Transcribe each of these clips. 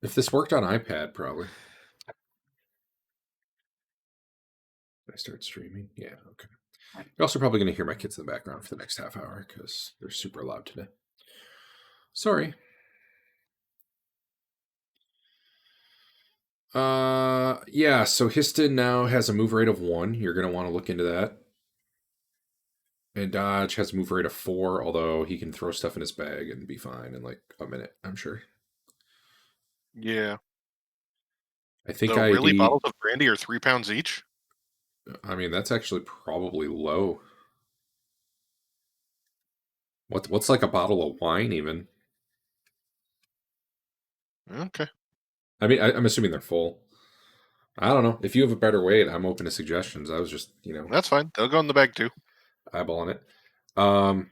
If this worked on iPad, probably. Did I start streaming? Yeah, okay. You're also probably going to hear my kids in the background for the next half hour because they're super loud today. Sorry. Yeah, so Histon now has a move rate of 1. You're going to want to look into that. And Dodge has a move rate of 4, although he can throw stuff in his bag and be fine in like a minute, I'm sure. Yeah. I think The really ID. bottles of brandy are 3 pounds each? I mean, that's actually probably low. What's like a bottle of wine even? Okay. I mean, I'm assuming they're full. I don't know. If you have a better weight, I'm open to suggestions. I was just, That's fine. They'll go in the bag too. eyeballing it. I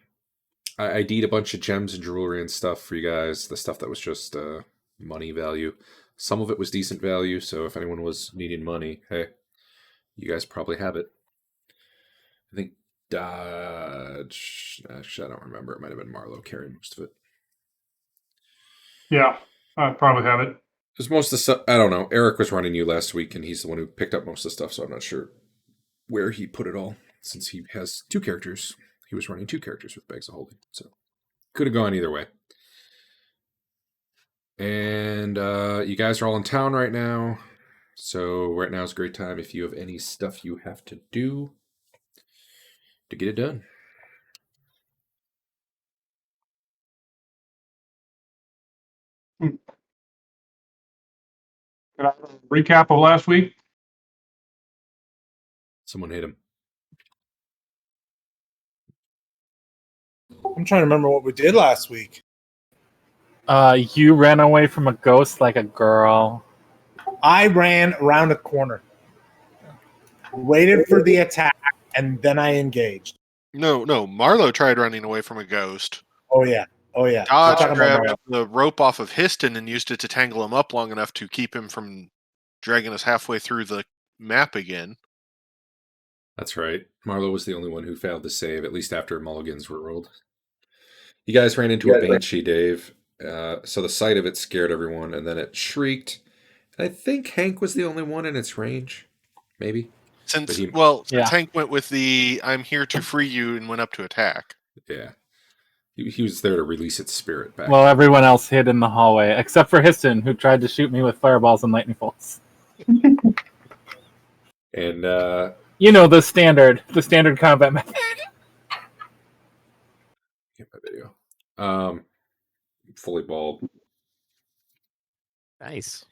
ID'd a bunch of gems and jewelry and stuff for you guys. The stuff that was just money value. Some of it was decent value, so if anyone was needing money, hey, you guys probably have it. I think Dodge. Actually, I don't remember. It might have been Marlowe carrying most of it. Yeah, I probably have it. Because most of the stuff, I don't know. Eric was running you last week, and he's the one who picked up most of the stuff, so I'm not sure where he put it all. Since he has 2 characters, he was running 2 characters with Bags of Holding, so could have gone either way. And you guys are all in town right now, so right now is a great time if you have any stuff you have to do to get it done. Can I recap of last week? Someone hit him. I'm trying to remember what we did last week. You ran away from a ghost like a girl. I ran around a corner, waited for the attack, and then I engaged. No. Marlowe tried running away from a ghost. Oh yeah. Dodge Talking about grabbed Marlowe. the rope off of Histon and used it to tangle him up long enough to keep him from dragging us halfway through the map again. That's right. Marlowe was the only one who failed to save, at least after mulligans were rolled. You guys ran into a banshee, Dave. So the sight of it scared everyone, and then it shrieked. And I think Hank was the only one in its range. Maybe. Since Yeah. Hank went with the "I'm here to free you" and went up to attack. Yeah. He was there to release its spirit back. Well, everyone else hid in the hallway, except for Histon, who tried to shoot me with fireballs and lightning bolts. And You know, the standard combat method. get my video. Fully bald. Nice.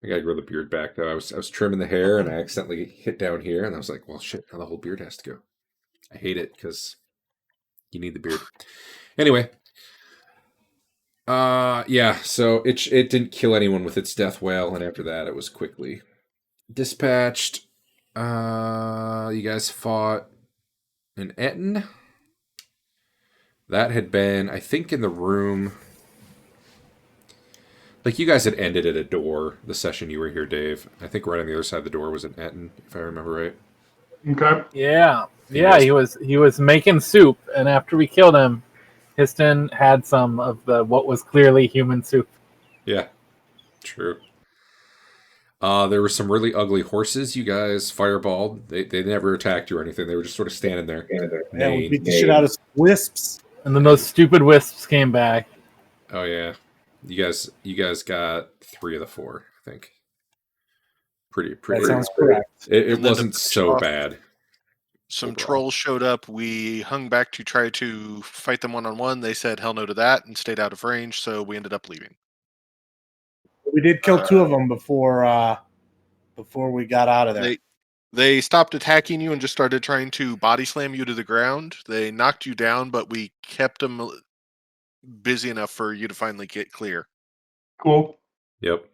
I gotta grow the beard back though. I was trimming the hair and I accidentally hit down here, and I was like, well, shit, now the whole beard has to go. I hate it because you need the beard. Anyway, yeah. So it didn't kill anyone with its death wail, and after that, it was quickly dispatched. You guys fought an Etten. That had been, I think, in the room. Like, you guys had ended at a door the session you were here, Dave. I think right on the other side of the door was an Etten, if I remember right. Okay. Yeah, Yes. he was making soup, and after we killed him, Histon had some of what was clearly human soup. Yeah, true. There were some really ugly horses you guys fireballed. They never attacked you or anything. They were just sort of standing there. Yeah, we beat the shit out of some wisps. And then those stupid wisps came back. Oh yeah, you guys got 3 of the 4, I think. Pretty. That sounds correct. It And then wasn't to finish so off, bad. Some Overall. trolls showed up. We hung back to try to fight them one-on-one. They said hell no to that and stayed out of range, so we ended up leaving. We did kill 2 of them before we got out of there. They stopped attacking you and just started trying to body slam you to the ground. They knocked you down, but we kept them busy enough for you to finally get clear. Cool. Yep.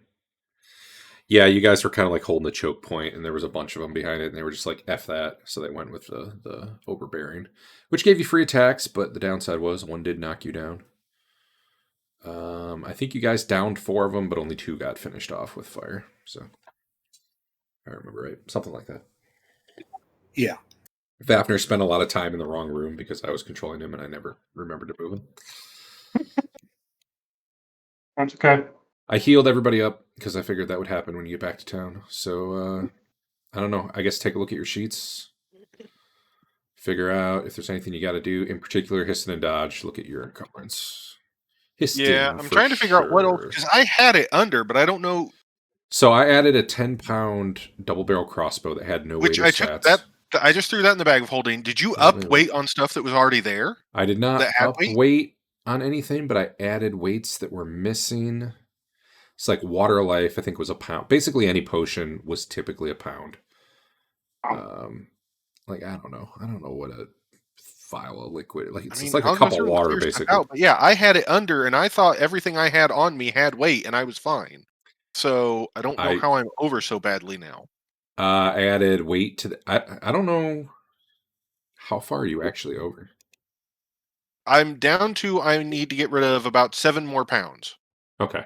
Yeah, you guys were kind of like holding the choke point, and there was a bunch of them behind it, and they were just like, F that. So they went with the overbearing, which gave you free attacks, but the downside was 1 did knock you down. I think you guys downed 4 of them, but only 2 got finished off with fire. So, if I remember right. Something like that. Yeah. Fafnir spent a lot of time in the wrong room because I was controlling him, and I never remembered to move him. That's okay. I healed everybody up because I figured that would happen when you get back to town. So I don't know. I guess take a look at your sheets. Figure out if there's anything you got to do. In particular, Histon and Dodge. Look at your encumbrance. Histon, Yeah, I'm for trying to figure out what else sure. because I had it under, but I don't know So I added a 10-pound double barrel crossbow that had no which weight or I took stats. that. I just threw that in the bag of holding. Did you up weight on stuff that was already there? I did not That had up weight? weight on anything, but I added weights that were missing. It's like water life, I think, was a pound. Basically, any potion was typically a pound. Like I don't know what a vial of liquid like. It's like a I'll go cup of through and water, clear stuff basically. out, but yeah, I had it under, and I thought everything I had on me had weight, and I was fine. So I don't know how I'm over so badly now. I added weight to the. I don't know how far are you actually over. I'm down to I need to get rid of about 7 more pounds. Okay,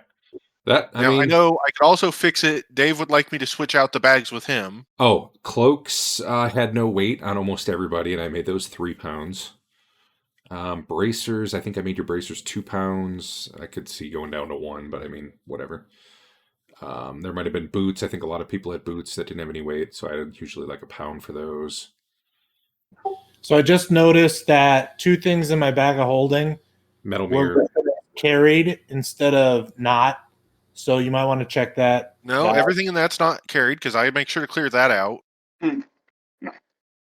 that I Now mean, I know I could also fix it. Dave would like me to switch out the bags with him. oh, cloaks had no weight on almost everybody, and I made those 3 pounds. Bracers, I think I made your bracers 2 pounds. I could see going down to 1, but I mean, whatever. There might have been boots. I think a lot of people had boots that didn't have any weight, so I had usually like a pound for those. So I just noticed that 2 things in my bag of holding Metal mirror. were carried instead of not. So you might want to check that. No, everything in that's not carried because I make sure to clear that out.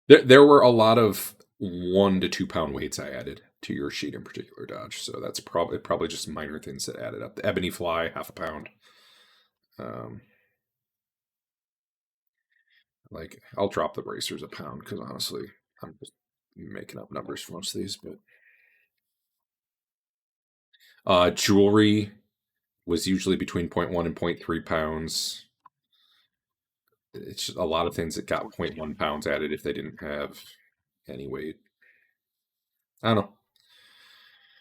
There were a lot of 1 to 2 pound weights I added to your sheet in particular, Dodge. So that's probably just minor things that added up. The ebony fly, 1/2 pound. Like I'll drop the bracers a pound because honestly, I'm just making up numbers for most of these. But jewelry was usually between 0.1 and 0.3 pounds. It's just a lot of things that got 0.1 pounds added if they didn't have any weight. I don't know.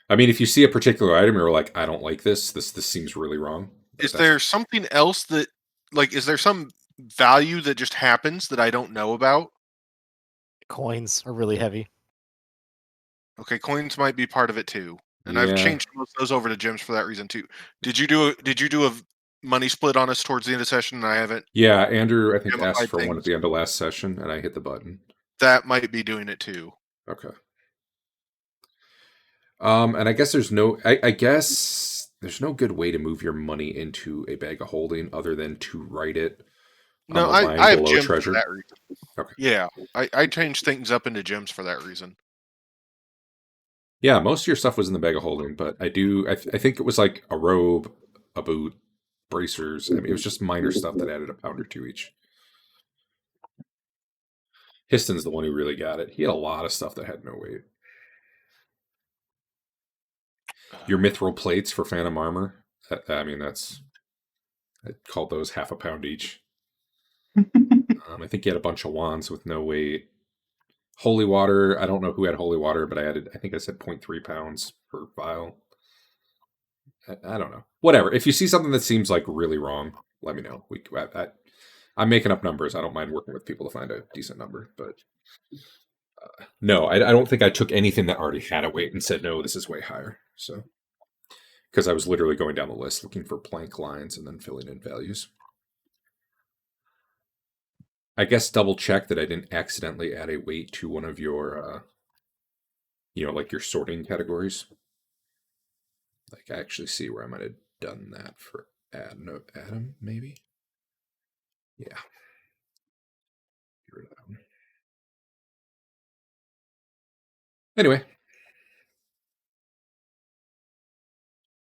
I mean, if you see a particular item, you're like, I don't like this. This seems really wrong. Is there something else that, like, is there some value that just happens that I don't know about? Coins are really heavy. Okay, coins might be part of it too, and I've changed most of those over to gems for that reason too. Did you do a money split on us towards the end of session? And I haven't. Yeah, Andrew, I think Gamified asked for one things. at the end of last session, and I hit the button. That might be doing it too. Okay. And I guess there's no. I guess there's no good way to move your money into a bag of holding other than to write it. No, on the line I have below gems treasure. for that reason. Okay. Yeah, I changed things up into gems for that reason. Yeah, most of your stuff was in the bag of holding, but I think it was like a robe, a boot, bracers. I mean, it was just minor stuff that added a pound or 2 each. Histon's the one who really got it. He had a lot of stuff that had no weight. Your mithril plates for Phantom Armor. I mean, I called those 1/2 pound each. I think you had a bunch of wands with no weight. Holy water. I don't know who had holy water, but I think I said 0.3 pounds per vial. I don't know. Whatever. If you see something that seems like really wrong, let me know. I'm making up numbers. I don't mind working with people to find a decent number, but no, I don't think I took anything that already had a weight and said, no, this is way higher. So, because I was literally going down the list looking for blank lines and then filling in values. I guess double check that I didn't accidentally add a weight to one of your, like your sorting categories. Like I actually see where I might have done that for Adam, maybe. Yeah. Get rid of that one. Anyway.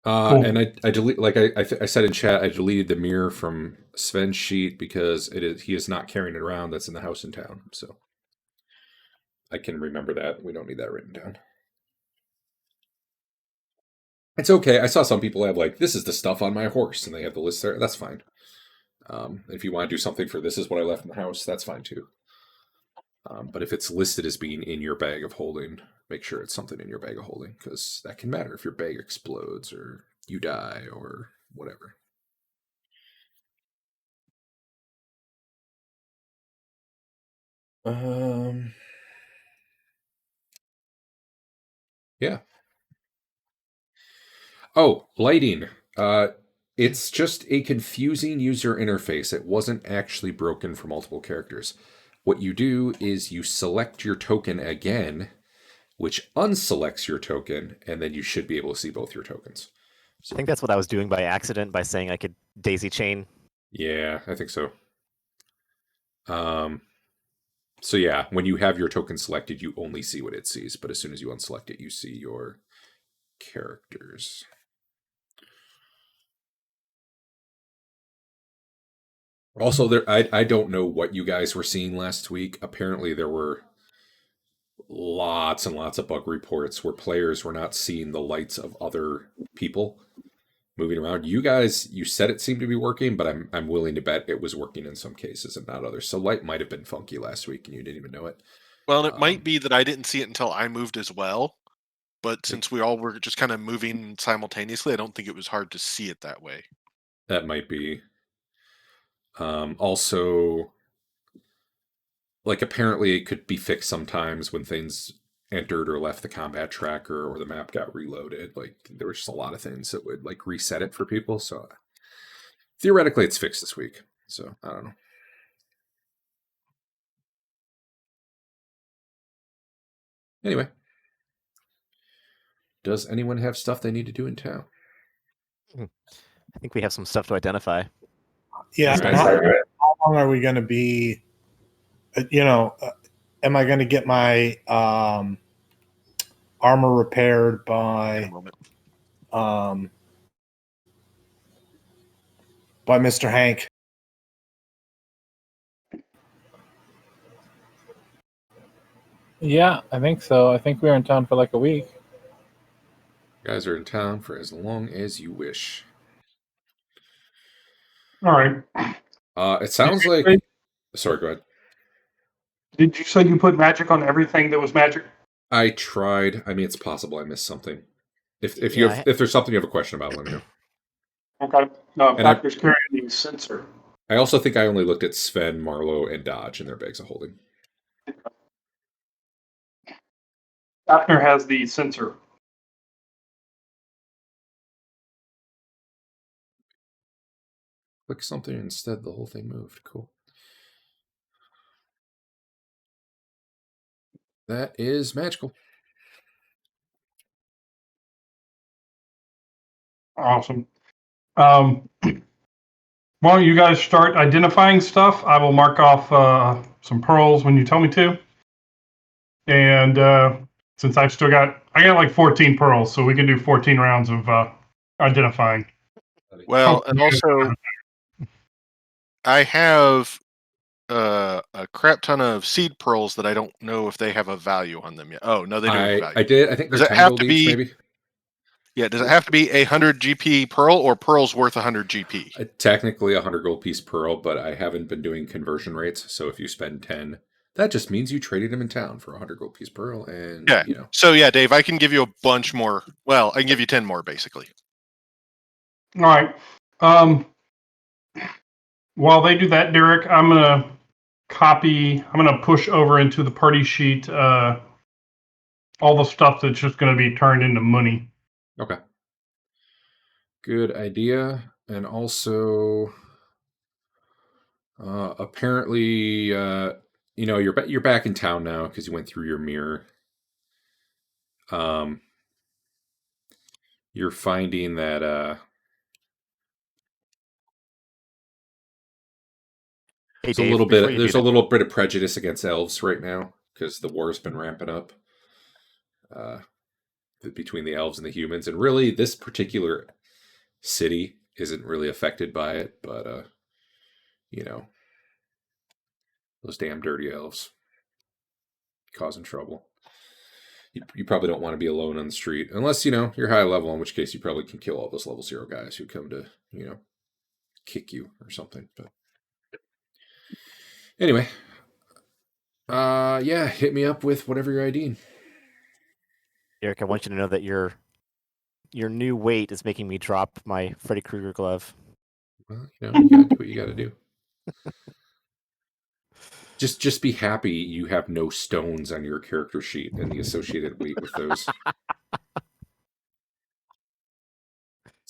Cool. And I delete, like I said in chat, I deleted the mirror from Sven's sheet because he is not carrying it around. That's in the house in town, so I can remember that. We don't need that written down. It's okay. I saw some people have like, this is the stuff on my horse, and they have the list there. That's fine. If you want to do something for this is what I left in the house, that's fine too. But if it's listed as being in your bag of holding, make sure it's something in your bag of holding, because that can matter if your bag explodes or you die or whatever. Yeah. Oh, lighting. It's just a confusing user interface. It wasn't actually broken for multiple characters. What you do is you select your token again, which unselects your token, and then you should be able to see both your tokens. I think that's what I was doing by accident by saying I could daisy chain. Yeah, I think so. So yeah, when you have your token selected, you only see what it sees, but as soon as you unselect it, you see your characters. Also, I don't know what you guys were seeing last week. Apparently, there were lots and lots of bug reports where players were not seeing the lights of other people moving around. You guys, you said it seemed to be working, but I'm willing to bet it was working in some cases and not others. So light might have been funky last week and you didn't even know it. Well, and it might be that I didn't see it until I moved as well. But since we all were just kind of moving simultaneously, I don't think it was hard to see it that way. That might be. Also, like apparently it could be fixed sometimes when things entered or left the combat tracker or the map got reloaded. Like there was just a lot of things that would like reset it for people. So theoretically it's fixed this week. So I don't know. Anyway. Does anyone have stuff they need to do in town? I think we have some stuff to identify. Yeah. Right. How long are we going to be? Am I going to get my armor repaired by Mr. Hank? Yeah, I think so. I think we were in town for like a week. You guys are in town for as long as you wish. All right. It sounds like. Sorry, go ahead. Did you say you put magic on everything that was magic? I tried. I mean, it's possible I missed something. If Yeah, if there's something you have a question about, let me know. Okay. No, And I- Doctor's carrying the sensor. I also think I only looked at Sven, Marlowe, and Dodge in their bags of holding. Doctor has the sensor. Click something instead, the whole thing moved. Cool. That is magical. Awesome. While you guys start identifying stuff, I will mark off some pearls when you tell me to. And since I got like 14 pearls, so we can do 14 rounds of identifying. Well, and also, I have a crap ton of seed pearls that I don't know if they have a value on them yet. Oh, no, they do have a value. I did. I think Does there's it 10 have gold to each, be- maybe. Yeah, does it have to be 100 GP pearl or pearls worth 100 GP? Technically 100 gold piece pearl, but I haven't been doing conversion rates. So if you spend 10, that just means you traded them in town for 100 gold piece pearl, and Yeah. you know. So yeah, Dave, I can give you a bunch more. Well, I can give you 10 more, basically. All right. While they do that, Derek, I'm gonna push over into the party sheet all the stuff that's just gonna be turned into money. Okay. Good idea. And also, apparently, you're back in town now because you went through your mirror. You're finding that Hey, there's a Dave, little before bit. you There's do a that- little bit of prejudice against elves right now because the war's been ramping up between the elves and the humans, and really, this particular city isn't really affected by it, but those damn dirty elves causing trouble. You probably don't want to be alone on the street unless you're high level, in which case you probably can kill all those level 0 guys who come to kick you or something. But anyway, yeah, hit me up with whatever you're IDing. Eric, I want you to know that your new weight is making me drop my Freddy Krueger glove. Well, you gotta do what you gotta do. Just be happy you have no stones on your character sheet and the associated weight with those.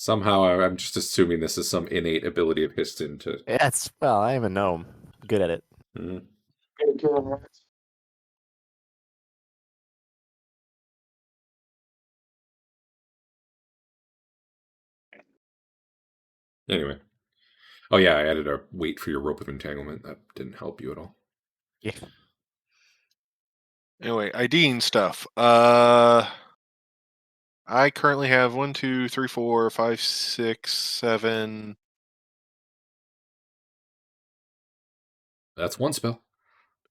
Somehow I'm just assuming this is some innate ability of Histon to. Well, I am a gnome. I'm good at it. Mhm. Anyway. Oh yeah, I added a weight for your rope of entanglement. That didn't help you at all. Yeah. Anyway, IDing stuff. I currently have 1, 2, 3, 4, 5, 6, 7. That's one spell.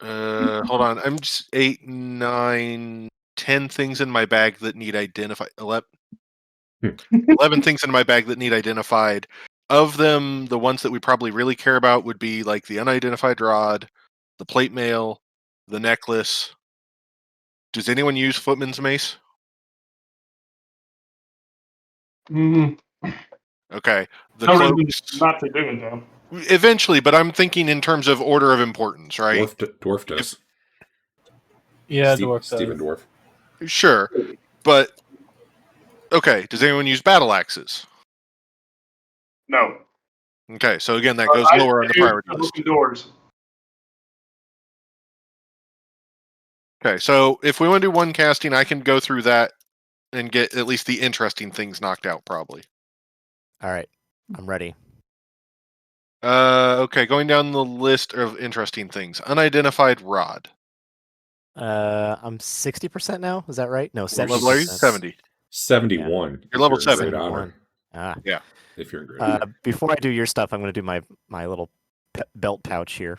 Hold on. I'm just 8, 9, 10 things in my bag that need identified. 11 things in my bag that need identified. Of them, the ones that we probably really care about would be like the unidentified rod, the plate mail, the necklace. Does anyone use Footman's Mace? Mm, Okay. The no reason cloaks. not to do it though. Eventually, but I'm thinking in terms of order of importance, right? Dwarf does. Yeah, dwarf Stephen does. Dwarf. Sure. But okay, does anyone use battle axes? No. Okay, so again that goes lower on the priority list. Open doors. Okay, so if we want to do one casting, I can go through that and get at least the interesting things knocked out, probably. All right, I'm ready. Okay, going down the list of interesting things. Unidentified rod. I'm 60% now. Is that right? No, What 70%. level are you? 70. 71. You're level in 7. Great honor. 71. Yeah. If you're in great honor. Before I do your stuff, I'm going to do my little belt pouch here.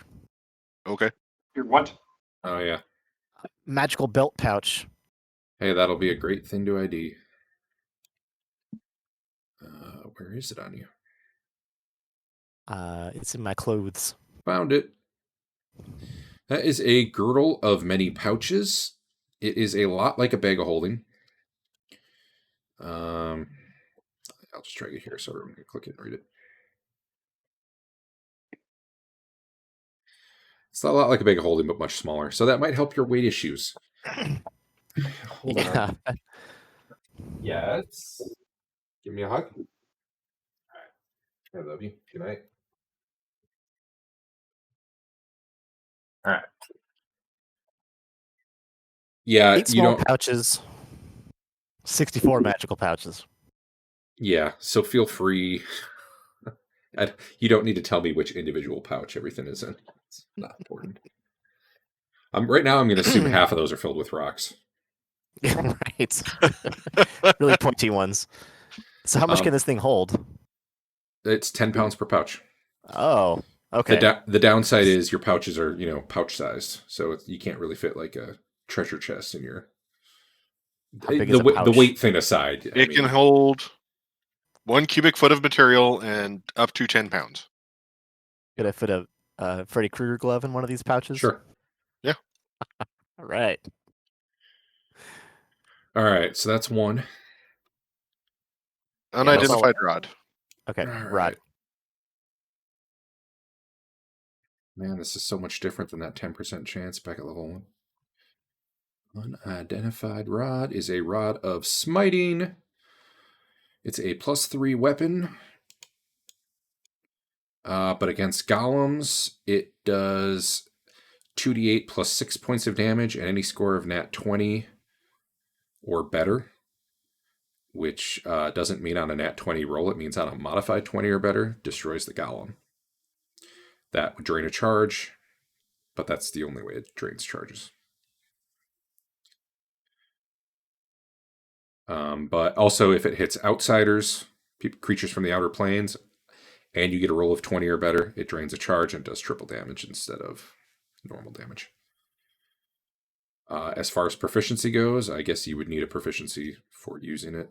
Okay. Your what? Oh yeah. Magical belt pouch. Hey, that'll be a great thing to ID. Where is it on you? It's in my clothes. Found it. That is a girdle of many pouches. It is a lot like a bag of holding. I'll just drag it here so everyone can click it and read it. It's not a lot like a bag of holding, but much smaller. So that might help your weight issues. Hold on. Yes. Give me a hug. All right. I love you. Good night. All right. Yeah, 8 small pouches. 64 magical pouches. Yeah, so feel free. You don't need to tell me which individual pouch everything is in. It's not important. Right now, I'm going to assume half of those are filled with rocks. Right. Really pointy ones. So how much can this thing hold? It's 10 pounds per pouch. Oh, okay. The downside is your pouches are, pouch sized, so you can't really fit like a treasure chest in your. How big is a pouch? The weight thing aside, It can hold 1 cubic foot of material and up to 10 pounds. Could I fit a Freddy Krueger glove in one of these pouches? Sure. Yeah. All right. All right, so that's one. Unidentified rod. Okay, All rod. right. Man, this is so much different than that 10% chance back at level 1. Unidentified rod is a rod of smiting. It's a +3 weapon. But against golems, it does 2d8 plus 6 points of damage and any score of nat 20 or better, which doesn't mean on a nat 20 roll. It means on a modified 20 or better, destroys the golem. That would drain a charge, but that's the only way it drains charges. But also, if it hits outsiders, creatures from the outer planes, and you get a roll of 20 or better, it drains a charge and does triple damage instead of normal damage. As far as proficiency goes, I guess you would need a proficiency for using it.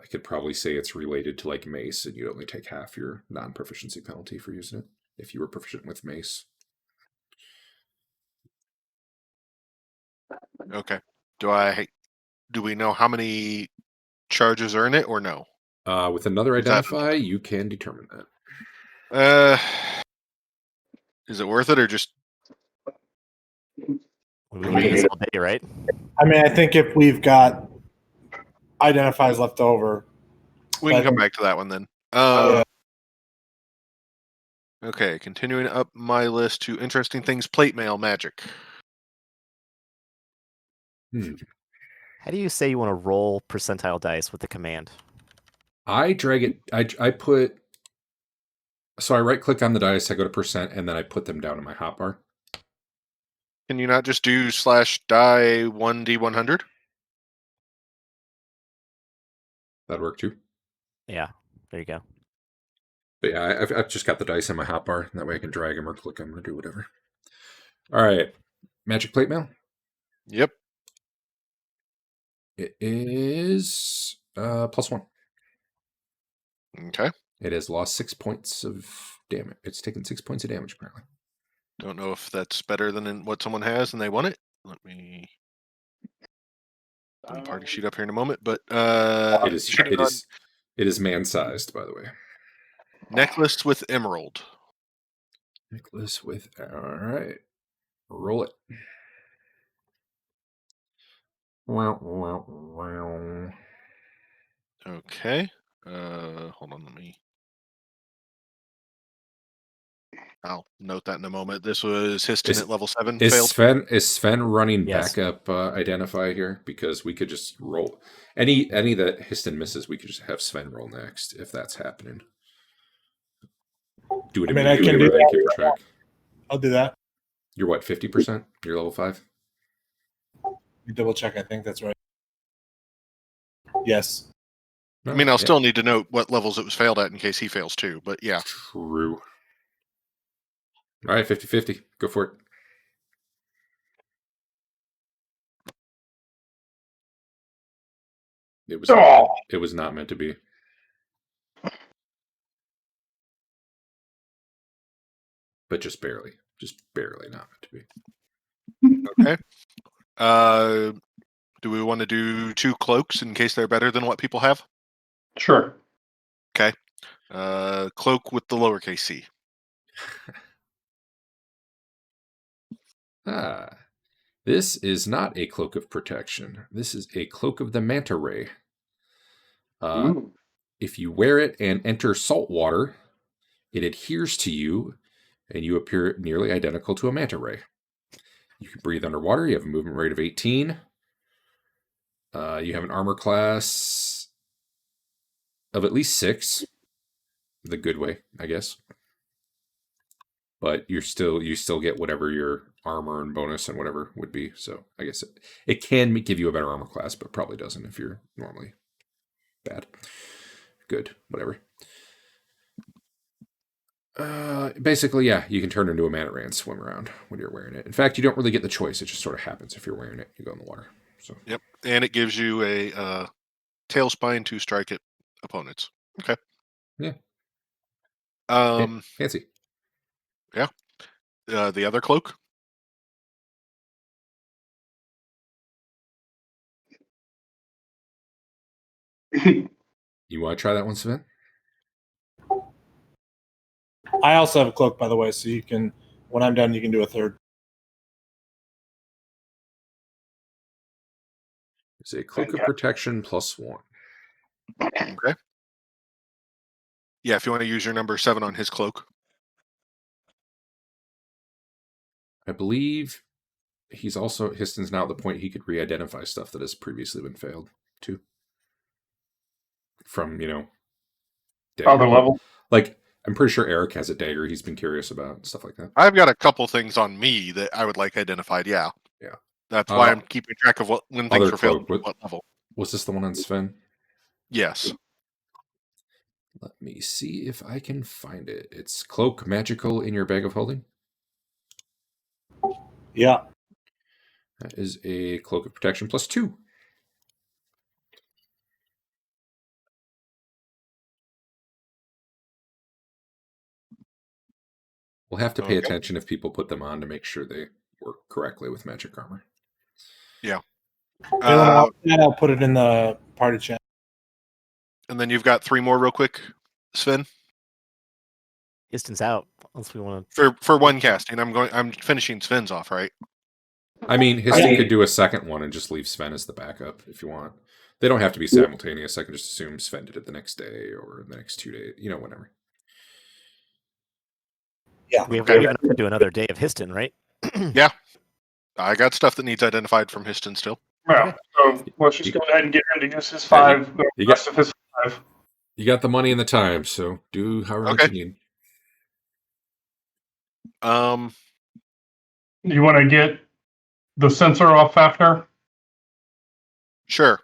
I could probably say it's related to like mace, and you'd only take half your non-proficiency penalty for using it if you were proficient with mace. Okay. Do we know how many charges are in it or no? With another identify, you can determine that. Is it worth it or just? We've been doing this all day, right? I mean, I think if we've got identifies left over, We can come back to that one then. Yeah. Okay, continuing up my list to interesting things. Plate mail magic. How do you say you want to roll percentile dice with the command? I drag it. I put. So I right click on the dice. I go to percent, and then I put them down in my hotbar. Can you not just do /die 1d100? That'd work too. Yeah, there you go. But yeah, I've just got the dice in my hotbar. That way I can drag them or click them or do whatever. All right, magic plate mail. Yep. It is +1. Okay. It has lost 6 points of damage. It's taken 6 points of damage apparently. Don't know if that's better than what someone has and they want it. Let me put the party sheet up here in a moment. But It is. shooting It on is. It is man-sized, by the way. necklace with emerald. Nicholas with. All right, roll it. Wow. Okay. Hold on, let me. I'll note that in a moment. This was Histon at level 7. Failed. Is Sven running Yes. backup identify here? Because we could just roll any that Histon misses. We could just have Sven roll next if that's happening. Do it. I mean, I can do rather than that. keep track. I'll do that. You're what, 50%? You're level 5. You double check. I think that's right. Yes. I mean, I'll still need to note what levels it was failed at in case he fails too. But yeah. True. All right, 50-50. Go for it. It was not meant to be. But just barely not meant to be. Okay. Do we want to do 2 cloaks in case they're better than what people have? Sure. Cloak with the lowercase c. This is not a cloak of protection. This is a cloak of the manta ray. If you wear it and enter salt water, it adheres to you, and you appear nearly identical to a manta ray. You can breathe underwater. You have a movement rate of 18. You have an armor class of at least 6. The good way, I guess. But you still get whatever your armor and bonus and whatever would be. So I guess it can give you a better armor class, but probably doesn't if you're normally bad. Good, whatever. Basically, yeah, you can turn into a manta ray and swim around when you're wearing it. In fact, you don't really get the choice. It just sort of happens if you're wearing it. You go in the water. So Yep, and it gives you a tail spine to strike at opponents. Okay. Yeah. Fancy. Yeah. The other cloak. You want to try that one, Sven? I also have a cloak, by the way, so you can, when I'm done, you can do a third. It's a cloak of protection +1. Okay. Yeah, if you want to use your number 7 on his cloak. I believe Histon's now at the point he could re-identify stuff that has previously been failed too. From, dagger. Other level. Like, I'm pretty sure Eric has a dagger he's been curious about and stuff like that. I've got a couple things on me that I would like identified. Yeah. Yeah. That's why I'm keeping track of when things other were failed. cloak, What level? Was this the one on Sven? Yes. Let me see if I can find it. It's cloak magical in your bag of holding. Yeah. That is a cloak of protection +2. We'll have to pay attention if people put them on to make sure they work correctly with magic armor. Yeah. I'll put it in the party chat. And then you've got 3 more real quick, Sven. Histon's out. Unless we want to. For one casting, I'm finishing Sven's off, right? I mean, Histon could do a second one and just leave Sven as the backup if you want. They don't have to be simultaneous. I can just assume Sven did it the next day or the next 2 days. Whenever. Yeah. We have Okay. enough to do another day of Histon, right? I got stuff that needs identified from Histon still. Yeah. So let's just go ahead and get him to use his 5. The you rest of his 5. You got the money and the time, so do however much Okay. you need. You want to get the sensor off Fafnir? Sure.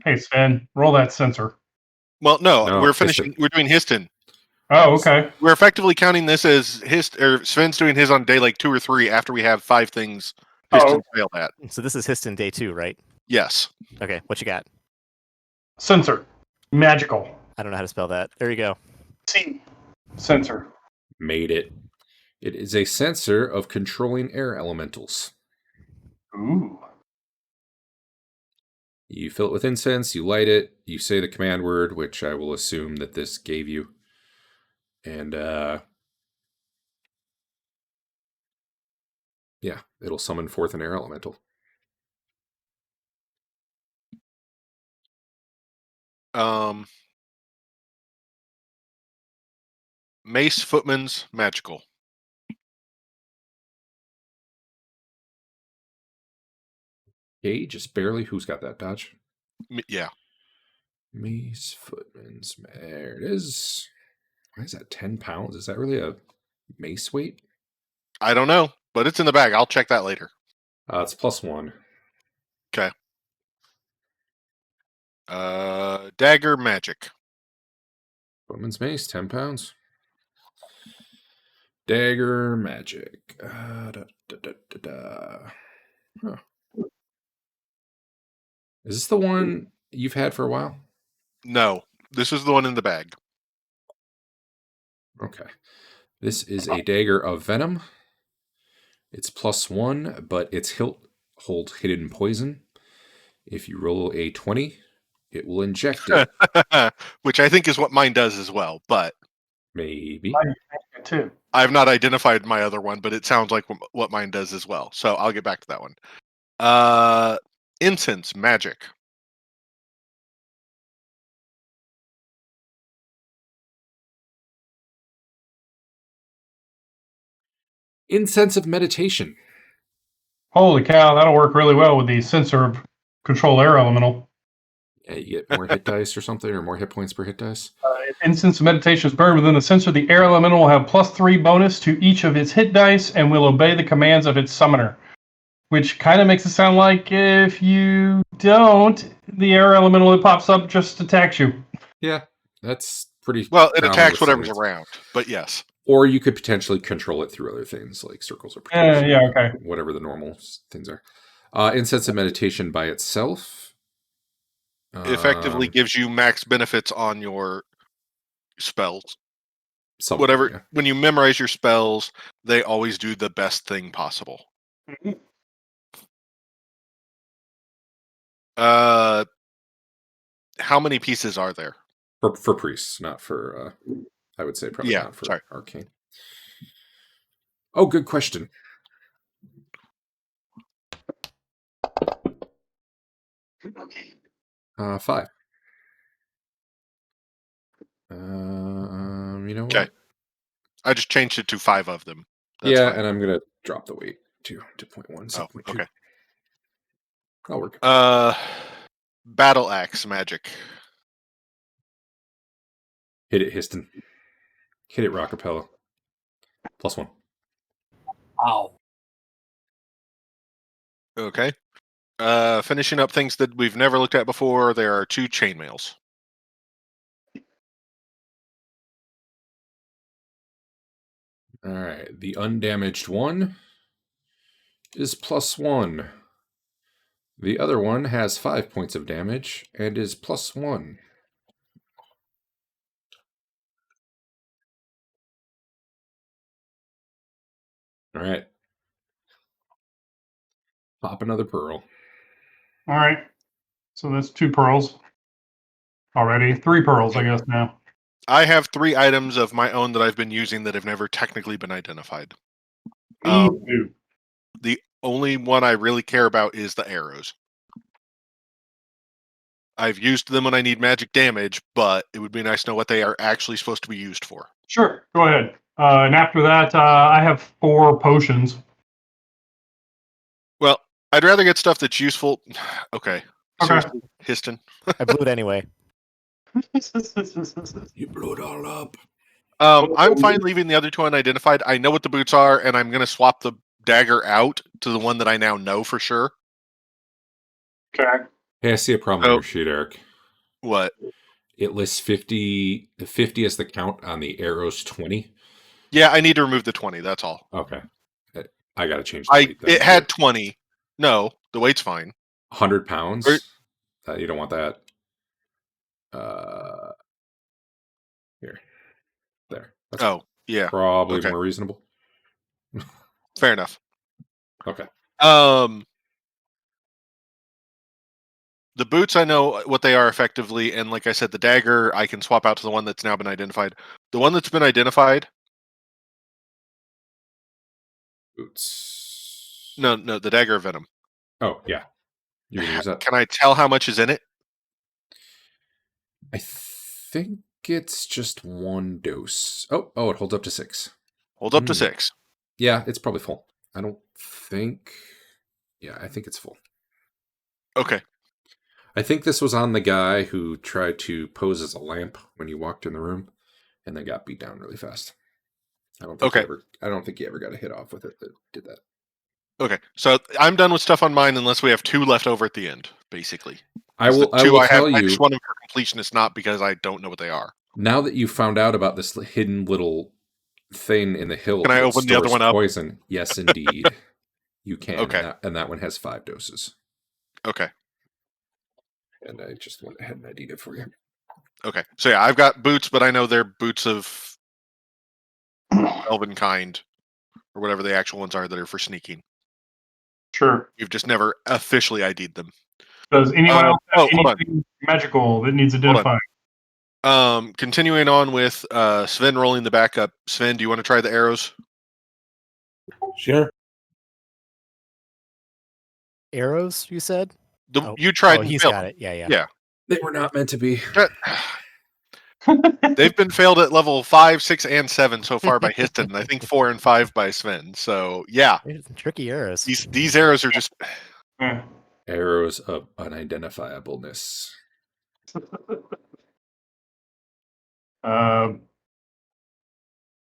Hey, Sven, roll that sensor. Well, no, No, we're Histon. finishing. We're doing Histon. Oh, okay. We're effectively counting this as Sven's doing his on day like 2 or 3 after we have 5 things Histon failed at. So this is Histon day 2, right? Yes. Okay, what you got? Sensor. Magical. I don't know how to spell that. There you go. C. Sensor. Made it. It is a sensor of controlling air elementals. Ooh. You fill it with incense, you light it, you say the command word, which I will assume that this gave you. And yeah, it'll summon forth an air elemental. Mace Footman's magical. Okay, just barely. Who's got that dodge? Yeah. Mace Footman's. There it is. Why is that 10 pounds? Is that really a mace weight? I don't know, but it's in the bag. I'll check that later. It's +1. Okay. Dagger magic. Footman's mace, 10 pounds. Dagger magic. Huh. Is this the one you've had for a while? No, this is the one in the bag. Okay. This is a dagger of venom. It's +1, but its hilt holds hidden poison. If you roll a 20, it will inject it. Which I think is what mine does as well, but Maybe. Too. I have not identified my other one, but it sounds like what mine does as well. So I'll get back to that one. Incense magic. Incense of meditation. Holy cow, that'll work really well with the sensor of control air elemental. Yeah, you get more hit dice or something, or more hit points per hit dice. If instance of meditation is burned within the sensor, the air elemental will have +3 bonus to each of its hit dice and will obey the commands of its summoner. Which kind of makes it sound like if you don't, the air elemental that pops up just attacks you. Yeah, that's pretty. Well, it common attacks with whatever's some of around, but yes. Or you could potentially control it through other things like circles of protection. Yeah, okay. Whatever the normal things are. Incense of meditation by itself. Effectively gives you max benefits on your spells. Something, Whatever. yeah. When you memorize your spells, they always do the best thing possible. Mhm. How many pieces are there? For priests, not for. I would say probably Yeah, not for sorry. arcane. Oh, good question. Uh, 5. You know what? Okay. I just changed it to 5 of them. That's yeah, fine. and I'm gonna drop the weight to 0.1. Oh, 0.2. okay. I'll work. Battle axe magic. Hit it, Histon. Hit it, Rockapella. +1. Wow. Okay. Finishing up things that we've never looked at before. There are 2 chainmails. All right. The undamaged one is +1. The other one has 5 points of damage and is +1. All right. Pop another pearl. All right. So that's 2 pearls already. 3 pearls, I guess, now. I have 3 items of my own that I've been using that have never technically been identified. Ooh. The only one I really care about is the arrows. I've used them when I need magic damage, but it would be nice to know what they are actually supposed to be used for. Sure, go ahead. And after that, I have 4 potions. Well, I'd rather get stuff that's useful. Okay. Okay. Seriously, Histon. I blew it anyway. You blew it all up. I'm fine leaving the other 2 unidentified. I know what the boots are, and I'm going to swap the dagger out to the one that I now know for sure. Okay. Hey, I see a problem on your sheet, Eric. What? It lists 50 as the count on the arrows 20. Yeah, I need to remove the 20. That's all. Okay. I got to change the weight then. It had 20. No, the weight's fine. 100 pounds? You don't want that. Here. There. That's yeah. probably Okay. more reasonable. Fair enough. Okay. The boots, I know what they are effectively, and like I said, the dagger, I can swap out to the one that's now been identified. The one that's been identified... Boots. No, the dagger of venom. Oh, yeah. You can use that. Can I tell how much is in it? I think it's just 1 dose. Oh, it holds up to 6. Hold up to 6. Yeah, it's probably full. I think it's full. Okay. I think this was on the guy who tried to pose as a lamp when you walked in the room and then got beat down really fast. I don't think he ever got a hit off with it that did that. Okay. So I'm done with stuff on mine unless we have 2 left over at the end, basically. I will tell you. I just want them for completionist, not because I don't know what they are. Now that you found out about this hidden little thing in the hill, can I open the other one up? Poison. Yes, indeed, you can. Okay. And that one has 5 doses. Okay. And I just went ahead and ID'd it for you. Okay. So yeah, I've got boots, but I know they're boots of elven kind, or whatever the actual ones are that are for sneaking. Sure. You've just never officially ID'd them. Does anyone else have hold anything magical that needs identifying? Continuing on with Sven rolling the backup. Sven, do you want to try the arrows? Sure. Arrows, you said? You tried. He's failed. got it. Yeah. Yeah. They were not meant to be. They've been failed at level 5, 6, and 7 so far by Histon, and I think 4 and 5 by Sven. So yeah, tricky arrows. These arrows are just arrows of unidentifiableness.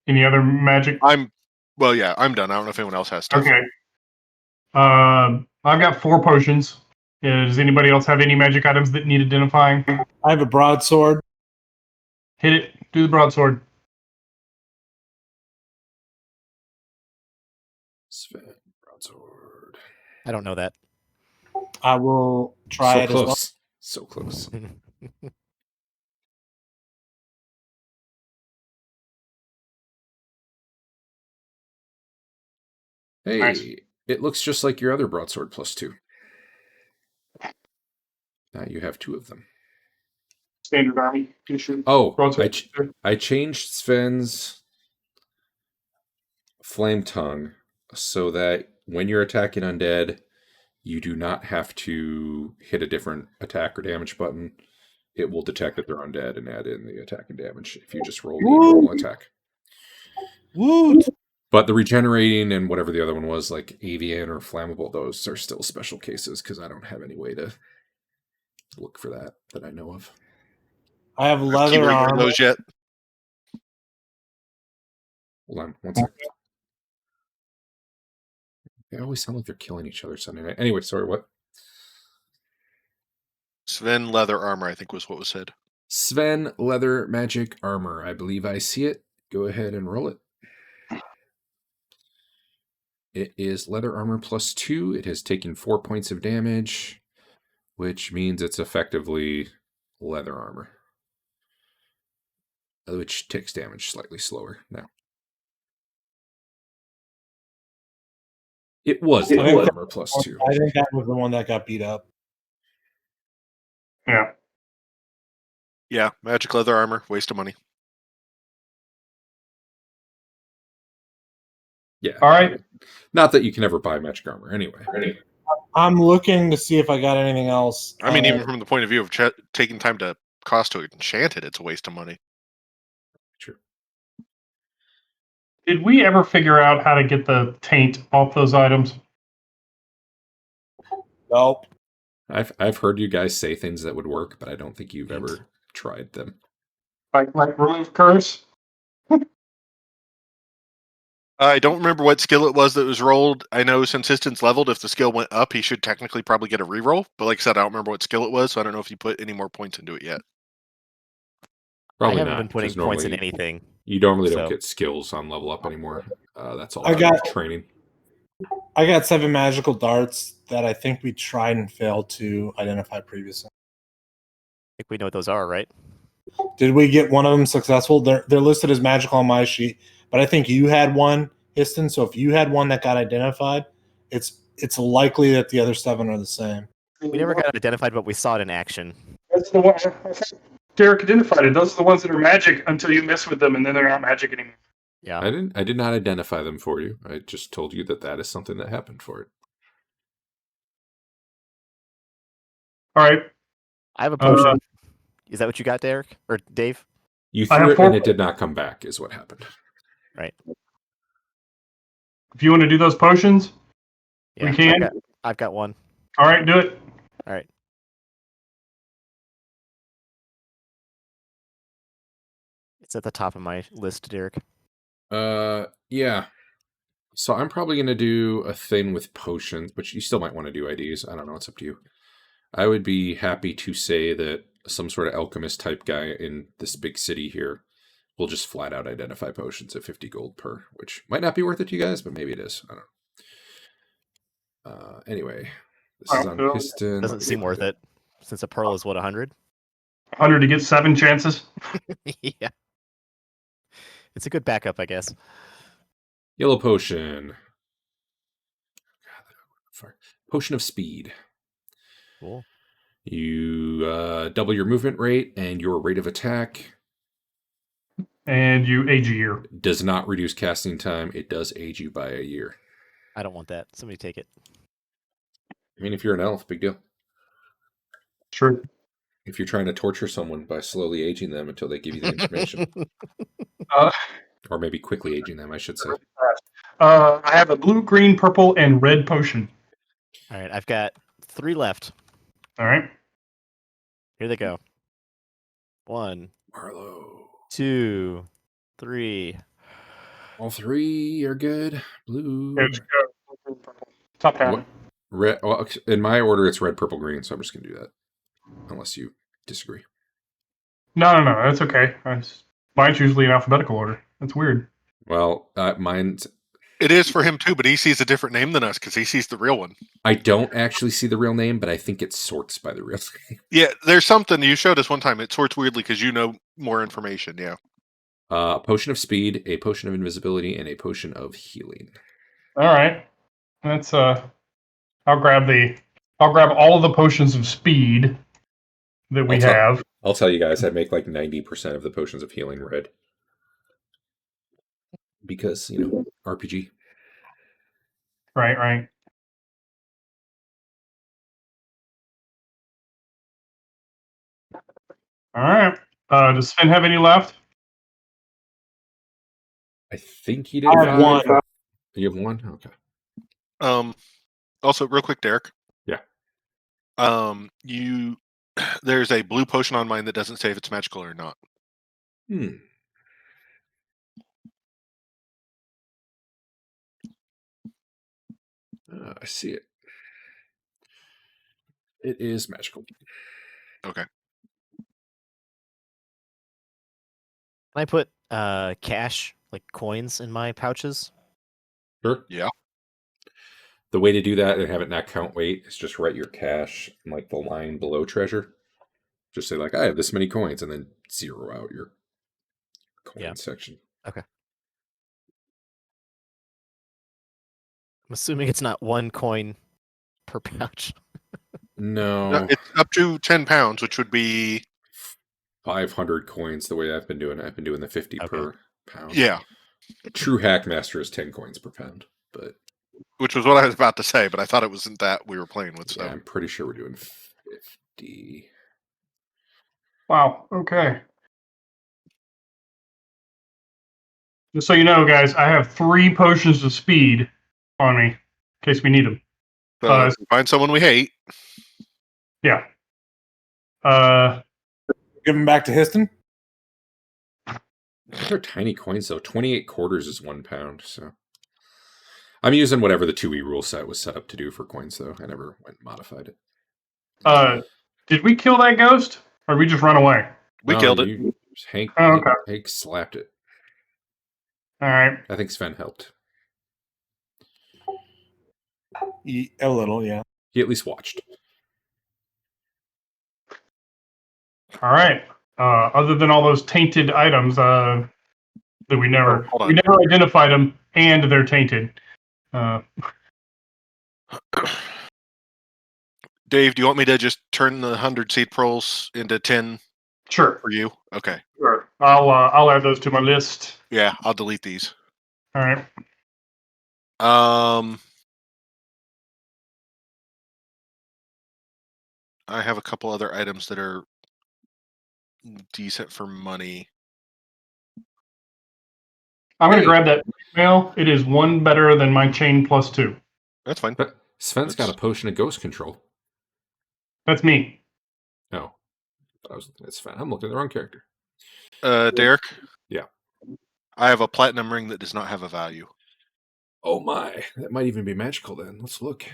Any other magic? I'm done. I don't know if anyone else has stuff. Okay. I've got 4 potions. Does anybody else have any magic items that need identifying? I have a broadsword. Hit it. Do the broadsword. Sven, broadsword. I don't know that. I will try it close. as well. So close. Hey, Nice. It looks just like your other broadsword +2. Now you have 2 of them. Standard army issue. Oh, Broadsword. I changed Sven's flame tongue so that when you're attacking undead, you do not have to hit a different attack or damage button. It will detect that they're undead and add in the attack and damage if you just roll the normal attack. Woot! But the regenerating and whatever the other one was, like avian or flammable, those are still special cases because I don't have any way to look for that I know of. I have leather armor. Those yet? Hold on, one second. They always sound like they're killing each other Sunday night. Anyway, sorry, what? Sven leather armor, I think was what was said. Sven leather magic armor. I believe I see it. Go ahead and roll it. It is leather armor +2. It has taken 4 points of damage, which means it's effectively leather armor, which takes damage slightly slower now. It was leather armor +2. I think that was the one that got beat up. Yeah. Yeah, magic leather armor, waste of money. Yeah. All right. Not that you can ever buy magic armor anyway. I'm looking to see if I got anything else. I mean, even from the point of view of taking time to cost to enchant it, it's a waste of money. True. Did we ever figure out how to get the taint off those items? Nope. I've heard you guys say things that would work, but I don't think you've ever tried them. Like remove curse? I don't remember what skill it was that was rolled. I know since Histon's leveled, if the skill went up, he should technically probably get a reroll. But like I said, I don't remember what skill it was, so I don't know if you put any more points into it yet. Probably I haven't not, been putting 'cause points in normally anything. You normally don't So- get skills on level up anymore. That's all I about got- training. I got 7 magical darts that I think we tried and failed to identify previously. I think we know what those are, right? Did we get one of them successful? They're listed as magical on my sheet, but I think you had one, Histon. So if you had one that got identified, it's likely that the other 7 are the same. We never got it identified, but we saw it in action. That's the one. Derek identified it. Those are the ones that are magic until you mess with them, and then they're not magic anymore. Yeah. I did not identify them for you. I just told you that is something that happened for it. All right. I have a potion. Is that what you got, Derek or Dave? You I threw have it 4 and it did not come back, is what happened. Right. If you want to do those potions, Yeah. we can. I've got one. All right, do it. All right. It's at the top of my list, Derek. Yeah. So I'm probably going to do a thing with potions, but you still might want to do IDs. I don't know. It's up to you. I would be happy to say that some sort of alchemist type guy in this big city here will just flat out identify potions at 50 gold per, which might not be worth it to you guys, but maybe it is. I don't know. Anyway, this is on Histon. Doesn't seem worth it, since a pearl is what, 100? 100 to get 7 chances. Yeah. It's a good backup, I guess. Yellow potion. Potion of speed. Cool. You double your movement rate and your rate of attack. And you age a year. Does not reduce casting time. It does age you by a year. I don't want that. Somebody take it. I mean, if you're an elf, big deal. True. If you're trying to torture someone by slowly aging them until they give you the information, Uh, or maybe quickly aging them, I should say. I have a blue, green, purple, and red potion. All right, I've got 3 left. All right. Here they go. 1, Marlowe. 2, 3. All 3 are good. Blue. Here, let's go. Top half. What? Red. Well, in my order, it's red, purple, green, so I'm just going to do that. Unless you disagree. No, that's okay. Mine's usually in alphabetical order. That's weird. Well, mine's... It is for him too, but he sees a different name than us because he sees the real one. I don't actually see the real name, but I think it sorts by the real name. Yeah, there's something you showed us one time. It sorts weirdly because you know more information. Yeah. A potion of speed, a potion of invisibility, and a potion of healing. All right. That's I'll grab all of the potions of speed that we have. I'll tell you guys, I make like 90% of the potions of healing red. Because, RPG. Right. All right. Does Sven have any left? I think he did. I have 1. You have 1? Okay. Also, real quick, Derek. Yeah. There's a blue potion on mine that doesn't say if it's magical or not. I see it. It is magical. Okay. Can I put cash, like coins, in my pouches? Sure. Yeah. The way to do that and have it not count weight is just write your cash in like the line below treasure. Just say like, I have this many coins, and then zero out your coin section. Okay. I'm assuming it's not 1 coin per pouch. No. It's up to 10 pounds, which would be 500 coins the way I've been doing it. I've been doing the 50 per pound. Yeah. True Hackmaster is 10 coins per pound, but which was what I was about to say, but I thought it wasn't that we were playing with. So Yeah, I'm pretty sure we're doing 50. Wow. Okay. Just so you know, guys, I have 3 potions of speed on me in case we need them. if we find someone we hate. Yeah. Give them back to Histon. They're tiny coins though. 28 quarters is 1 pound. So I'm using whatever the 2E rule set was set up to do for coins though. I never went and modified it. Did we kill that ghost, or did we just run away? We killed it. Hank, Oh, okay. Hank slapped it. All right. I think Sven helped. A little, yeah. He at least watched. All right. Other than all those tainted items that we never hold on. we never identified them, and they're tainted. Dave, do you want me to just turn the 100 seed pearls into 10 Sure. for you? Okay. Sure. I'll add those to my list. Yeah, I'll delete these. All right. I have a couple other items that are decent for money. I'm going Hey. to grab that mail. It is 1 better than my chain +2. That's fine. But Sven's got a potion of ghost control. That's me. Oh. I was looking at Sven. I'm looking at the wrong character. Derek? Yeah. I have a platinum ring that does not have a value. Oh my. That might even be magical then. Let's look.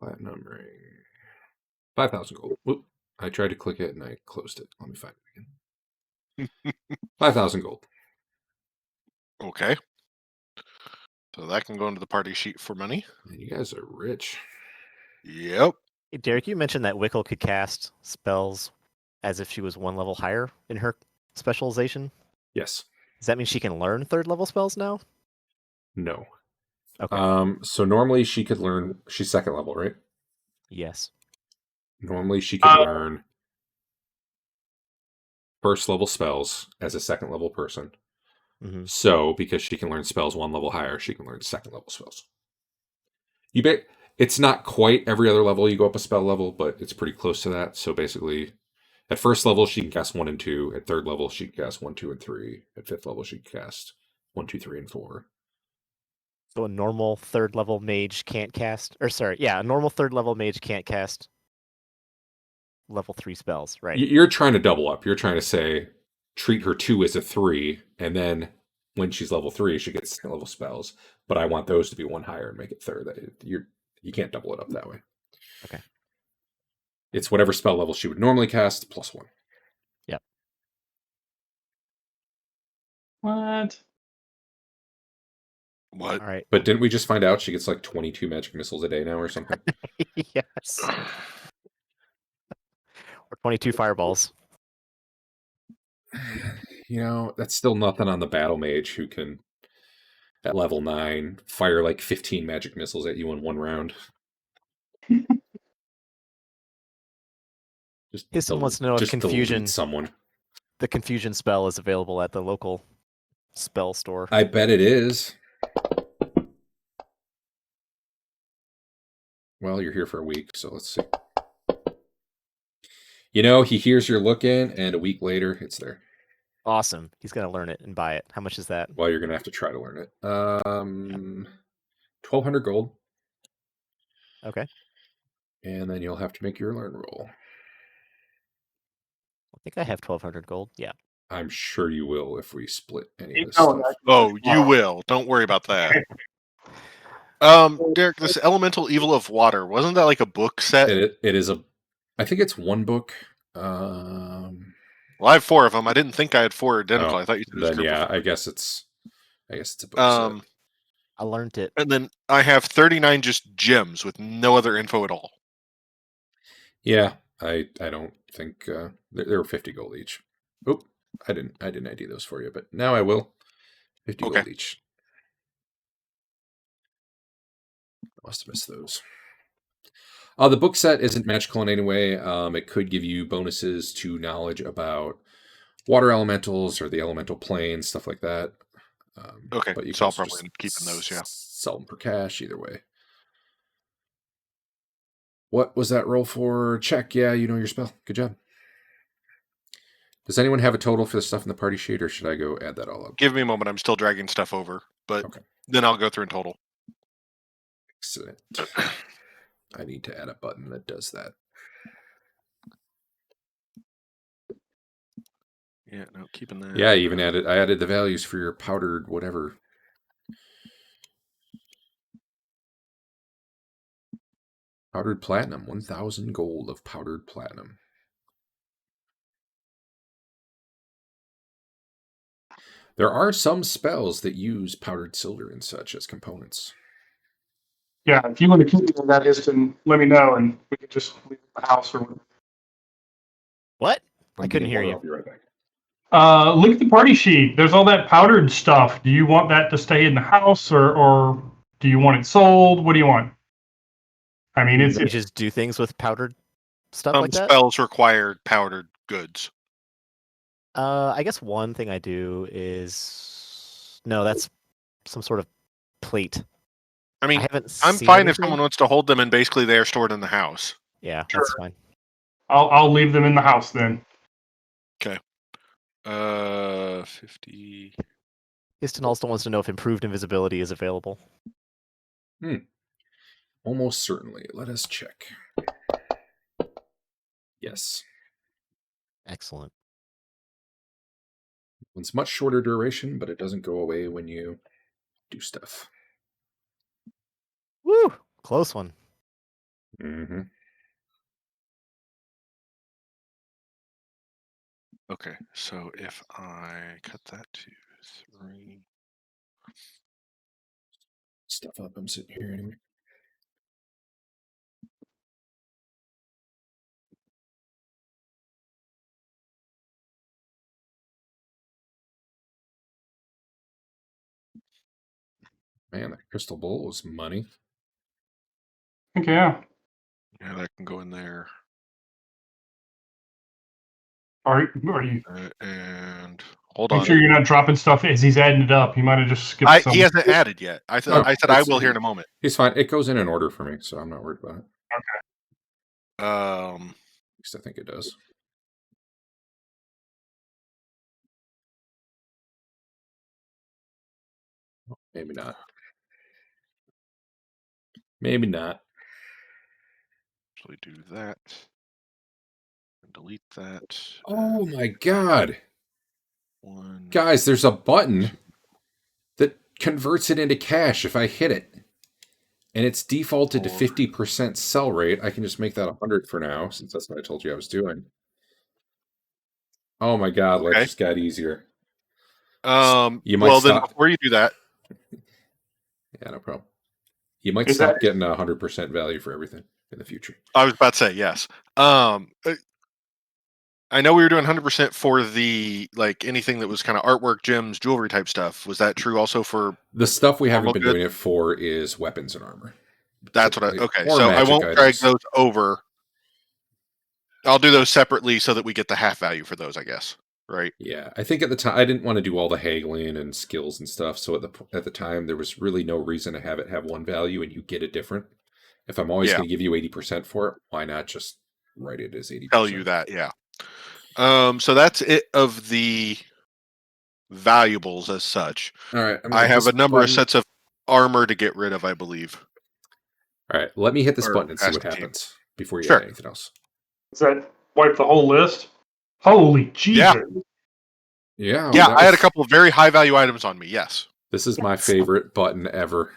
Platinum ring. 5,000 gold. Whoop. I tried to click it and I closed it. Let me find it again. 5,000 gold. Okay. So that can go into the party sheet for money. Man, you guys are rich. Yep. Hey, Derek, you mentioned that Wickle could cast spells as if she was 1 level higher in her specialization. Yes. Does that mean she can learn 3rd level spells now? No. Okay. So normally she could learn. She's 2nd level, right? Yes. Normally she could learn 1st level spells as a 2nd level person. Mm-hmm. So because she can learn spells 1 level higher, she can learn 2nd level spells. It's not quite every other level you go up a spell level, but it's pretty close to that. So basically, at 1st level she can cast 1 and 2. At 3rd level she can cast 1, 2, and 3. At 5th level she can cast 1, 2, 3, and 4. So a normal 3rd level mage can't cast, a normal 3rd level mage can't cast level 3 spells, right? You're trying to double up. You're trying to say treat her 2 as a 3, and then when she's level 3, she gets 2nd level spells. But I want those to be 1 higher and make it 3rd. You can't double it up that way. Okay. It's whatever spell level she would normally cast plus 1. Yep. What? What? All right. But didn't we just find out she gets like 22 magic missiles a day now or something? Yes. Or 22 fireballs. You know, that's still nothing on the battle mage who can, at level 9, fire like 15 magic missiles at you in 1 round. Histon wants to know if just confusion, delete someone. the confusion spell is available at the local spell store. I bet it is. Well, you're here for a week, so let's see. You know, he hears you're looking, and a week later, it's there. Awesome. He's going to learn it and buy it. How much is that? Well, you're going to have to try to learn it. 1,200 gold. Okay. And then you'll have to make your learn roll. I think I have 1,200 gold. Yeah. I'm sure you will if we split any of this Oh, stuff. Oh, you will. Don't worry about that. Derek, this Elemental Evil of Water, wasn't that like a book set? It is a... I think it's 1 book. Well, I have 4 of them. I didn't think I had 4 identical. Oh, I thought you said it was a then group yeah, of I guess it's a book set. I learned it. And then I have 39 just gems with no other info at all. Yeah, I don't think they were 50 gold each. Oop, I didn't ID those for you, but now I will. 50 Okay. gold each. I must have missed those. The book set isn't magical in any way. It could give you bonuses to knowledge about water elementals or the elemental plane, stuff like that. Okay, but you so can I'll probably just end up keeping those, yeah. sell them for cash either way. What was that roll for? Check. Yeah, you know your spell. Good job. Does anyone have a total for the stuff in the party sheet, or should I go add that all up? Give me a moment. I'm still dragging stuff over, but Okay. then I'll go through in total. Excellent. I need to add a button that does that. Yeah, no, keeping that. Yeah, I added the values for your powdered whatever. Powdered platinum, 1,000 gold of powdered platinum. There are some spells that use powdered silver and such as components. Yeah, if you want to keep that Histon, let me know, and we can just leave the house or whatever. What? I'm I couldn't getting hear water. you. I'll be right back. Look at the party sheet. There's all that powdered stuff. Do you want that to stay in the house, or do you want it sold? What do you want? I mean, You it's just do things with powdered stuff Some like that. spells require powdered goods. I guess one thing I do is that's some sort of plate. I mean, haven't I'm seen fine if anything. someone wants to hold them and basically they are stored in the house. Yeah, Sure. that's fine. I'll leave them in the house then. 50. Histon also wants to know if improved invisibility is available. Almost certainly. Let us check. Yes. Excellent. It's much shorter duration, but it doesn't go away when you do stuff. Woo! Close one. Mm-hmm. Okay, so if I cut that to 3. Stuff up. I'm sitting here anyway. Man, that crystal bowl was money. Okay, yeah. Yeah, that can go in there. Are you? And hold Make on. sure you're not dropping stuff as he's adding it up. He might have just skipped some. He hasn't added yet. I said I will here in a moment. He's fine. It goes in order for me, so I'm not worried about it. Okay. At least I think it does. Maybe not. Maybe not. Actually do that. And delete that. Oh my god. 1. Guys, there's a button that converts it into cash if I hit it. And it's defaulted to 50% sell rate. I can just make that 100 for now, since that's what I told you I was doing. Oh my god, life just got easier. You might well, stop. then before you do that. Yeah, no problem. You might stop getting 100% value for everything in the future. I was about to say yes. I know we were doing 100% for the anything that was kind of artwork, gems, jewelry type stuff. Was that true also for the stuff we haven't normal been goods? doing it for? Is weapons and armor. That's what I okay. Or So I magic won't drag items. those over. I'll do those separately so that we get the half value for those, I guess. Right? Yeah, I think at the time I didn't want to do all the haggling and skills and stuff. So at the time there was really no reason to have it have one value and you get it different. If I'm always going to give you 80% for it, why not just write it as 80%? Tell you that, yeah. So that's it of the valuables as such. All right, I have a number of sets of armor to get rid of, I believe. All right, let me hit this button and see what happens before you add anything else. Does that wipe the whole list? Holy Jesus! Yeah, yeah. I had a couple of very high value items on me. Yes, this is my favorite button ever.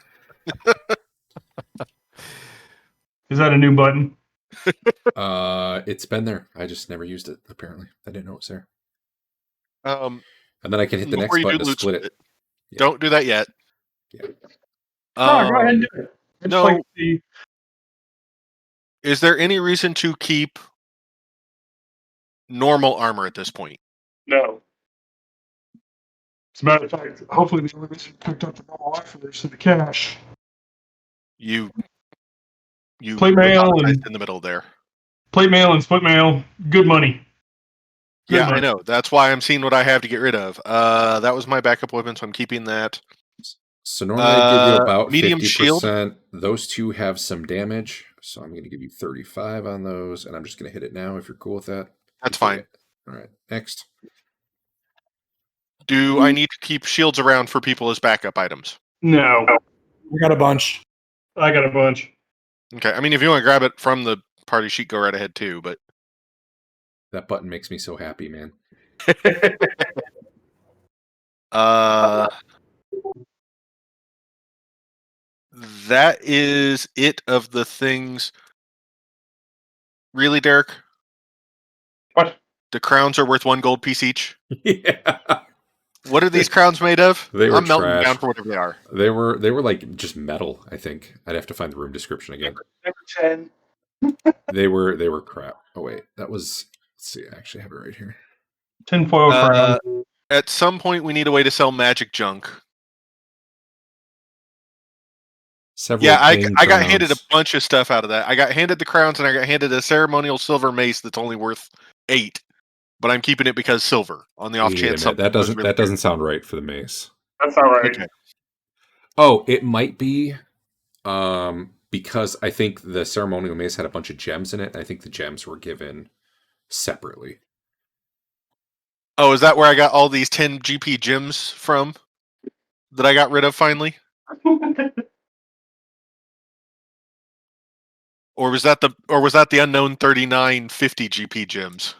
Is that a new button? It's been there. I just never used it. Apparently, I didn't know it was there. And then I can hit the next button to split it. Yeah. Don't do that yet. Yeah. Go ahead and do it. No. Is there any reason to keep normal armor at this point? No. As a matter of fact, hopefully the only reason you picked up the normal offerers in the cash. You plate mail and in the middle there. Plate mail and split mail, good money. Yeah, Good I know. That's why I'm seeing what I have to get rid of. That was my backup weapon, so I'm keeping that. So normally I give you Uh, about medium 50%. Those two have some damage, so I'm going to give you 35 on those, and I'm just going to hit it now if you're cool with that. That's Okay. fine. All right, next. Do I need to keep shields around for people as backup items? No, We got a bunch. I got a bunch. Okay. I mean, if you want to grab it from the party sheet, go right ahead too. But That button makes me so happy, man. that is it of the things. Really, Derek? What? The crowns are worth 1 gold piece each. Yeah. What are these crowns made of? They were I'm melting trash. down for whatever they are. They were like just metal, I think. I'd have to find the room description again. Number 10. They were crap. Oh wait, that was, let's see, I actually have it right here. Tinfoil crown. At some point, we need a way to sell magic junk. Several Yeah, I king got handed a crowns. bunch of stuff out of that. I got handed the crowns, and I got handed a ceremonial silver mace that's only worth 8. But I'm keeping it because silver, on the off Wait a chance minute, something that goes doesn't really that doesn't sound right for the mace. That's all right. Okay. Oh, it might be because I think the ceremonial mace had a bunch of gems in it, and I think the gems were given separately. Oh, is that where I got all these 10 GP gems from that I got rid of finally? Or was that the unknown 3950 GP gems?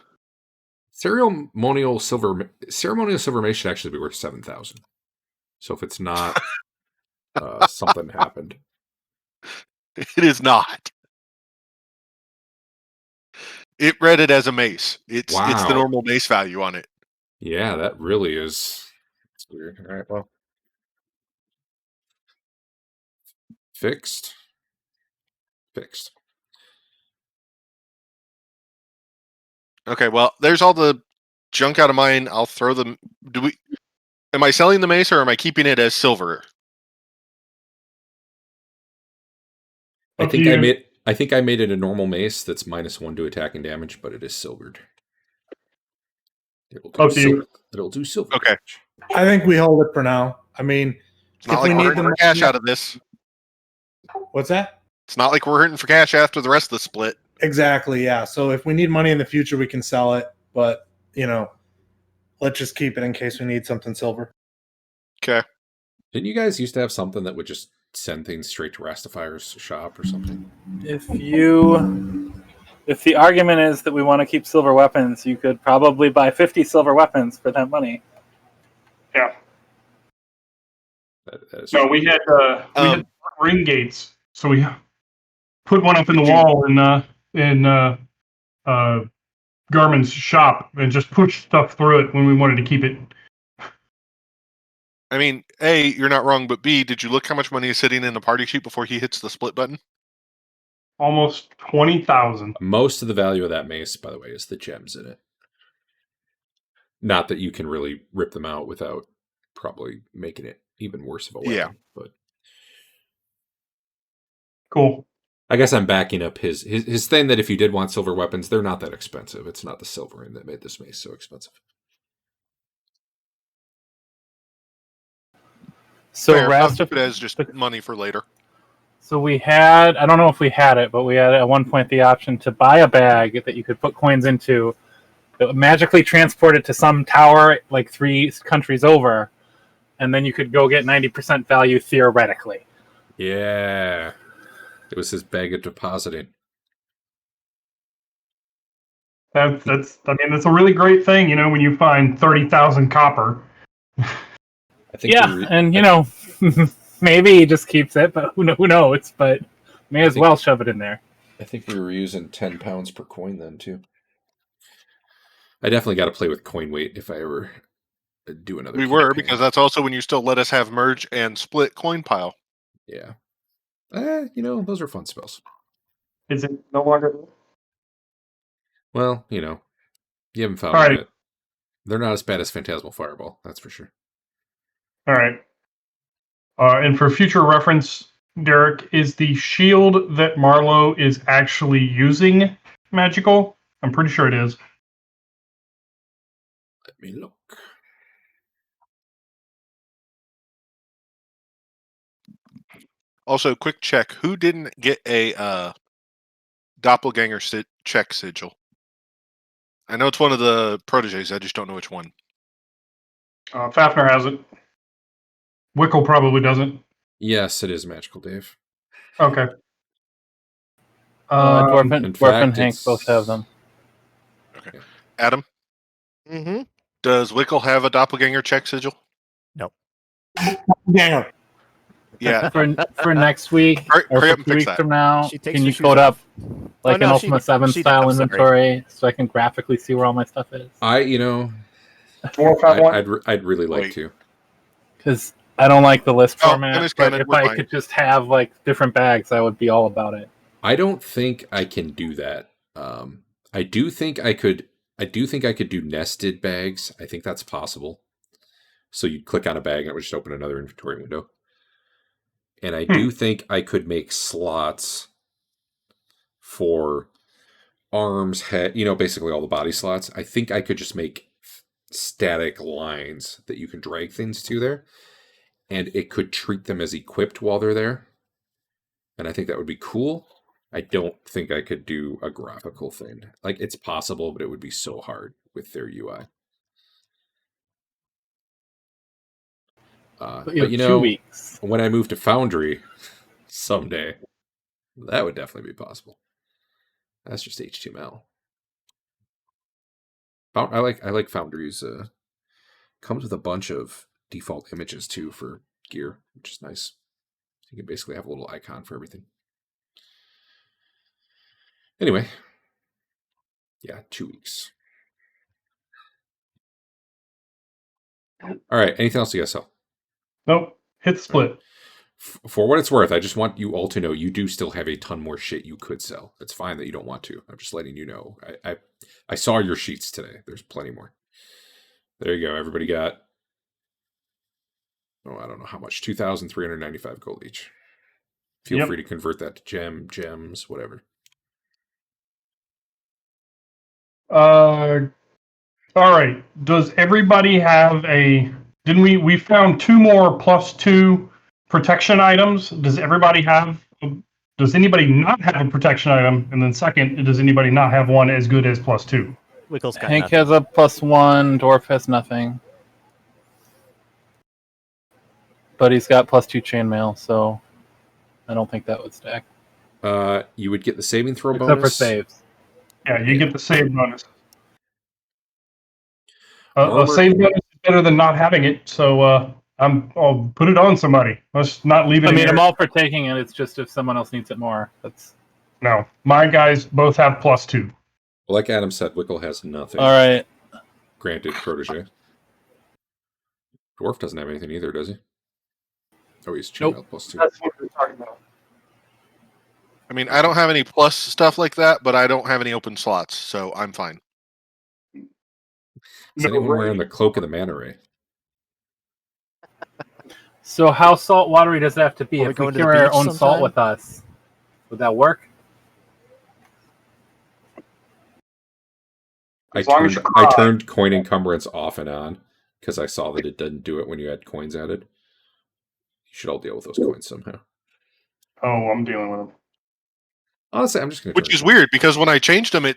Ceremonial silver mace should actually be worth 7,000. So if it's not, something happened. It is not. It read it as a mace. It's the Wow. normal mace value on it. Yeah, that really is. It's weird. All right, well, fixed. Okay, well, there's all the junk out of mine. I'll throw them. Am I selling the mace or am I keeping it as silver? I Up to think you. I made it a normal mace that's -1 to attacking damage, but it is silvered. Up to you. It'll do silver. Okay. damage. I think we hold it for now. I mean, It's not if like we we're need hurting the for cash money- out of this. What's that? It's not like we're hurting for cash after the rest of the split. Exactly, yeah. So if we need money in the future, we can sell it. But, let's just keep it in case we need something silver. Okay. Didn't you guys used to have something that would just send things straight to Rastifier's shop or something? If the argument is that we want to keep silver weapons, you could probably buy 50 silver weapons for that money. Yeah. That is No, we had ring gates, so we put one up in the Did you- wall in Garmin's shop and just pushed stuff through it when we wanted to keep it. I mean, A, you're not wrong, but B, did you look how much money is sitting in the party sheet before he hits the split button? Almost 20,000. most of the value of that mace, by the way, is the gems in it. Not that you can really rip them out without probably making it even worse of a weapon. Yeah. But Cool. I guess I'm backing up his thing that if you did want silver weapons, they're not that expensive. It's not the silvering that made this mace so expensive. So Fair. I'll Rastif- keep it as just money for later. So we had, I don't know if we had it, but we had at one point the option to buy a bag that you could put coins into that would magically transport it to some tower like 3 countries over, and then you could go get 90% value theoretically. Yeah. It was his bag of depositing. That's a really great thing, when you find 30,000 copper. I think Yeah, and maybe he just keeps it, but who knows? But may as well shove it in there. I think we were using 10 pounds per coin then too. I definitely got to play with coin weight if I ever do another. We were, campaign. because that's also when you still let us have merge and split coin pile. Yeah. Those are fun spells. Is it no longer? Well, you haven't found All them right. yet. They're not as bad as Phantasmal Fireball, that's for sure. All right. And for future reference, Derek, is the shield that Marlowe is actually using magical? I'm pretty sure it is. me look. Also, quick check. Who didn't get a doppelganger check sigil? I know it's one of the proteges. I just don't know which one. Fafnir has it. Wickle probably doesn't. Yes, it is magical, Dave. Okay. Dwarf in and fact, Hank it's- both have them. Adam, Mm-hmm. does Wickle have a doppelganger check sigil? Ganger. Yeah. For next week Hurry- or hurry for up and 2 fix weeks that. from now, She takes can her you shoes code off. up like no, an she- Ultima 7 she did. style I'm sorry. inventory so I can graphically see where all my stuff is? Dwarf have one? I'd really like Wait. to. Because I don't like the list Oh, format. Dennis But Cannon, if we're I fine. could just have like different bags, I would be all about it. I don't think I can do that. I do think I could do nested bags. I think that's possible. So you'd click on a bag and it would just open another inventory window. And I do think I could make slots for arms, head, basically all the body slots. I think I could just make static lines that you can drag things to there. And it could treat them as equipped while they're there. And I think that would be cool. I don't think I could do a graphical thing. Like, it's possible, but it would be so hard with their UI. But you have 2 weeks. When I move to Foundry someday, that would definitely be possible. That's just HTML. I like Foundry's. Comes with a bunch of default images too for gear, which is nice. You can basically have a little icon for everything. Anyway, yeah, 2 weeks. All right. Anything else you guys sell? Nope. Hit the split. For what it's worth, I just want you all to know you do still have a ton more shit you could sell. It's fine that you don't want to. I'm just letting you know. I saw your sheets today. There's plenty more. There you go. Everybody got, I don't know how much, 2,395 gold each. Feel free to convert that to gems, whatever. All right. Does everybody have didn't we found 2 more +2 protection items? Does anybody not have a protection item? And then second, does anybody not have one as good as +2? Wickle's got Hank nothing. has a +1. Dwarf has nothing. But he's got +2 chainmail, so I don't think that would stack. You would get the saving throw Except bonus. for saves. Yeah, you get the save bonus. A Armor- save bonus is better than not having it, so I'll put it on somebody. Let's not leave it. I mean, here. I'm all for taking it. It's just if someone else needs it more. No, my guys both have +2. Like Adam said, Wickle has nothing. All right. Granted, protege. Dwarf doesn't have anything either, does he? Oh, he's chainmail +2. That's what we're talking about. I mean, I don't have any plus stuff like that, but I don't have any open slots, so I'm fine. Is anyone wearing the cloak of the manta ray? So how salt watery does it have to be? Are we If we going to the carry our beach own salt sometime? with us, would that work? As long as you I cry. turned coin encumbrance off and on because I saw that it didn't do it when you had coins added. You should all deal with those coins somehow. Oh, I'm dealing with them. Honestly, I'm just going to. Which is weird because when I changed them, it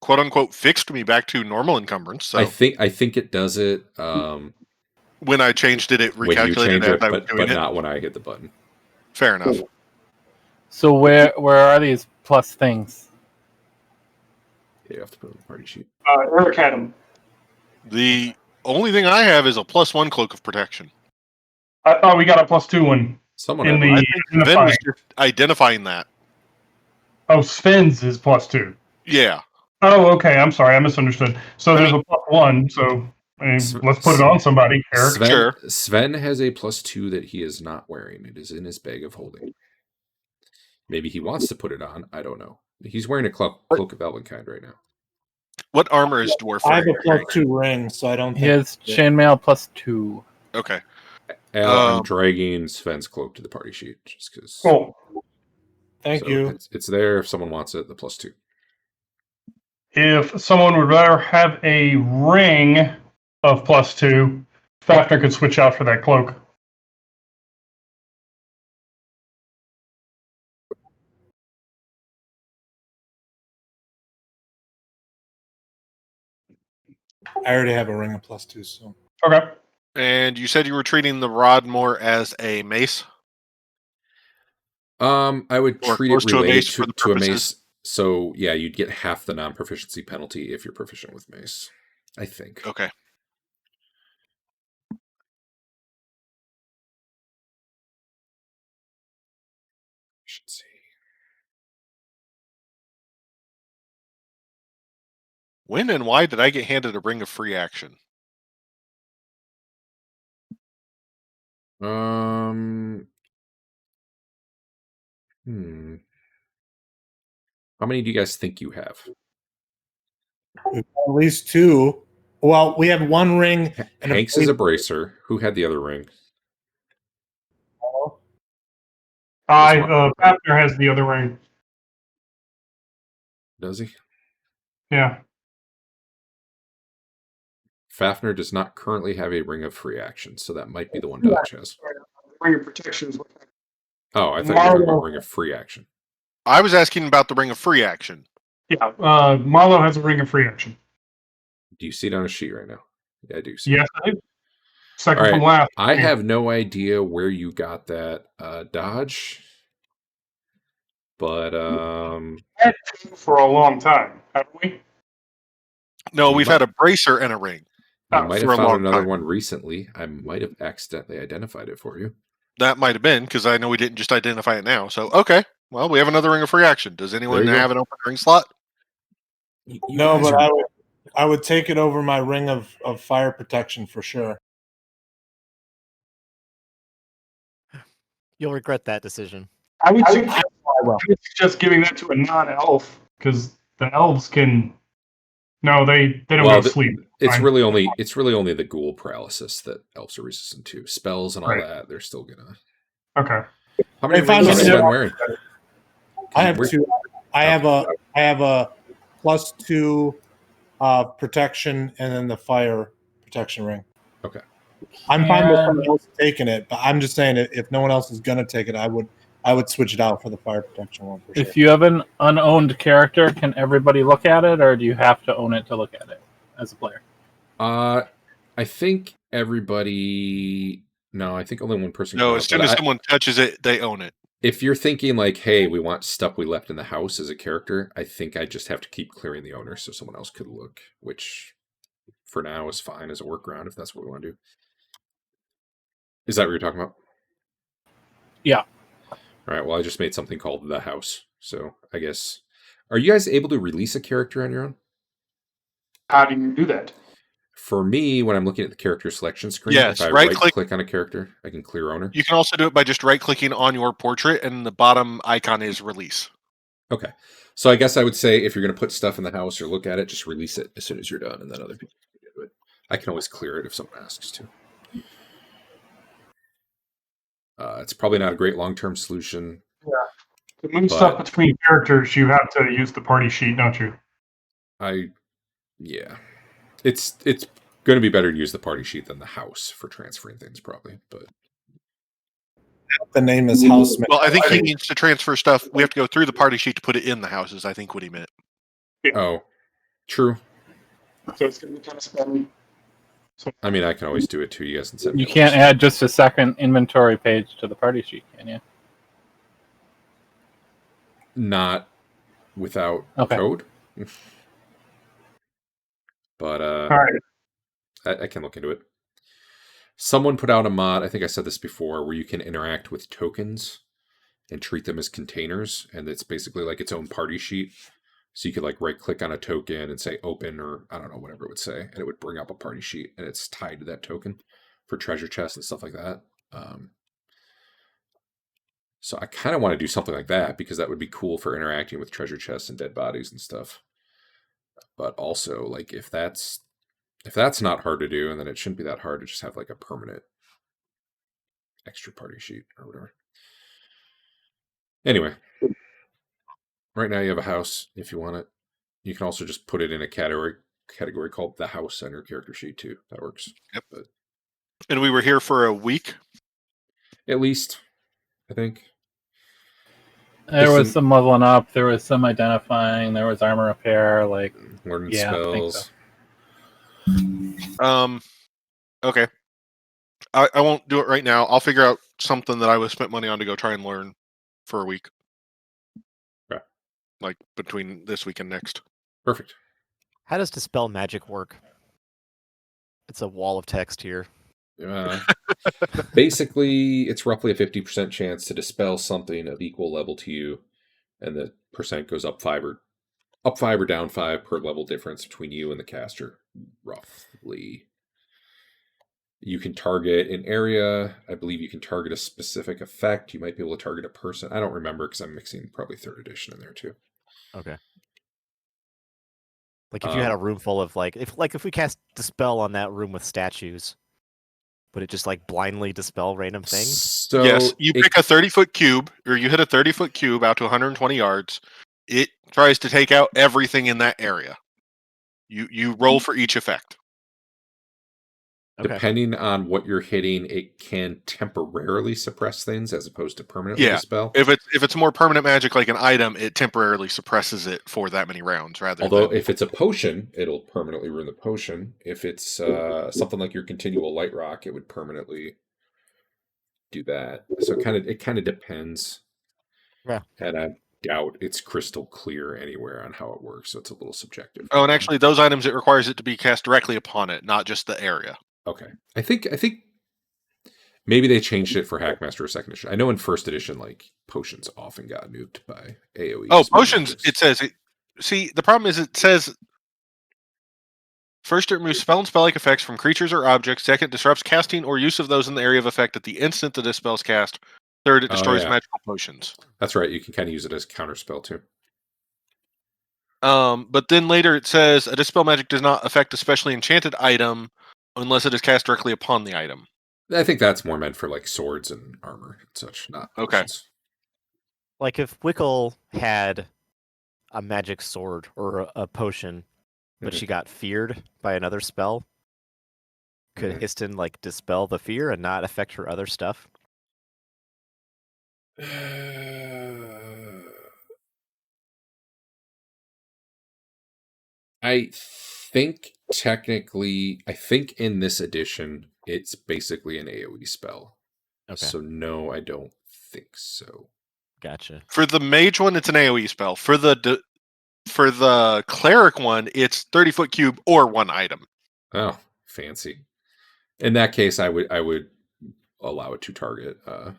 quote unquote fixed me back to normal encumbrance. So I think it does it when I changed it, it when you recalculated change as it, I was but doing it. not when I hit the button. Fair enough. So where are these plus things? Yeah, you have to put it on the party sheet. Eric had them. The only thing I have is a +1 cloak of protection. I thought we got a +2 one Someone in had one. the Ben was identifying. just identifying that. Oh, Sven's is +2. Yeah. Oh, okay. I'm sorry, I misunderstood. So I there's mean- a +1. So I mean, let's put it on somebody, Eric. Sven has a +2 that he is not wearing. It is in his bag of holding. Maybe he wants to put it on. I don't know. He's wearing a cloak of Elvenkind right now. What armor is Dwarf I have a wearing? +2 ring, so I don't He think. has chainmail +2. Okay. Al, I'm Um, dragging Sven's cloak to the party sheet just because. Cool. Thank you. It's there if someone wants it. The +2. If someone would rather have a ring of +2. Fafnir could switch out for that cloak. I already have a ring of +2, so Okay. And you said you were treating the rod more as a mace? I would Or treat close it to a related mace for the to a purposes? mace. So yeah, you'd get half the non-proficiency penalty if you're proficient with mace. I think. Okay. Should see. When and why did I get handed a ring of free action? How many do you guys think you have? we've got at least 2. Well, we have 1 ring. And Hanks is a bracer. Who had the other ring? Fafnir has the other ring. Does he? Yeah. Fafnir does not currently have a ring of free action, so that might be the one Dodge has. Ring of protection is what. Oh, I thought you were talking about Marlo. ring of free action. I was asking about the ring of free action. Yeah. Marlo has a ring of free action. Do you see it on a sheet right now? Yeah, I do see. Yes, I do. Second All from right. last. I have no idea where you got that Dodge, but Had 2 for a long time, haven't we? No, You we've might- had a bracer and a ring. you might for have a long found another time. one recently. I might have accidentally identified it for you. That might have been because I know we didn't just identify it now. So okay, well we have another ring of free action. Does anyone There you go. have an open ring slot? You No, guys but are- I would take it over my ring of fire protection for sure. You'll regret that decision. I would will. suggest giving that to a non-elf because the elves can. No, they don't Well, go to sleep. it's Fine. really only the ghoul paralysis that elves are resistant to. Spells and all Right. that, they're still gonna. Okay. How many If I rings was has to- Sven wearing? I have Where- 2. I have a +2 protection and then the fire protection ring. Okay. I'm fine with And- someone else taking it, but I'm just saying if no one else is gonna take it, I would switch it out for the fire protection one for sure. If you have an unowned character, can everybody look at it, or do you have to own it to look at it as a player? I think everybody. No, I think only one person. No, can as own it, soon but as I- someone touches it, they own it. if you're thinking like, hey, we want stuff we left in the house as a character, I think I just have to keep clearing the owner so someone else could look, which for now is fine as a workaround if that's what we want to do. Is that what you're talking about? Yeah. All right. Well, I just made something called the house. So I guess, are you guys able to release a character on your own? How do you do that? For me, when I'm looking at the character selection screen, Yes, if I right-click- right-click on a character, I can clear owner. You can also do it by just right clicking on your portrait, and the bottom icon is release. Okay. So I guess I would say if you're going to put stuff in the house or look at it, just release it as soon as you're done, and then other people can do it. I can always clear it if someone asks to. It's probably not a great long-term solution. To move But- stuff between characters, you have to use the party sheet, don't you? Yeah, it's going to be better to use the party sheet than the house for transferring things, probably. But The name is Houseman. Well, I think he needs to transfer stuff. We have to go through the party sheet to put it in the houses. I think what he meant. oh, true. So it's going to be kind of spammy. I mean, I can always do it too. You guys can send me You can't others. add just a second inventory page to the party sheet, can you? Not without Okay. code. But All right. I can look into it. Someone put out a mod, I think I said this before, where you can interact with tokens and treat them as containers, and it's basically like its own party sheet. So you could like right click on a token and say open, or I don't know, whatever it would say, and it would bring up a party sheet, and it's tied to that token for treasure chests and stuff like that. So I kind of want to do something like that because that would be cool for interacting with treasure chests and dead bodies and stuff. But also, like if that's not hard to do, and then it shouldn't be that hard to just have like a permanent extra party sheet or whatever. Anyway, right now you have a house if you want it. You can also just put it in a category called the house on your character sheet too. That works. Yep. But And we were here for a week. at least, I think. There was Listen- some leveling up. There was some identifying. There was armor repair. Like, Learning Yeah, I think spells. so. Okay. I won't do it right now. I'll figure out something that I would spent money on to go try and learn for a week. Okay. Like between this week and next. Perfect. How does dispel magic work? It's a wall of text here. Basically, it's roughly a 50% chance to dispel something of equal level to you, and the percent goes up 5 or down 5 per level difference between you and the caster, roughly. You can target an area. I believe you can target a specific effect. You might be able to target a person. I don't remember because I'm mixing probably 3rd edition in there too. Okay. Like if you had a room full of if we cast dispel on that room with statues, would it just like blindly dispel random things? So Yes, you pick a 30-foot cube, or you hit a 30-foot cube out to 120 yards. It tries to take out everything in that area. You roll for each effect. Okay. depending on what you're hitting, it can temporarily suppress things as opposed to permanently Yeah. dispel. If it's more permanent magic like an item, it temporarily suppresses it for that many rounds rather Although than if it's a potion, it'll permanently ruin the potion. If it's something like your continual light rock, it would permanently do that. So it kind of depends. Yeah. And I doubt it's crystal clear anywhere on how it works, so it's a little subjective. Oh, and actually those items, it requires it to be cast directly upon it, not just the area. Okay. I think maybe they changed it for Hackmaster or 2nd edition. I know in 1st edition, like potions often got nuked by AoE. Oh, spell potions, magics. it says it. See, the problem is it says first it removes spell and spell-like effects from creatures or objects. 2nd, disrupts casting or use of those in the area of effect at the instant the dispel's cast. 3rd, it Oh, destroys yeah. magical potions. That's right. You can kind of use it as counter spell too. But then later it says a dispel magic does not affect a specially enchanted item unless it is cast directly upon the item. I think that's more meant for like swords and armor and such, not Okay. potions. Like if Wickle had a magic sword or a potion, but Mhm. she got feared by another spell, could Mhm. Histon like dispel the fear and not affect her other stuff? I think technically, in this edition, it's basically an AoE spell. Okay, So no, I don't think so. gotcha. For the mage one, it's an AoE spell. For the cleric one, it's 30-foot cube or one item. Oh, fancy. In that case, I would allow it to target. I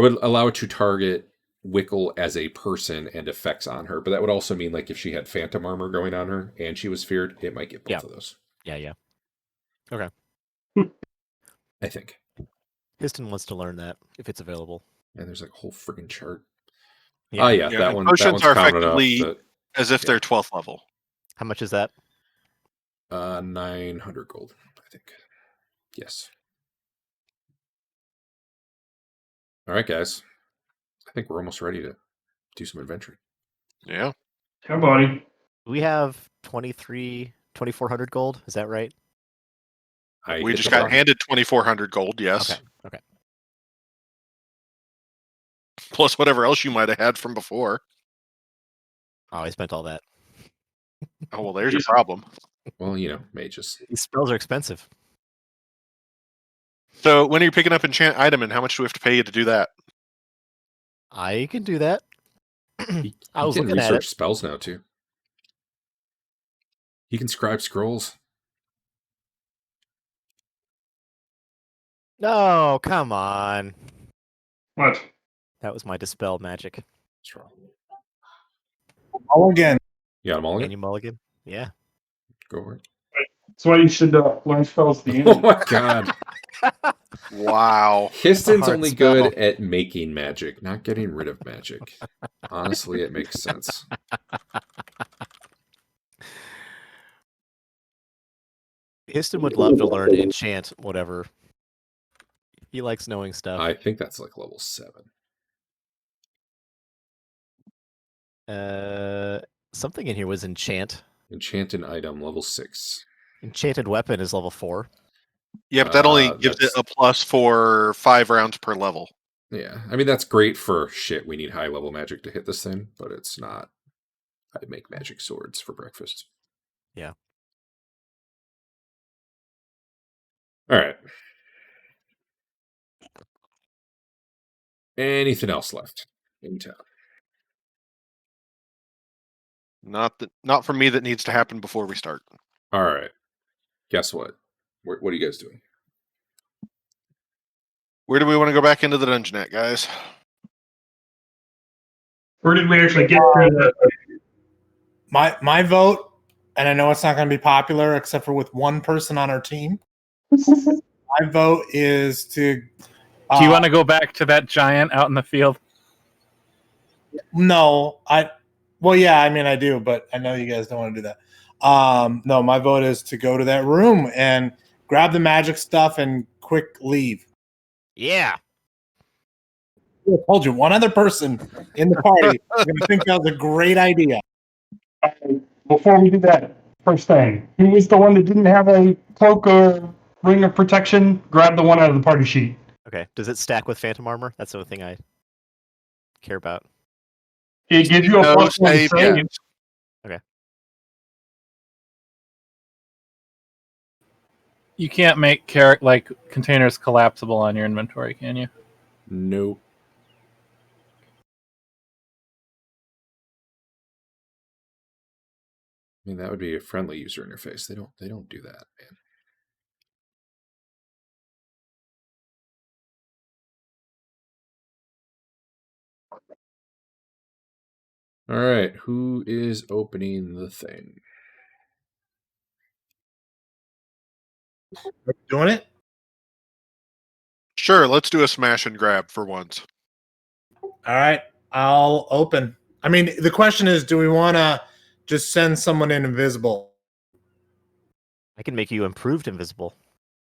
would allow it to target Wickle as a person and effects on her, but that would also mean like if she had phantom armor going on her and she was feared, it might get both Yeah. of those. Yeah. I think. Histon wants to learn that if it's available. And there's like a whole freaking chart. Yeah. Oh yeah, Yeah, that and one. potions That one's are common enough. effectively- That, As if Yeah. they're 12th level. How much is that? 900 gold, I think. Yes. All right, guys. I think we're almost ready to do some adventuring. Yeah. Yeah, buddy. We have 2,400 gold. Is that right? We hit just the got mark. handed 2,400 gold, yes. Okay. Plus whatever else you might have had from before. Oh, I spent all that. Oh, well, there's your problem. Well, mages. These spells are expensive. So when are you picking up enchant item and how much do we have to pay you to do that? I can do that. He I was can looking at research it. spells now too. He can scribe scrolls. No, come on. What? That was my dispel magic. What's wrong? All again. You got them all Can again? you mulligan? Yeah. Go for it. That's why you should learn spells at the Oh end. my god. Wow. Histon's hard only spell. good at making magic, not getting rid of magic. Honestly, it makes sense. Histon would love to learn enchant whatever. He likes knowing stuff. I think that's like level 7. Something in here was enchant. Enchanted item, level 6. Enchanted weapon is level 4. Yeah, but that only gives it that's- a plus for 5 rounds per level. Yeah, I mean, that's great for shit. We need high level magic to hit this thing, but it's not. I make magic swords for breakfast. Yeah. All right. Anything else left in town? Not for me that needs to happen before we start. All right. Guess what? What are you guys doing? Where do we want to go back into the dungeon at, guys? Where did we actually get to? My vote, and I know it's not going to be popular except for with one person on our team. My vote is to. Do you want to go back to that giant out in the field? No, Well, yeah, I mean I do, but I know you guys don't want to do that. No, my vote is to go to that room and grab the magic stuff and quick leave. Yeah. I told you, one other person in the party is going to think that was a great idea. Before we do that, first thing, who was the one that didn't have a cloak or ring of protection? Grab the one out of the party sheet. Okay. Does it stack with phantom armor? That's the only thing I care about. It gives you a No plus 1 save save. yet. You can't make containers collapsible on your inventory, can you? Nope. I mean, that would be a friendly user interface. They don't do that, man. All right, who is opening the thing? Doing it? Sure, let's do a smash and grab for once. All right, I'll open. I mean, the question is, do we want to just send someone in invisible? I can make you improved invisible.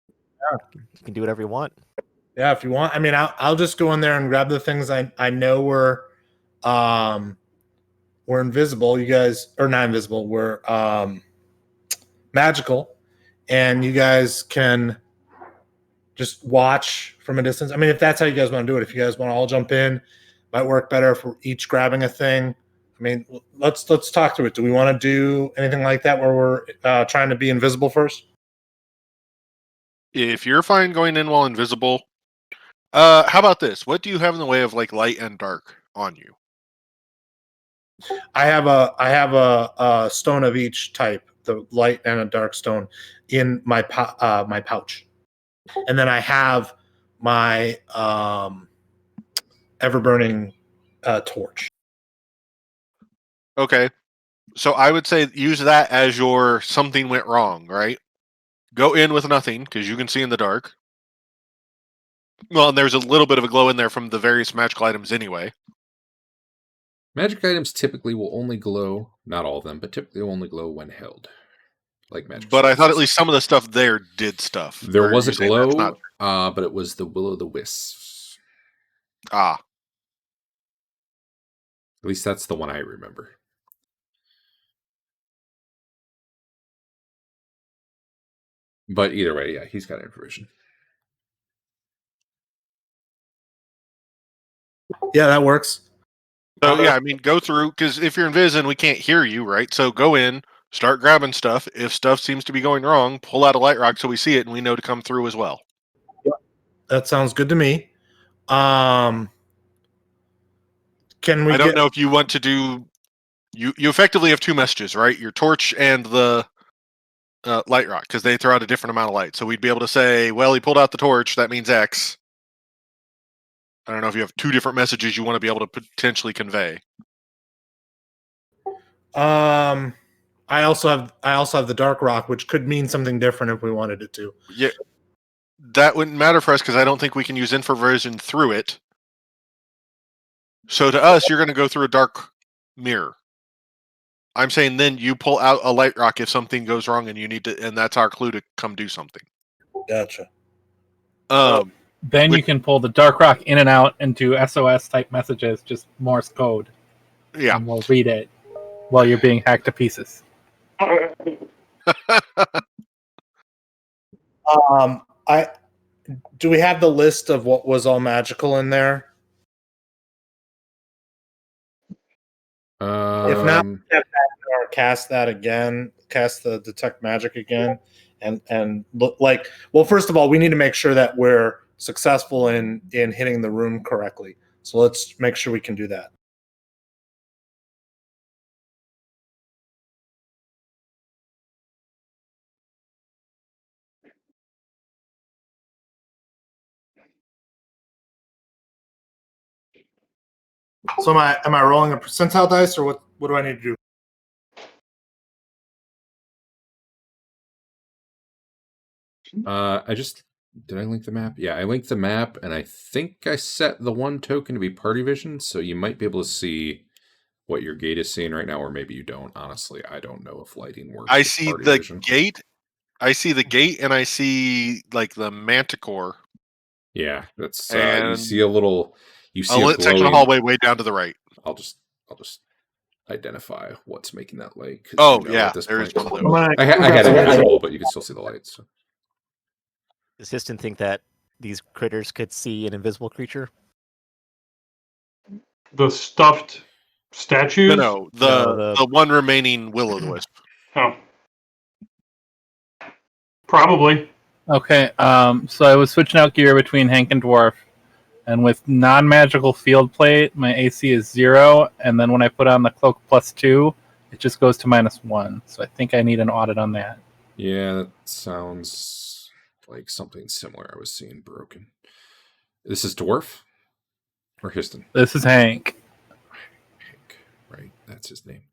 Yeah. You can do whatever you want. Yeah, if you want. I mean, I'll just go in there and grab the things I know we're invisible. You guys are not invisible. We're magical, and you guys can just watch from a distance. I mean, if that's how you guys want to do it, if you guys want to all jump in, might work better if we're each grabbing a thing. I mean, let's talk through it. Do we want to do anything like that where we're trying to be invisible first? If you're fine going in while invisible, how about this? What do you have in the way of like light and dark on you? I have a stone of each type, the light and a dark stone, in my my pouch, and then I have my ever burning torch. Okay. So I would say use that as your something went wrong, right? Go in with nothing because you can see in the dark. Well, and there's a little bit of a glow in there from the various magical items anyway. Magic items typically will only glow, not all of them, but typically will only glow when held. Like magic. But I thought at swords. least some of the stuff there did stuff. There Or was a you're saying that's glow, not- but it was the will-o'-the-wisps. Ah, At least that's the one I remember. But either way, yeah, he's got information. Yeah, that works. so yeah, I mean, go through because if you're invis, we can't hear you, right? So go in, start grabbing stuff. If stuff seems to be going wrong, pull out a light rock so we see it and we know to come through as well. That sounds good to me. Can we? I don't know if you want to do. You effectively have two messages, right? Your torch and the light rock, because they throw out a different amount of light. So we'd be able to say, well, he pulled out the torch. That means X. I don't know if you have two different messages you want to be able to potentially convey. I also have the dark rock, which could mean something different if we wanted it to. Yeah, that wouldn't matter for us because I don't think we can use infraversion through it. So to us, you're going to go through a dark mirror. I'm saying then you pull out a light rock if something goes wrong and you need to, and that's our clue to come do something. Gotcha. Then you can pull the dark rock in and out and do SOS type messages, just Morse code. Yeah. And we'll read it while you're being hacked to pieces. I do we have the list of what was all magical in there? If not, or cast that again, cast the detect magic again, and look like. Well, first of all, we need to make sure that we're successful in hitting the room correctly. So let's make sure we can do that. So am I rolling a percentile dice, or what do I need to do? Did I link the map? Yeah, I linked the map, and I think I set the one token to be party vision, so you might be able to see what your gate is seeing right now, or maybe you don't. Honestly, I don't know if lighting works. I with see party the vision. gate. I see the gate, and I see like the manticore. Yeah, that's you And see a little. You see a a lit section of glowing. hallway way down to the right. I'll just identify what's making that light. 'Cause Oh you know yeah, at this there's point, one of those. I had it visible, but you can still see the lights. So. Does Histon think that these critters could see an invisible creature? The stuffed statues? No, No, the one remaining will o' the wisp. Oh. Probably. Okay, so I was switching out gear between Hank and Dwarf, and with non-magical field plate, my AC is 0, and then when I put on the cloak +2, it just goes to -1. So I think I need an audit on that. Yeah, that sounds like something similar I was seeing broken. This is Dwarf or Histon? This is Hank. Hank, right? That's his name.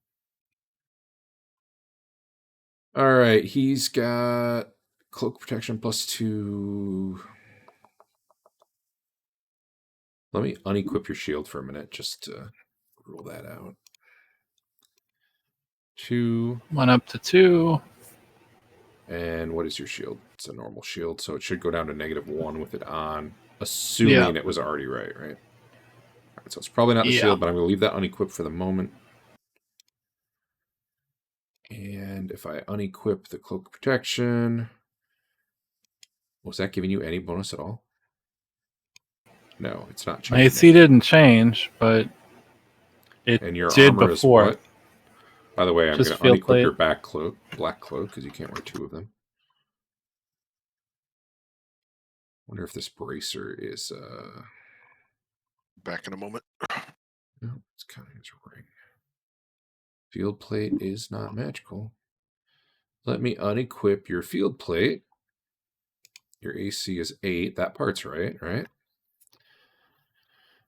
All right, he's got cloak protection +2. Let me unequip your shield for a minute just to rule that out. 2. Went up to 2. And what is your shield? It's a normal shield, so it should go down to -1 with it on, assuming it was already right? All right, so it's probably not the shield, but I'm going to leave that unequipped for the moment. And if I unequip the cloak protection, was that giving you any bonus at all? No, it's not changing. My AC didn't change, but it and your did armor before. Is what? By the way, I'm going to unequip your black cloak, because you can't wear 2 of them. Wonder if this bracer is Back in a moment. No, it's counting as a ring. Field plate is not magical. Let me unequip your field plate. Your AC is 8. That part's right?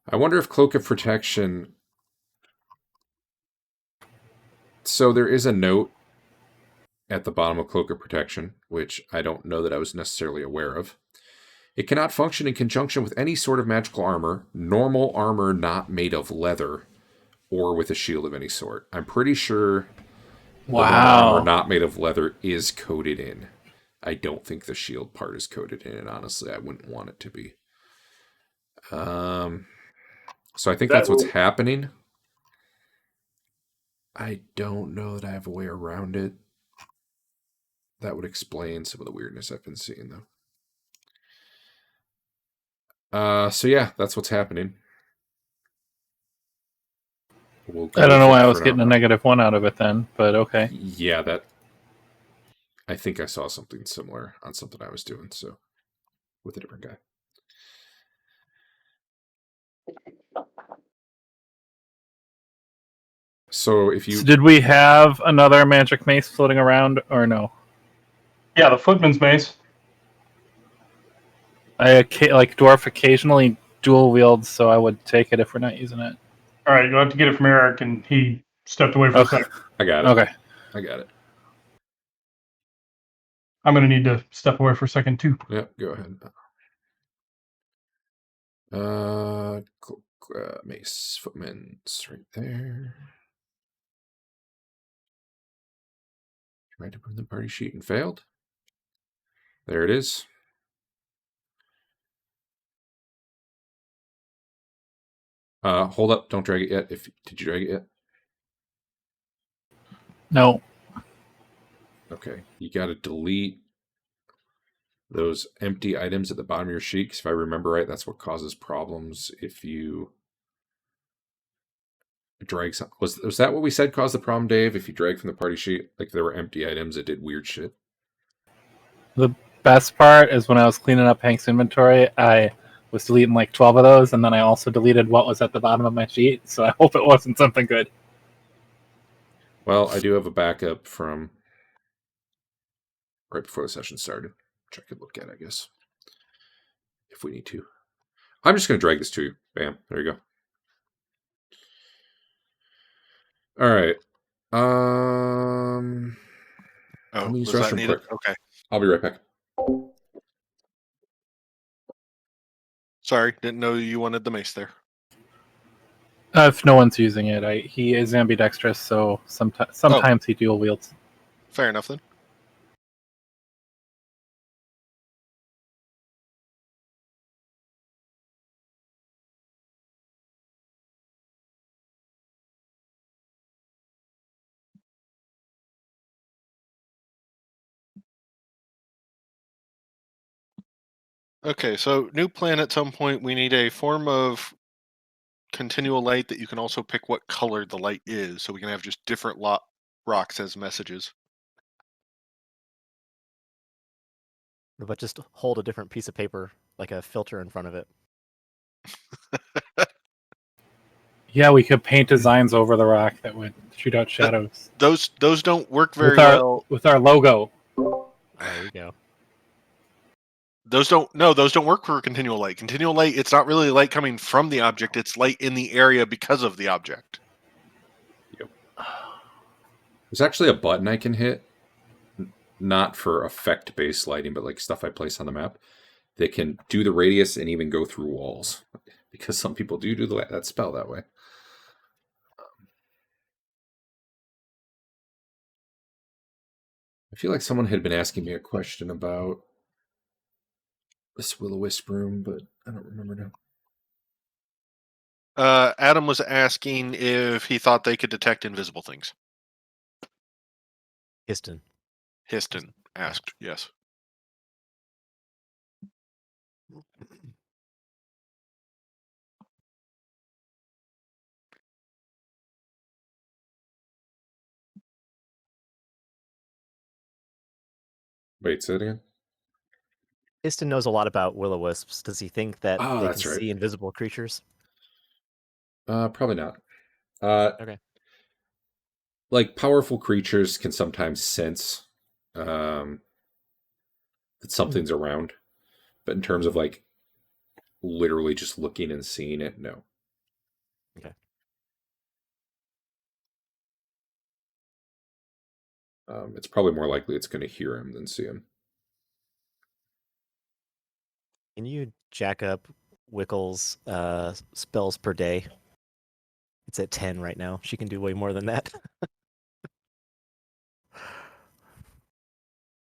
I wonder if Cloak of Protection... So there is a note at the bottom of Cloak of Protection, which I don't know that I was necessarily aware of. It cannot function in conjunction with any sort of magical armor, normal armor not made of leather, or with a shield of any sort. I'm pretty sure the normal armor not made of leather is coded in. I don't think the shield part is coded in, and honestly, I wouldn't want it to be. So I think that's what's happening. I don't know that I have a way around it. That would explain some of the weirdness I've been seeing, though. So yeah, that's what's happening. I don't know why I was getting a -1 out of it then, but okay. Yeah, I think I saw something similar on something I was doing, so with a different guy. So if you... So did we have another magic mace floating around, or no? Yeah, the footman's mace. Dwarf occasionally dual wields, so I would take it if we're not using it. All right, you'll have to get it from Eric, and he stepped away for a second. I got it. Okay. I got it. I'm going to need to step away for a second, too. Yep, go ahead. Mace, footman's right there. Tried to put in the party sheet and failed. There it is. Hold up, don't drag it yet. Did you drag it yet? No. Okay, you got to delete those empty items at the bottom of your sheet. 'Cause if I remember right, that's what causes problems if you drag some. Was that what we said caused the problem, Dave? If you drag from the party sheet, like there were empty items, it did weird shit. The best part is when I was cleaning up Hank's inventory, I was deleting like 12 of those, and then I also deleted what was at the bottom of my sheet. So I hope it wasn't something good. Well, I do have a backup from right before the session started, which I could look at, I guess, if we need to. I'm just going to drag this to you. Bam. There you go. All right. Oh, let me use was that restroom needed? quick. Okay. I'll be right back. Sorry, didn't know you wanted the mace there. If no one's using it, he is ambidextrous, so sometimes he dual wields. Fair enough then. Okay, so new plan at some point, we need a form of continual light that you can also pick what color the light is, so we can have just different rocks as messages. But just hold a different piece of paper, like a filter in front of it. Yeah, we could paint designs over the rock that would shoot out shadows. Those don't work very with our, well. With our logo. There you go. Those don't work for continual light. Continual light, it's not really light coming from the object, it's light in the area because of the object. Yep. There's actually a button I can hit, not for effect-based lighting, but like stuff I place on the map, that can do the radius and even go through walls, because some people do that spell that way. I feel like someone had been asking me a question about this Will-O-Wisp room, but I don't remember now. Adam was asking if he thought they could detect invisible things. Histon asked, yes. Wait, say it again? Histon knows a lot about will-o-wisps. Does he think that they that's can right. see invisible creatures? Probably not. Okay. Like, powerful creatures can sometimes sense that something's around, but in terms of like literally just looking and seeing it, no. Okay. It's probably more likely it's going to hear him than see him. Can you jack up Wickle's spells per day? It's at 10 right now. She can do way more than that.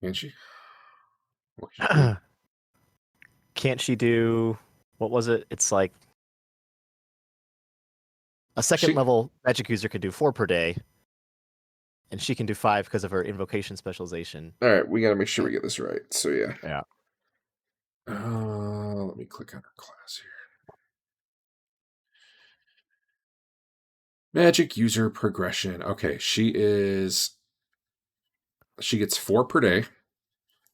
Can she? What can she do? Can't she do, what was it? It's like a second level magic user could do 4 per day, and she can do 5 because of her invocation specialization. All right, we got to make sure we get this right. So yeah. Yeah. Let me click on her class here. Magic user progression. Okay, she gets 4 per day.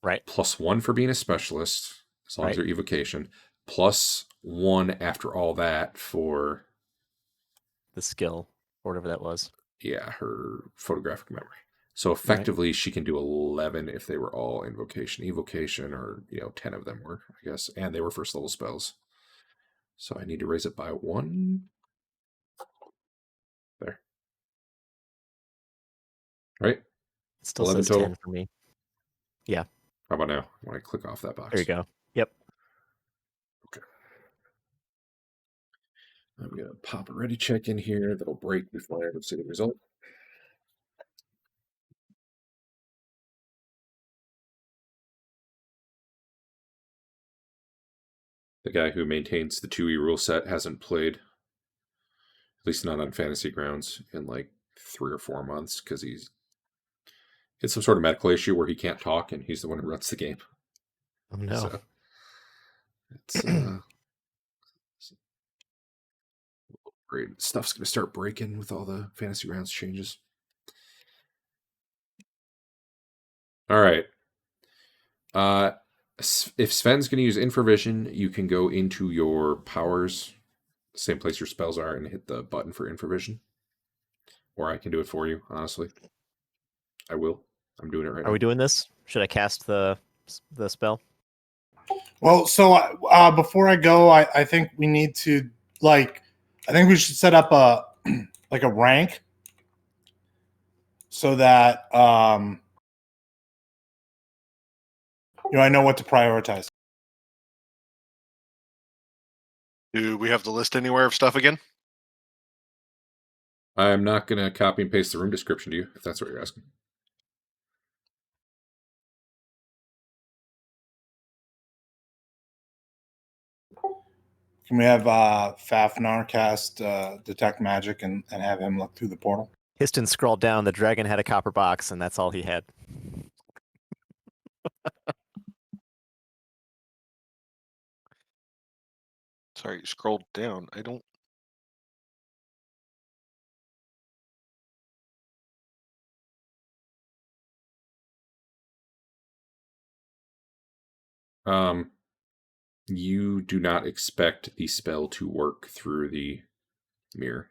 Right. Plus 1 for being a specialist, as long as they're evocation. Plus 1 after all that for the skill, or whatever that was. Yeah, her photographic memory. So effectively, she can do 11 if they were all invocation. Evocation, or 10 of them were, I guess, and they were first level spells. So I need to raise it by 1. There. Right? It still says total. 10 for me. Yeah. How about now? When I click off that box. There you go. Yep. Okay. I'm going to pop a ready check in here that'll break before I ever see the result. The guy who maintains the 2E rule set hasn't played, at least not on Fantasy Grounds, in like 3 or 4 months, because he's It's some sort of medical issue where he can't talk, and he's the one who runs the game. Oh no. So it's great. Stuff's gonna start breaking with all the fantasy rounds changes. All right. If Sven's gonna use Infravision, you can go into your powers, same place your spells are, and hit the button for Infravision. Or I can do it for you, honestly. I will. I'm doing it right now. Are we doing this? Should I cast the spell? Well, so before I go, I think we need to I think we should set up a like a rank so that I know what to prioritize. Do we have the list anywhere of stuff again? I'm not going to copy and paste the room description to you, if that's what you're asking. Can we have Fafnir cast Detect Magic and have him look through the portal? Histon scrolled down. The dragon had a copper box, and that's all he had. Sorry, scrolled down. I don't. You do not expect the spell to work through the mirror.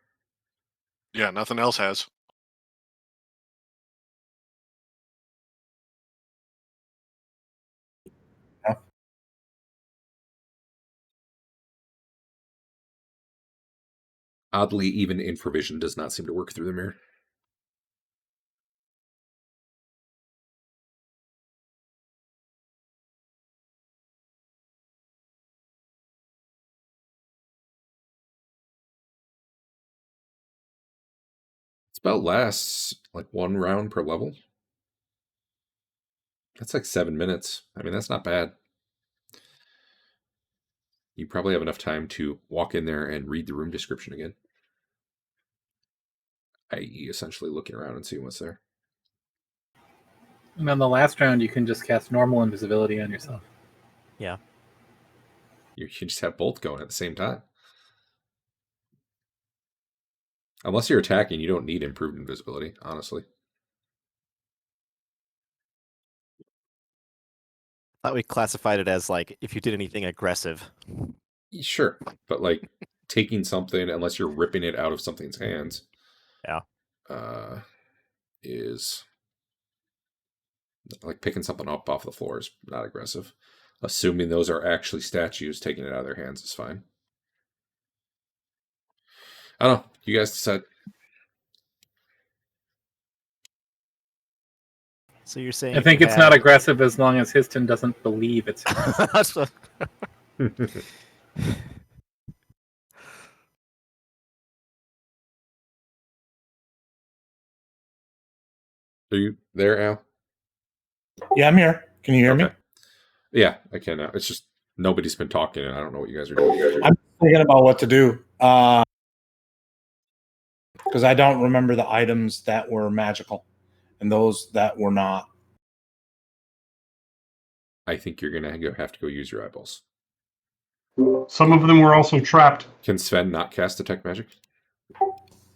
Yeah, nothing else has. Oddly, even Infravision does not seem to work through the mirror. Spell lasts like 1 round per level. That's like 7 minutes. I mean, that's not bad. You probably have enough time to walk in there and read the room description again. I.e., essentially looking around and seeing what's there. And on the last round, you can just cast normal invisibility on yourself. Yeah. You can just have both going at the same time. Unless you're attacking, you don't need improved invisibility, honestly. I thought we classified it as like if you did anything aggressive. Sure, but like taking something, unless you're ripping it out of something's hands, Yeah. Is like picking something up off the floor is not aggressive. Assuming those are actually statues, taking it out of their hands is fine. I don't know. You guys decide. So you're saying I think it's not aggressive as long as Histon doesn't believe it's. Are you there, Al? Yeah, I'm here. Can you hear me? Yeah, I can now. It's just nobody's been talking, and I don't know what you guys are doing. I'm thinking about what to do because I don't remember the items that were magical and those that were not. I think you're gonna have to go use your eyeballs. Some of them were also trapped. Can Sven not cast Detect Magic?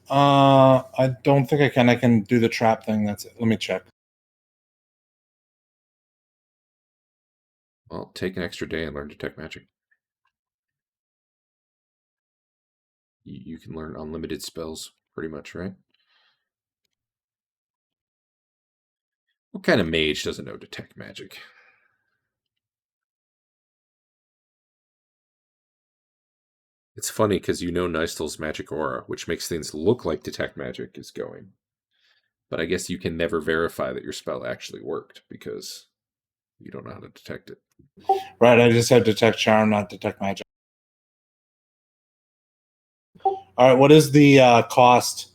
I don't think I can. I can do the trap thing. That's it. Let me check. Well, take an extra day and learn Detect Magic. You can learn unlimited spells, pretty much, right? What kind of mage doesn't know Detect Magic? It's funny because you know Nystel's magic aura, which makes things look like Detect Magic is going. But I guess you can never verify that your spell actually worked because you don't know how to detect it. Right, I just have Detect Charm, not Detect Magic. All right, what is the cost?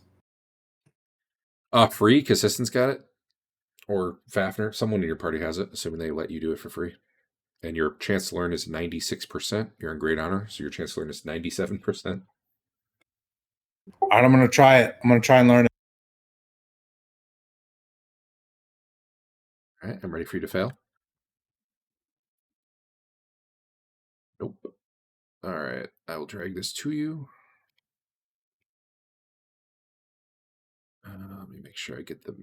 Free, because Histon's got it. Or Fafnir. Someone in your party has it, assuming they let you do it for free. And your chance to learn is 96%. You're in great honor, so your chance to learn is 97%. All right, I'm going to try it. I'm going to try and learn it. All right, I'm ready for you to fail. Nope. All right, I will drag this to you. Let me make sure I get the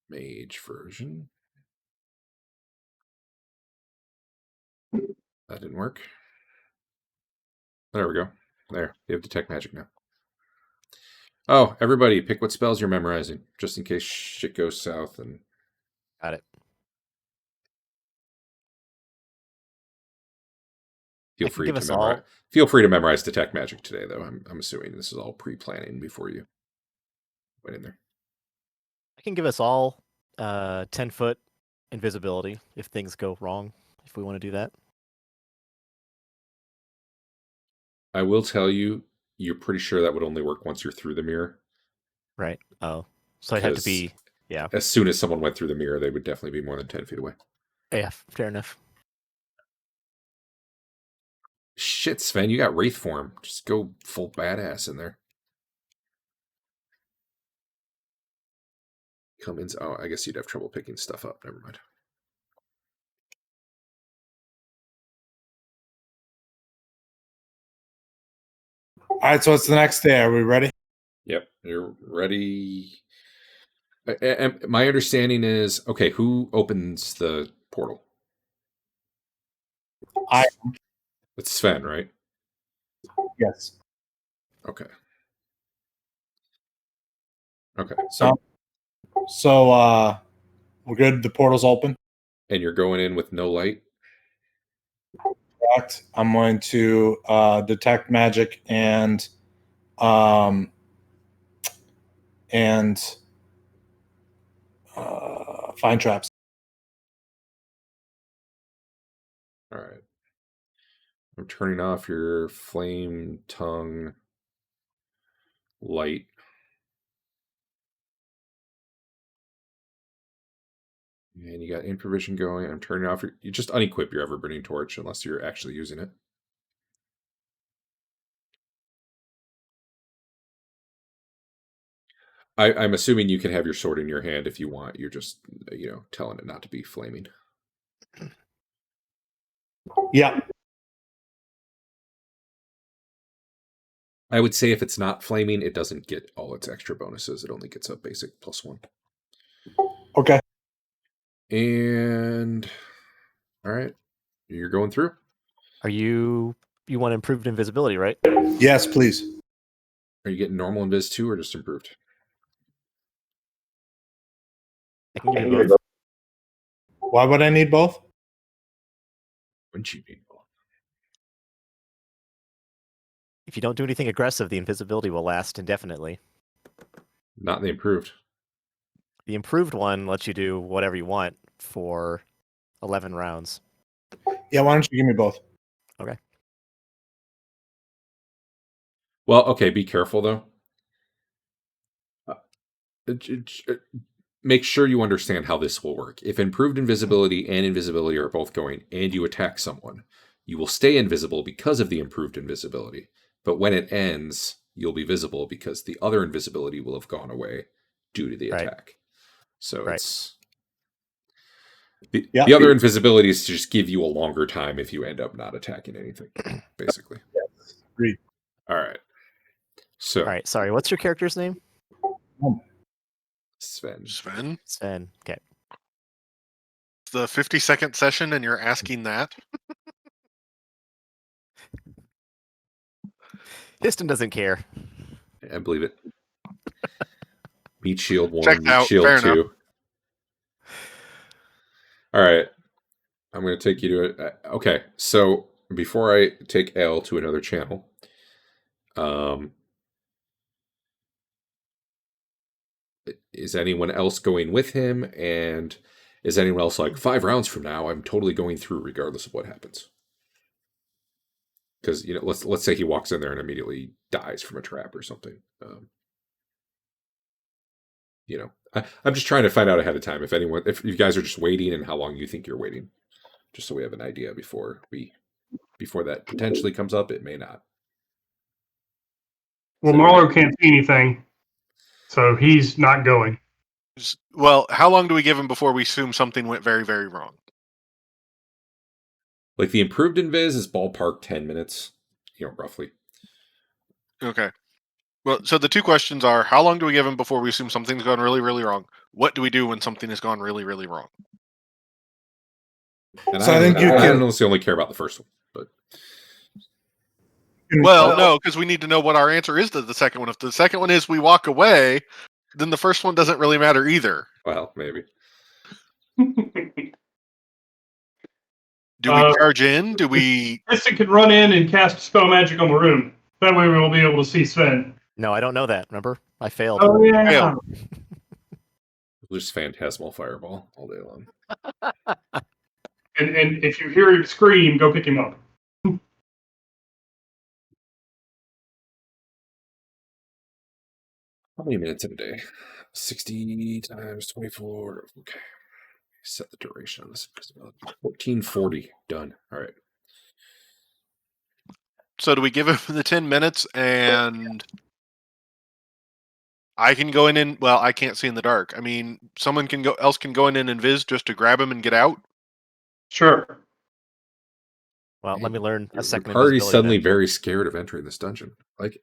mage version. That didn't work. There we go. There, you have detect magic now. Oh, everybody, pick what spells you're memorizing, just in case shit goes south. And Got it. feel I can free give to us memorize. all- Feel free to memorize detect magic today, though. I'm assuming this is all pre-planning before you went in there. I can give us all 10-foot invisibility if things go wrong, if we want to do that. I will tell you, you're pretty sure that would only work once you're through the mirror. Right. Oh. So I'd have to 'Cause be, yeah. As soon as someone went through the mirror, they would definitely be more than 10 feet away. Yeah, fair enough. Shit, Sven, you got Wraith form. Just go full badass in there. Come in. Oh, I guess you'd have trouble picking stuff up. Never mind. All right, so it's the next day. Are we ready? Yep, you're ready. And my understanding is, okay, who opens the portal? I- It's Sven, right? Yes. Okay. Okay. So, So we're good. The portal's open. and you're going in with no light? Correct. I'm going to detect magic and find traps. All right. I'm turning off your flame tongue light. And you got improvision going. I'm turning off you just unequip your ever-burning torch unless you're actually using it. I'm assuming you can have your sword in your hand if you want. You're just, telling it not to be flaming. Yeah. I would say if it's not flaming, it doesn't get all its extra bonuses. It only gets a basic +1. Okay. And all right, you're going through. Are you want improved invisibility, right? Yes, please. Are you getting normal invis too, or just improved? I can give you both. Why would I need both? Wouldn't you need both? If you don't do anything aggressive, the invisibility will last indefinitely. Not the improved. The improved one lets you do whatever you want for 11 rounds. Yeah, why don't you give me both? Okay. Well, okay. Be careful though. Make sure you understand how this will work. If improved invisibility and invisibility are both going, and you attack someone, you will stay invisible because of the improved invisibility. But when it ends, you'll be visible because the other invisibility will have gone away due to the Right. attack. So Right. it's the other invisibility is to just give you a longer time if you end up not attacking anything, basically. Yes. Agreed. All right. So All right. Sorry. What's your character's name? Sven. Sven, Sven. Okay. it's the 50-second session, and you're asking that? Histon doesn't care. I believe it. Meat shield 1, Checked meat out. shield Fair 2. enough. All right. I'm going to take you to it. Okay. So before I take L to another channel, is anyone else going with him? And is anyone else like 5 rounds from now, I'm totally going through regardless of what happens? Because, let's say he walks in there and immediately dies from a trap or something. I'm just trying to find out ahead of time if you guys are just waiting and how long you think you're waiting, just so we have an idea before that potentially comes up. It may not. Well, Marlo can't see anything, so he's not going. Well, how long do we give him before we assume something went very, very wrong? Like the improved invis is ballpark 10 minutes, roughly. Okay. Well, so the two questions are: how long do we give him before we assume something's gone really, really wrong? What do we do when something has gone really, really wrong? And So I think you I can- honestly only care about the first one, but Well, no, because we need to know what our answer is to the second one. If the second one is we walk away, then the first one doesn't really matter either. well, maybe. Do we charge in? Do we? Kristen can run in and cast spell magic on the room. That way we will be able to see Sven. No, I don't know that. Remember, I failed. Oh yeah. Fail. Just phantasmal fireball all day long. And if you hear him scream, go pick him up. How many minutes in a day? 60 times 24. Okay. Set the duration on this. 1440. Done. All right. So do we give him the 10 minutes and I can go in and well, I can't see in the dark. I mean, someone else can go in and invis just to grab him and get out. Sure. Well, let me learn a Your second. party's invisibility suddenly then. very scared of entering this dungeon. Like,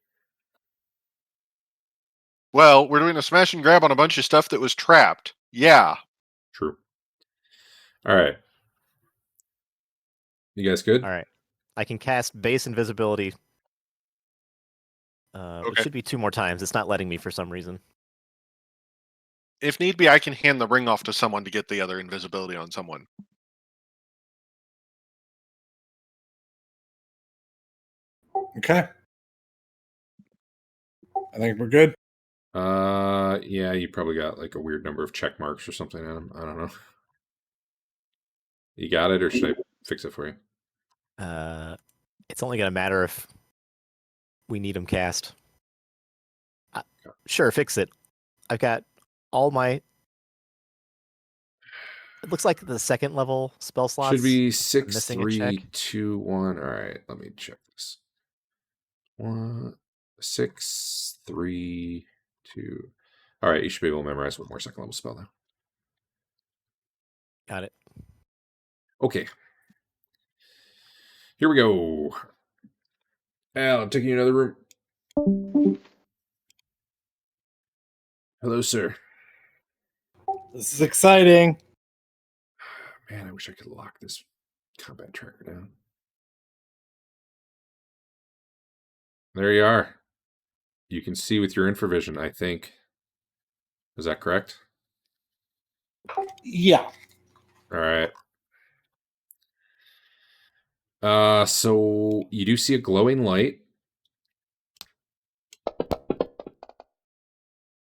Well, we're doing a smash and grab on a bunch of stuff that was trapped. Yeah. true. All right. You guys good? All right, I can cast base invisibility. It Okay. should be 2 more times. It's not letting me for some reason. If need be, I can hand the ring off to someone to get the other invisibility on someone. Okay. I think we're good. Yeah, you probably got like a weird number of check marks or something, Adam. I don't know. You got it, or should I fix it for you? It's only going to matter if we need them cast. Sure, fix it. I've got all my. It looks like the second level spell slots Should be are 6, missing a 3, check. 2, 1. All right, let me check this. 6, 3, 2. All right, you should be able to memorize one more second level spell now. Got it. Okay. Here we go. Al, I'm taking you another room. Hello, sir. This is exciting. Man, I wish I could lock this combat tracker down. There you are. You can see with your infravision, I think. Is that correct? Yeah. All right. So you do see a glowing light.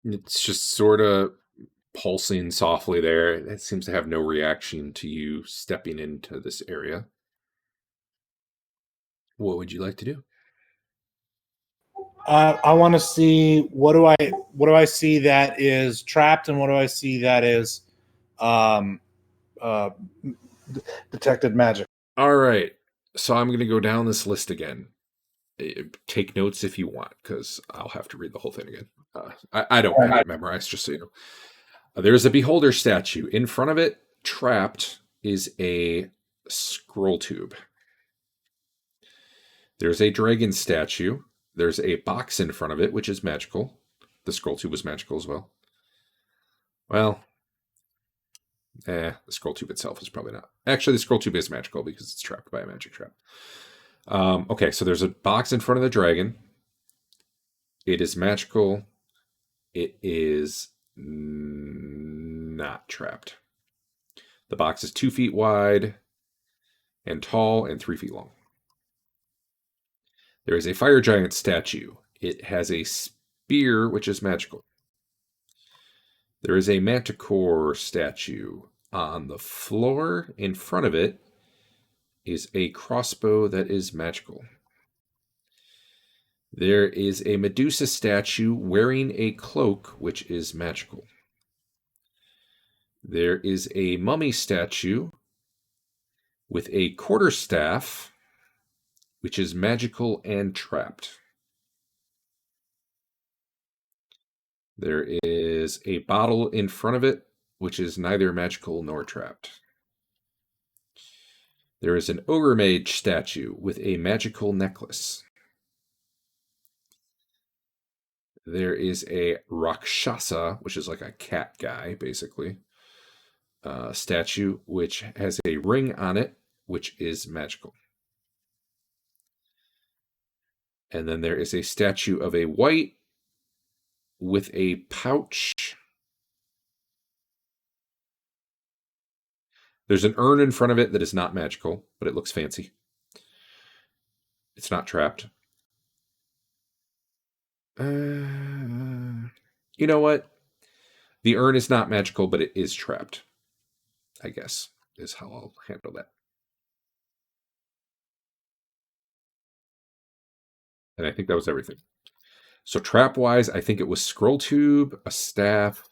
It's just sort of pulsing softly there. It seems to have no reaction to you stepping into this area. What would you like to do? I want to see what do I see that is trapped, and what do I see that is detected magic. All right. So I'm going to go down this list again. Take notes if you want, because I'll have to read the whole thing again. I don't have it memorized, just so you know. There's a beholder statue. In front of it, trapped, is a scroll tube. There's a dragon statue. There's a box in front of it, which is magical. The scroll tube was magical as well. Well, the scroll tube itself is probably not. Actually, the scroll tube is magical because it's trapped by a magic trap. Okay, so there's a box in front of the dragon. It is magical. It is not trapped. The box is 2 feet wide and tall and 3 feet long. There is a fire giant statue. It has a spear, which is magical. There is a manticore statue. On the floor in front of it is a crossbow that is magical. There is a Medusa statue wearing a cloak, which is magical. There is a mummy statue with a quarterstaff, which is magical and trapped. There is a bottle in front of it, which is neither magical nor trapped. There is an ogre mage statue with a magical necklace. There is a Rakshasa, which is like a cat guy, basically, statue, which has a ring on it, which is magical. And then there is a statue of a white with a pouch. There's an urn in front of it that is not magical, but it looks fancy. It's not trapped. You know what? The urn is not magical, but it is trapped, I guess, is how I'll handle that. And I think that was everything. So trap-wise, I think it was scroll tube, a staff,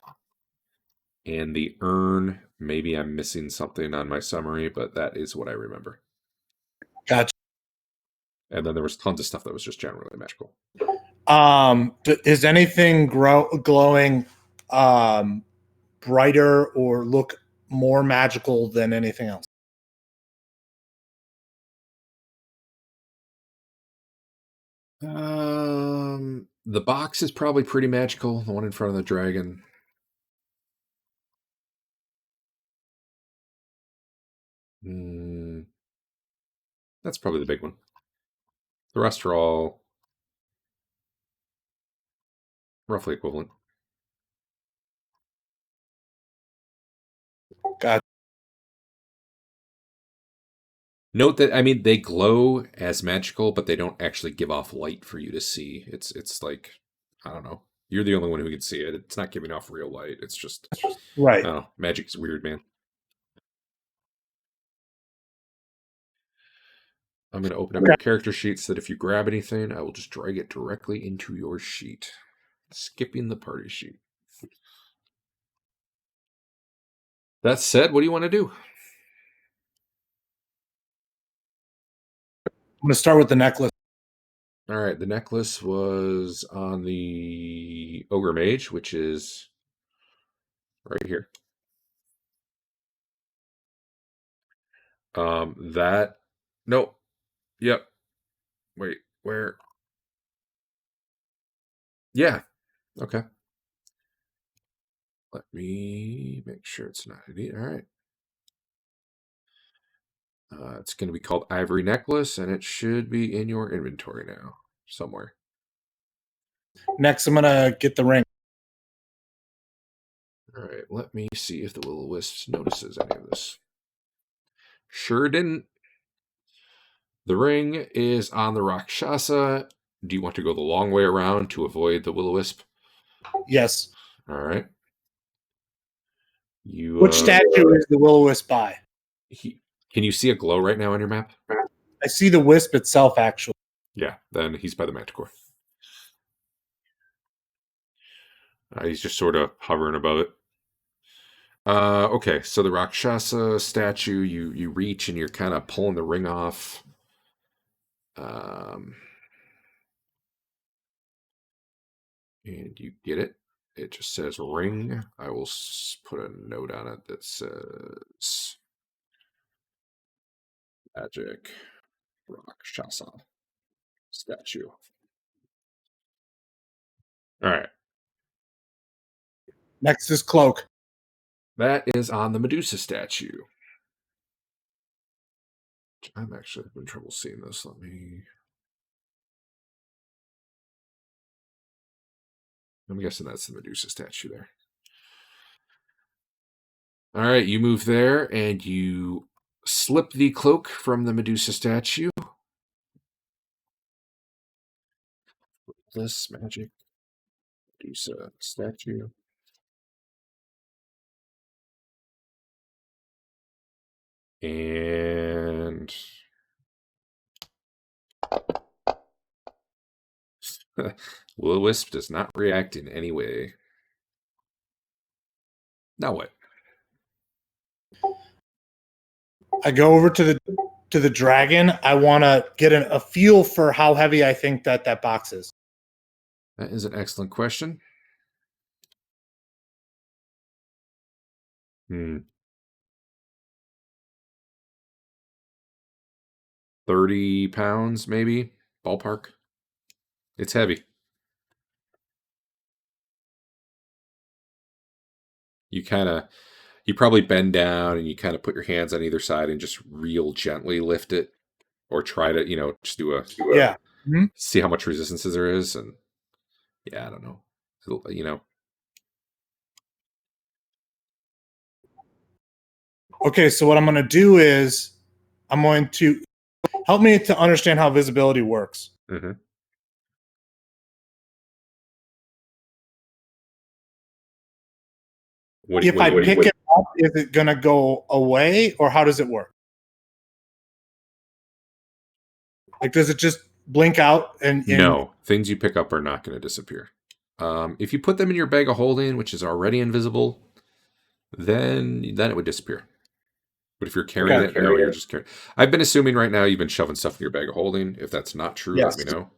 and the urn. Maybe I'm missing something on my summary, but that is what I remember. Gotcha. And then there was tons of stuff that was just generally magical. Is anything glowing brighter or look more magical than anything else? The box is probably pretty magical. The one in front of the dragon. That's probably the big one. The rest are all roughly equivalent. Gotcha. Note that, I mean, they glow as magical, but they don't actually give off light for you to see. It's like, I don't know. You're the only one who can see it. It's not giving off real light. It's just, Right. I don't know. Magic is weird, man. I'm going to open up your character sheet so that if you grab anything, I will just drag it directly into your sheet. Skipping the party sheet. That said, what do you want to do? I'm going to start with the necklace. All right, the necklace was on the Ogre Mage, which is right here. Nope. Yep. Wait, where? Yeah. Okay. Let me make sure it's not hidden. All right. It's going to be called Ivory Necklace, and it should be in your inventory now, somewhere. Next, I'm going to get the ring. All right, let me see if the Will-O-Wisp notices any of this. Sure didn't. The ring is on the Rakshasa. Do you want to go the long way around to avoid the Will-O-Wisp? Yes. All right. Which statue is the Will-O-Wisp by? Can you see a glow right now on your map? I see the wisp itself, actually. Yeah, then he's by the Manticore. He's just sort of hovering above it. Okay, so the Rakshasa statue, you reach and you're kind of pulling the ring off. And you get it. It just says ring. I will put a note on it that says magic Rakshasa statue. All right. Next is cloak. That is on the Medusa statue. I'm actually having trouble seeing this. I'm guessing that's the Medusa statue there. All right, you move there and you slip the cloak from the Medusa statue. This magic Medusa statue. And Will-O-Wisp does not react in any way. Now what? I go over to the dragon. I want to get a feel for how heavy I think that box is. That is an excellent question. Hmm. 30 pounds, maybe, ballpark. It's heavy. You probably bend down and you kind of put your hands on either side and just real gently lift it, or try to, just do a Yeah. Mhm. see how much resistance there is, and yeah, I don't know. Okay, so what I'm going to do is I'm going to help me to understand how visibility works. Mhm. If I pick it up, is it going to go away, or how does it work? Like, does it just blink out? And No, things you pick up are not going to disappear. If you put them in your bag of holding, which is already invisible, then it would disappear. But if you're carrying it, no, you're just carrying. I've been assuming right now you've been shoving stuff in your bag of holding. If that's not true, Yes. let me know.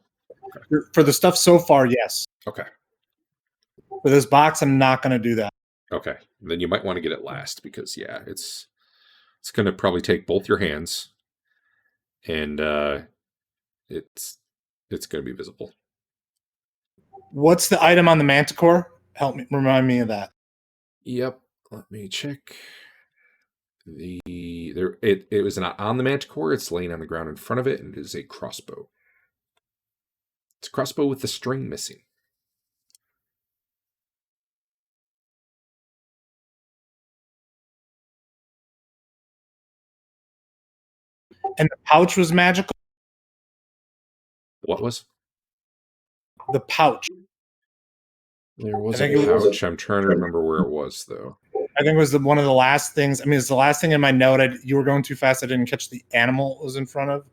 For the stuff so far, yes. Okay. For this box, I'm not going to do that. Okay. Then you might want to get it last, because yeah, it's going to probably take both your hands, and it's going to be visible. What's the item on the Manticore? Help me, remind me of that. Yep. Let me check. It was not on the Manticore. It's laying on the ground in front of it, and it is a crossbow. It's a crossbow with the string missing. And the pouch was magical? What was? The pouch. There was I a think it was pouch. I'm trying to remember where it was, though. I think it was one of the last things. I mean, it's the last thing in my note. You were going too fast. I didn't catch the animal it was in front of.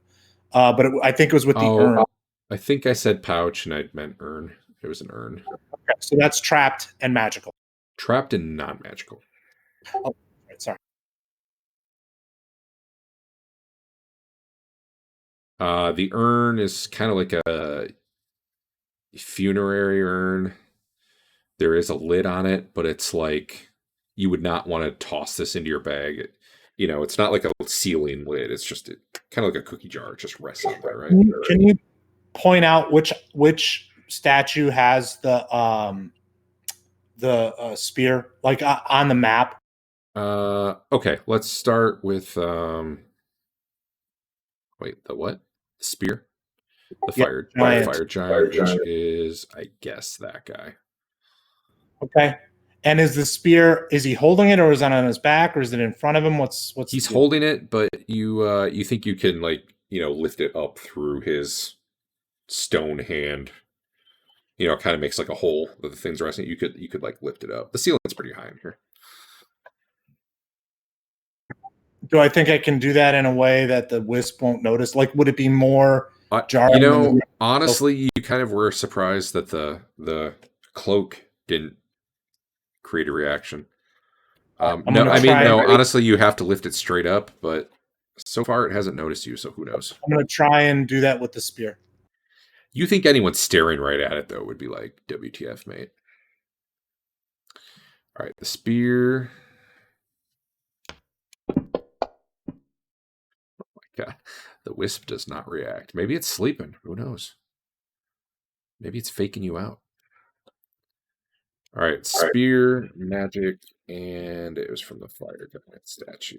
But I think it was with the urn. I think I said pouch, and I meant urn. It was an urn. Okay, so that's trapped and magical. Trapped and non-magical. Oh, right, sorry. The urn is kind of like a funerary urn. There is a lid on it, but it's like you would not want to toss this into your bag. It's not like a ceiling lid. It's just kind of like a cookie jar. It just rests on there, right? Can you point out which statue has the spear, like on the map? Okay, let's start with wait, the what? The spear? The fire giant, which is, I guess, that guy. Okay. And is the spear, is he holding it, or is it on his back, or is it in front of him? What's He's holding it, but you think you can, like, lift it up through his stone hand. It kind of makes like a hole that the thing's resting. You could like lift it up. The ceiling's pretty high in here. Do I think I can do that in a way that the wisp won't notice? Like, would it be more jarring? Honestly, you kind of were surprised that the cloak didn't create a reaction. Honestly, you have to lift it straight up, but so far it hasn't noticed you, so who knows? I'm going to try and do that with the spear. You think anyone staring right at it, though, would be like, WTF, mate. All right, the spear. Oh my God. The wisp does not react. Maybe it's sleeping. Who knows? Maybe it's faking you out. All right, spear, magic, and it was from the fire giant statue.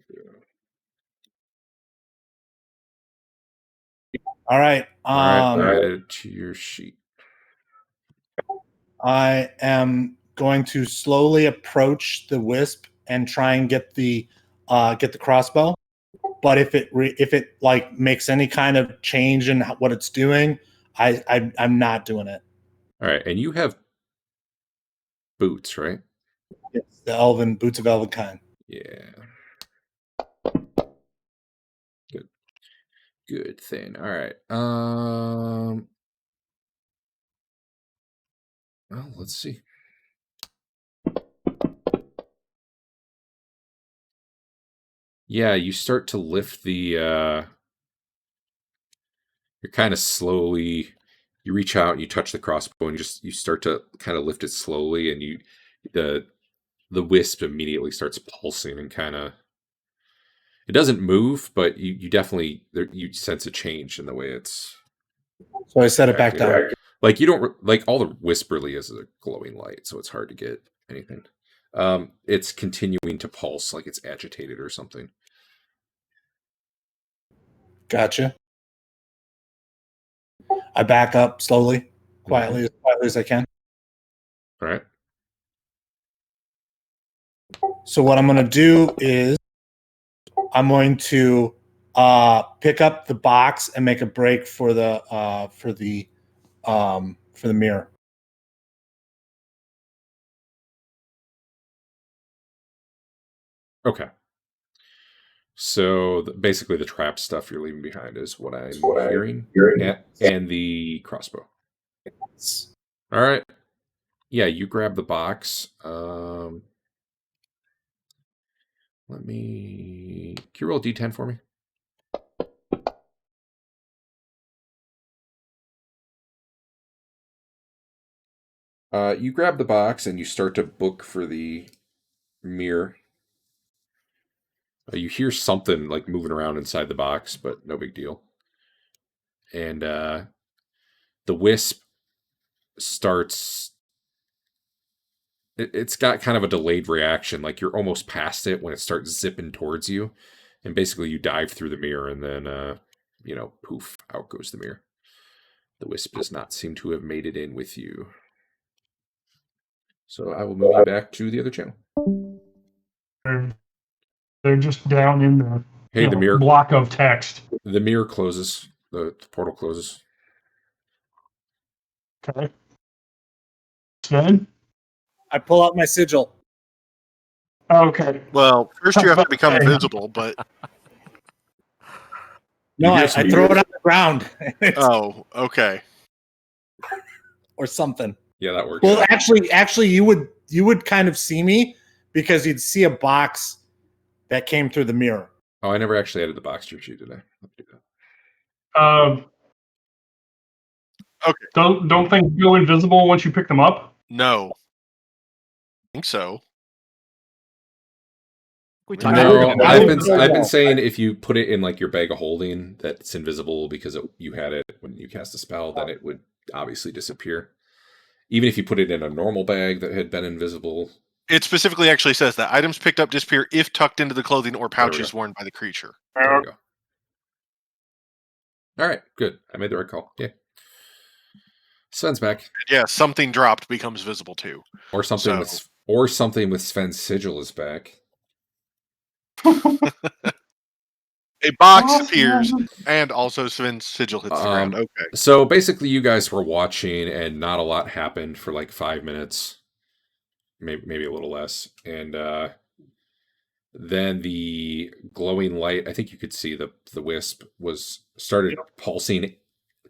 All right. Added to your sheet. I am going to slowly approach the wisp and try and get the crossbow. But if it like makes any kind of change in what it's doing, I'm not doing it. All right, and you have boots, right? Yes, the boots of Elvenkind. Yeah. Good thing. All right. Well, let's see. Yeah, you start to lift the you're kind of slowly, you reach out and you touch the crossbow, and you start to kind of lift it slowly, and the the wisp immediately starts pulsing and kind of. It doesn't move, but you definitely you sense a change in the way it's. So I set it back acting. down. Like you don't like all the wisp really is a glowing light, so it's hard to get anything. It's continuing to pulse, like it's agitated or something. Gotcha. I back up slowly, quietly as I can. All right. So what I'm going to do is I'm going to pick up the box and make a break for the mirror. Okay. So basically, the trap stuff you're leaving behind is what I'm hearing, and the crossbow. All right. Yeah, you grab the box. Let me. Can you roll a D10 for me? You grab the box and you start to book for the mirror. You hear something like moving around inside the box, but no big deal. And the wisp starts. It's got kind of a delayed reaction, like you're almost past it when it starts zipping towards you, and basically you dive through the mirror, and then poof, out goes the mirror. The wisp does not seem to have made it in with you. So I will move you back to the other channel. They're just down in the Hey, the mirror block of text. The mirror closes. The portal closes. Okay. Sven? I pull out my sigil. Okay. Well, first you have to become Okay. visible, but No, I some- throw it on the ground oh, okay. or something. Yeah, that works. Well, actually, you would kind of see me because you'd see a box that came through the mirror. Oh, I never actually added the box to your sheet, did I? Let me do that. Okay. Don't things go invisible once you pick them up? No. I think so. We talked No, about it. I've been saying if you put it in like your bag of holding that's invisible because you had it when you cast a spell, then it would obviously disappear. Even if you put it in a normal bag that had been invisible. It specifically actually says that items picked up disappear if tucked into the clothing or pouches go. worn by the creature. There we go. All right, good. I made the right call. Yeah. Sven's back. Yeah, something dropped becomes visible too. Or something with Sven's sigil is back. A box appears, and also Sven's sigil hits the ground. Okay. So basically, you guys were watching, and not a lot happened for like 5 minutes, maybe a little less, and then the glowing light. I think you could see the wisp started pulsing,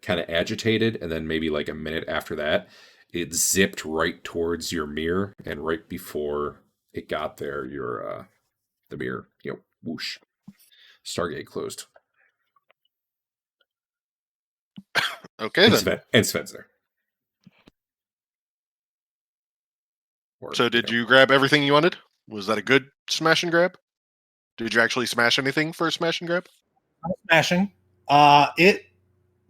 kind of agitated, and then maybe like a minute after that, it zipped right towards your mirror, and right before it got there, the mirror, whoosh, Stargate closed. Okay then. And Sven's there. So did you grab everything you wanted? Was that a good smash and grab? Did you actually smash anything for a smash and grab? Smashing. It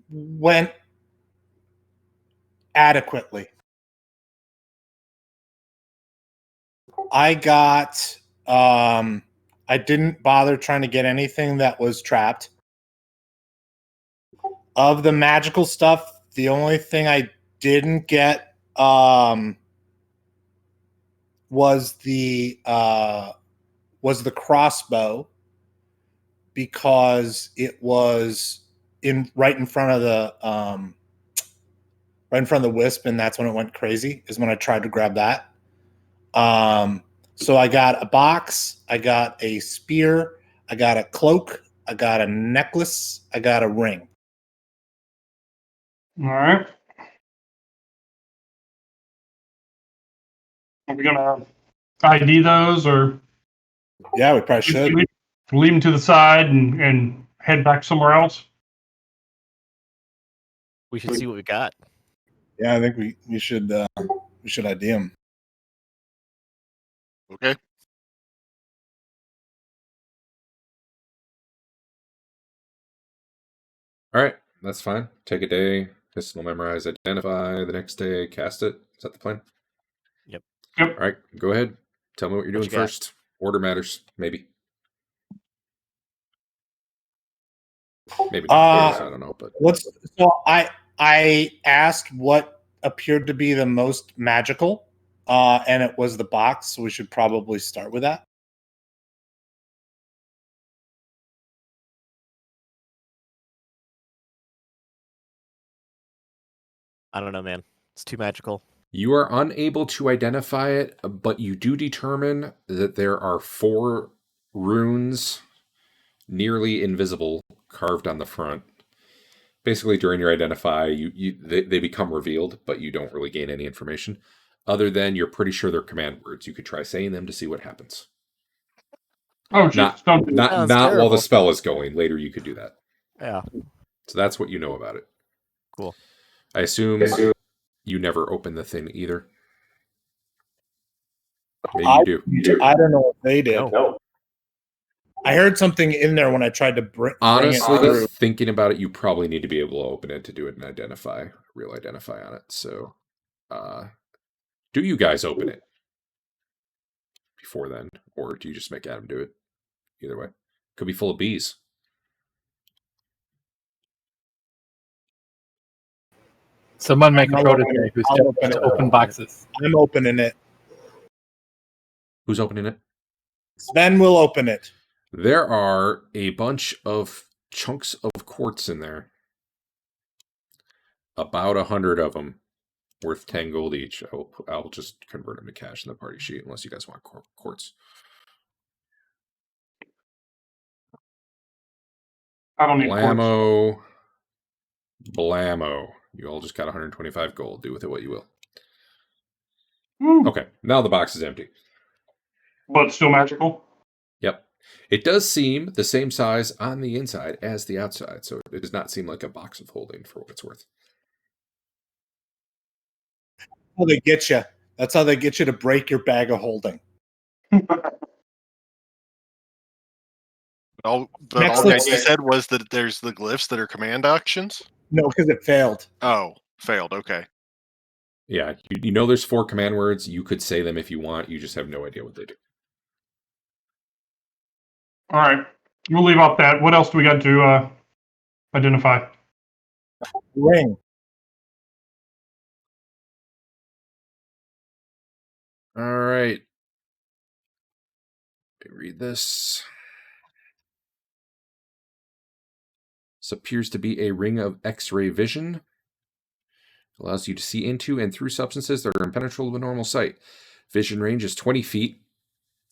went adequately. I got I didn't bother trying to get anything that was trapped. Of the magical stuff, the only thing I didn't get was the crossbow, because it was right in front of the wisp, and that's when it went crazy, is when I tried to grab that. So I got a box, I got a spear, I got a cloak, I got a necklace, I got a ring. All right. Are we gonna ID those, or Yeah, we probably should. leave them to the side and head back somewhere else? We should see what we got. Yeah, I think we should ID them. Okay. All right, that's fine. Take a day, Histon will memorize, identify. The next day, cast it. Is that the plan? Yep. All right, go ahead. Tell me what you're What doing you got? first. Order matters, maybe. Maybe not. I don't know, but I asked what appeared to be the most magical, and it was the box. So we should probably start with that. I don't know, man. It's too magical. you are unable to identify it, but you do determine that there are 4 runes, nearly invisible, carved on the front. Basically, during your identify, they become revealed, but you don't really gain any information. Other than you're pretty sure they're command words. You could try saying them to see what happens. Oh, jeez. Don't do that. Sounds Not while the terrible. spell is going. Later, you could do that. Yeah. So that's what you know about it. Cool. I assume you never open the thing either. Maybe you do. I don't know if they did. No. I heard something in there when I tried to bring Honestly, it through. thinking about it, you probably need to be able to open it to do it and identify, real identify on it. So, do you guys open it before then, or do you just make Adam do it? Either way, could be full of bees. Someone make a I'll prototype open it. who's I'll just open to it. open boxes. I'm opening it. Who's opening it? Sven will open it. There are a bunch of chunks of quartz in there. About 100 of them, worth 10 gold each. I'll just convert them to cash in the party sheet, unless you guys want quartz. I don't need quartz. Blammo. You all just got 125 gold. Do with it what you will. Woo. Okay, now the box is empty. But still magical. Yep. It does seem the same size on the inside as the outside, so it does not seem like a box of holding for what it's worth. How they get you. That's how they get you to break your bag of holding. All Next, the let's- idea said was that there's the glyphs that are command actions. No, because it failed. Oh, failed. Okay. Yeah, you know there's 4 command words. You could say them if you want. You just have no idea what they do. All right. We'll leave off that. What else do we got to identify? Ring. All right. Let me read this. This appears to be a ring of X-ray vision. Allows you to see into and through substances that are impenetrable to normal sight. Vision range is 20 feet,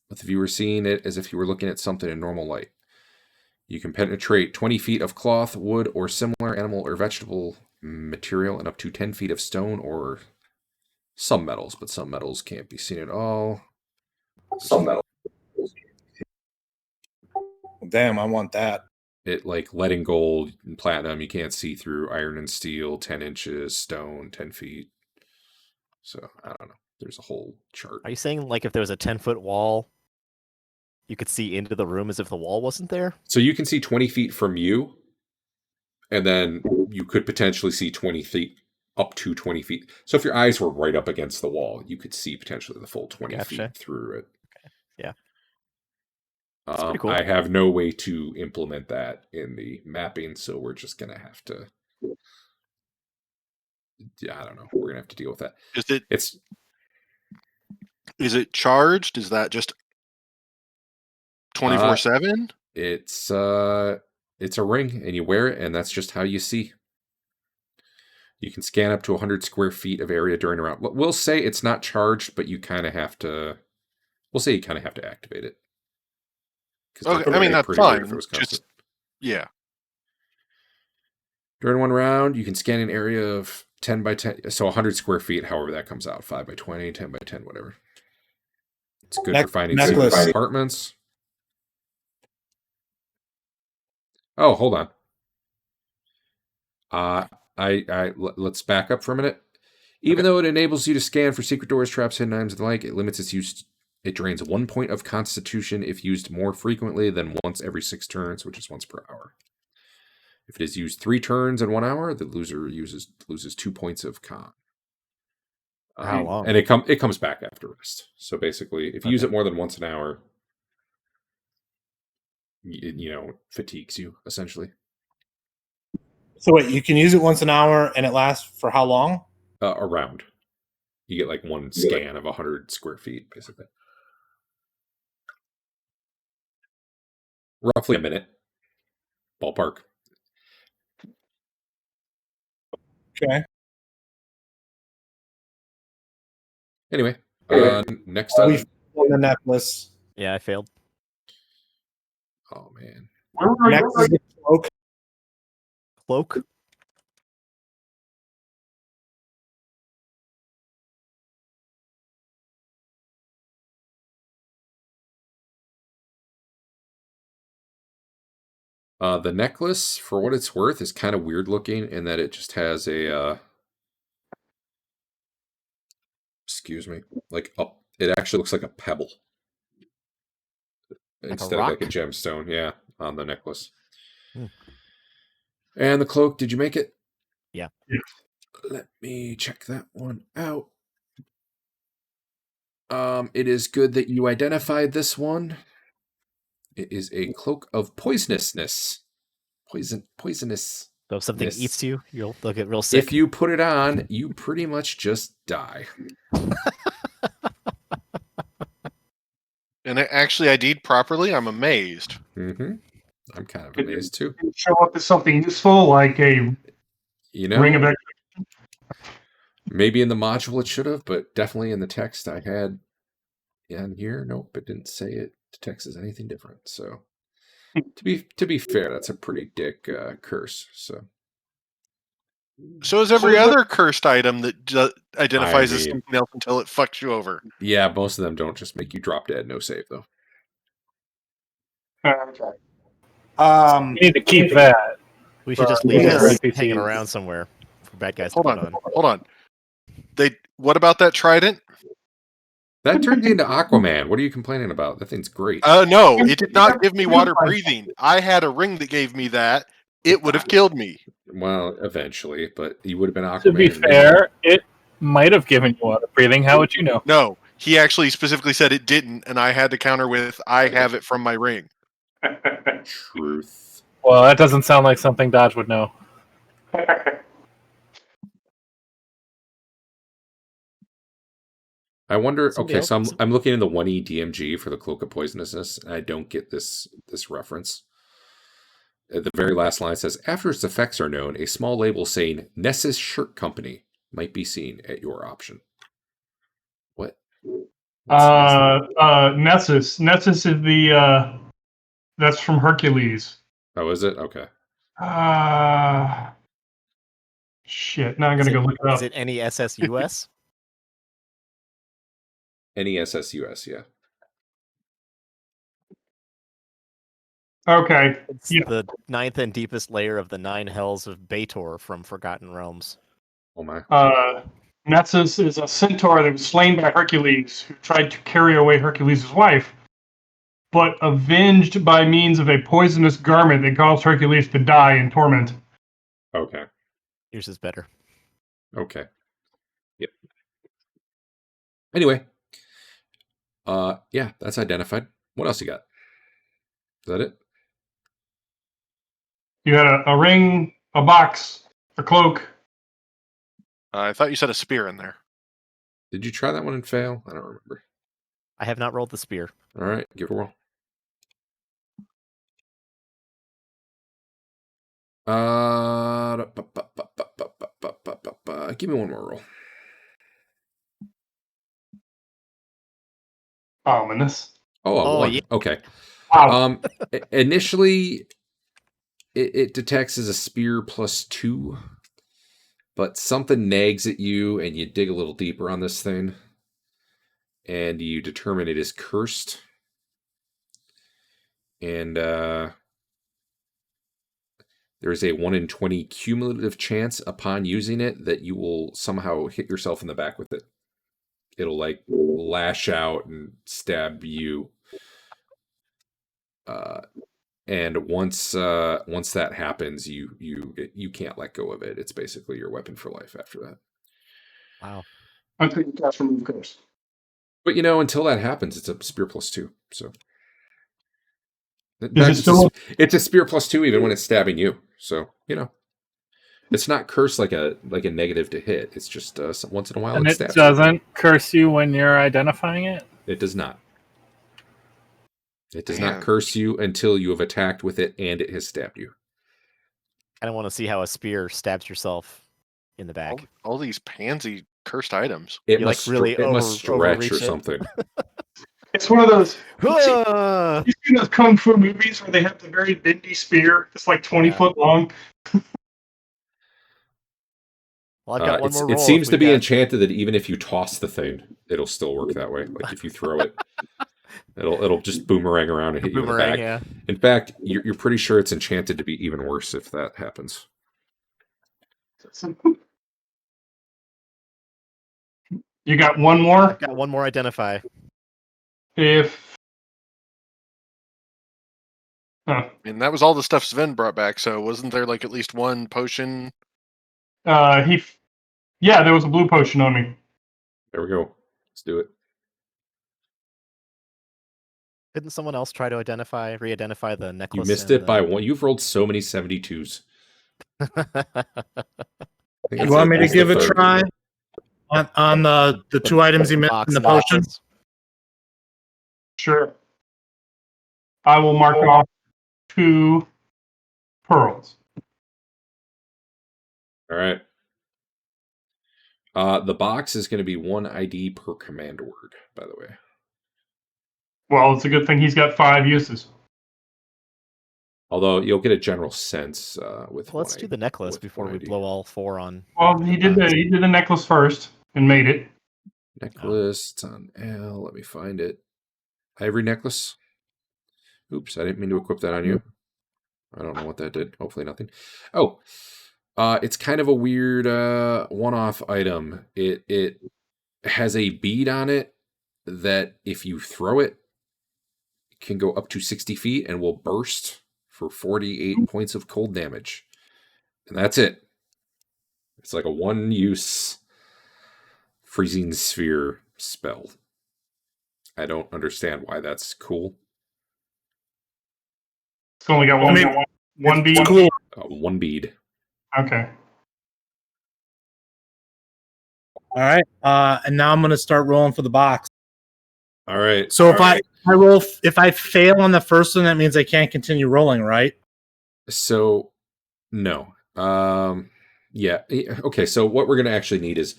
with the viewer seeing it as if you were looking at something in normal light. You can penetrate 20 feet of cloth, wood, or similar animal or vegetable material, and up to 10 feet of stone or some metals, but some metals can't be seen at all. Some metal. Damn, I want that. It like lead and gold and platinum, you can't see through. Iron and steel, 10 inches, stone, 10 feet. So I don't know. There's a whole chart. Are you saying like if there was a 10-foot wall, you could see into the room as if the wall wasn't there? So you can see 20 feet from you, and then you could potentially see 20 feet, up to 20 feet. So if your eyes were right up against the wall, you could see potentially the full 20 Gotcha. feet through it. Okay. Yeah. That's pretty cool. I have no way to implement that in the mapping, so we're just going to have to... Yeah, I don't know. We're going to have to deal with that. Is it charged? Is that just 24/7? It's a ring, and you wear it, and that's just how you see. You can scan up to 100 square feet of area during a round. We'll say it's not charged, but you kind of have to. We'll say you kind of have to activate it. Okay, I mean that's fine. Just yeah. During one round, you can scan an area of 10 by 10, so 100 square feet. However, that comes out 5 by 20, 10 by 10, whatever. It's good for finding secret compartments. Oh, hold on. Let's back up for a minute. Even though it enables you to scan for secret doors, traps, hidden items, and the like, it limits its use It drains 1 point of Constitution if used more frequently than once every 6 turns, which is once per hour. If it is used 3 turns in 1 hour, the loser loses 2 points of con. How long? And it comes back after rest. So basically, if you use it more than once an hour, it fatigues you essentially. So wait, you can use it once an hour, and it lasts for how long? A round. You get like one scan of 100 square feet, basically. Roughly a minute. Ballpark. Okay. Anyway, next up. The necklace. Yeah, I failed. Oh man. Next is the cloak. Cloak. The necklace, for what it's worth, is kind of weird looking in that it just has a excuse me, it actually looks like a pebble. Instead of like a gemstone, yeah, on the necklace. And the cloak, did you make it? Yeah. Let me check that one out. It is good that you identified this one. It is a cloak of poisonousness. Poisonous. So if something eats you, you'll get real sick. If you put it on, you pretty much just die. And it actually ID'd properly. I'm amazed. Mm-hmm. I'm kind of amazed too. Did it show up as something useful, like a ring of execution? Maybe in the module it should have, but definitely in the text I had in here, nope, it didn't say it. The text is anything different. So to be fair, that's a pretty dick curse. So is every other cursed item that identifies as something else until it fucks you over. Yeah, most of them don't just make you drop dead, no save though. Okay. We need to keep that. We should just leave it hanging around somewhere for bad guys to put on. Hold on. What about that trident? That turned into Aquaman. What are you complaining about? That thing's great. No, it did not give me water breathing. I had a ring that gave me that. It would have killed me. Well, eventually, but he would have been Aquaman. To be fair, it might have given you water breathing. How would you know? No, he actually specifically said it didn't, and I had to counter with, I have it from my ring. Truth. Well, that doesn't sound like something Dodge would know. I wonder. Okay, so I'm looking in the 1E DMG for the Cloak of Poisonousness, and I don't get this reference. The very last line says, after its effects are known, a small label saying Nessus Shirt Company might be seen at your option. What? Nessus. Nessus is the that's from Hercules. Oh, is it? Okay. Shit. Now I'm gonna go look it up. Is it any SSUS? Any SSUS, yeah. Okay. It's the 9th and deepest layer of the 9 hells of Baator from Forgotten Realms. Oh my. Nessus is a centaur that was slain by Hercules, who tried to carry away Hercules' wife, but avenged by means of a poisonous garment that caused Hercules to die in torment. Okay. Yours is better. Okay. Yep. Anyway. Yeah, that's identified. What else you got? Is that it? You had a ring, a box, a cloak. I thought you said a spear in there. Did you try that one and fail? I don't remember. I have not rolled the spear. All right, give it a roll. Give me one more roll. Ominous. Oh, yeah. Okay. Wow. Initially, it detects as a spear +2, but something nags at you, and you dig a little deeper on this thing, and you determine it is cursed. And there's a 1 in 20 cumulative chance upon using it that you will somehow hit yourself in the back with it. it'll like lash out and stab you. And once that happens, you can't let go of it. It's basically your weapon for life after that. Wow. Until you cast remove curse. But until that happens, it's a spear +2. So Is it still? it's a spear +2 even when it's stabbing you. So it's not cursed like a negative to hit. It's just once in a while And it it stabs doesn't curse you when you're identifying it? you. It does not. It does Man. not curse you until you have attacked with it and it has stabbed you. I don't want to see how a spear stabs yourself in the back. All these pansy cursed items. It You, must like, really it must stretch overreach or it. something. It's one of those. Ah! You see those kung fu movies where they have the very bendy spear? It's like 20 Yeah. foot long. Well, I've got one more roll. It seems if to we be got- enchanted that even if you toss the thing, it'll still work that way. Like if you throw it, it'll just boomerang around and hit you in the boomerang. back. Yeah. In fact, you're pretty sure it's enchanted to be even worse if that happens. You got one more? I've got one more identify. If. And that was all the stuff Sven brought back. So wasn't there like at least one potion? Yeah, there was a blue potion on me. There we go. Let's do it. Didn't someone else try to re-identify the You necklace? missed and it by one. You've rolled so many 72s. I think You that's want me to that's the give a third. try on the two items you missed box in the and potion? necklace? Sure. I will mark off 2 pearls. All right. The box is going to be 1 ID per command word, by the way. Well, it's a good thing he's got 5 uses. Although you'll get a general sense with. Let's do the necklace with before one we ID. blow all 4 on. Well, he did the necklace first and made it. Necklace. It's on L. Let me find it. Ivory necklace. Oops, I didn't mean to equip that on you. I don't know what that did. Hopefully nothing. Oh, it's kind of a weird one-off item. It has a bead on it that if you throw it, can go up to 60 feet and will burst for 48 points of cold damage. And that's it. It's like a one-use freezing sphere spell. I don't understand why that's cool. It's only got one bead. It's cool. One bead. Okay. All right. And now I'm going to start rolling for the box. All right. So all if right. if I fail on the first one, that means I can't continue rolling, right? So, no. Yeah. Okay. So what we're going to actually need is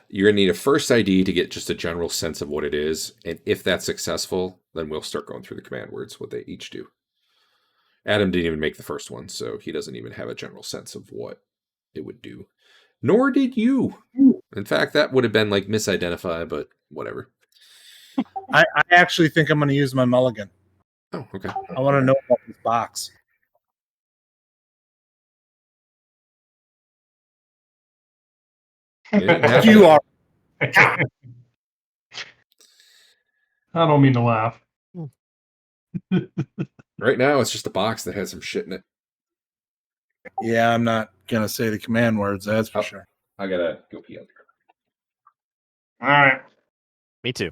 you're going to need a first ID to get just a general sense of what it is. And if that's successful, then we'll start going through the command words, what they each do. Adam didn't even make the first one, so he doesn't even have a general sense of what it would do. Nor did you. In fact, that would have been like misidentify, but whatever. I actually think I'm going to use my mulligan. Oh, okay. I want to know about this box. You are. I don't mean to laugh. Right now, it's just a box that has some shit in it. Yeah, I'm not going to say the command words, that's for sure. I gotta go pee out there. All right. Me too.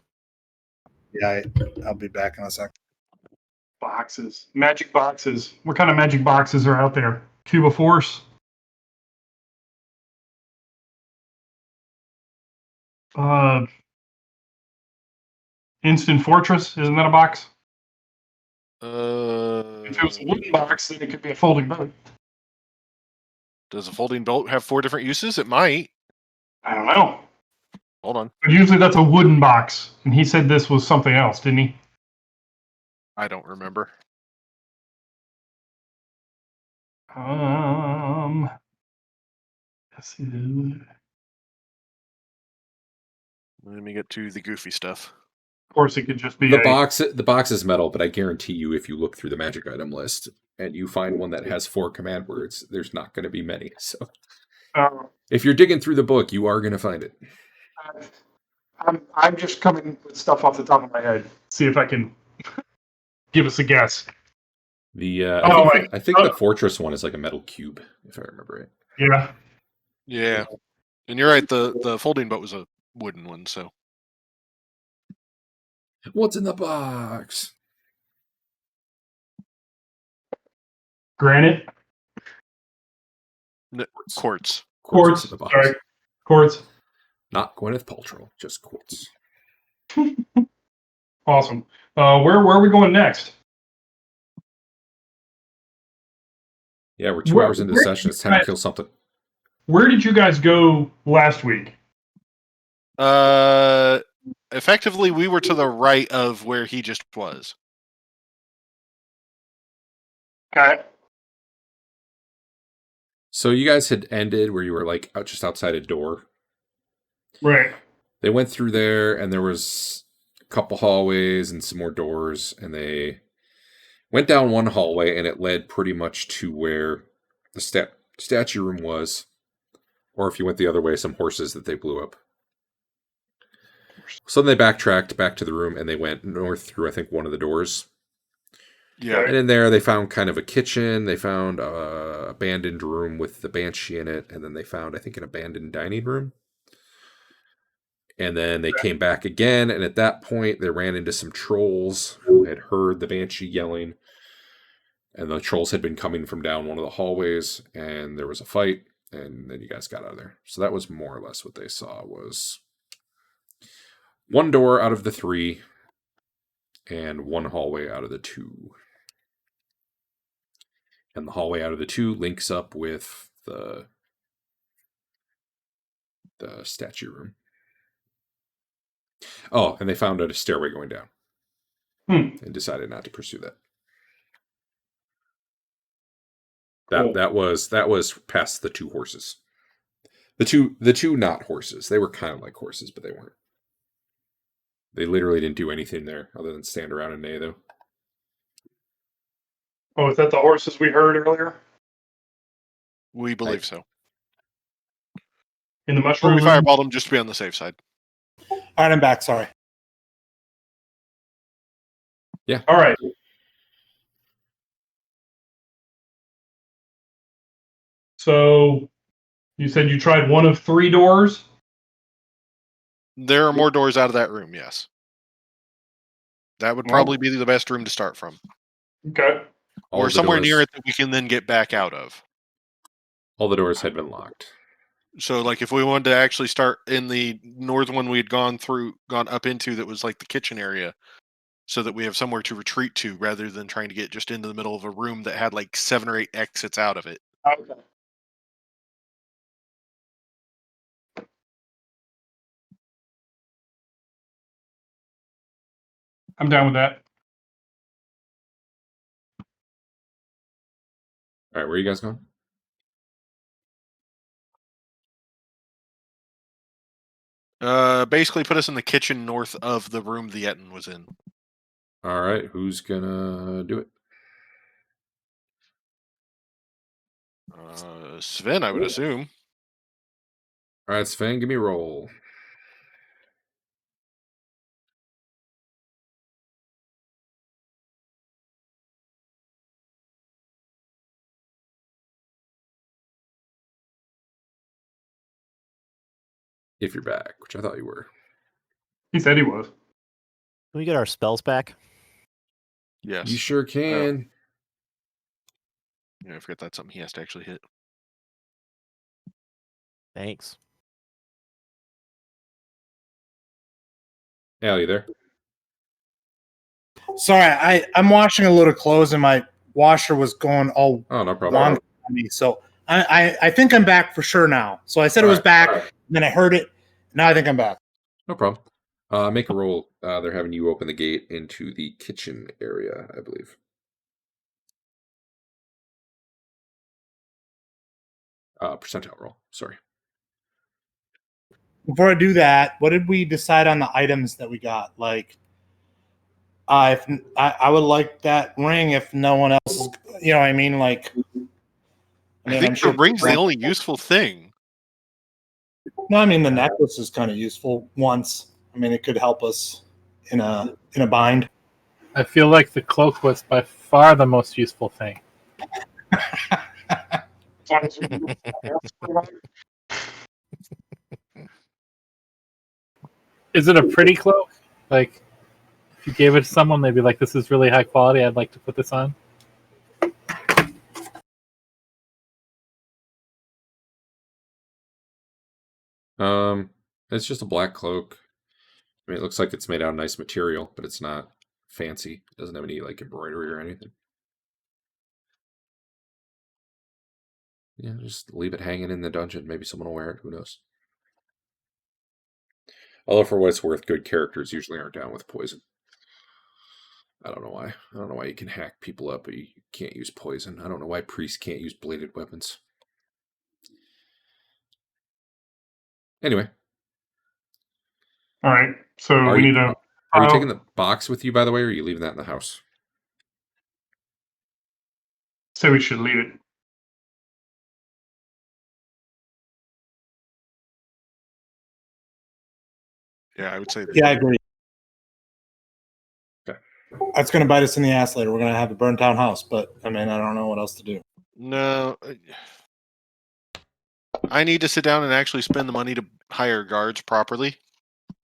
Yeah, I'll be back in a sec. Boxes. Magic boxes. What kind of magic boxes are out there? Cube of Force? Instant Fortress? Isn't that a box? If it was a wooden box, then it could be a folding boat. Does a folding boat have 4 different uses? It might. I don't know. Hold on. But usually that's a wooden box. And he said this was something else, didn't he? I don't remember. Let's see. Let me get to the goofy stuff. Of course, it could just be The box is metal, but I guarantee you, if you look through the magic item list and you find one that has 4 command words, there's not going to be many. So, if you're digging through the book, you are going to find it. I'm just coming with stuff off the top of my head. See if I can give us a guess. I think the fortress one is like a metal cube, if I remember right. Yeah. Yeah, and you're right. The folding boat was a wooden one, so What's in the box? Granite. quartz. Quartz. in the box. Sorry. Quartz. Not Gwyneth Paltrow, just quartz. Awesome. Where are we going next? Yeah, we're 2 hours into the session. It's time to kill something. Where did you guys go last week? Effectively, we were to the right of where he just was. Okay. So you guys had ended where you were like just outside a door. Right. They went through there, and there was a couple hallways and some more doors, and they went down one hallway, and it led pretty much to where the statue room was. Or if you went the other way, some horses that they blew up. So then they backtracked back to the room, and they went north through, I think, one of the doors. Yeah. And in there, they found kind of a kitchen. They found an abandoned room with the banshee in it. And then they found, I think, an abandoned dining room. And then they came back again. And at that point, they ran into some trolls who had heard the banshee yelling. And the trolls had been coming from down one of the hallways. And there was a fight. And then you guys got out of there. So that was more or less what they saw, was one door out of the 3 and one hallway out of the 2. And the hallway out of the 2 links up with the statue room. Oh, and they found a stairway going down. And decided not to pursue that. Cool. That was past the 2 horses. The two not horses. They were kind of like horses, but they weren't. They literally didn't do anything there other than stand around and neigh, though. Oh, is that the horses we heard earlier? We believe so. In the Or mushroom we room? fireballed them just to be on the safe side. All right, I'm back. Sorry. Yeah. All right. So you said you tried one of 3 doors? There are more doors out of that room, yes. That would probably be the best room to start from. Okay. All Or the somewhere doors- near it that we can then get back out of. All the doors had been locked. So, like, if we wanted to actually start in the northern one we had gone up into, that was like the kitchen area, so that we have somewhere to retreat to rather than trying to get just into the middle of a room that had like 7 or 8 exits out of it. Okay. I'm down with that. All right, where are you guys going? Basically put us in the kitchen north of the room the Etten was in. All right, who's gonna do it? Sven, I would assume. All right, Sven, give me a roll. If you're back, which I thought you were. He said he was. Can we get our spells back? Yes. You sure can. Yeah, I forget that's something he has to actually hit. Thanks. Al, you there? Sorry, I'm washing a load of clothes and my washer was going all Oh, no problem. wonky on me. So I think I'm back for sure now. So I said it was Alright, back, alright. then I heard it. Now I think I'm back. No problem. Make a roll. They're having you open the gate into the kitchen area, I believe. Percentile roll. Sorry. Before I do that, what did we decide on the items that we got? Like, if I would like that ring if no one else is, you know what I mean? Like, I think the ring's the only useful thing. No, I mean the necklace is kind of useful once. I mean, it could help us in a bind. I feel like the cloak was by far the most useful thing. Is it a pretty cloak? Like, if you gave it to someone, they'd be like, "This is really high quality. I'd like to put this on." It's just a black cloak. I mean, it looks like it's made out of nice material, but it's not fancy. It doesn't have any like embroidery or anything. Yeah, just leave it hanging in the dungeon. Maybe someone will wear it. Who knows? Although for what it's worth, good characters usually aren't down with poison. I don't know why. I don't know why you can hack people up, but you can't use poison. I don't know why priests can't use bladed weapons. Anyway, All right. So Are we you- need to. are you taking the box with you, by the way, or are you leaving that in the house? Say we should leave it. Yeah, I would say. Yeah, I agree. Okay. That's going to bite us in the ass later. We're going to have a burnt down house, but I mean, I don't know what else to do. No. I need to sit down and actually spend the money to hire guards properly.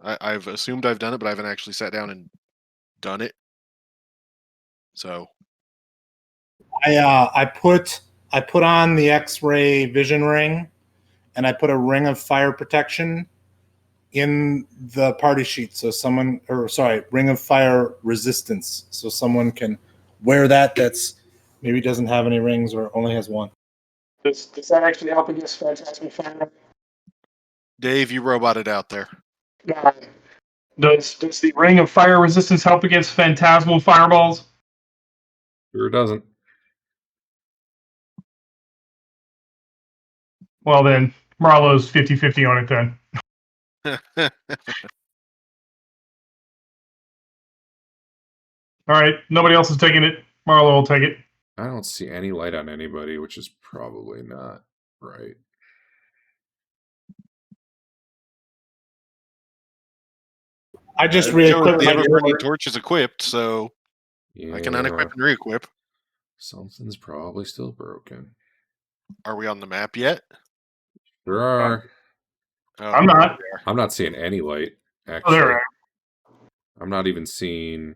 I've assumed I've done it, but I haven't actually sat down and done it. So I put on the X-ray vision ring, and I put a ring of fire protection in the party sheet, so ring of fire resistance, so someone can wear that. That's maybe doesn't have any rings or only has one. Does that actually help against phantasmal fire? Dave, you roboted out there. Does the ring of fire resistance help against phantasmal fireballs? Sure doesn't. Well then, Marlowe's 50-50 on it then. All right, nobody else is taking it. Marlowe will take it. I don't see any light on anybody, which is probably not right. I just So re-equipped the my ever-burning torch is equipped, so Yeah, I can unequip and re-equip. something's probably still broken. Are we on the map yet? There are. Oh, I'm not. there. I'm not seeing any light. Oh, Actually, there. I'm not even seeing.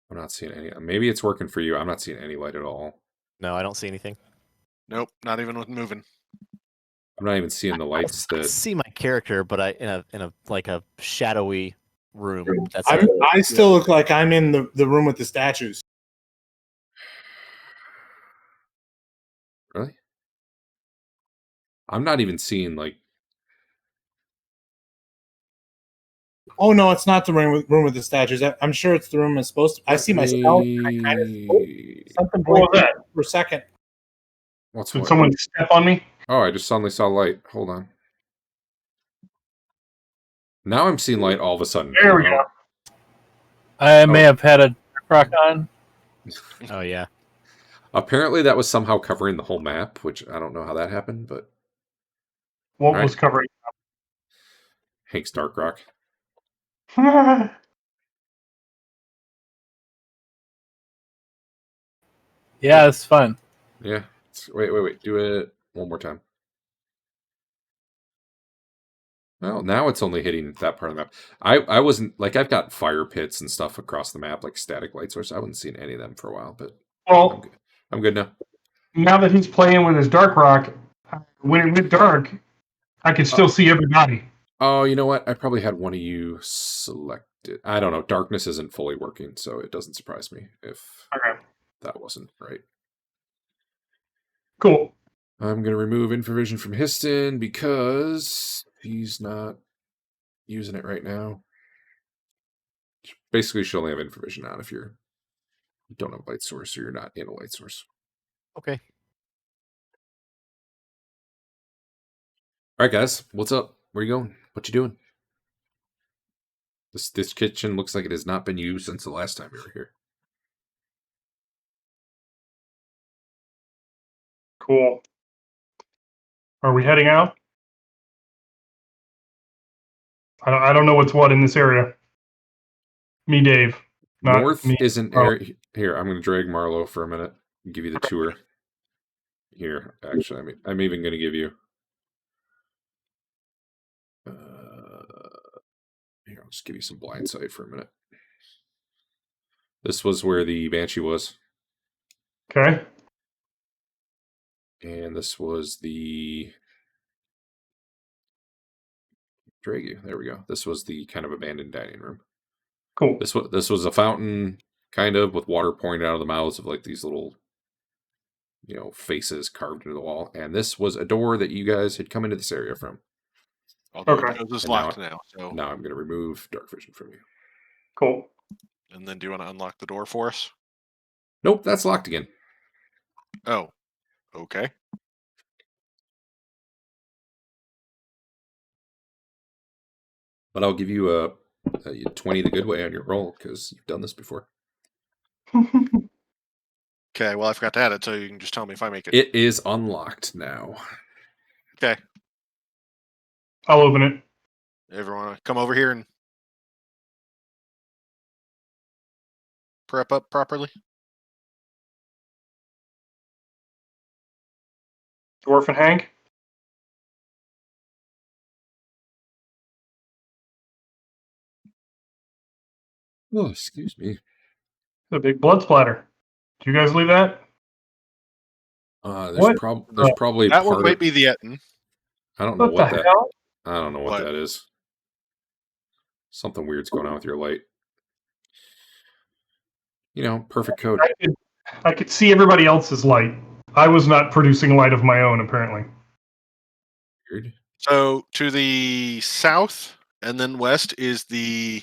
I'm not seeing any. Maybe it's working for you. I'm not seeing any light at all. No, I don't see anything. Nope, not even with moving. I'm not even seeing the lights I that. see my character, but in a like a shadowy room. That's I still look like I'm in the room with the statues. Really? I'm not even seeing like. Oh no, it's not the room with the statues. I'm sure it's the room it's supposed to. I see myself. And I kind of something What was blinked that? for a second. What's Did what? someone step on me? Oh, I just suddenly saw light. Hold on. Now I'm seeing light all of a sudden. There we I go. don't- I may have had a rock on. Oh yeah. Apparently, that was somehow covering the whole map, which I don't know how that happened, but What Right. was covering? Hank's Dark Rock. Yeah, it's fun. Yeah. Wait. Do it one more time. Well, now it's only hitting that part of the map. I wasn't like I've got fire pits and stuff across the map, like static light source. I wasn't seeing any of them for a while, but I'm Well, good. I'm good now. now that he's playing with his dark rock, when it went dark, I could still see everybody. Oh, you know what? I probably had one of you selected. I don't know. Darkness isn't fully working, so it doesn't surprise me if Okay, that wasn't right. cool. I'm going to remove Infravision from Histon because he's not using it right now. Basically, you should only have Infravision on if you don't have a light source or you're not in a light source. Okay. All right, guys. What's up? Where you going? What you doing? This kitchen looks like it has not been used since the last time we were here. Cool. Are we heading out? I don't know what's what in this area. Me, Dave. Not North me. is an Oh. area. Here, I'm going to drag Marlo for a minute and give you the tour. Here, actually, I'm even going to give you. Here, I'll just give you some blind sight for a minute. This was where the Banshee was. Okay. And this was the Dragu. There we go. This was the kind of abandoned dining room. Cool. This was a fountain, kind of, with water pouring out of the mouths of like these little, faces carved into the wall. And this was a door that you guys had come into this area from. Although Okay. it shows it's And locked now. So Now I'm going to remove dark vision from you. Cool. and then do you want to unlock the door for us? Nope, that's locked again. Oh, okay. But I'll give you a 20 the good way on your roll because you've done this before. Okay. Well, I forgot to add it, so you can just tell me if I make it. It is unlocked now. Okay. I'll open it. Everyone, come over here and prep up properly. Dwarf and Hank. Oh, excuse me. The big blood splatter. Did you guys leave that? There's What? probably That one part might of, be the Etten. I don't know What what the that. hell? I don't know what What? that is. Something weird's going on with your light. Perfect code. I could see everybody else's light. I was not producing light of my own, apparently. Weird. So to the south and then west is to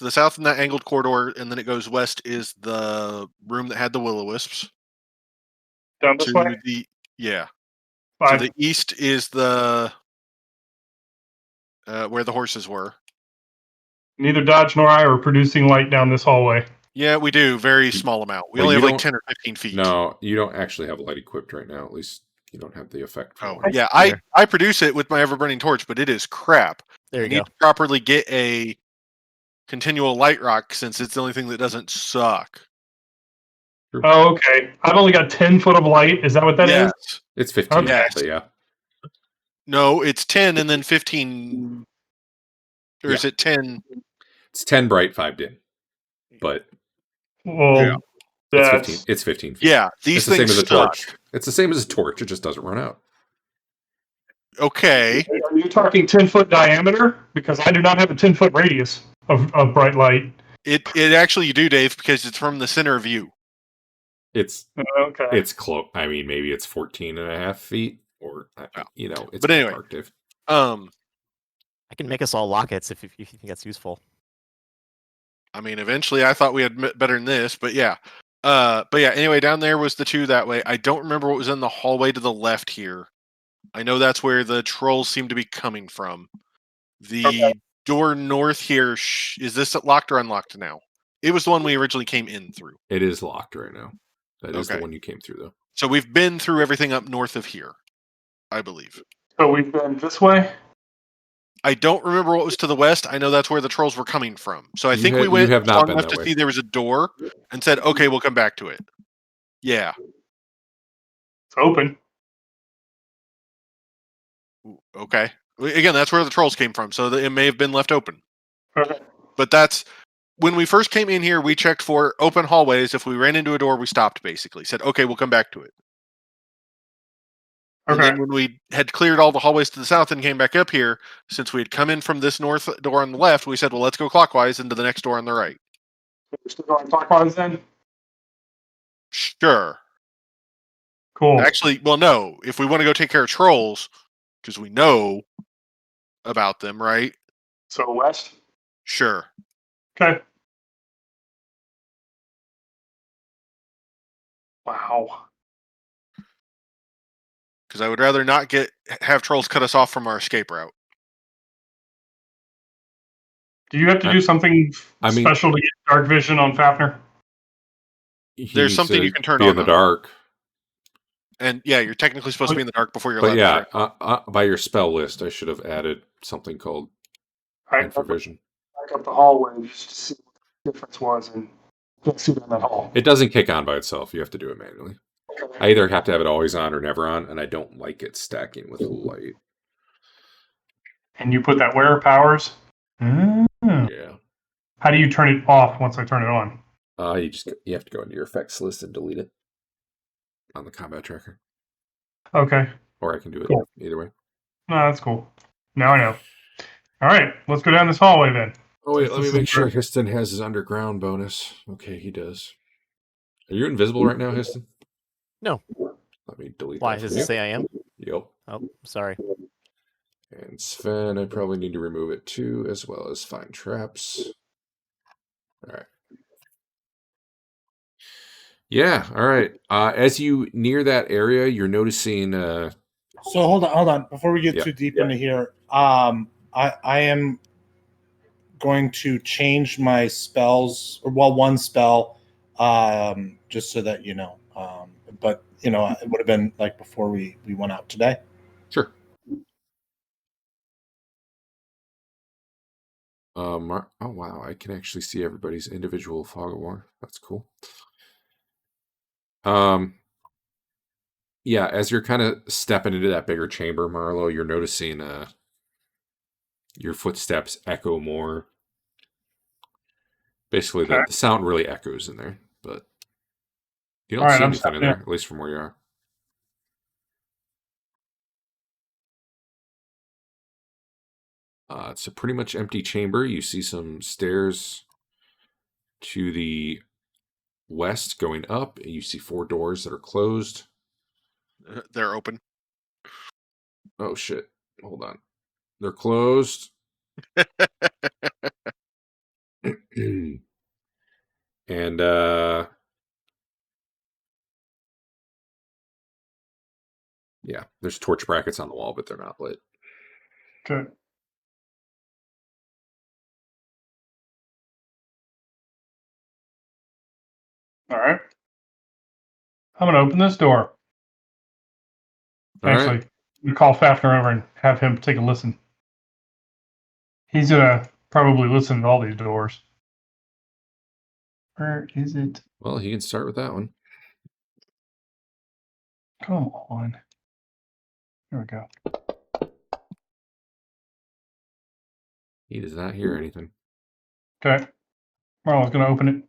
the south in that angled corridor, and then it goes west is the room that had the will-o-wisps. Down this way? To the Fine. east is the where the horses were. Neither Dodge nor I are producing light down this hallway. Yeah, we do. Very small amount. We Well, only you have like don't- 10 or 15 feet. No, you don't actually have light equipped right now. At least you don't have the effect. For Oh, one. yeah. Here. I produce it with my ever-burning torch, but it is crap. There I you need go. to properly get a continual light rock since it's the only thing that doesn't suck. Oh, okay. I've only got 10 foot of light. Is that what that is? Yes. It's 15. Okay. But yeah. No, it's 10 and then 15. Or is it 10? It's 10 bright, 5 dim. But Well, Yeah. it's that's 15. It's 15 feet. Yeah, these It's the same things as a suck. torch. It's the same as a torch. It just doesn't run out. Okay. Are you talking 10 foot diameter? Because I do not have a 10 foot radius of bright light. It actually you do, Dave, because it's from the center view. It's Okay. it's close. I mean, maybe it's 14 and a half feet, or it's But anyway. ballpark, Dave. I can make us all lockets if you think that's useful. I mean, eventually I thought we had better than this, but yeah. Anyway, down there was the two that way. I don't remember what was in the hallway to the left here. I know that's where the trolls seem to be coming from. The door north here, is this locked or unlocked now? It was the one we originally came in through. It is locked right now. That is the Okay. one you came through, though. So we've been through everything up north of here, I believe. So we've been this way? I don't remember what was to the west. I know that's where the trolls were coming from. So I think we you went have not long been enough that to way. see there was a door and said, okay, we'll come back to it. Yeah. It's open. Okay. Again, that's where the trolls came from. So it may have been left open. Okay. But that's when we first came in here, we checked for open hallways. If we ran into a door, we stopped basically. Said, okay, we'll come back to it. And Okay. then when we had cleared all the hallways to the south and came back up here, since we had come in from this north door on the left, we said, well, let's go clockwise into the next door on the right. We're still going clockwise then? Sure. Cool. Actually, well, no. If we want to go take care of trolls, because we know about them, right? So west? Sure. Okay. Wow. Because I would rather not have trolls cut us off from our escape route. Do you have to do something special to get dark vision on Fafnir? He There's needs something to you can turn be on in the him. dark. And yeah, you're technically supposed to be in the dark before you're But allowed yeah, to drink. by your spell list, I should have added something called All right, infravision. back up the hallway just to see what the difference was, and can't see down that hall. It doesn't kick on by itself. You have to do it manually. Okay. I either have to have it always on or never on, and I don't like it stacking with light. And you put that where powers? Yeah. How do you turn it off once I turn it on? You have to go into your effects list and delete it on the combat tracker, Okay. or I can do it Cool. either way. No, that's cool. Now I know. All right, let's go down this hallway then. Oh wait, This let me is make sure great. Histon has his underground bonus. Okay, he does. Are you invisible right now, Histon? No. Let me delete Why that. does from it you. say I am? Yep. Oh, sorry. And Sven, I probably need to remove it too, as well as find traps. All right. Yeah, all right. As you near that area, you're noticing. So hold on. Before we get Yeah. too deep into here, I am going to change my spells, or well, one spell, just so that you know. But you know, it would have been like before we went out today. Sure. Oh wow, I can actually see everybody's individual fog of war. That's cool. Yeah, as you're kind of stepping into that bigger chamber, Marlo, you're noticing your footsteps echo more. Basically, Okay. the sound really echoes in there, but you don't All right, see I'm anything in stepping there, at least from where you are. It's a pretty much empty chamber. You see some stairs to the west going up. You see 4 doors that are closed. They're open. Oh shit! Hold on, they're closed. And yeah, there's torch brackets on the wall, but they're not lit. Okay. All right. I'm going to open this door. All Actually, right. we call Fafner over and have him take a listen. He's going to probably listen to all these doors. Where is it? Well, he can start with that one. Come on. Here we go. He does not hear anything. Okay. Marlon's going to open it.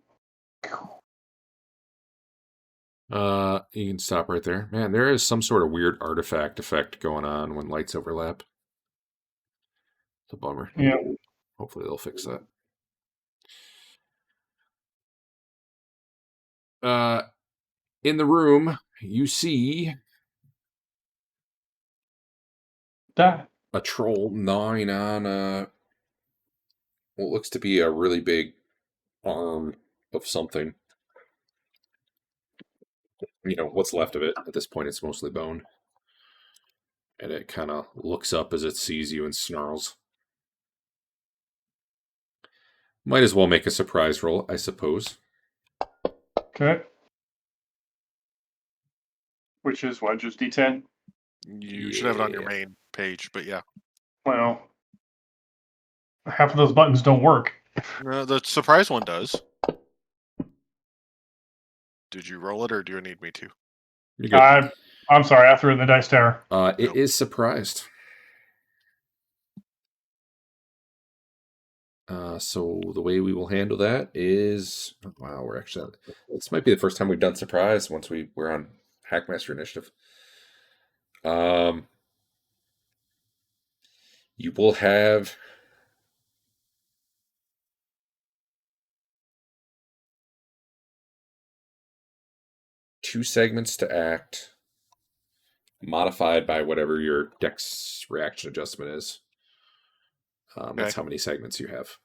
You can stop right there. Man, there is some sort of weird artifact effect going on when lights overlap. It's a bummer. Yeah. Hopefully they'll fix that. In the room, you see That. a troll gnawing on what looks to be a really big arm of something. You know, what's left of it. At this point, it's mostly bone. And it kind of looks up as it sees you and snarls. Might as well make a surprise roll, I suppose. Okay. Which is what? Just D10? You should have it on your Yeah. main page, but yeah. Well, half of those buttons don't work. The surprise one does. Did you roll it, or do you need me to? You're good. I'm sorry. I threw it in the dice tower. It is surprised. So the way we will handle that is, wow, this might be the first time we've done surprise once we're on Hackmaster Initiative. You will have two segments to act, modified by whatever your dex reaction adjustment is. That's how many segments you have.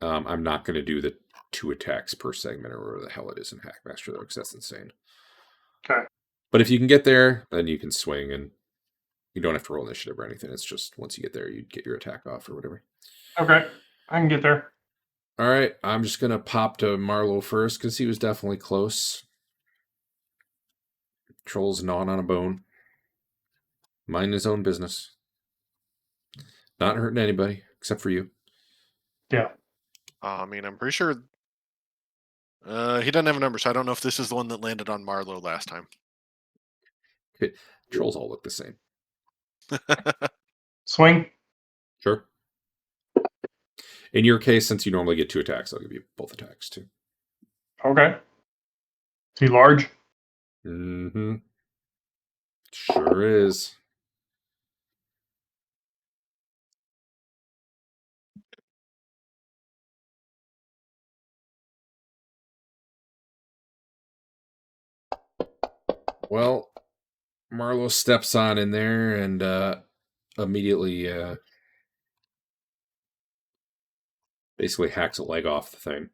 I'm not going to do the 2 attacks per segment or whatever the hell it is in Hackmaster, though, because that's insane. Okay. But if you can get there, then you can swing, and you don't have to roll initiative or anything. It's just once you get there, you get your attack off or whatever. Okay. I can get there. All right. I'm just going to pop to Marlo first because he was definitely close. Troll's gnawing on a bone. Minding his own business. Not hurting anybody, except for you. Yeah. I mean, I'm pretty sure he doesn't have a number, so I don't know if this is the one that landed on Marlowe last time. Trolls all look the same. Swing. Sure. In your case, since you normally get 2 attacks, I'll give you both attacks too. Okay. Is he large? Mm-hmm. Sure is. Well, Marlowe steps on in there and immediately basically hacks a leg off the thing.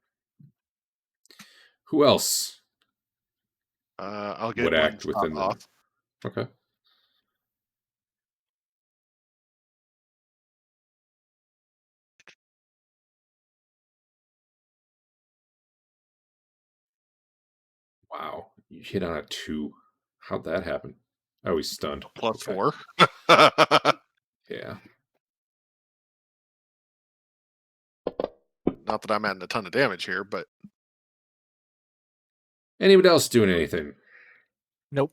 Who else I'll get would one act shot within the... off. Okay. Wow. You hit on a 2. How'd that happen? Oh, he's stunned. Plus Okay. 4. Yeah. Not that I'm adding a ton of damage here, but Anybody else doing anything? Nope.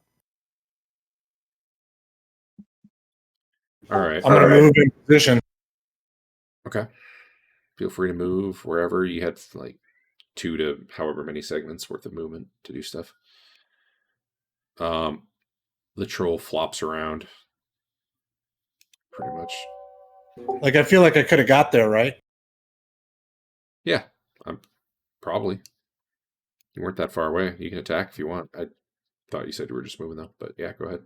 All right. I'm going to move in position. Okay. Feel free to move wherever. You had like 2 to however many segments worth of movement to do stuff. The troll flops around. Pretty much. Like, I feel like I could have got there, right? Yeah. Probably. You weren't that far away. You can attack if you want. I thought you said you were just moving though, but yeah, go ahead.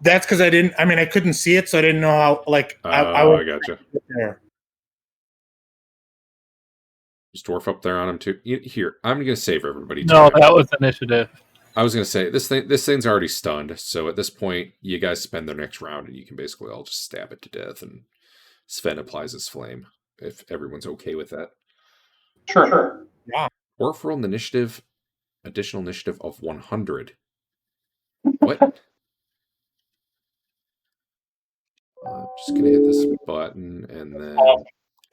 That's because I couldn't see it, so I didn't know how, like, I I gotcha. there. Is Dwarf up there on him too? Here, I'm going to save everybody. No, time. that was initiative. I was going to say, this thing's already stunned, so at this point, you guys spend their next round, and you can basically all just stab it to death, and Sven applies his flame, if everyone's okay with that. Sure. Dwarf rolled an additional initiative of 100. What? Just going to hit this button, and then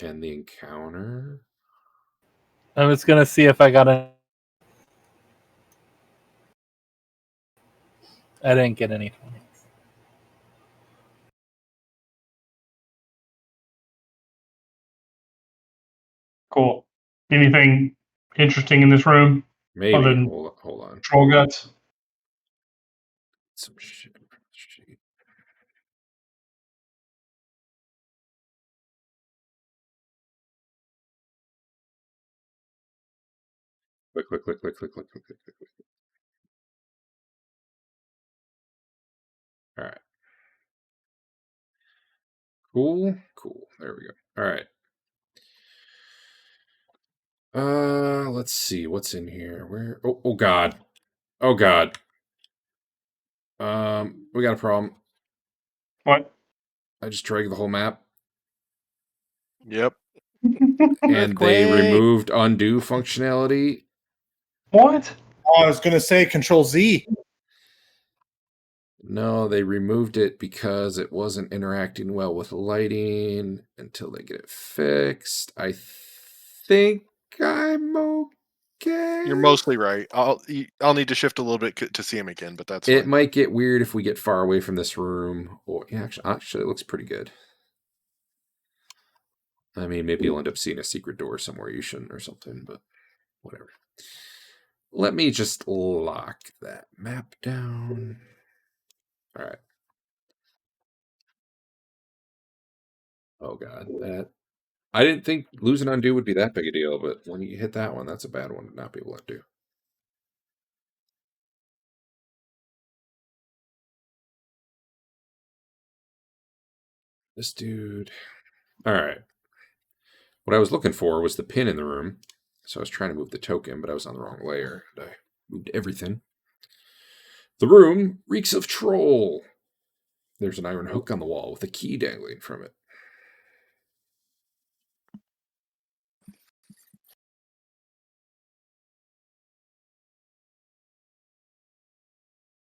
end the encounter. I was gonna see if I got a. I didn't get anything. Cool. Anything interesting in this room? Maybe. Other than Hold on. troll guts? Some shit. Click. All right. Cool. There we go. All right. Let's see what's in here. Where? Oh God. Oh God. We got a problem. What? I just dragged the whole map, yep. and they Earthquake! removed undo functionality. What? Oh, I was going to say Control Z. No, they removed it because it wasn't interacting well with lighting until they get it fixed. I think I'm okay. You're mostly right. I'll need to shift a little bit to see him again, but that's It fine. might get weird if we get far away from this room. Or yeah, actually, it looks pretty good. I mean, maybe you'll end up seeing a secret door somewhere you shouldn't or something, but whatever. Let me just lock that map down. All right. Oh God, that I didn't think losing undo would be that big a deal, but when you hit that one, that's a bad one to not be able to do. This dude. All right. What I was looking for was the pin in the room. So I was trying to move the token, but I was on the wrong layer. And I moved everything. The room reeks of troll. There's an iron hook on the wall with a key dangling from it.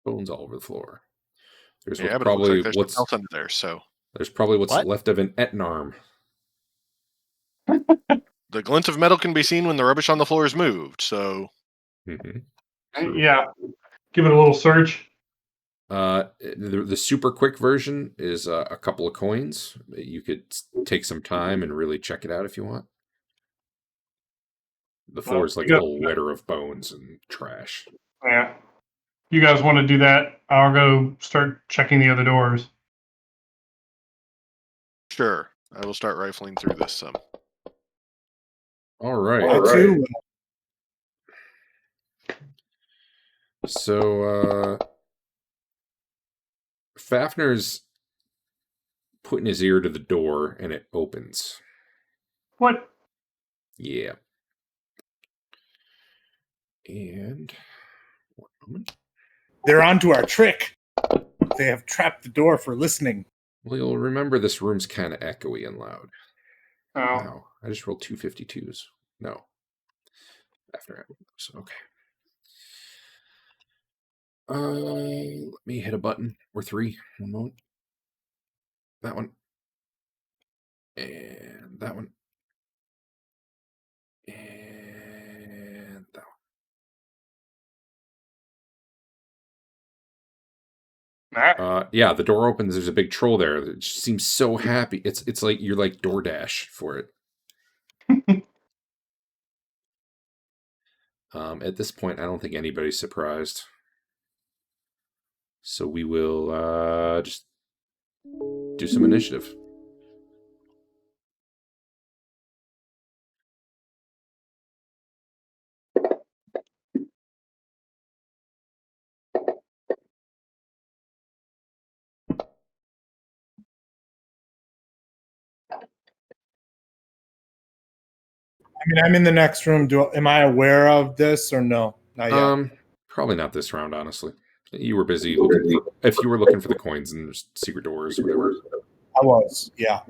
Bones all over the floor. There's Yeah, but it looks probably like there's something else under there. So what's What? left of an Etnarm. the glint of metal can be seen when the rubbish on the floor is moved. So Mm-hmm. Yeah. Give it a little search. The super quick version is a couple of coins. You could take some time and really check it out if you want. The floor is like a little litter of bones and trash. Yeah. You guys want to do that? I'll go start checking the other doors. sure, I will start rifling through this some. All right. I too. So Fafner's putting his ear to the door and it opens. What? Yeah. And 1 moment. They're onto our trick. They have trapped the door for listening. Well, you'll remember this room's kind of echoey and loud. Oh. Wow. I just rolled 2 52s. No. After I those. Okay. Let me hit a button or 3. 1 moment. That one. And that one. And that Nah. one. Yeah, the door opens. There's a big troll there. It just seems so happy. It's like you're like DoorDash for it. At this point, I don't think anybody's surprised. So we will just do some initiative. I mean, I'm in the next room. Am I aware of this or no? Not yet. Probably not this round, honestly. You were busy looking. If you were looking for the coins and secret doors, or whatever. I was. Yeah.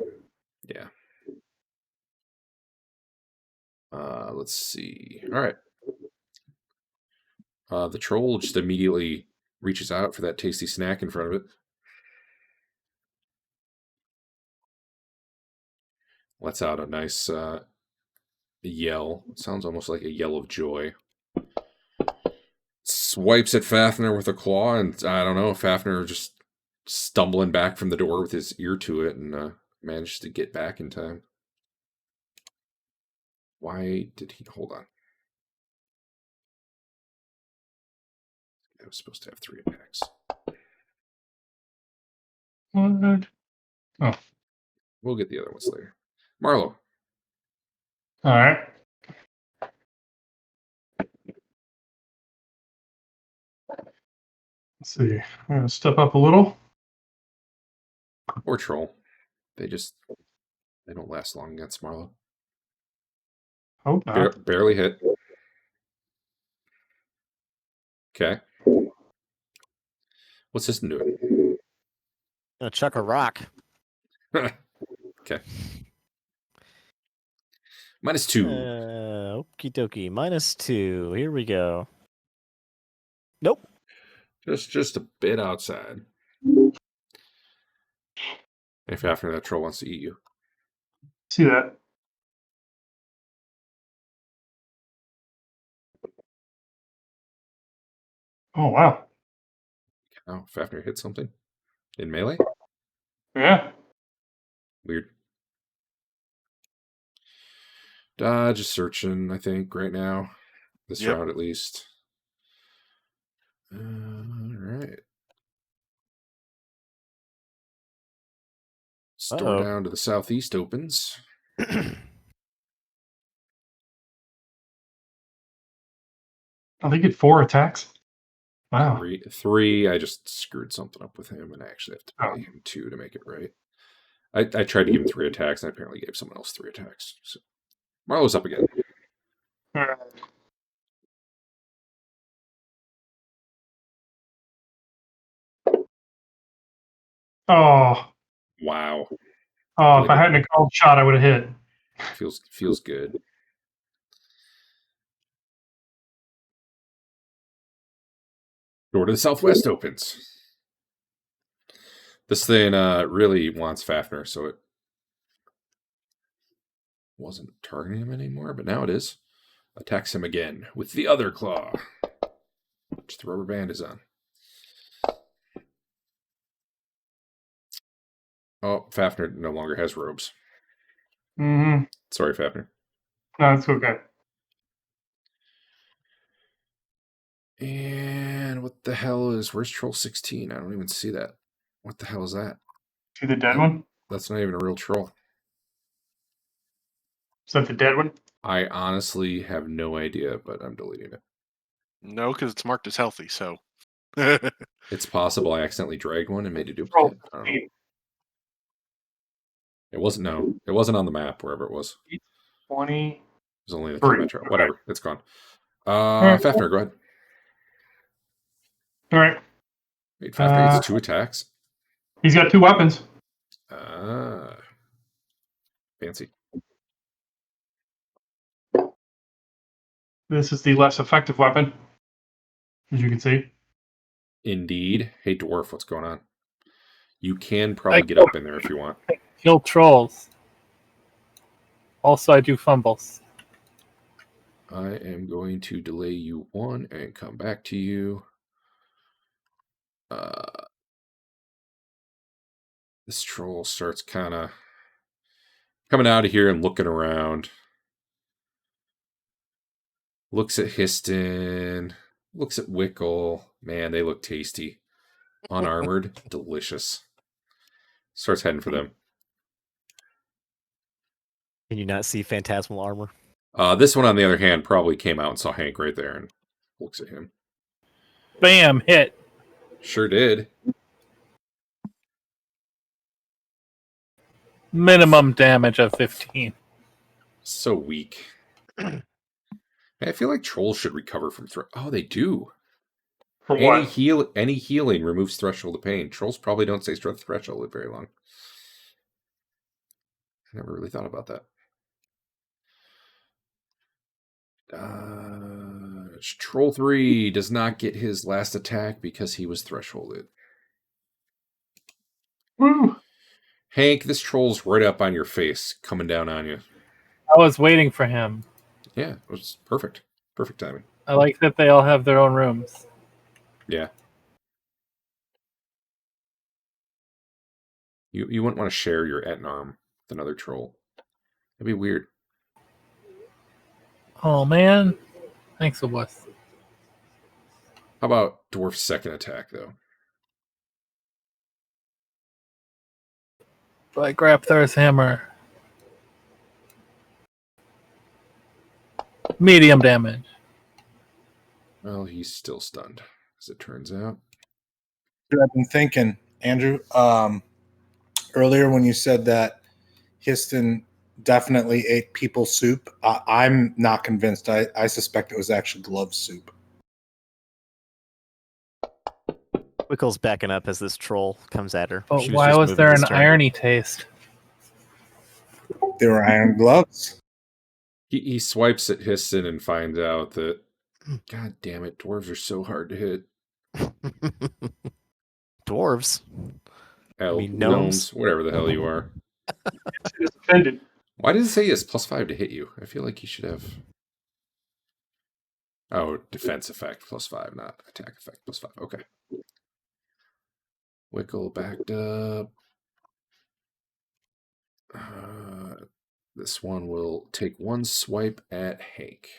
Yeah. Let's see. All right. The troll just immediately reaches out for that tasty snack in front of it. Lets out a nice yell. It sounds almost like a yell of joy. Swipes at Fafner with a claw, and I don't know, Fafner just stumbling back from the door with his ear to it and managed to get back in time. Why did he... Hold on. I was supposed to have 3 attacks. What? Oh. We'll get the other ones later. Marlo. All right. Let's see. I'm going to step up a little. Or troll. They don't last long against Marlo. Hope not. Barely hit. Okay. What's this doing? Gonna chuck a rock. Okay. -2. Okie dokie. -2. Here we go. Nope. Just a bit outside. If after that troll wants to eat you. See that? Oh, wow. Oh, Fafner hit something? In melee? Yeah. Weird. Dodge is searching, I think, right now. This round at least. Alright. Store down to the southeast opens. I think it 4 attacks. Wow. 3. I just screwed something up with him, and I actually have to pay him 2 to make it right. I tried to give him 3 attacks, and I apparently gave someone else 3 attacks. So Marlo's up again. All right. Oh. Wow. Oh, if I hadn't called shot, I would have hit. Feels good. Door to the southwest opens. This thing really wants Fafnir, so it wasn't targeting him anymore, but now it is. Attacks him again with the other claw, which the rubber band is on. Oh, Fafnir no longer has robes. Mm-hmm. Sorry, Fafnir. No, it's okay. And what the hell where's Troll 16? I don't even see that. What the hell is that? See the dead one? That's not even a real troll. Is that the dead one? I honestly have no idea, but I'm deleting it. No, because it's marked as healthy. So It's possible I accidentally dragged one and made a Troll duplicate. I don't know. 16. It wasn't on the map wherever it was. 20. It was only the Three. metro. Okay. Whatever. It's gone. right. Fafnir, go ahead. All right. Wait, Fafnir gets 2 attacks. He's got 2 weapons. Fancy. This is the less effective weapon, as you can see. Indeed. Hey, Dwarf, what's going on? You can probably get up in there if you want. Kill trolls. Also, I do fumbles. I am going to delay you 1 and come back to you. This troll starts kind of coming out of here and looking around. Looks at Histon. Looks at Wickle. Man, they look tasty. Unarmored. Delicious. Starts heading for them. Can you not see phantasmal armor? This one, on the other hand, probably came out and saw Hank right there and looks at him. Bam! Hit. Sure did. Minimum damage of 15. So weak. Man, I feel like trolls should recover from Oh, they do. For Any what? any healing removes threshold of pain. Trolls probably don't stay threshold very long. I never really thought about that. Troll 3 does not get his last attack because he was thresholded. Woo! Hank, this troll's right up on your face, coming down on you. I was waiting for him. Yeah, it was perfect. Perfect timing. I like that they all have their own rooms. Yeah. You wouldn't want to share your Etnarm with another troll. That'd be weird. Oh, man. Thanks, Wes. How about Dwarf's second attack, though? By Grabthar's hammer. Medium damage. Well, he's still stunned, as it turns out. I've been thinking, Andrew, earlier when you said that Histon definitely ate people soup, I'm not convinced. I suspect it was actually glove soup. Wickle's backing up as this troll comes at her. But She why just was moving there this an turn. irony taste? They were iron gloves. He swipes at Histon and finds out that, God damn it, dwarves are so hard to hit. Dwarves. Elves, mean, gnomes? gnomes, whatever the hell you are. He is offended. Why does it say he has +5 to hit you? I feel like he should have. Oh, defense effect +5, not attack effect +5. Okay. Wickle backed up. This one will take 1 swipe at Hank.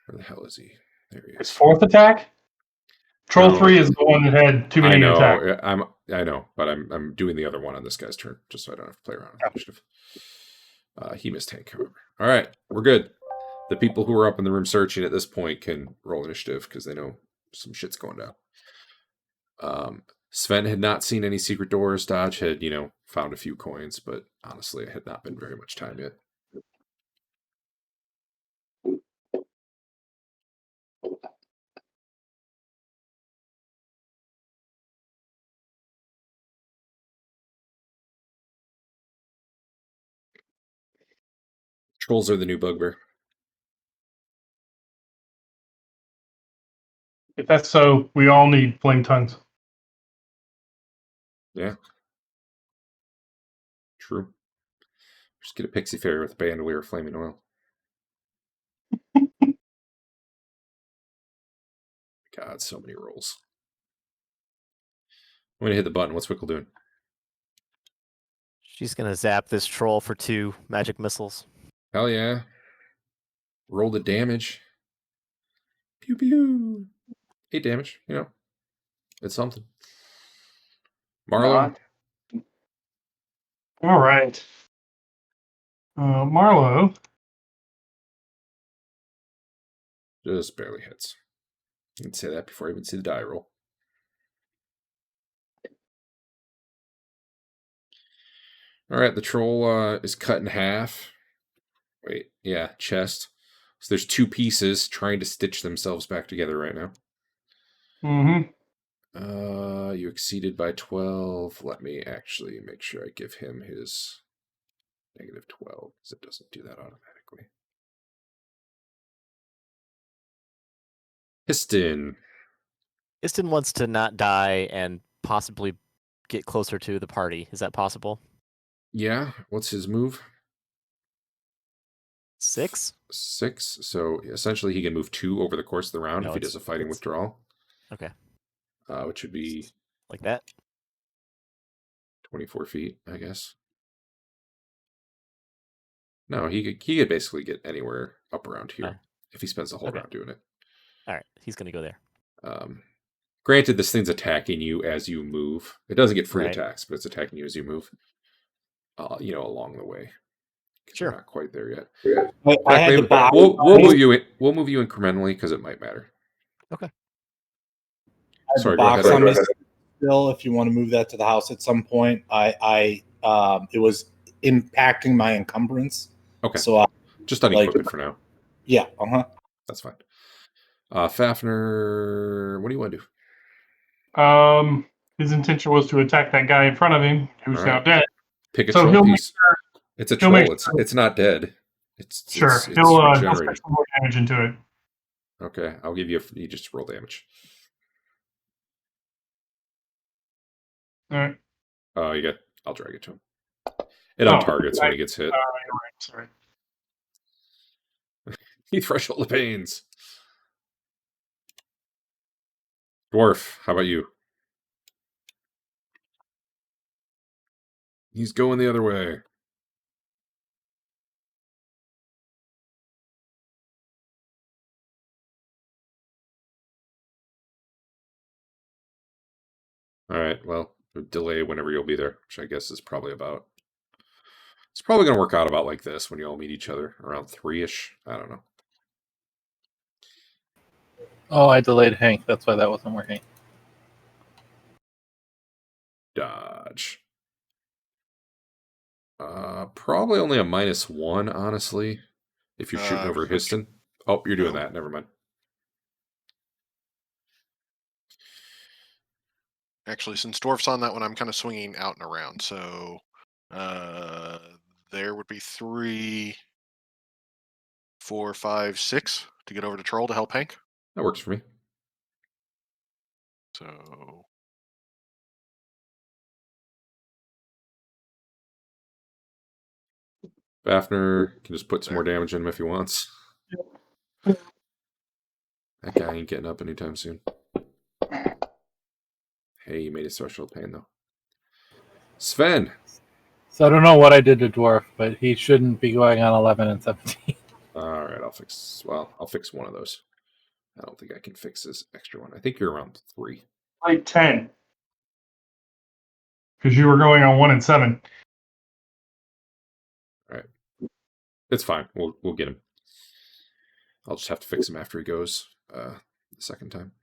Where the hell is he? There he His is. 4th attack? Troll No. 3 is the one that had too I many know. attacks. I know, but I'm doing the other one on this guy's turn, just so I don't have to play around with initiative. He missed Hank, however. All right, we're good. The people who are up in the room searching at this point can roll initiative because they know some shit's going down. Sven had not seen any secret doors. Dodge had, found a few coins, but honestly, it had not been very much time yet. Trolls are the new bugbear. If that's so, we all need flame tongues. Yeah. True. Just get a pixie fairy with a bandolier of flaming oil. God, so many rolls. I'm gonna hit the button. What's Wickle doing? She's gonna zap this troll for 2 magic missiles. Hell yeah. Roll the damage. Pew pew. 8 damage, you know. It's something. Marlo. All right. Marlo. Just barely hits. You can say that before I even see the die roll. All right, the troll is cut in half. Wait, yeah, chest. So there's 2 pieces trying to stitch themselves back together right now. Mm-hmm. You exceeded by 12. Let me actually make sure I give him his negative 12, because it doesn't do that automatically. Histon. Iston wants to not die and possibly get closer to the party. Is that possible? Yeah, what's his move? 6? 6. So essentially he can move 2 over the course of the round No, if he does a fighting withdrawal. Okay. Which would be Like that? 24 feet, I guess. No, he could basically get anywhere up around here Alright. if he spends the whole Okay. round doing it. Alright, he's gonna go there. Granted, this thing's attacking you as you move. It doesn't get free Right. attacks, but it's attacking you as you move. Along the way. 'Cause Sure. we're not quite there yet. I had the box. We'll move you in. We'll move you incrementally because it might matter. Okay. Sorry, box go on ahead. me still. If you want to move that to the house at some point, it was impacting my encumbrance. Okay. So Just unequip it for now. yeah. That's fine. Fafnir, what do you want to do? His intention was to attack that guy in front of him, who's All now right. dead. Pick a So troll he'll make piece. It's a he'll make troll. It's not dead. It's Sure, it's he'll just regenerated. put some more damage into it. Okay, I'll give you. You just roll damage. All right. I'll drag it to him. It untargets when he gets hit. You're right. Sorry. He threshold the pains. Dwarf, how about you? He's going the other way. All right, well, delay whenever you'll be there, which I guess is probably about... It's probably going to work out about like this when you all meet each other, around 3-ish. I don't know. Oh, I delayed Hank. That's why that wasn't working. Dodge. Probably only a -1, honestly, if you're shooting over Histon. Oh, you're doing that. Never mind. Actually, since Dwarf's on that one, I'm kind of swinging out and around. So there would be 3, 4, 5, 6 to get over to Troll to help Hank. That works for me. So Fafnir can just put some more damage in him if he wants. That guy ain't getting up anytime soon. Hey, you made his threshold pain, though. Sven. So I don't know what I did to Dwarf, but he shouldn't be going on 11 and 17. All right, I'll fix one of those. I don't think I can fix this extra one. I think you're around 3. Like 10. Because you were going on 1 and 7. All right. It's fine. We'll get him. I'll just have to fix him after he goes the second time.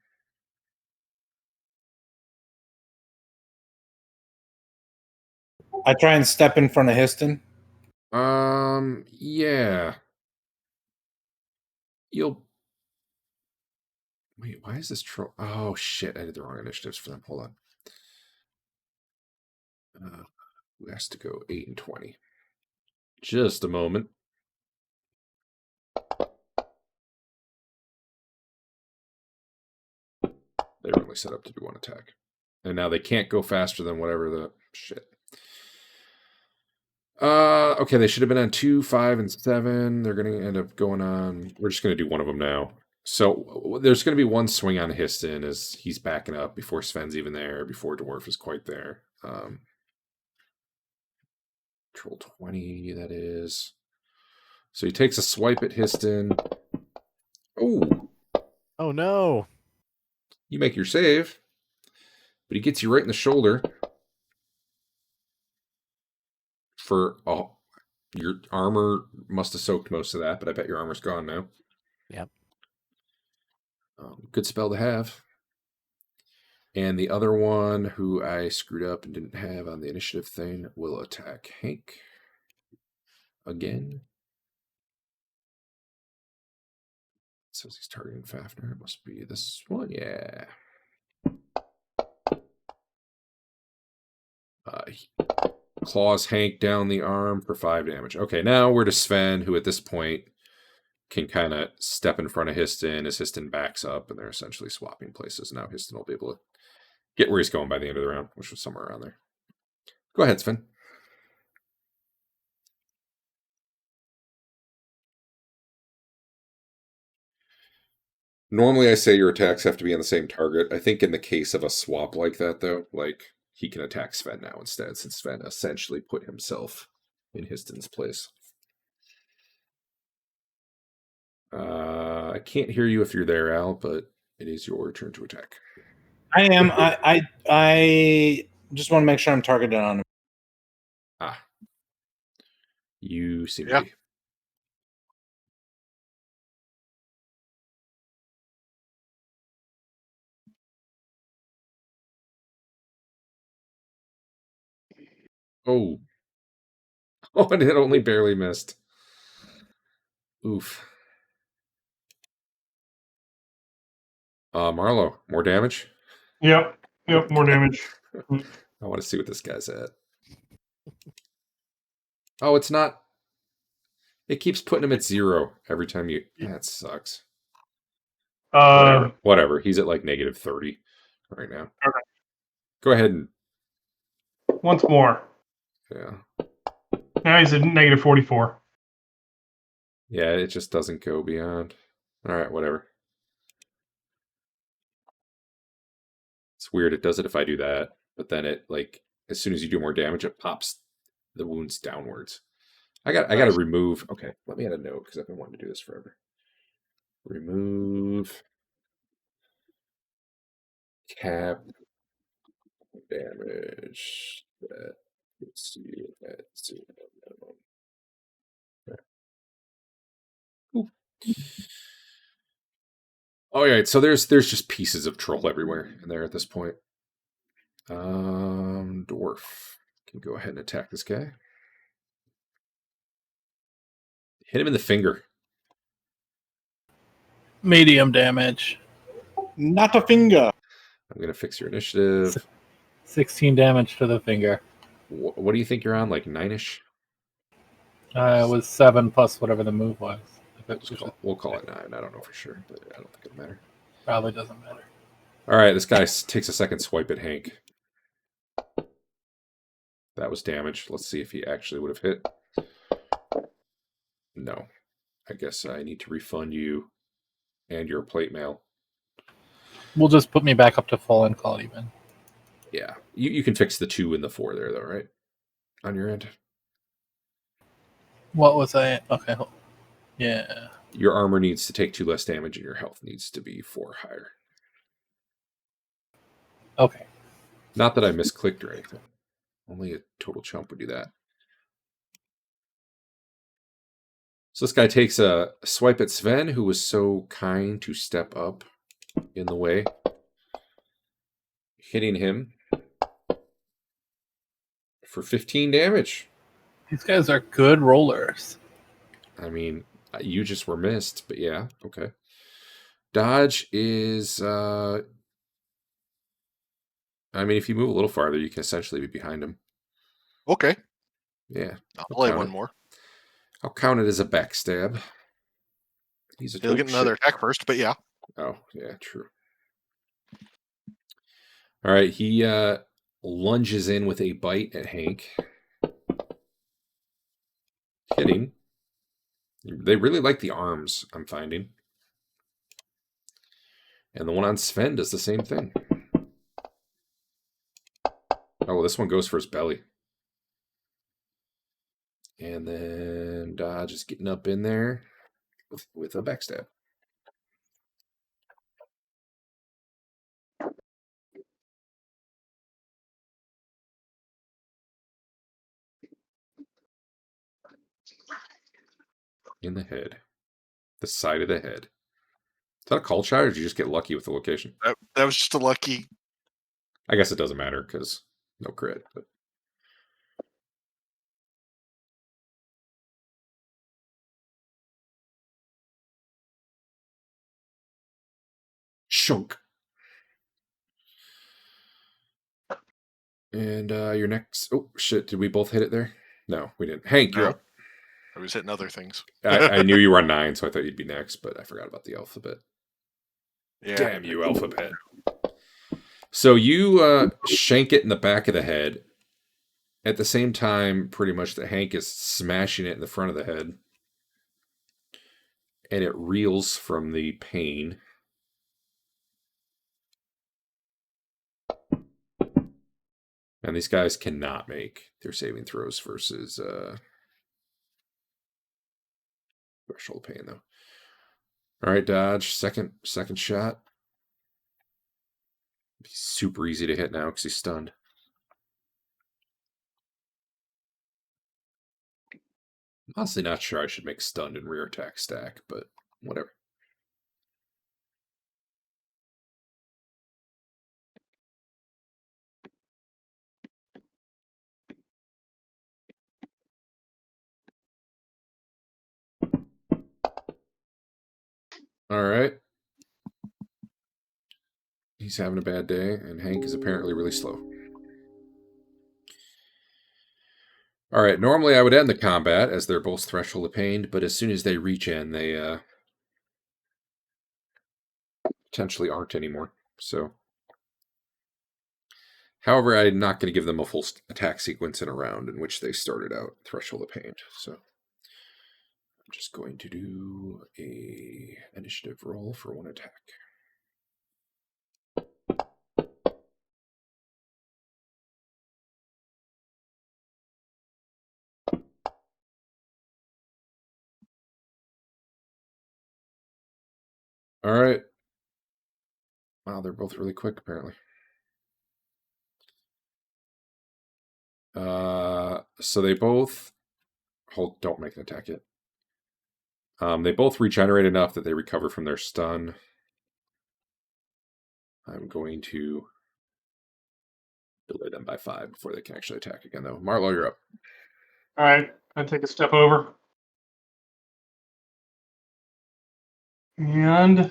I try and step in front of Histon. Yeah. You'll... Wait, why is this troll? Oh, shit. I did the wrong initiatives for them. Hold on. Who has to go 8 and 20? Just a moment. They were only set up to do one attack. And now they can't go faster than whatever the shit. Okay, they should have been on 2, 5, and 7. They're going to end up going on. We're just going to do one of them now. So there's going to be one swing on Histon as he's backing up before Sven's even there, before Dwarf is quite there. Control 20, that is. So he takes a swipe at Histon. Oh, Oh no! you make your save, but he gets you right in the shoulder. For your armor must have soaked most of that, but I bet your armor's gone now. Yep. Good spell to have. And the other one, who I screwed up and didn't have on the initiative thing, will attack Hank again. It says he's targeting Fafnir. It must be this one. Yeah. He claws Hank down the arm for 5 damage. Okay, now we're to Sven, who at this point can kind of step in front of Histon as Histon backs up, and they're essentially swapping places. Now Histon will be able to get where he's going by the end of the round, which was somewhere around there. Go ahead, Sven. Normally I say your attacks have to be on the same target. I think in the case of a swap like that, though, like, he can attack Sven now instead, since Sven essentially put himself in Histon's place. I can't hear you if you're there, Al, but it is your turn to attack. I am. I just want to make sure I'm targeted on him. You seem Yeah. to be. Oh. Oh, and it only barely missed. Oof. Marlo, more damage? Yep. More damage. I want to see what this guy's at. Oh, it's not. It keeps putting him at 0 every time you. That sucks. Whatever. He's at like -30 right now. Okay. Go ahead and. Once more. Yeah. Now he's at -44. Yeah, it just doesn't go beyond. All right, whatever. It's weird. It does it if I do that, but then it, like, as soon as you do more damage, it pops the wounds downwards. I got to remove. Okay, let me add a note because I've been wanting to do this forever. Remove cap damage that gets you at 0 minimum. Cool. All right, so there's just pieces of troll everywhere in there at this point. Dwarf can go ahead and attack this guy. Hit him in the finger. Medium damage. Not a finger. I'm gonna fix your initiative. 16 damage to the finger. What do you think you're on? Like 9-ish? It was 7 plus whatever the move was. We'll call it 9. I don't know for sure, but I don't think it'll matter. Probably doesn't matter. All right, this guy takes a second swipe at Hank. That was damage. Let's see if he actually would have hit. No. I guess I need to refund you and your plate mail. We'll just put me back up to full and call it even. Yeah. You can fix the 2 and the 4 there, though, right? On your end. What was I? Okay. Yeah. Your armor needs to take 2 less damage, and your health needs to be 4 higher. Okay. Not that I misclicked or anything. Only a total chump would do that. So this guy takes a swipe at Sven, who was so kind to step up in the way. Hitting him for 15 damage. These guys are good rollers. I mean, you just were missed, but yeah, okay. Dodge is... I mean, if you move a little farther, you can essentially be behind him. Okay. Yeah. I'll play count one it. more. I'll count it as a backstab. He'll He'll get another attack first, but yeah. Oh, yeah, true. All right, he lunges in with a bite at Hank. Hitting. They really like the arms, I'm finding. And the one on Sven does the same thing. Oh, well, this one goes for his belly. And then Dodge is getting up in there with a backstab. In the head. The side of the head. Is that a call shot, or did you just get lucky with the location? That was just a lucky. I guess it doesn't matter because no crit. But... Shunk. And your next... Oh, shit. Did we both hit it there? No, we didn't. Hank, you're No. up. I was hitting other things. I knew you were on 9, so I thought you'd be next, but I forgot about the alphabet. Yeah. Damn you, alphabet. So you shank it in the back of the head. At the same time, pretty much, that Hank is smashing it in the front of the head. And it reels from the pain. And these guys cannot make their saving throws versus threshold pain, though. All right, Dodge. Second shot. Be super easy to hit now because he's stunned. I'm honestly not sure I should make stunned and rear attack stack, but whatever. All right. He's having a bad day, and Hank is apparently really slow. All right, normally I would end the combat as they're both threshold of pain, but as soon as they reach in, they potentially aren't anymore. So, however, I'm not going to give them a full attack sequence in a round in which they started out threshold of pain. So, I'm just going to do a initiative roll for one attack. All right. Wow, they're both really quick, apparently. So they both don't make an attack yet. They both regenerate enough that they recover from their stun. I'm going to delay them by 5 before they can actually attack again, though. Marlo, you're up. All right, I take a step over. And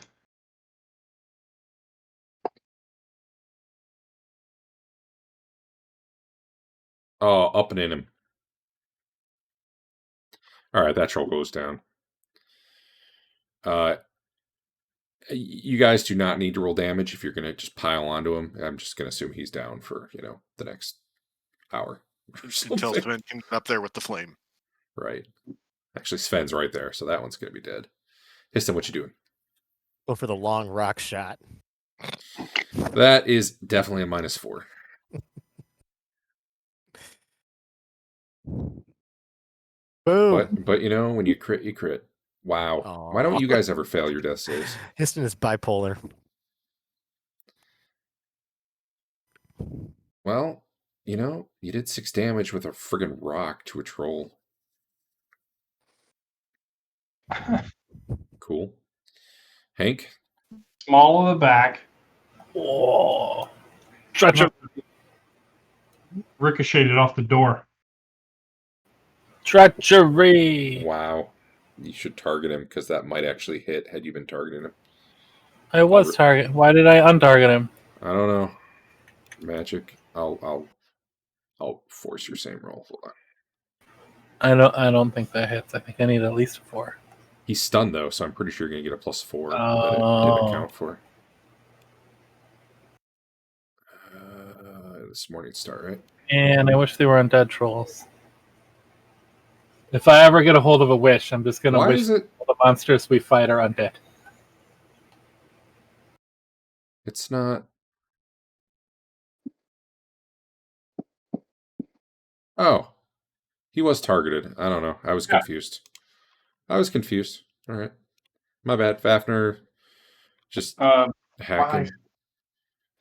Oh, up and in him. All right, that troll goes down. You guys do not need to roll damage if you're going to just pile onto him. I'm just going to assume he's down for, the next hour. Until Sven can get up there with the flame. Right. Actually, Sven's right there, so that one's going to be dead. Histon, what you doing? Go for the long rock shot. That is definitely a -4. Boom. But when you crit, you crit. Wow. Aw. Why don't you guys ever fail your death saves? Histon is bipolar. Well, you did 6 damage with a friggin' rock to a troll. Cool. Hank? small of the back, Oh, treachery! ricocheted off the door. Treachery! Wow. You should target him because that might actually hit had you been targeting him. I was target. Why did I untarget him? I don't know. Magic. I'll force your same roll. Hold on. I don't think that hits. I think I need at least a 4. He's stunned though, so I'm pretty sure you're gonna get a +4 that it Oh. didn't account for. this Morning Star, right? And I wish they were undead trolls. If I ever get a hold of a wish, I'm just gonna Why wish is it? all the monsters we fight are undead. It's not. Oh, he was targeted. I don't know. I was confused. All right, my bad, Fafnir. Just hacking. Why?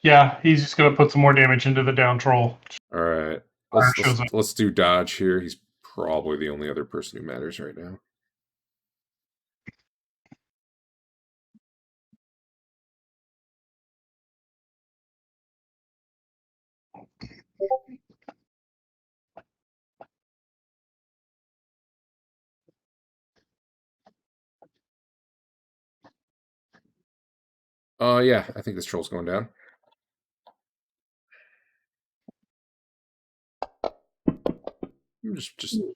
Yeah, he's just gonna put some more damage into the down troll. All right, Fire shows up. let's do dodge here. He's probably the only other person who matters right now. Yeah, I think this troll's going down.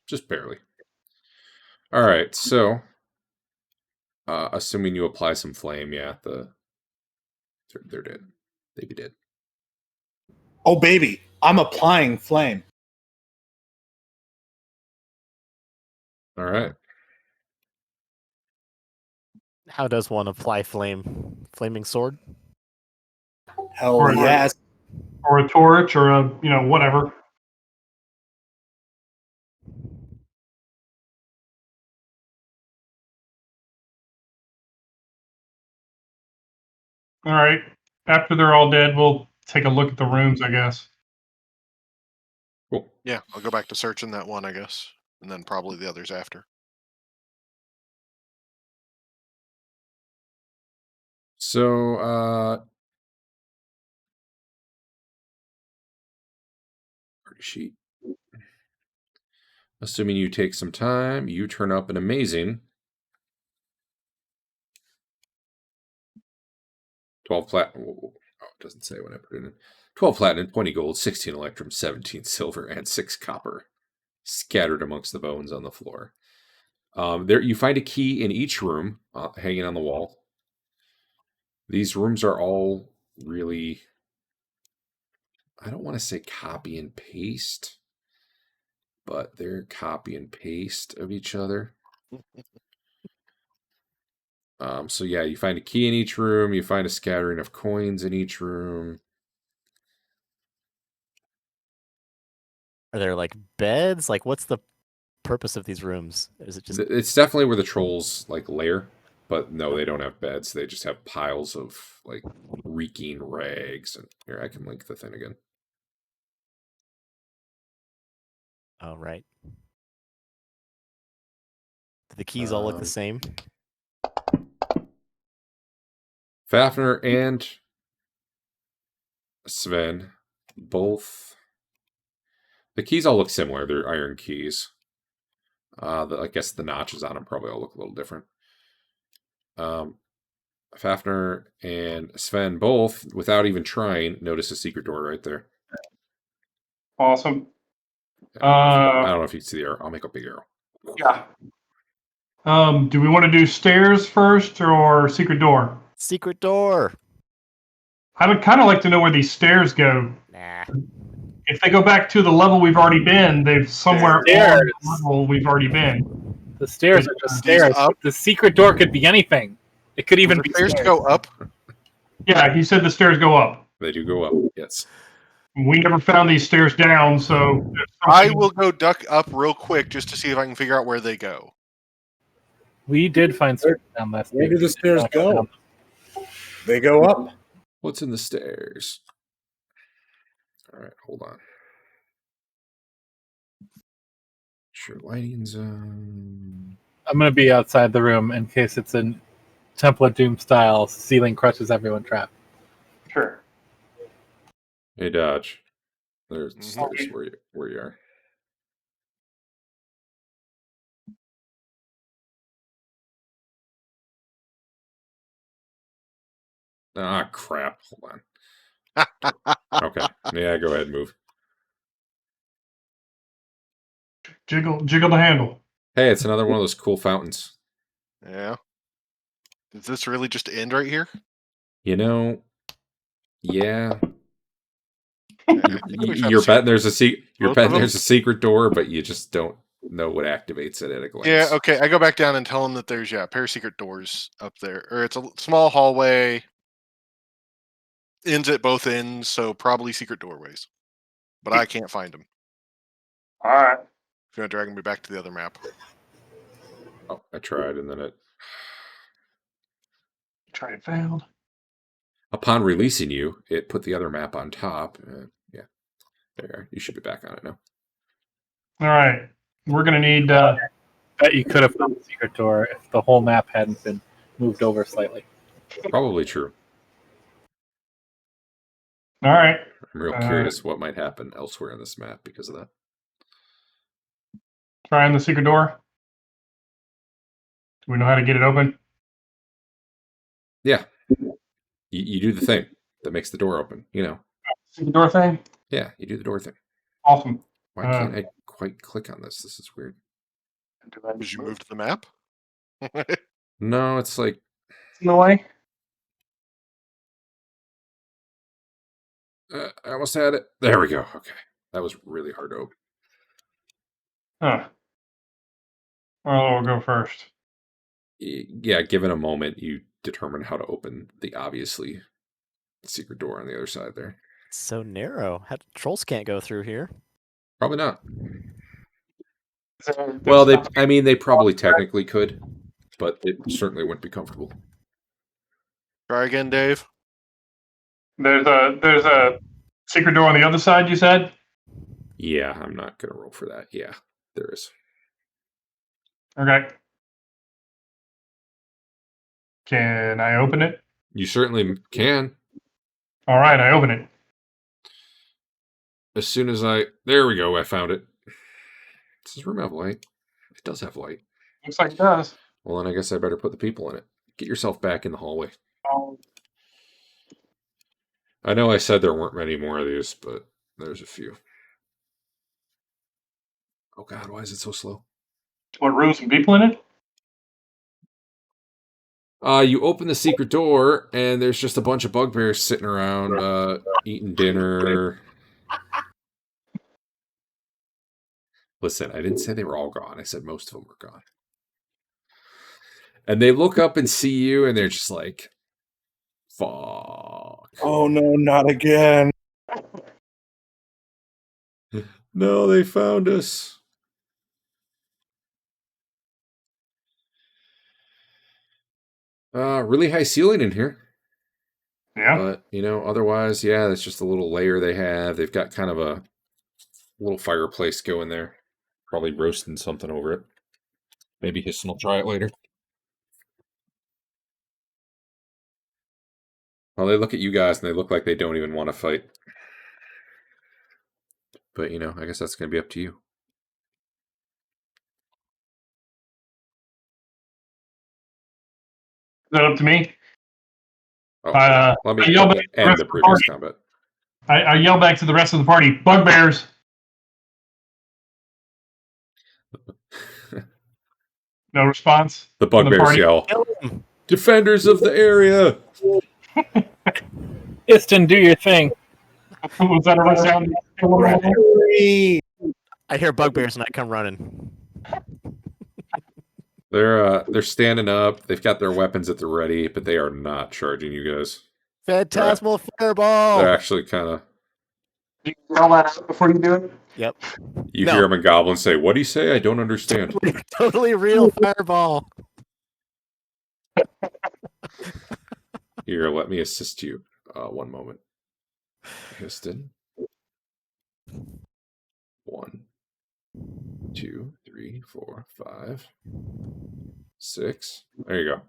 Just barely. All right, so assuming you apply some flame, yeah, they're dead. They be dead. Oh baby, I'm applying flame. All right. How does one apply flame? Flaming sword? Hell Or- yes. Or a torch, or a whatever. All right. After they're all dead, we'll take a look at the rooms, I guess. Cool. Yeah, I'll go back to searching that one, I guess, and then probably the others after. So party sheet. Assuming you take some time, you turn up an amazing 12 platinum. Oh, it doesn't say when I put it in. 12 platinum, 20 gold, 16 electrum, 17 silver, and 6 copper scattered amongst the bones on the floor. There, you find a key in each room hanging on the wall. These rooms are all really, I don't want to say copy and paste, but they're copy and paste of each other. So yeah, you find a key in each room. You find a scattering of coins in each room. Are there like beds? Like, what's the purpose of these rooms? Is it just It's definitely where the trolls like lair, but no, they don't have beds. They just have piles of like reeking rags. And here, I can link the thing again. oh right? Do the keys all look the Um, same? Fafnir and Sven both. The keys all look similar. They're iron keys. I guess the notches on them probably all look a little different. Fafnir and Sven both, without even trying, notice a secret door right there. Awesome. I don't know if you can see the arrow. I'll make a big arrow. Yeah. Do we want to do stairs first or secret door? Secret door. I would kind of like to know where these stairs go. Nah. If they go back to the level we've already been, they've somewhere on Stairs. the level we've already been. The stairs are just These stairs. up? The secret door could be anything. It could even The be stairs to go up. Yeah, he said the stairs go up. They do go up. Yes. We never found these stairs down, so there's I something- will go duck up real quick just to see if I can figure out where they go. We did find stairs down last Where week. do the stairs go? They go up. What's in the stairs? All right, hold on. Sure, lighting zone. I'm going to be outside the room in case it's a Temple of Doom style ceiling crushes everyone trap. Sure. Hey, Dodge. There's Mhm. stairs where you are. Ah, crap. Hold on. Okay. Yeah, go ahead, move. Jiggle the handle. Hey, it's another one of those cool fountains. Yeah. Does this really just end right here? You know, yeah. You're betting there's a you're Both of betting them? there's a secret door, but you just don't know what activates it at a glance. Yeah, okay. I go back down and tell him that there's a pair of secret doors up there, or it's a small hallway, ends at both ends, so probably secret doorways. But I can't find them. All right. If you're not dragging me back to the other map. Oh, I tried, and then it. Try it failed. Upon releasing you, it put the other map on top. Yeah, there you are. You should be back on it now. All right. We're gonna need. Bet you could have found the secret door if the whole map hadn't been moved over slightly. Probably true. All right. I'm real curious what might happen elsewhere on this map because of that. Trying the secret door. Do we know how to get it open? Yeah, you do the thing that makes the door open. You know. Secret door thing. Yeah, you do the door thing. Awesome. Why can't I quite click on this? This is weird. Did you move to the map? No, it's like in the way? I almost had it. There we go. Okay, that was really hard to open. Huh. Well, we'll go first. Yeah, given a moment, you determine how to open the obviously secret door on the other side there. It's so narrow. Trolls can't go through here. Probably not. Well, they probably technically could, but it certainly wouldn't be comfortable. Try again, Dave. There's a secret door on the other side, you said? Yeah, I'm not gonna roll for that. Yeah, there is. Okay. Can I open it? You certainly can. All right, I open it. As soon as there we go, I found it. Does this room have light? It does have light. Looks like it does. Well, then I guess I better put the people in it. Get yourself back in the hallway. I know I said there weren't many more of these, but there's a few. Oh God, why is it so slow? What, room some people in it? You open the secret door, and there's just a bunch of bugbears sitting around, eating dinner. Listen, I didn't say they were all gone. I said most of them were gone. And they look up and see you, and they're just like, fuck. Oh no, not again. No, they found us. Really high ceiling in here. Yeah. But, otherwise, yeah, that's just a little layer they have. They've got kind of a little fireplace going there. Probably roasting something over it. Maybe Histon will try it later. Well, they look at you guys and they look like they don't even want to fight. But, I guess that's going to be up to you. Is that up to me? Oh, let me I yell back to the end rest the of the previous party. combat. I yell back to the rest of the party, bugbears! No response? The from bugbears party? yell, Kill him. "Defenders of the area!" Histon, do your thing. Was that a resounding? I hear bugbears and I come running. They're standing up. They've got their weapons at the ready, but they are not charging you guys. Phantasmal fireball! They're actually kind of. Did you yell that out before you do it? Yep. You No. hear them in Goblin say, "What do you say? I don't understand." Totally real fireball. Here, let me assist you. One moment. Histon. 1, 2, 3, 4, 5, 6. There you go.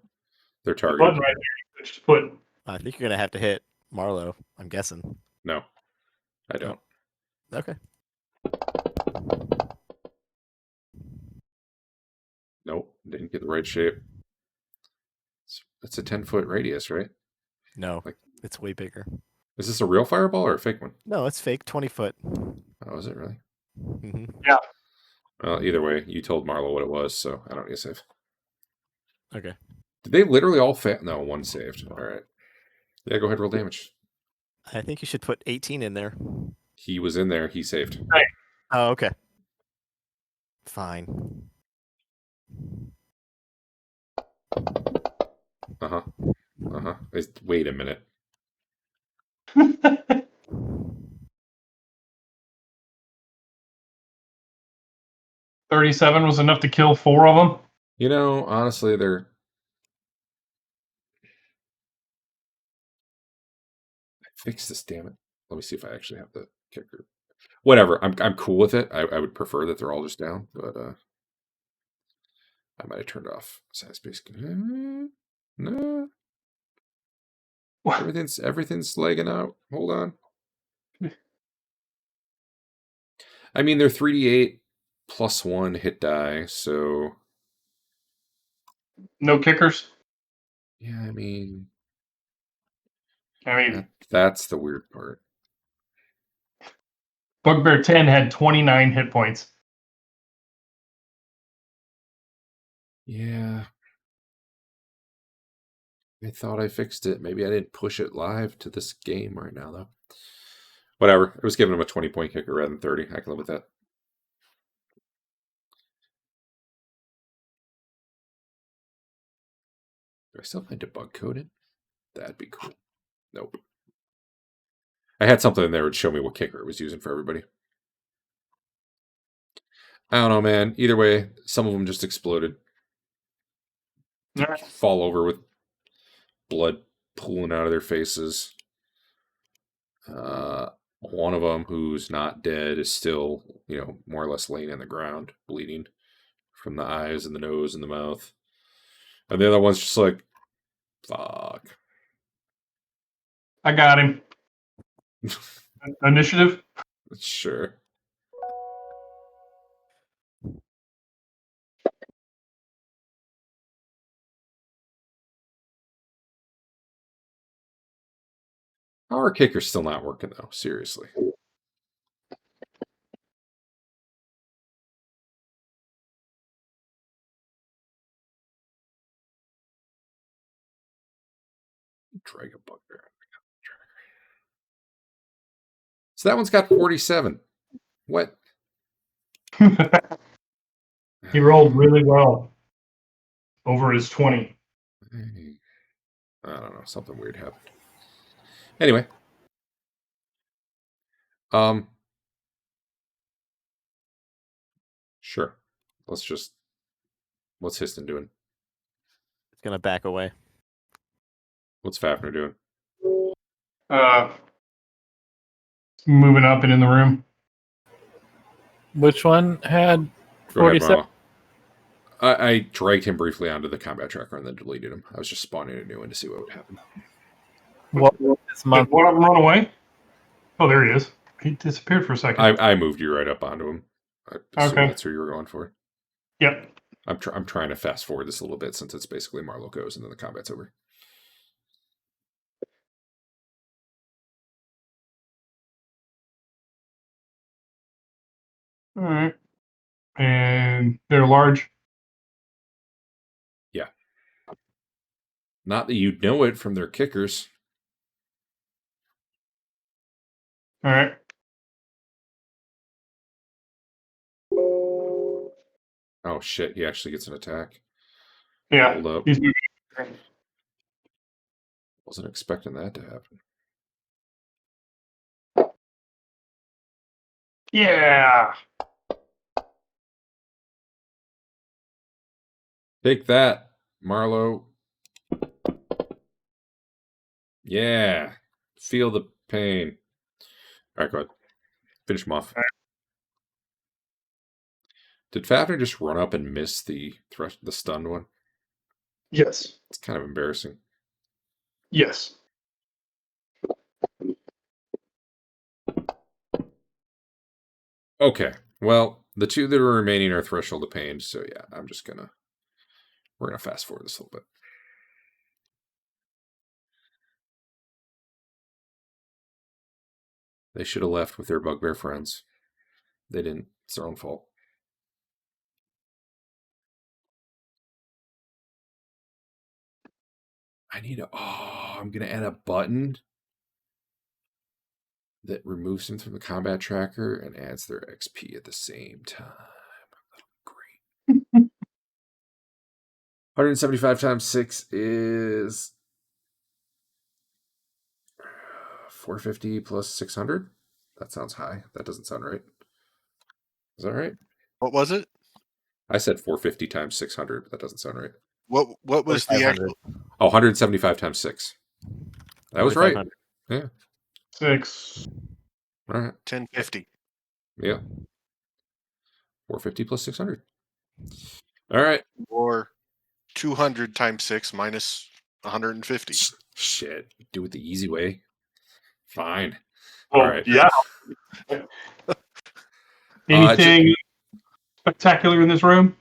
They're The targeted. button right there. Just put. I think you're gonna have to hit Marlowe. I'm guessing. No, I don't. Okay. Nope, didn't get the right shape. It's a 10-foot radius, right? No, Like- it's way bigger. Is this a real fireball or a fake one? No, it's fake. 20 foot. Oh, is it really? hmm Well, either way, you told Marlo what it was, so I don't need a save. Okay. Did they literally all fail? No, one saved. All right. Yeah, go ahead, roll damage. I think you should put 18 in there. He was in there. He saved. Oh, okay. Fine. Uh-huh. Uh-huh. Wait a minute. 37 was enough to kill 4 of them. You know, honestly, they're... I fixed this, damn it. Let me see if I actually have the kicker. Whatever. I'm cool with it. I would prefer that they're all just down, but I might have turned off size space. No. Everything's lagging out. Hold on. I mean, they're 3d8 plus 1 hit die, so No kickers. yeah, I mean I mean, that's the weird part. Bugbear 10 had 29 hit points. Yeah. I thought I fixed it. Maybe I didn't push it live to this game right now, though. Whatever. It was giving him a 20-point kicker rather than 30. I can live with that. Do I still have my debug code in? That'd be cool. Nope. I had something in there that would show me what kicker it was using for everybody. I don't know, man. Either way, some of them just exploded. Fall over with blood pooling out of their faces. One of them, who's not dead, is still, more or less laying in the ground, bleeding from the eyes and the nose and the mouth. And the other one's just like, fuck. I got him. Initiative. Sure. Our kicker's still not working, though. Seriously. Drag a bugbear. So that one's got 47. What? He rolled really well over his 20. I don't know. Something weird happened. Anyway. Sure. What's Histon doing? It's gonna back away. What's Fafner doing? Moving up and in the room. Which one had Go ahead, 47? Marla. I dragged him briefly onto the combat tracker and then deleted him. I was just spawning a new one to see what would happen. What this month? Did one of them run away? Oh, there he is. He disappeared for a second. I moved you right up onto him. I assume Okay. that's who you were going for. Yep. I'm trying to fast forward this a little bit since it's basically Marlo goes and then the combat's over. All right. And they're large. Yeah. Not that you'd know it from their kickers. All right. Oh shit! He actually gets an attack. Yeah. Hold up. He's moving. Wasn't expecting that to happen. Yeah. Take that, Marlo. Yeah. Feel the pain. All right, go ahead. Finish him off. Did Fafner just run up and miss the stunned one? Yes. It's kind of embarrassing. Yes. Okay. Well, the two that are remaining are Threshold of Pain, so yeah, we're gonna fast forward this a little bit. They should have left with their bugbear friends. They didn't. It's their own fault. I'm gonna add a button. that removes them from the combat tracker and adds their XP at the same time. Great. 175 times 6 is 450 plus 600. That sounds high. That doesn't sound right. Is that right? What was it? I said 450 times 600, but that doesn't sound right. What was the 4,500. actual? Oh, 175 times 6. That was right. 4,500. 6. All right. 1050. Yeah. 450 plus 600. All right. Or 200 times 6 minus 150. Shit. Do it the easy way. Fine. Well, All right. yeah. Anything spectacular in this room?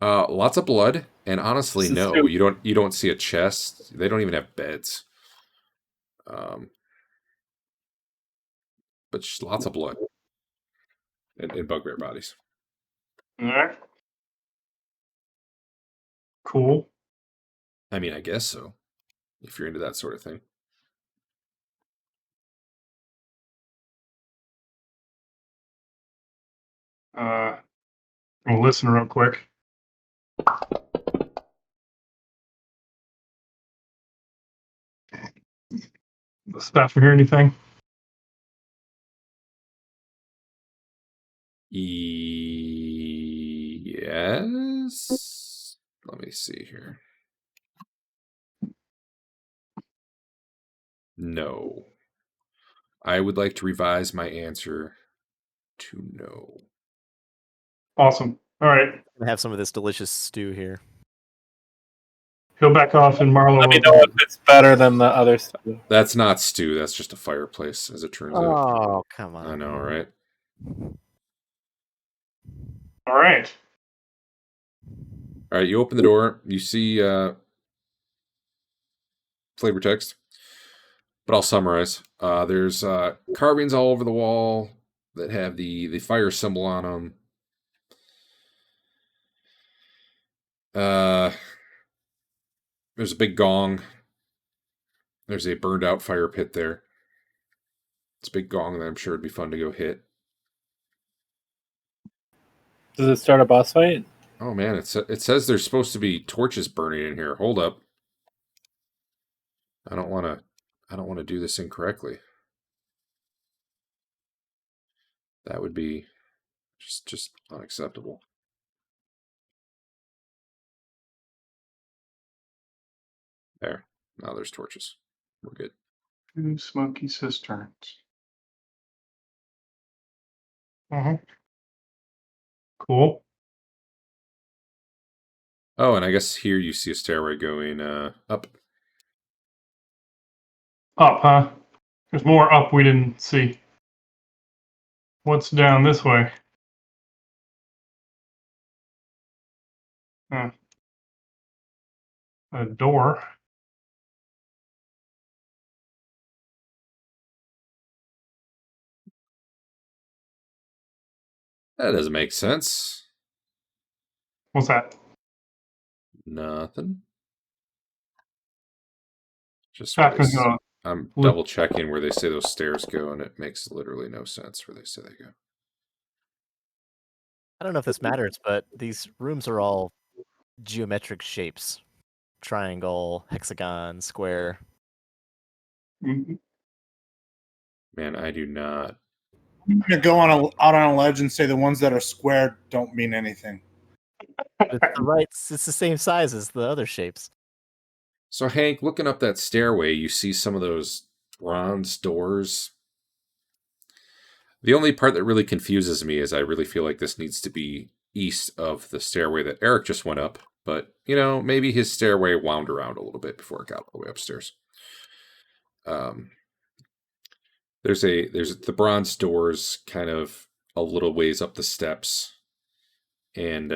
Lots of blood, and honestly, This is no. true. You don't see a chest. They don't even have beds. But just lots of blood and bugbear bodies. All right. Cool. I mean, I guess so. If you're into that sort of thing. I'm gonna listen real quick. The staff hear anything? Yes. Let me see here. No. I would like to revise my answer to no. Awesome. All right. Gonna have some of this delicious stew here. He'll back off, and Marlo Let me will. know if it's better than the other stuff. That's not stew. That's just a fireplace, as it turns out. Oh, come on. I know, right? All right. All right, you open the door. You see flavor text, but I'll summarize. There's carvings all over the wall that have the fire symbol on them. There's a big gong. There's a burned out fire pit there. It's a big gong that I'm sure it'd be fun to go hit. Does it start a boss fight? Oh man, it says there's supposed to be torches burning in here. Hold up. I don't want to do this incorrectly. That would be just unacceptable. There. Now there's torches. We're good. 2 smoky cisterns. Uh-huh. Cool. Oh, and I guess here you see a stairway going up. Up, huh? There's more up we didn't see. What's down this way? A door. That doesn't make sense. What's that? Nothing. Just Ah, where they 'cause, I'm look- double checking where they say those stairs go, and it makes literally no sense where they say they go. I don't know if this matters, but these rooms are all geometric shapes. Triangle, hexagon, square. Mhm. Man, I do not. I'm gonna go out on a ledge and say the ones that are square don't mean anything. It's it's the same size as the other shapes. So, Hank, looking up that stairway, you see some of those bronze doors. The only part that really confuses me is I really feel like this needs to be east of the stairway that Eric just went up. But, you know, maybe his stairway wound around a little bit before it got all the way upstairs. There's the bronze doors kind of a little ways up the steps. And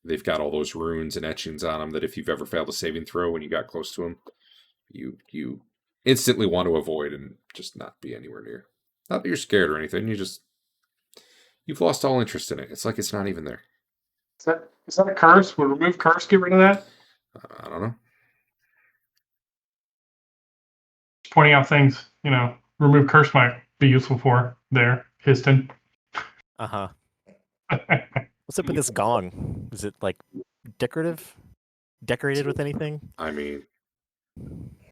they've got all those runes and etchings on them that if you've ever failed a saving throw when you got close to them, you instantly want to avoid and just not be anywhere near. Not that you're scared or anything. You've lost all interest in it. It's like it's not even there. Is that a curse? We'll remove curse, get rid of that? I don't know. Just pointing out things, remove curse mark. be useful for there, Histon. Uh-huh. What's up with this gong? Is it like decorative? Decorated with anything? I mean,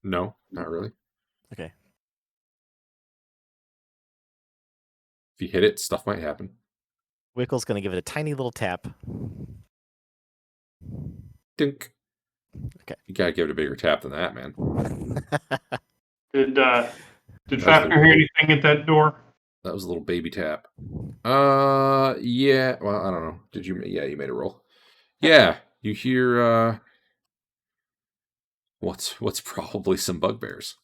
no, not really. Okay. If you hit it, stuff might happen. Wickle's gonna give it a tiny little tap. Dink. Okay. You gotta give it a bigger tap than that, man. Did Fafnir hear anything at that door? That was a little baby tap. Yeah. Well, I don't know. Did you? Yeah, you made a roll. Yeah, you hear what's probably some bugbears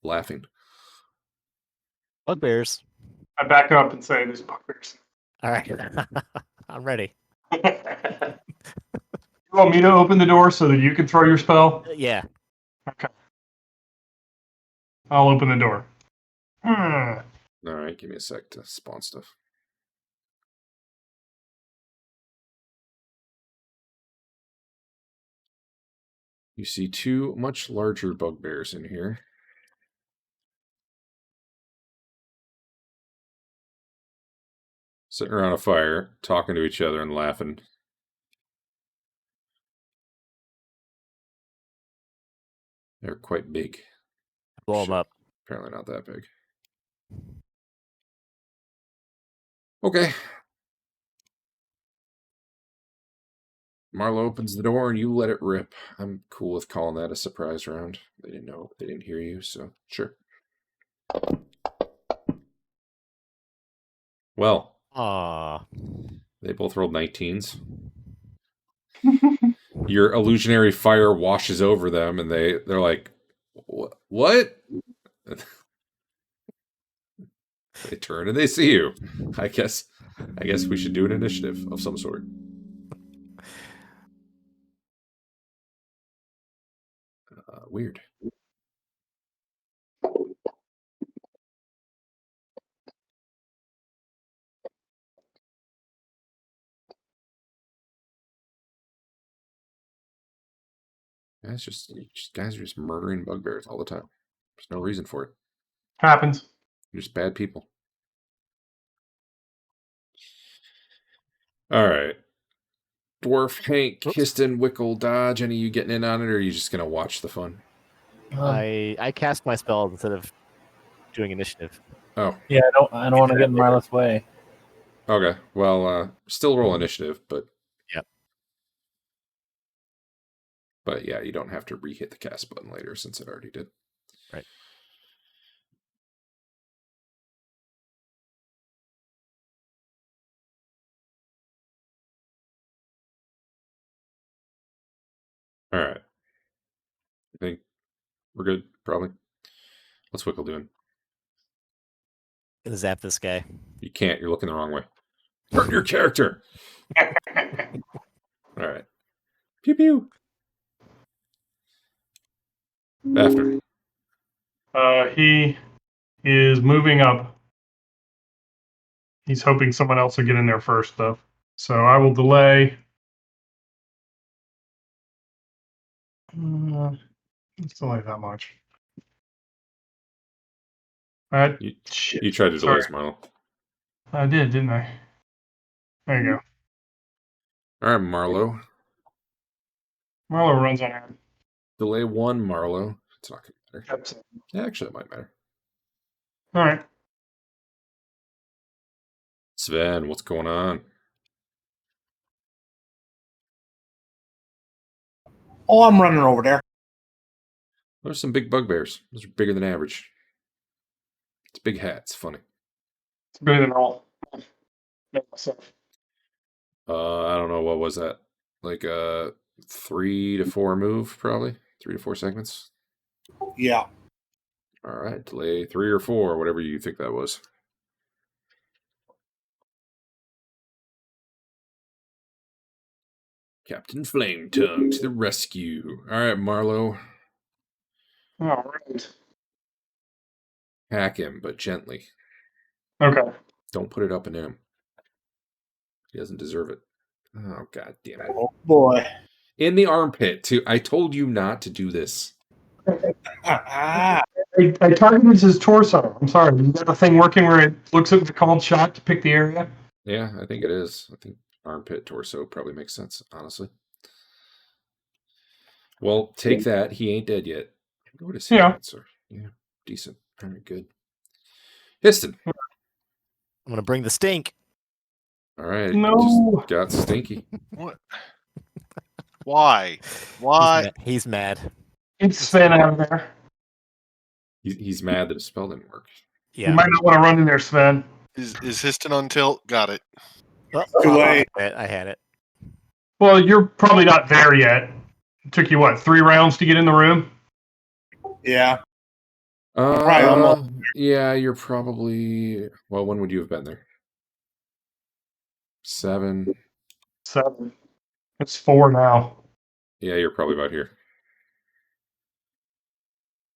laughing. Bugbears. I back up and say, "There's bugbears." All right. I'm ready. You want me to open the door so that you can throw your spell? Yeah. Okay. I'll open the door. Hmm. All right, give me a sec to spawn stuff. You see two much larger bugbears in here. Sitting around a fire, talking to each other and laughing. They're quite big. Blow them up. Apparently not that big. Okay. Marlo opens the door and you let it rip. I'm cool with calling that a surprise round. They didn't know. They didn't hear you, so sure. Well, Aw. they both rolled 19s. Your illusionary fire washes over them and they're like, what? They turn and they see you. I guess we should do an initiative of some sort. Weird. Guys are just murdering bugbears all the time. There's no reason for it. Happens. They're just bad people. All right. Dwarf, Hank, Histon, Wickle, Dodge, any of you getting in on it, or are you just going to watch the fun? I cast my spell instead of doing initiative. Oh. Yeah, I don't want to get in Marla's way. Okay. Well, still roll initiative, but... Yep. But yeah, you don't have to re-hit the cast button later since it already did. Right. All right. I think we're good, probably. What's Wickle doing? Gonna zap this guy. You can't. You're looking the wrong way. Hurt your character. All right. Pew pew. After. He is moving up. He's hoping someone else will get in there first, though. So I will delay. Let's delay that much. You tried to delay us, Marlo. I did, didn't I? There you go. All right, Marlo. Marlo runs on ahead. Delay 1, Marlo. It's not going to matter. Yep. Yeah, actually, it might matter. All right. Sven, what's going on? Oh, I'm running over there. There's some big bugbears. Those are bigger than average. It's a big hat. It's funny. It's bigger than all. Myself. I don't know. What was that? Like a 3 to 4 move, probably? 3 to 4 segments? Yeah. All right. Delay 3 or 4, whatever you think that was. Captain Flametongue to the rescue. All right, Marlo. All right. Hack him, but gently. Okay. Don't put it up in him. He doesn't deserve it. Oh, God damn it. Oh, boy. In the armpit, too. I told you not to do this. I I targeted his torso. I'm sorry. You got the thing working where it looks at the called shot to pick the area? Yeah, I think it is. I think armpit, torso probably makes sense, honestly. Well, take that. He ain't dead yet. What is Yeah. cancer? Yeah, decent. Very good. Histon. I'm gonna bring the stink. All right. No. Just got stinky. What? Why? Why? He's mad. It's Sven out of there. He's mad that his spell didn't work. You Yeah. might not want to run in there, Sven. Is Histon on tilt? Got it. Oh, Too late. I had it. Well, you're probably not there yet. It took you, what, 3 rounds to get in the room? Yeah. Right. almost Yeah, you're probably. Well, when would you have been there? 7. 7. It's 4 now. Yeah, you're probably about here.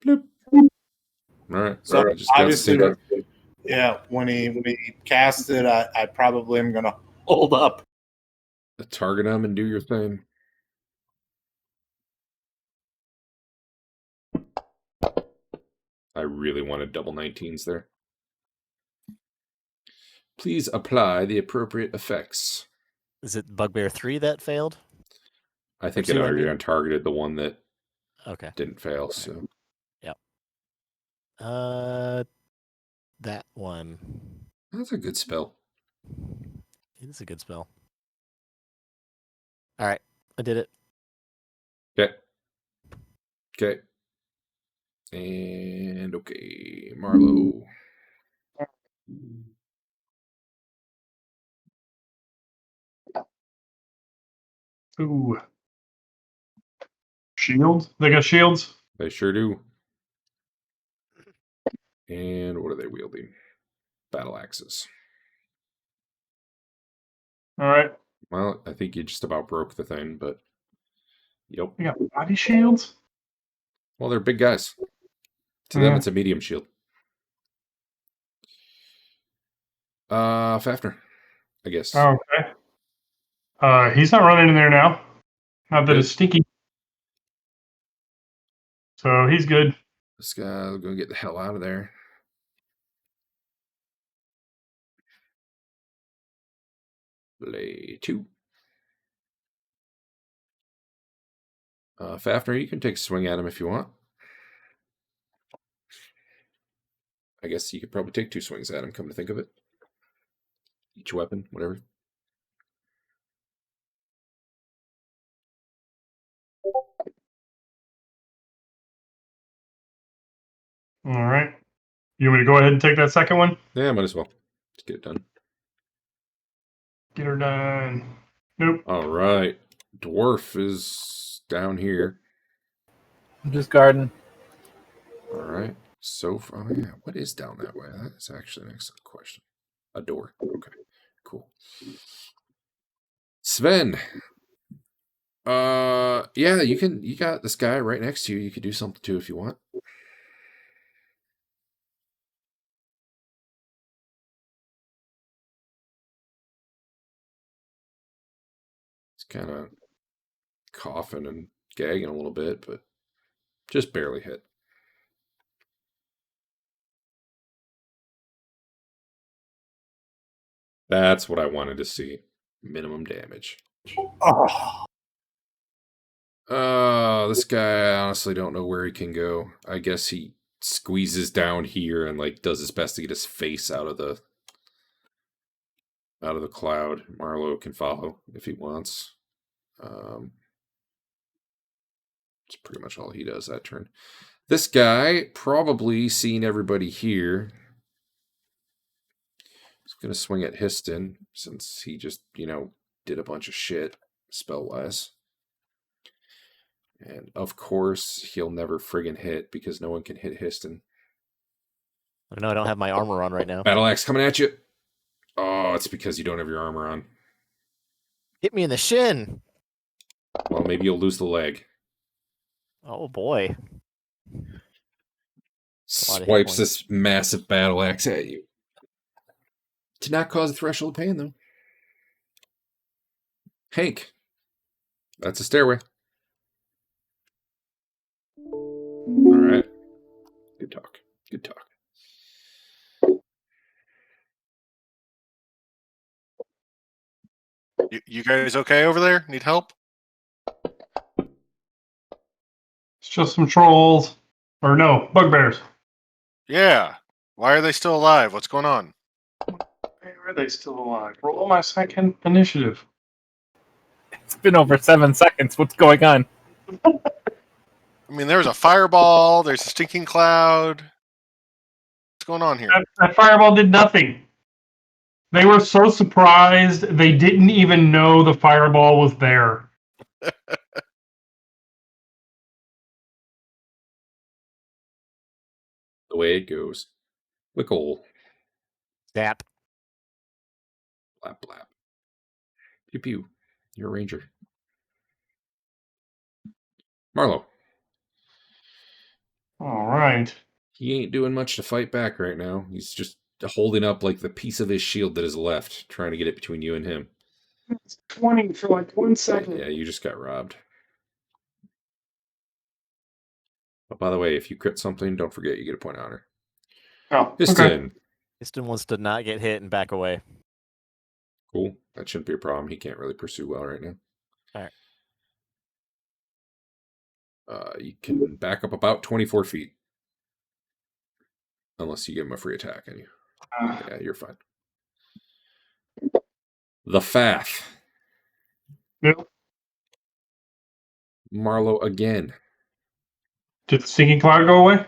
Bloop. All right. So I just got obviously, stinky. yeah. When he cast it, I probably am gonna hold up. Target him and do your thing. I really wanted double 19s there. Please apply the appropriate effects. Is it Bugbear 3 that failed? I think Or it two, I already mean? targeted the one that Okay. didn't fail. So That one. that's a good spell. It is a good spell. All right, I did it. Okay. Okay. And okay, Marlo. Ooh. Shield? They got shields? They sure do. And what are they wielding? Battle axes. All right. Well, I think you just about broke the thing, but yep. You got body shields? Well, they're big guys. To them, Yeah. it's a medium shield. Fafner, I guess. Oh, okay. He's not running in there now. Not that Good. it's stinky. So he's good. This guy's gonna get the hell out of there. Play 2. Fafner, you can take a swing at him if you want. I guess you could probably take 2 swings at him, come to think of it. Each weapon, whatever. All right. You want me to go ahead and take that second one? Yeah, might as well. Let's get it done. Get her done. Nope. All right. Dwarf is down here. I'm just guarding. All right. So far, yeah. What is down that way? That is actually an excellent question. A door. Okay. Cool. Sven. Yeah, you got this guy right next to you. You could do something too if you want. He's kind of coughing and gagging a little bit, but just barely hit. That's what I wanted to see. Minimum damage. This guy, I honestly don't know where he can go. I guess he squeezes down here and like does his best to get his face out of the cloud. Marlo can follow if he wants. It's pretty much all he does that turn. This guy, probably seeing everybody here, is going to swing at Histon since he just, did a bunch of shit spell-wise. And of course, he'll never friggin' hit because no one can hit Histon. No, I don't have my armor on right now. Battle axe coming at you. Oh, it's because you don't have your armor on. Hit me in the shin. Well, maybe you'll lose the leg. Oh boy. Swipes this massive battle axe at you. Did not cause a threshold of pain, though. Hank. That's a stairway. All right. Good talk. Good talk. You guys okay over there? Need help? It's just some trolls. Or no, bugbears. Yeah. Why are they still alive? What's going on? Why are they still alive? Roll my second initiative. It's been over 7 seconds. What's going on? I mean, there's a fireball. There's a stinking cloud. What's going on here? That fireball did nothing. They were so surprised they didn't even know the fireball was there. The way it goes. Wickle. Zap. Blap, blap. Pew, pew. You're a ranger. Marlo. All right. He ain't doing much to fight back right now. He's just holding up like the piece of his shield that is left, trying to get it between you and him. It's 20 for like 1 second. Yeah, you just got robbed. But by the way, if you crit something, don't forget you get a point of honor. Oh, Piston. okay. Piston wants to not get hit and back away. Cool. That shouldn't be a problem. He can't really pursue well right now. Alright. You can back up about 24 feet. Unless you give him a free attack on you. Yeah, you're fine. The Fath. Yep. Marlo again. Did the stinking cloud go away?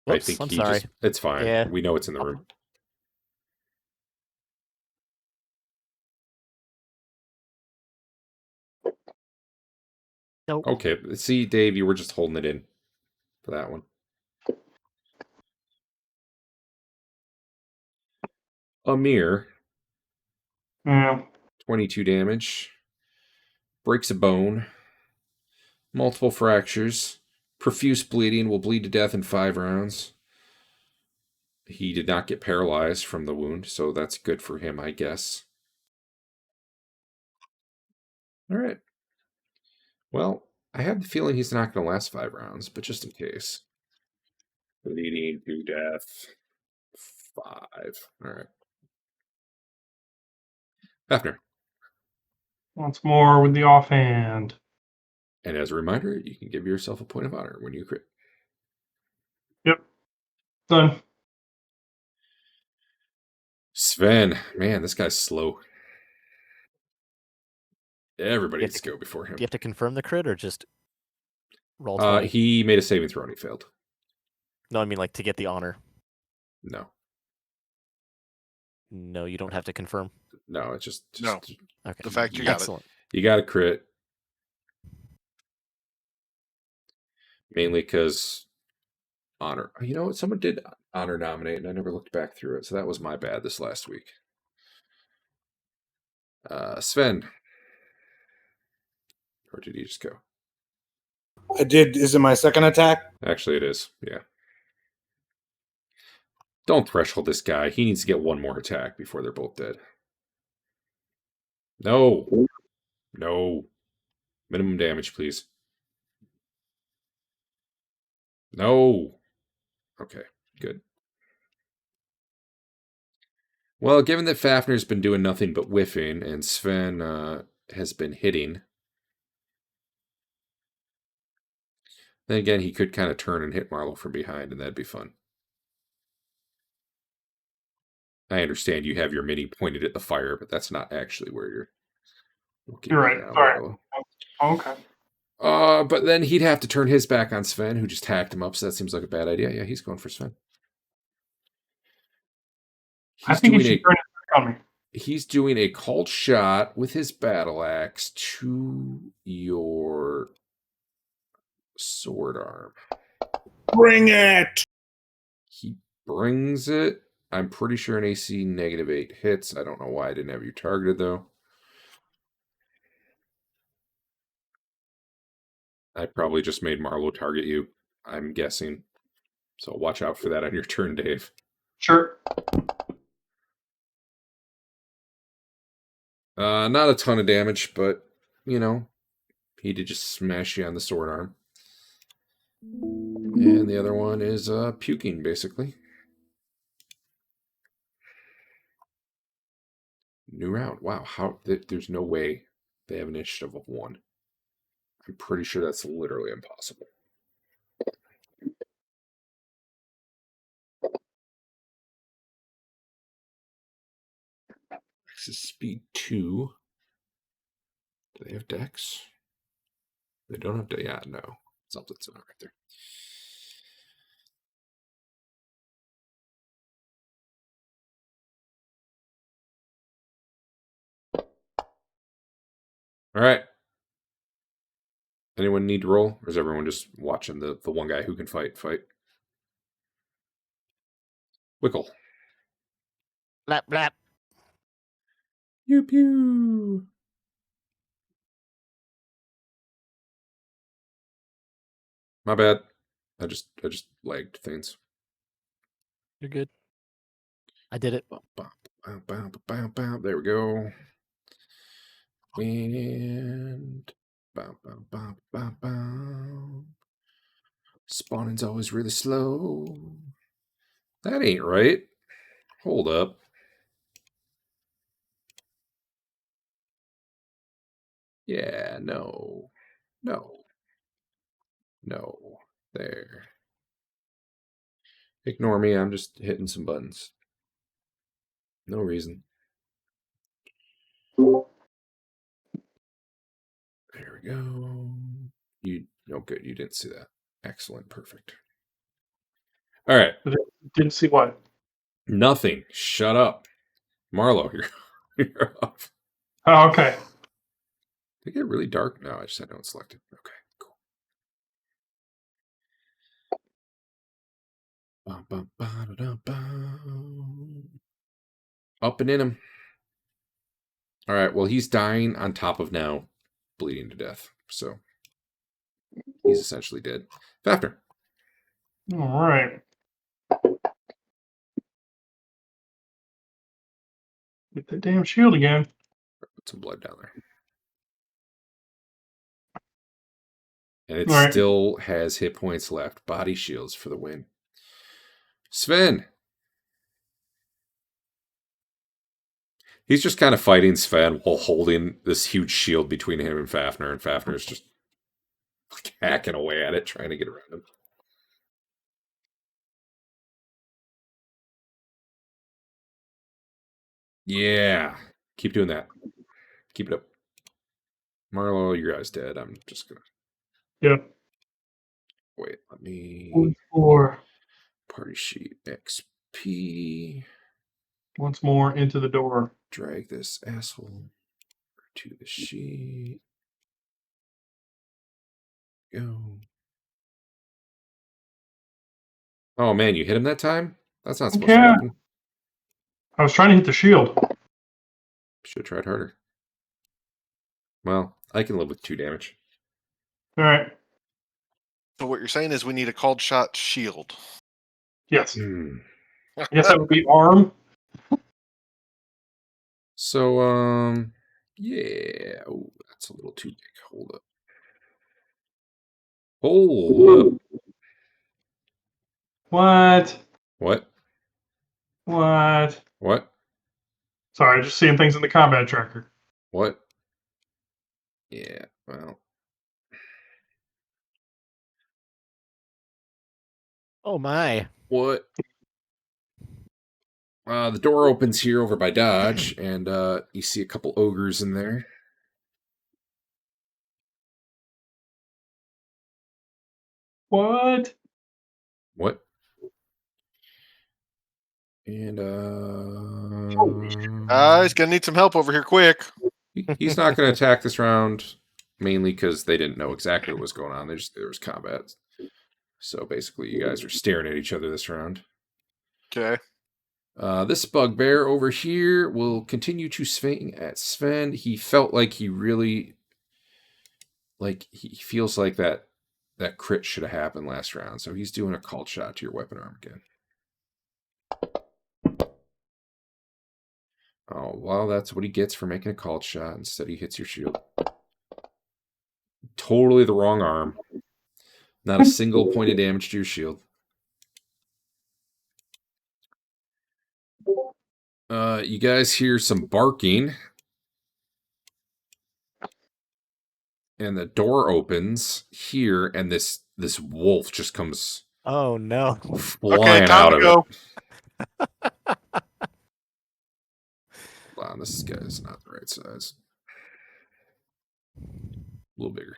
Whoops, I think I'm he sorry. just. It's fine. Yeah. We know it's in the room. Nope. Okay. See, Dave, you were just holding it in for that one. Amir. Yeah. 22 damage. Breaks a bone. Multiple fractures. Profuse bleeding. Will bleed to death in 5 rounds. He did not get paralyzed from the wound, so that's good for him, I guess. All right. Well, I have the feeling he's not going to last 5 rounds, but just in case. Bleeding to death. 5. All right. Hafner. Once more with the offhand. And as a reminder, you can give yourself a point of honor when you crit. Yep. Done. Sven. Man, this guy's slow. Everybody You have needs to go before him. Do you have to confirm the crit or just roll 20? He made a saving throw and he failed. No, I mean like to get the honor. No. No, you don't have to confirm. No, it's just No. Okay. The fact you got it. Excellent. You got a crit. Mainly because honor. You know what? Someone did honor nominate, and I never looked back through it, so that was my bad this last week. Sven. Or did he just go? I did. Is it my second attack? Actually, it is. Yeah. Don't threshold this guy. He needs to get one more attack before they're both dead. No. No. Minimum damage, please. No. Okay, good. Well, given that Fafner's been doing nothing but whiffing and Sven has been hitting, then again, he could kind of turn and hit Marlo from behind, and that'd be fun. I understand you have your mini pointed at the fire, but that's not actually where you're looking. You're right. Now, Sorry. Marlo. Okay. But then he'd have to turn his back on Sven, who just hacked him up, so that seems like a bad idea. Yeah, he's going for Sven. I think he should turn it back on me. He's doing a called shot with his battle axe to your sword arm. Bring it! He brings it. I'm pretty sure an AC -8 hits. I don't know why I didn't have you targeted, though. I probably just made Marlo target you, I'm guessing. So watch out for that on your turn, Dave. Sure. Not a ton of damage, but, you know, he did just smash you on the sword arm. And the other one is puking, basically. New round. Wow, there's no way they have an initiative of 1. I'm pretty sure that's literally impossible. This is speed 2. Do they have Dex? They don't have Dex. Yeah, no. Something's not right there. All right. Anyone need to roll? Or is everyone just watching the one guy who can fight? Wickle. Blap blap. Pew pew. My bad. I just lagged things. You're good. I did it. Bow, bow, bow, bow, bow, bow. There we go. And bow, bow, bow, bow, bow. Spawning's always really slow. That ain't right. Hold up. Yeah, no. No. No. There. Ignore me. I'm just hitting some buttons. No reason. There we go. Oh, good. You didn't see that. Excellent. Perfect. All right. Didn't see what. Nothing. Shut up. Marlo, you're off. Oh, okay. They get really dark now. I just had no one selected. Okay, cool. Bum, bum, ba-da-dum, bum. Up and in him. All right. Well, he's dying on top of now bleeding to death. So he's essentially dead. Fafnir. All right. Get the damn shield again. Put some blood down there. And it All right. still has hit points left. Body shields for the win. Sven. He's just kind of fighting Sven while holding this huge shield between him and Fafnir's just like hacking away at it, trying to get around him. Yeah. Keep doing that. Keep it up. Marlo, your guy's dead. I'm just gonna Yep. wait. Let me 4. party sheet XP. Once more into the door. Drag this asshole to the sheet. Go. Oh man, you hit him that time? That's not supposed to Yeah. happen. I was trying to hit the shield. Should have tried harder. Well, I can live with 2 damage. All right. So what you're saying is we need a called shot shield. Yes. Hmm. I guess that would be arm. So, yeah. Oh, that's a little too big. Hold up. Hold up. What? What? What? What? Sorry, just seeing things in the combat tracker. What? Yeah, well. Oh my. What? The door opens here over by Dodge, and you see a couple ogres in there. What? What? And He's gonna need some help over here, quick. he's not going to attack this round, mainly because they didn't know exactly what was going on. There was combat. So basically, you guys are staring at each other this round. Okay. This bugbear over here will continue to swing at Sven. He felt like he really, he feels like that crit should have happened last round. So he's doing a called shot to your weapon arm again. Oh, well, that's what he gets for making a called shot. Instead, he hits your shield. Totally the wrong arm. Not a single point of damage to your shield. You guys hear some barking. And the door opens here, and this wolf just comes Oh no. flying time out to of go. it. Hold on, this guy's not the right size. A little bigger.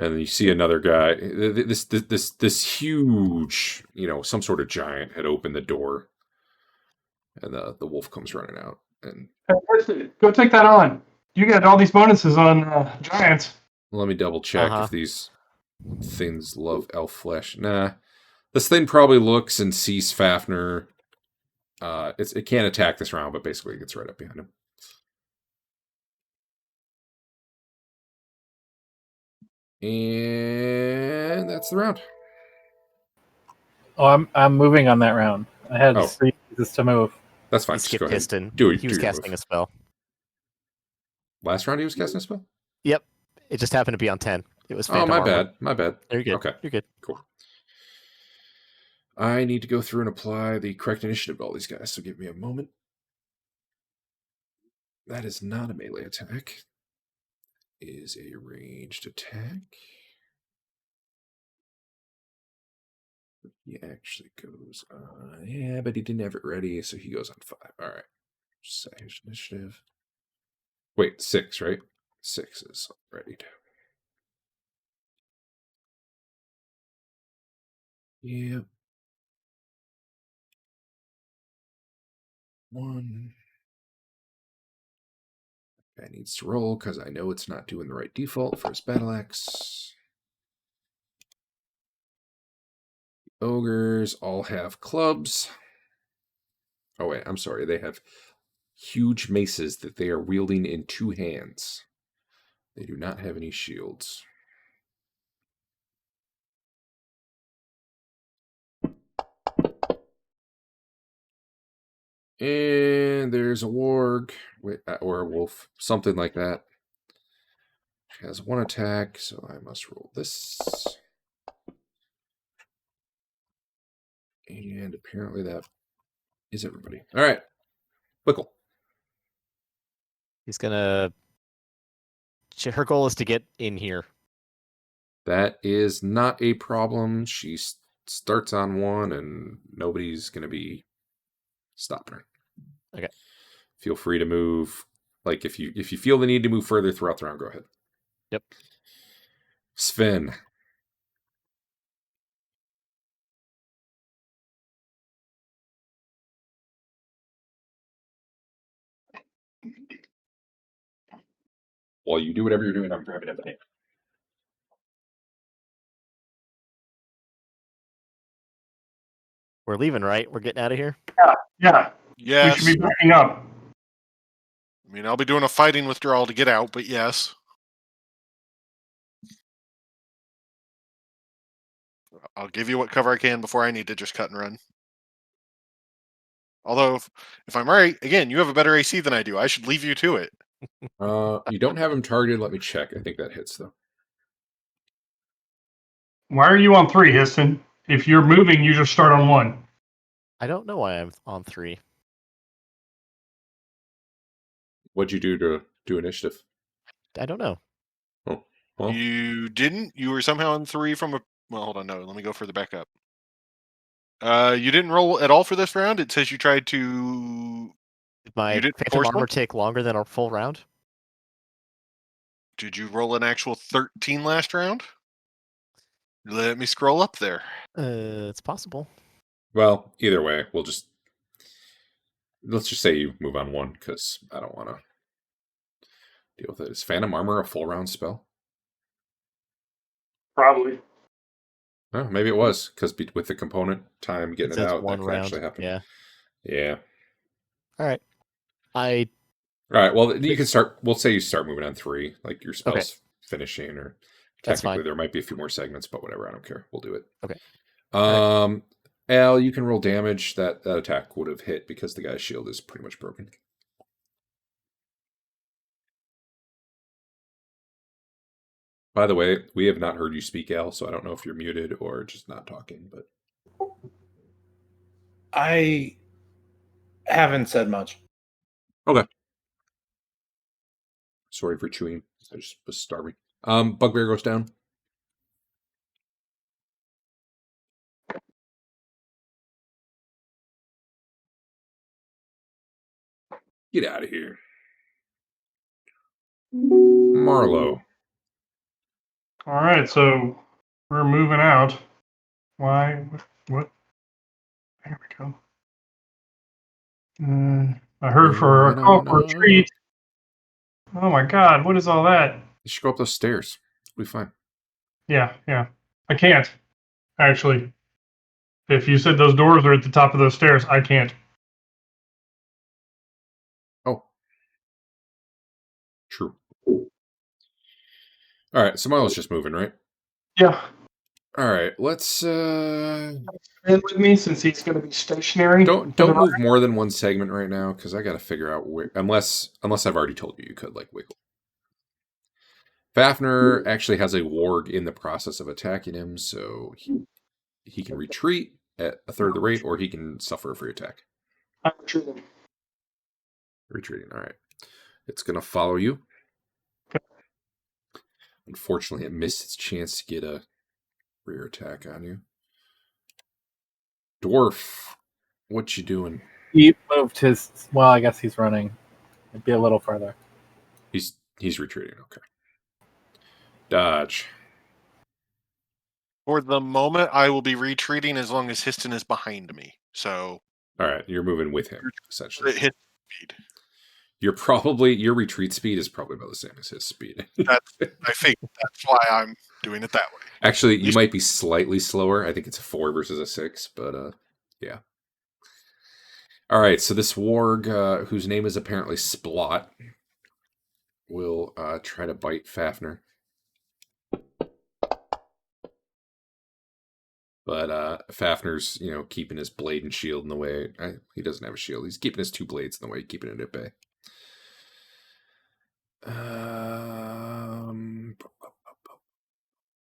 And then you see another guy. This huge, some sort of giant had opened the door, and the wolf comes running out. And Go take that on. You got all these bonuses on giants. let me double check Uh-huh. if these things love elf flesh. Nah, this thing probably looks and sees Fafnir. It can't attack this round, but basically it gets right up behind him. And that's the round. Oh, I'm moving on that round. I had Oh. 3 pieces to move. That's fine. He Just skipped go ahead. Piston. Do it. He was casting a spell. Last round he was casting a spell? Yep. It just happened to be on 10. It was Oh, Phantom my Armor. bad. My bad. You're good. Okay. You're good. Cool. I need to go through and apply the correct initiative to all these guys, so give me a moment. That is not a melee attack. It is a ranged attack. He actually goes on. Yeah, but he didn't have it ready, so he goes on 5. All right. Savage initiative. Wait, 6, right? 6 is ready. Yeah. 1. Guy needs to roll because I know it's not doing the right default for his battle axe. The ogres all have clubs. Oh, wait, I'm sorry. They have huge maces that they are wielding in 2 hands. They do not have any shields. And there's a warg or a wolf, something like that. She has 1 attack, so I must roll this. And apparently that is everybody. All right. Wickle. He's gonna. Her goal is to get in here. That is not a problem. She starts on 1, and nobody's going to be stopping her. Okay. Feel free to move. Like if you feel the need to move further throughout the round, go ahead. Yep. Sven. While you do whatever you're doing, I'm grabbing everything. We're leaving, right? We're getting out of here. Yeah, Yes. we should be backing up. I mean, I'll be doing a fighting withdrawal to get out, but yes. I'll give you what cover I can before I need to just cut and run. Although, if I'm right, again, you have a better AC than I do. I should leave you to it. You don't have him targeted. Let me check. I think that hits, though. Why are you on 3, Histon? If you're moving, you just start on 1. I don't know why I'm on 3. What'd you do to do initiative? I don't know. Oh, well, You didn't? You were somehow on 3 from a... Well, hold on, no. Let me go further back up. You didn't roll at all for this round? It says you tried to... Did my You didn't Phantom force Armor one? take longer than a full round? Did you roll an actual 13 last round? Let me scroll up there. It's possible. well, either way, let's just say you move on 1 because I don't want to deal with it. Is Phantom Armor a full round spell? Probably. Oh, maybe it was because with the component time getting it says out, that one could round. actually happen. Yeah. Yeah. All right. All right. Well, you can start. We'll say you start moving on 3, like your spell's finishing, or That's technically fine. there might be a few more segments, but whatever. I don't care. We'll do it. Okay. Al, you can roll damage. That attack would have hit because the guy's shield is pretty much broken. By the way, we have not heard you speak, Al, so I don't know if you're muted or just not talking, but I haven't said much. okay. Sorry for chewing. I just was starving. Bugbear goes down. Get out of here. Marlowe. All right, so we're moving out. Why? What? There we go. I heard for a Moving call on for a up. treat. Oh my God, what is all that? You should go up those stairs. We'll be fine. Yeah. I can't, actually. If you said those doors are at the top of those stairs, I can't. Oh. True. All right, so Marlowe's just moving, right? Yeah. All right, let's Stand with me since he's going to be stationary. don't move more than one segment right now because I got to figure out where. Unless I've already told you could like wiggle. Fafnir actually has a warg in the process of attacking him, so he can retreat at a third the rate, or he can suffer a free attack. I'm retreating. Retreating. All right, it's gonna follow you. Unfortunately, it missed its chance to get a rear attack on you. Dwarf, what you doing? He moved his. Well, I guess he's running. It'd be a little further. He's retreating. Okay. Dodge. For the moment, I will be retreating as long as Histon is behind me. So All right, you're moving with him essentially. hit speed. Your retreat speed is probably about the same as his speed. I think that's why I'm doing it that way. Actually, you might be slightly slower. I think it's a 4 versus a 6, but yeah. All right, so this warg, whose name is apparently Splot, will try to bite Fafnir. But Fafnir's, keeping his blade and shield in the way. He doesn't have a shield. He's keeping his 2 blades in the way, keeping it at bay.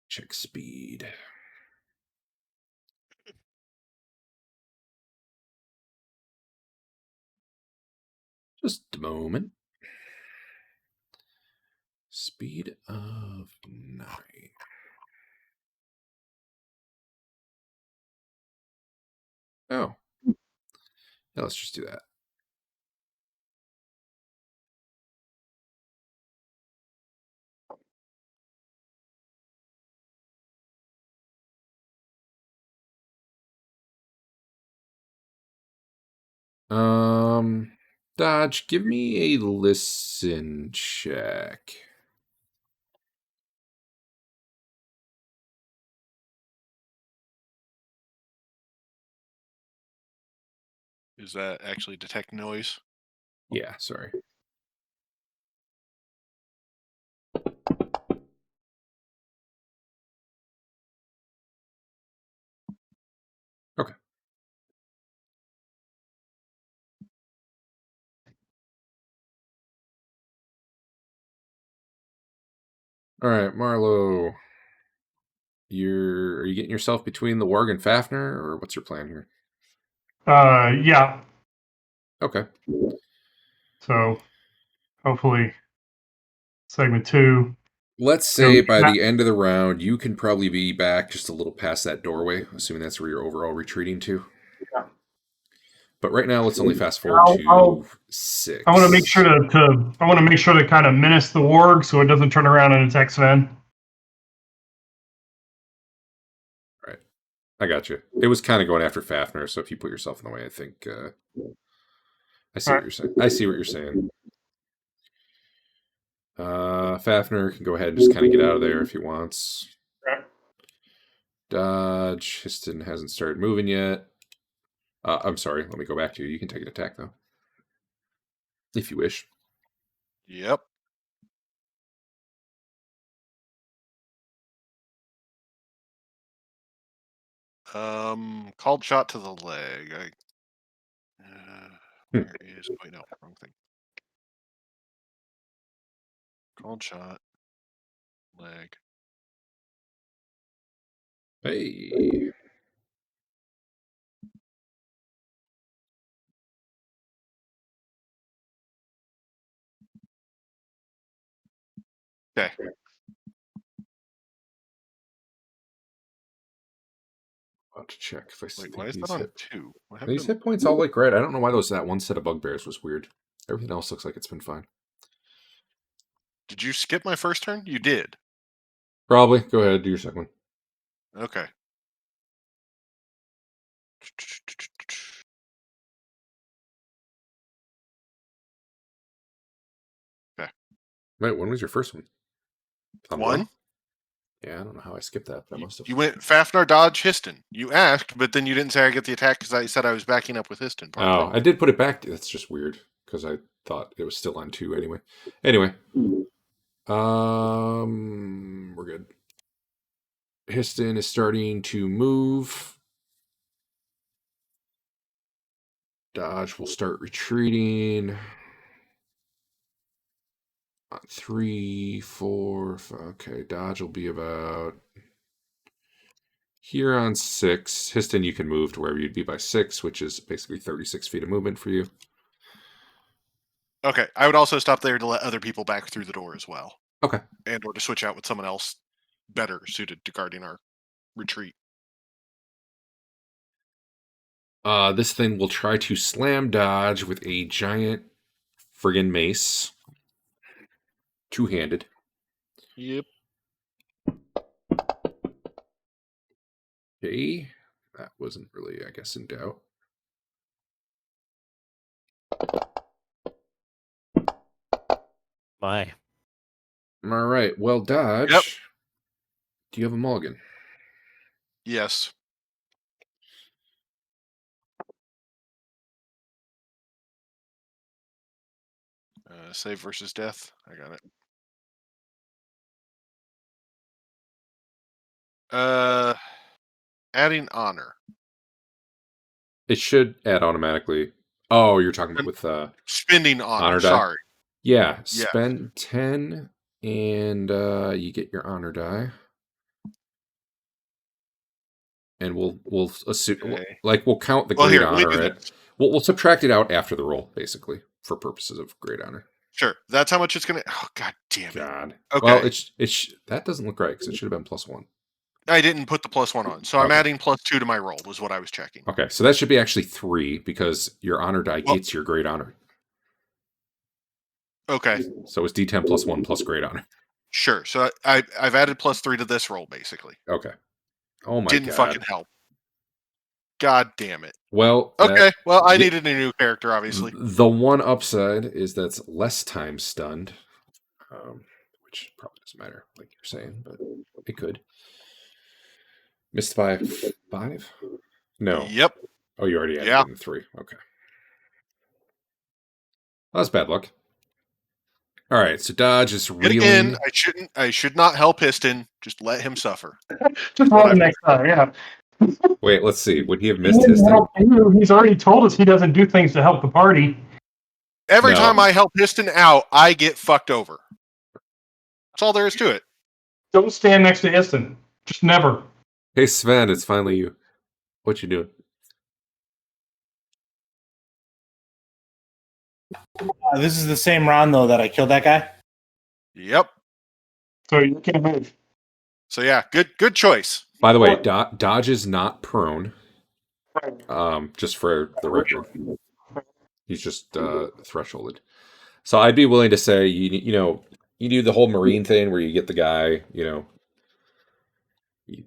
Check speed. Just a moment. Speed of 9. Oh. Yeah, let's just do that. Dodge, give me a listen check. Is that actually detect noise? Yeah, sorry. Okay. All right, Marlowe. Are you getting yourself between the warg and Fafnir, or what's your plan here? Yeah. Okay. So hopefully segment 2. Let's say by the end of the round, you can probably be back just a little past that doorway, assuming that's where you're overall retreating to. Yeah. But right now, let's only fast forward to 6. I want to make sure to kind of menace the warg so it doesn't turn around and attack Sven. Right. I got you. It was kind of going after Fafnir, so if you put yourself in the way, I think I see what you're saying. I see what you're saying. Fafnir can go ahead and just kind of get out of there if he wants. Right. Dodge. Histon hasn't started moving yet. I'm sorry. Let me go back to you. You can take an attack, though. If you wish. Yep. Called shot to the leg. Where is? Wait, no, wrong thing. Called shot. Leg. Hey. Okay. About to check if I see Wait, why is that on 2? What happened these to- hit points all look red. I don't know why that one set of bugbears was weird. Everything else looks like it's been fine. Did you skip my first turn? You did. Probably. Go ahead, do your second one. Okay. Wait, when was your first one? On 1. Yeah, I don't know how I skipped that, but I must have. You went Fafnir, Dodge, Histon. You asked, but then you didn't say I get the attack because I said I was backing up with Histon. Oh, I did put it back. That's just weird because I thought it was still on 2 anyway. Anyway, we're good. Histon is starting to move. Dodge will start retreating. 3, 4. Okay, Dodge will be about here on 6. Histon, you can move to wherever you'd be by 6, which is basically 36 feet of movement for you. Okay, I would also stop there to let other people back through the door as well. Okay. And or to switch out with someone else better suited to guarding our retreat. This thing will try to slam Dodge with a giant friggin' mace. Two-handed. Yep. Okay. That wasn't really, I guess, in doubt. My. All right. Well, Dodge. Yep. Do you have a mulligan? Yes. Save versus death. I got it. Adding honor. It should add automatically. Oh, you're talking about with Spending honor. Honor die? Sorry. Yeah, spend 10 and you get your honor die. And we'll assume Okay. we'll count the Well, great here, let me honor. do Right? this. We'll subtract it out after the roll, basically, for purposes of great honor. Sure. That's how much it's gonna. Oh, god damn it. God. Okay. Well, that doesn't look right because it should have been +1. I didn't put the +1 on, so I'm Okay. adding +2 to my roll. Was what I was checking. Okay, so that should be actually 3 because your honor die Well- gets your great honor. Okay. So it's D10 +1 plus great honor. Sure. So I've added +3 to this roll, basically. Okay. Oh my Didn't god. fucking help. God damn it. Well, Okay. Well, I the- needed a new character, obviously. The one upside is that's less time stunned, which probably doesn't matter, like you're saying, but it could. Missed by 5? No. Yep. Oh, you already added Yeah. in 3. Okay. Well, that's bad luck. All right, so Dodge is And reeling. again, I should not help Histon. Just let him suffer. Just roll the next time, yeah. Wait, let's see. Would he have He missed didn't his thing? help you. He's already told us he doesn't do things to help the party. Every No. time I help Histon out, I get fucked over. That's all there is to it. Don't stand next to Iston. Just never. Hey, Sven, it's finally you. What you doing? This is the same round though that I killed that guy. Yep. So you can't move. So yeah, good choice. By the way, Dodge is not prone. Just for the record, he's just thresholded. So I'd be willing to say you do the whole Marine thing where you get the guy, you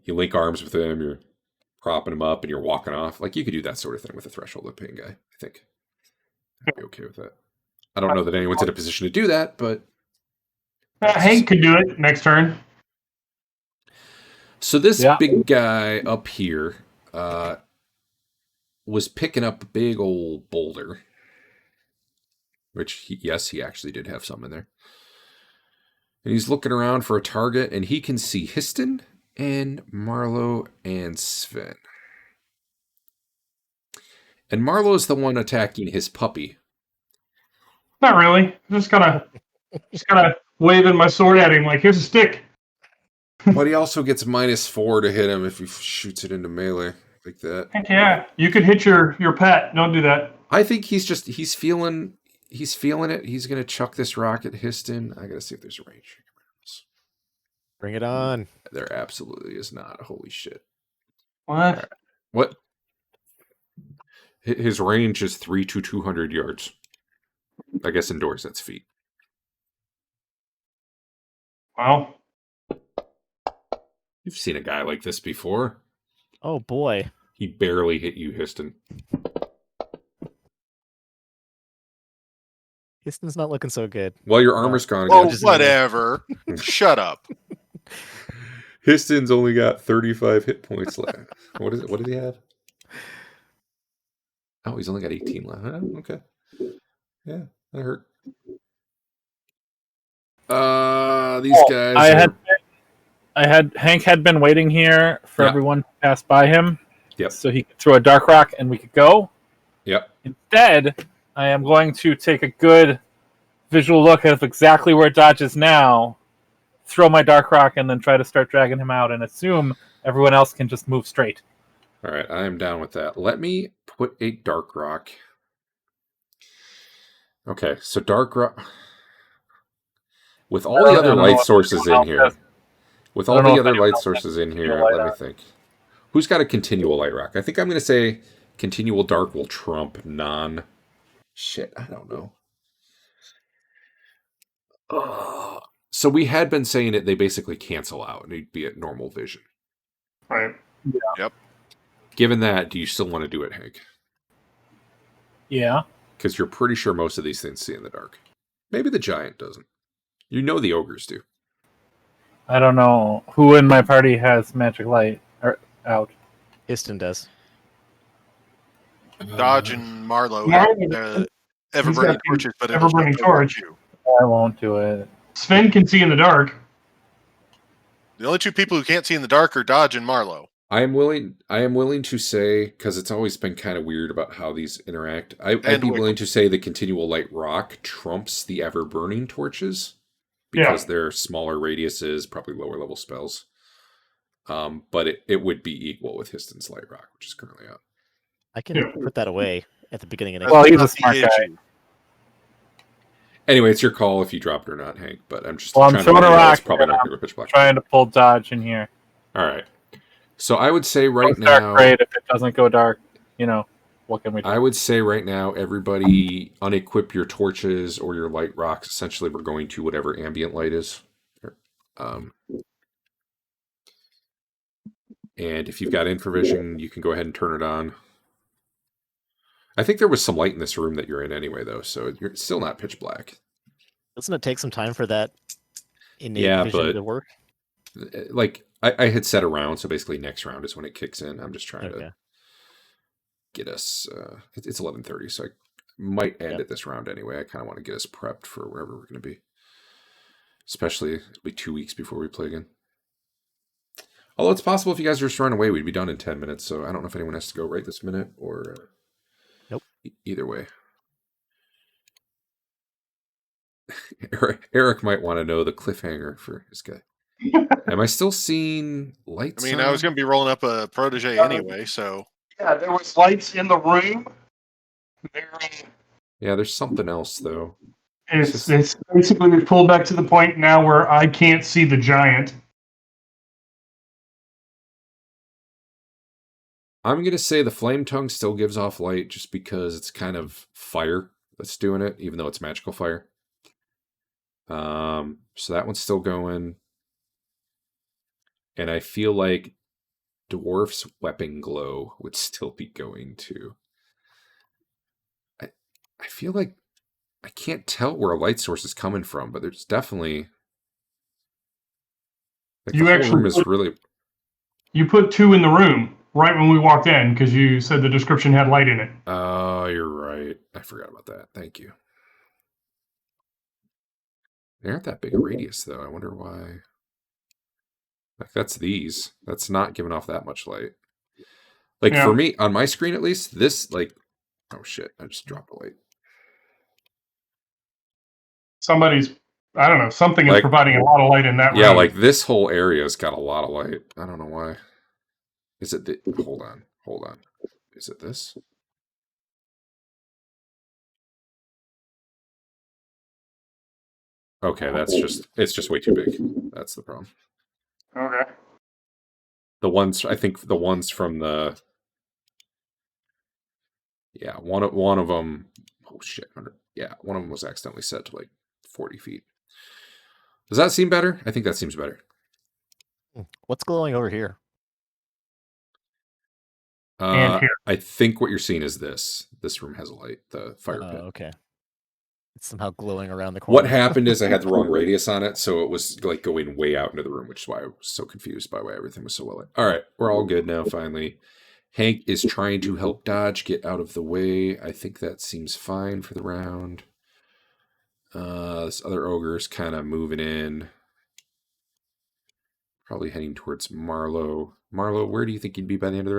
link arms with him, you're propping him up, and you're walking off. Like you could do that sort of thing with a threshold pain guy. I think I'd be okay with that. I don't know that anyone's in a position to do that, but Hank could do it next turn. so this Yeah. big guy up here was picking up a big old boulder, which he actually did have some in there. And he's looking around for a target, and he can see Histon and Marlowe and Sven. And Marlowe's the one attacking his puppy. Not really. Just kind of waving my sword at him like, here's a stick. But he also gets -4 to hit him if he shoots it into melee like that. Heck yeah, you could hit your pet. Don't do that. I think he's feeling it. He's gonna chuck this rock at Histon. I gotta see if there's a range. Bring it on. There absolutely is not. Holy shit. What? What? His range is 3 to 200 yards. I guess indoors, that's feet. Well, You've seen a guy like this before. Oh boy. He barely hit you, Histon. Histon's not looking so good. Well, your armor's gone Oh, again. just- whatever. Shut up. Histon's only got 35 hit points left. What is it? What did he have? Oh, he's only got 18 left. Oh, okay. Yeah, that hurt. These guys. Hank had been waiting here for Yeah. everyone to pass by him. Yep. So he could throw a dark rock and we could go. Yep. Instead, I am going to take a good visual look at exactly where Dodge is now, throw my dark rock, and then try to start dragging him out and assume everyone else can just move straight. All right, I am down with that. Let me put a dark rock. Okay, so dark rock. With all the other light sources in here. With all the other light sources in here, let me think. Who's got a continual light rock? I think I'm going to say continual dark will trump non. Shit, I don't know. So we had been saying it, they basically cancel out and it'd be at normal vision. right. Given that, do you still want to do it, Hank? Yeah. Because you're pretty sure most of these things see in the dark. Maybe the giant doesn't. You know the ogres do. I don't know who in my party has magic light out. Histon does. Dodge and Marlowe Marlowe- have ever-burning got the torches, but it'll ever-burning still cover torch. you. I won't do it. Sven can see in the dark. The only two people who can't see in the dark are Dodge and Marlowe. I am willing to say, because it's always been kind of weird about how these interact, I'd be Wicked. willing to say the continual light rock trumps the ever burning torches because they're smaller radiuses, probably lower level spells. But it would be equal with Histon's light rock, which is currently out. I can put that away at the beginning of next Well, That's he's a not the smart guy. issue. Anyway, it's your call if you drop it or not, Hank. But I'm just Well, I'm trying throwing to a let you know rock, it's probably and not I'm going to go pitch black. Trying to pull Dodge in here. All right. So I would say right It's dark now, great if it doesn't go dark. What can we do? I would say right now, everybody unequip your torches or your light rocks. Essentially, we're going to whatever ambient light is. And if you've got infravision, you can go ahead and turn it on. I think there was some light in this room that you're in anyway, though, so you're still not pitch black. Doesn't it take some time for that innate Yeah, vision but to work? Like I had set a round, so basically next round is when it kicks in. I'm just trying Okay. to get us. It's 11:30, so I might end Yep. it this round anyway. I kind of want to get us prepped for wherever we're going to be. Especially it'll be 2 weeks before we play again. Although it's possible if you guys are just running away, we'd be done in 10 minutes. So I don't know if anyone has to go right this minute or. Nope. Either way. Eric might want to know the cliffhanger for his guy. Am I still seeing lights? I mean, I was going to be rolling up a protege anyway, so Yeah, there was lights in the room. Yeah, there's something else though. It's basically we've pulled back to the point now where I can't see the giant. I'm gonna say the flame tongue still gives off light just because it's kind of fire that's doing it, even though it's magical fire. So that one's still going. And I feel like Dwarf's weapon glow would still be going too. I feel like I can't tell where a light source is coming from, but there's definitely like You the whole actually room is put- really. You put two in the room right when we walked in because you said the description had light in it. Oh, you're right. I forgot about that. Thank you. They aren't that big a radius, though. I wonder why. Like, that's these. That's not giving off that much light. Like, Yeah. for me, on my screen at least, this, like... Oh, shit. I just dropped a light. Somebody's I don't know. Something is Like- providing a lot of light in that Yeah, room. like this whole area's got a lot of light. I don't know why. Is it the hold on. Is it this? Okay, it's just way too big. That's the problem. Okay. I think the ones from the one of them. Oh shit! Yeah, one of them was accidentally set to like 40 feet. Does that seem better? I think that seems better. What's glowing over here? And here. I think what you're seeing is this. This room has a light. The fire pit. Okay. It's somehow glowing around the corner. What happened is I had the wrong radius on it, so it was like going way out into the room, which is why I was so confused by why everything was so well lit. All right, we're all good now, finally. Hank is trying to help Dodge get out of the way. I think that seems fine for the round. This other ogre is kind of moving in. Probably heading towards Marlowe. Marlowe, where do you think you'd be by the end of the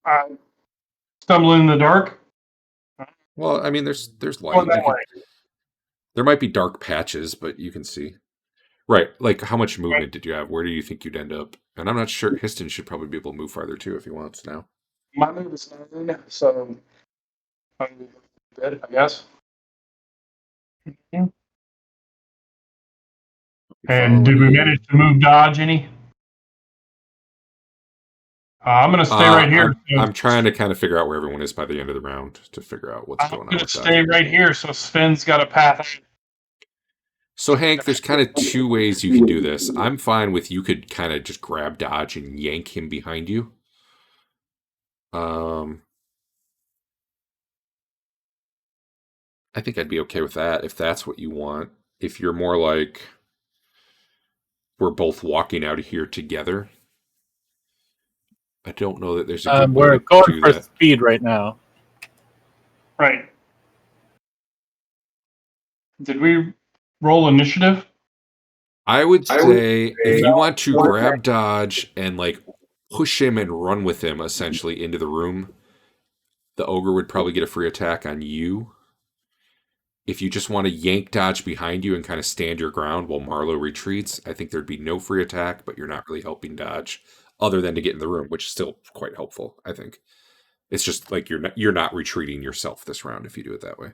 round? Stumbling in the dark. Well, I mean, there's light. Going that way. There might be dark patches, but you can see. Right, like how much movement did you have? Where do you think you'd end up? And I'm not sure. Histon should probably be able to move farther too if he wants now. My move is 9, so I'm good, I guess. And did we manage to move Dodge any? I'm going to stay right here. I'm trying to kind of figure out where everyone is by the end of the round to figure out what's I'm going on. going to With stay right here, so Sven's got a path. So Hank, there's kind of two ways you can do this. I'm fine with you could kind of just grab Dodge and yank him behind you. I think I'd be okay with that if that's what you want. If you're more like we're both walking out of here together, I don't know that there's a good way We're to going do for that. speed right now. Right. Did we roll initiative? I would say if you want to grab Dodge and like push him and run with him essentially into the room, the ogre would probably get a free attack on you. If you just want to yank Dodge behind you and kind of stand your ground while Marlowe retreats, I think there'd be no free attack, but you're not really helping Dodge other than to get in the room, which is still quite helpful, I think. It's just like you're not retreating yourself this round if you do it that way.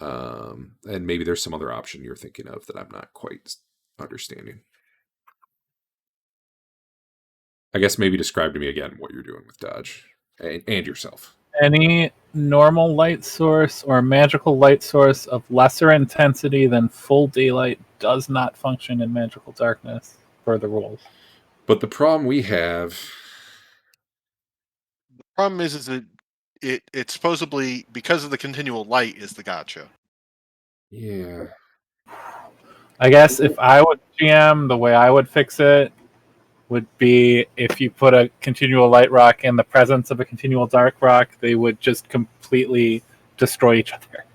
And maybe there's some other option you're thinking of that I'm not quite understanding. I guess maybe describe to me again what you're doing with Dodge and yourself. Any normal light source or magical light source of lesser intensity than full daylight does not function in magical darkness per the rules. But the problem we have... The problem is that it supposedly, because of the continual light, is the gotcha. Yeah. I guess if I would GM, the way I would fix it would be if you put a continual light rock in the presence of a continual dark rock, they would just completely destroy each other.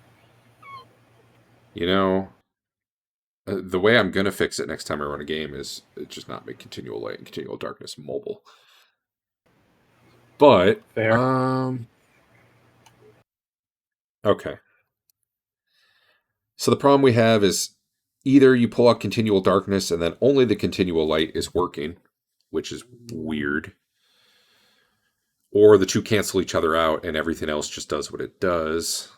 You know, the way I'm going to fix it next time I run a game is just not make continual light and continual darkness mobile. But, Fair. Okay. So the problem we have is either you pull out continual darkness and then only the continual light is working, which is weird. Or the two cancel each other out and everything else just does what it does.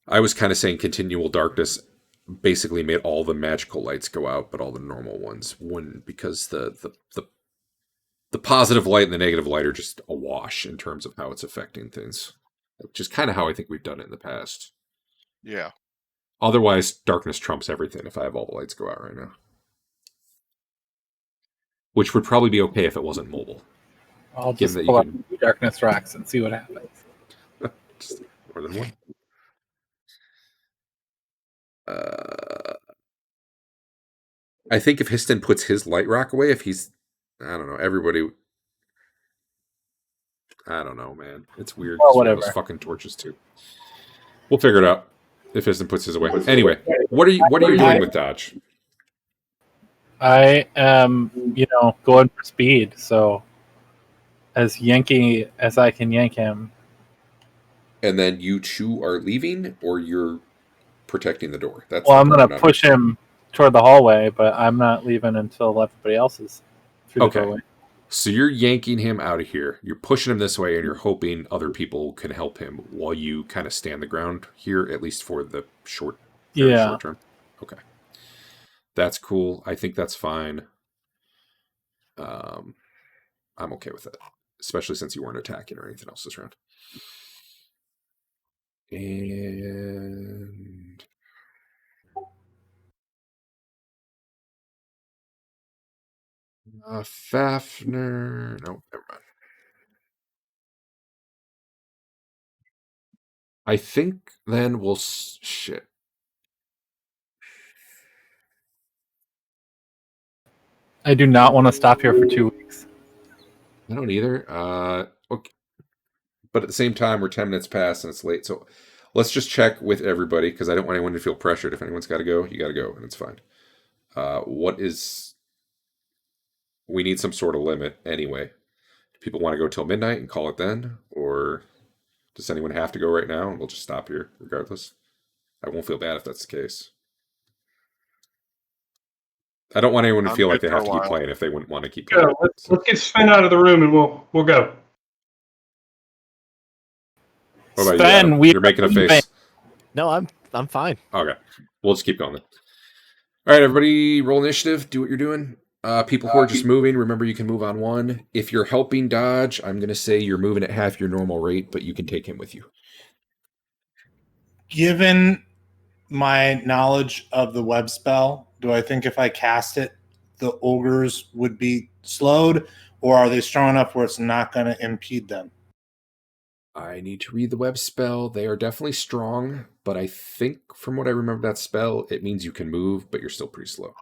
I was kind of saying continual darkness basically made all the magical lights go out, but all the normal ones wouldn't, because the positive light and the negative light are just a wash in terms of how it's affecting things. Which is kind of how I think we've done it in the past. Yeah. Otherwise, darkness trumps everything if I have all the lights go out right now. Which would probably be okay if it wasn't mobile. I'll Given just that you pull up can- darkness rocks and see what happens. Just more than one. I think if Histon puts his light rock away, if he's, I don't know, everybody, I don't know, man. It's weird. Well, It's one of whatever. those fucking torches too. We'll figure it out if Histon puts his away. Anyway, what are you doing with Dodge? I am, going for speed, so as yanky as I can yank him. And then you two are leaving, or you're protecting the door. That's Well, the I'm part gonna not push him toward the hallway, but I'm not leaving until everybody else is through Okay. the doorway. So you're yanking him out of here. You're pushing him this way, and you're hoping other people can help him while you kind of stand the ground here, at least for the very Yeah. short term. Okay. That's cool. I think that's fine. I'm okay with it, especially since you weren't attacking or anything else this round. And Fafner. No, never mind. I think then we'll shit. I do not want to stop here for 2 weeks. I don't either. Okay. But at the same time, we're 10 minutes past and it's late. So let's just check with everybody because I don't want anyone to feel pressured. If anyone's got to go, you got to go, and it's fine. We need some sort of limit anyway. Do people want to go till midnight and call it then? Or does anyone have to go right now and we'll just stop here regardless? I won't feel bad if that's the case. I don't want anyone to I'm feel like good they for have a to keep while. playing if they wouldn't want to keep Yeah, playing. let's get Sven out of the room and we'll go. What about you, Sven, Adam? we You're making a are leaving. face. No, I'm fine. Okay. We'll just keep going then. All right, everybody, roll initiative. Do what you're doing. People who are just moving, remember you can move on one. If you're helping dodge, I'm going to say you're moving at half your normal rate, but you can take him with you. Given my knowledge of the web spell, do I think if I cast it, the ogres would be slowed, or are they strong enough where it's not going to impede them? I need to read the web spell. They are definitely strong, but I think from what I remember that spell, it means you can move, but you're still pretty slow.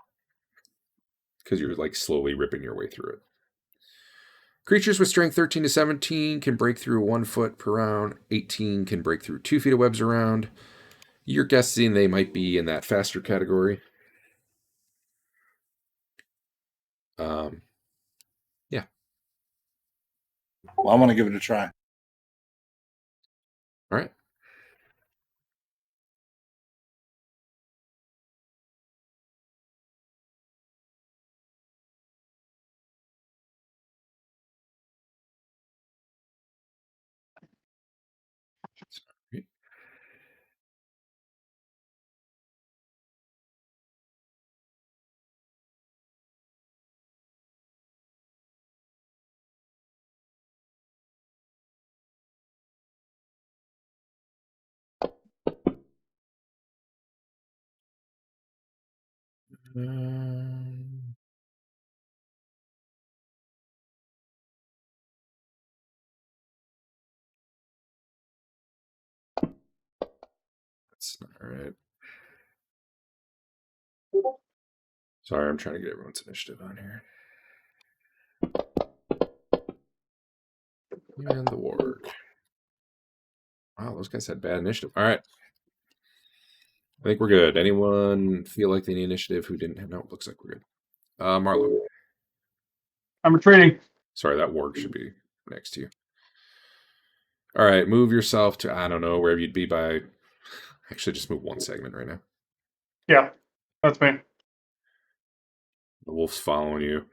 Because you're like slowly ripping your way through it. Creatures with strength 13 to 17 can break through 1 foot per round. 18 can break through 2 feet of webs around. You're guessing they might be in that faster category. Yeah. Well, I'm going to give it a try. All right. That's not right. Sorry, I'm trying to get everyone's initiative on here. And the warg. Wow, those guys had bad initiative. All right. I think we're good. Anyone feel like they need initiative who didn't have? No, it looks like we're good. Marlo. I'm retreating. Sorry, that warg should be next to you. All right, move yourself to, I don't know, wherever you'd be by... Actually, just move one segment right now. Yeah, that's me. The wolf's following you.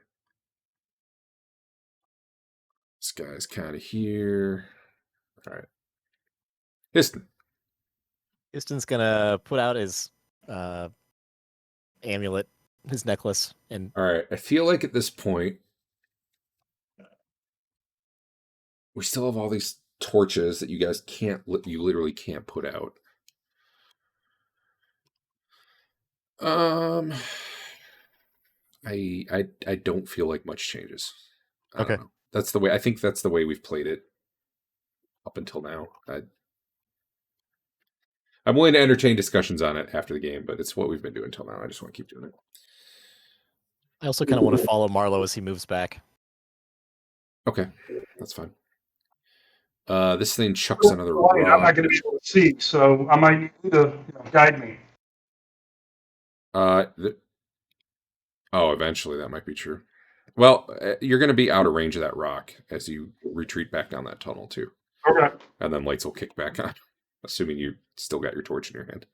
This guy's kind of here. All right. Histon. Histon's gonna put out his amulet, his necklace, and All right. I feel like at this point, we still have all these torches that you guys you literally can't put out. I don't feel like much changes. I don't know. That's the way. I think that's the way we've played it up until now. I'm willing to entertain discussions on it after the game, but it's what we've been doing until now. I just want to keep doing it. I also kind of want to follow Marlo as he moves back. Okay, that's fine. This thing chucks another rock. I'm not going to be able to see, so I might need you to guide me. Eventually that might be true. Well, you're going to be out of range of that rock as you retreat back down that tunnel too. Okay. and then lights will kick back on, assuming you still got your torch in your hand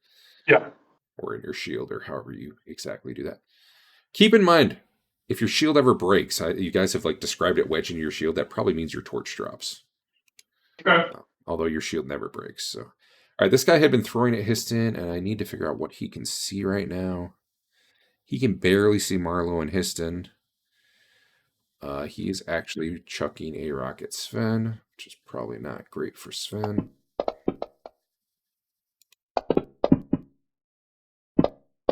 Yeah. or in your shield, or however you exactly do that. Keep in mind, if your shield ever breaks, you guys have like described it wedging your shield. That probably means your torch drops. Okay. Although your shield never breaks. So, all right, this guy had been throwing at Histon, and I need to figure out what he can see right now. He can barely see Marlowe and Histon. He is actually chucking a rock at Sven, which is probably not great for Sven.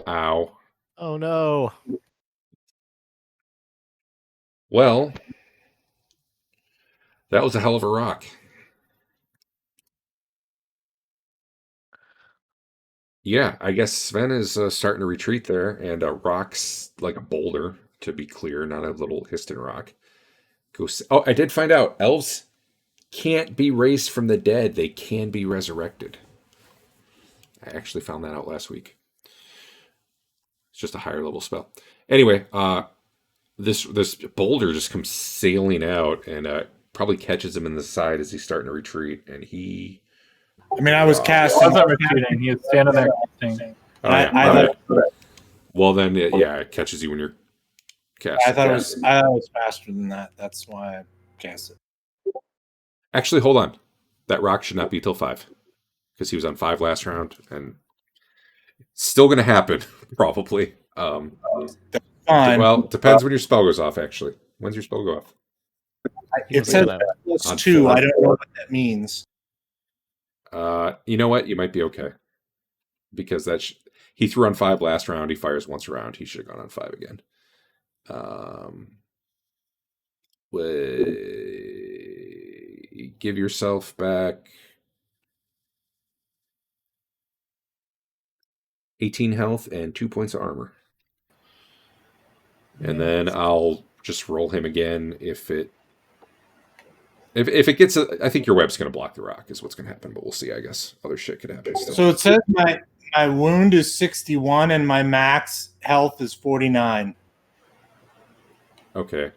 Ow. Oh no. Well, that was a hell of a rock. Yeah, I guess Sven is starting to retreat there, and rocks like a boulder, to be clear, not a little Histon rock. Oh, I did find out elves can't be raised from the dead; they can be resurrected. I actually found that out last week. It's just a higher level spell. Anyway, this boulder just comes sailing out and probably catches him in the side as he's starting to retreat, and he. I mean, I was He casting. wasn't retreating. He was standing there casting. Oh, yeah. I thought- Well, then, yeah, it catches you when you're casting. I thought it was faster than that. That's why I cast it. Actually, hold on. That rock should not be till 5 because he was on 5 last round, and it's still going to happen probably. Fine. Well, depends when your spell goes off. Actually, when's your spell go off? It says that. plus On 2. four. I don't know what that means. You know what? You might be okay because he threw on 5 last round. He fires once a round. He should have gone on 5 again. Give yourself back 18 health and 2 points of armor. And then I'll just roll him again if it gets I think your web's going to block the rock is what's going to happen, but we'll see, I guess. Other shit could happen still. So it says my wound is 61 and my max health is 49. Okay.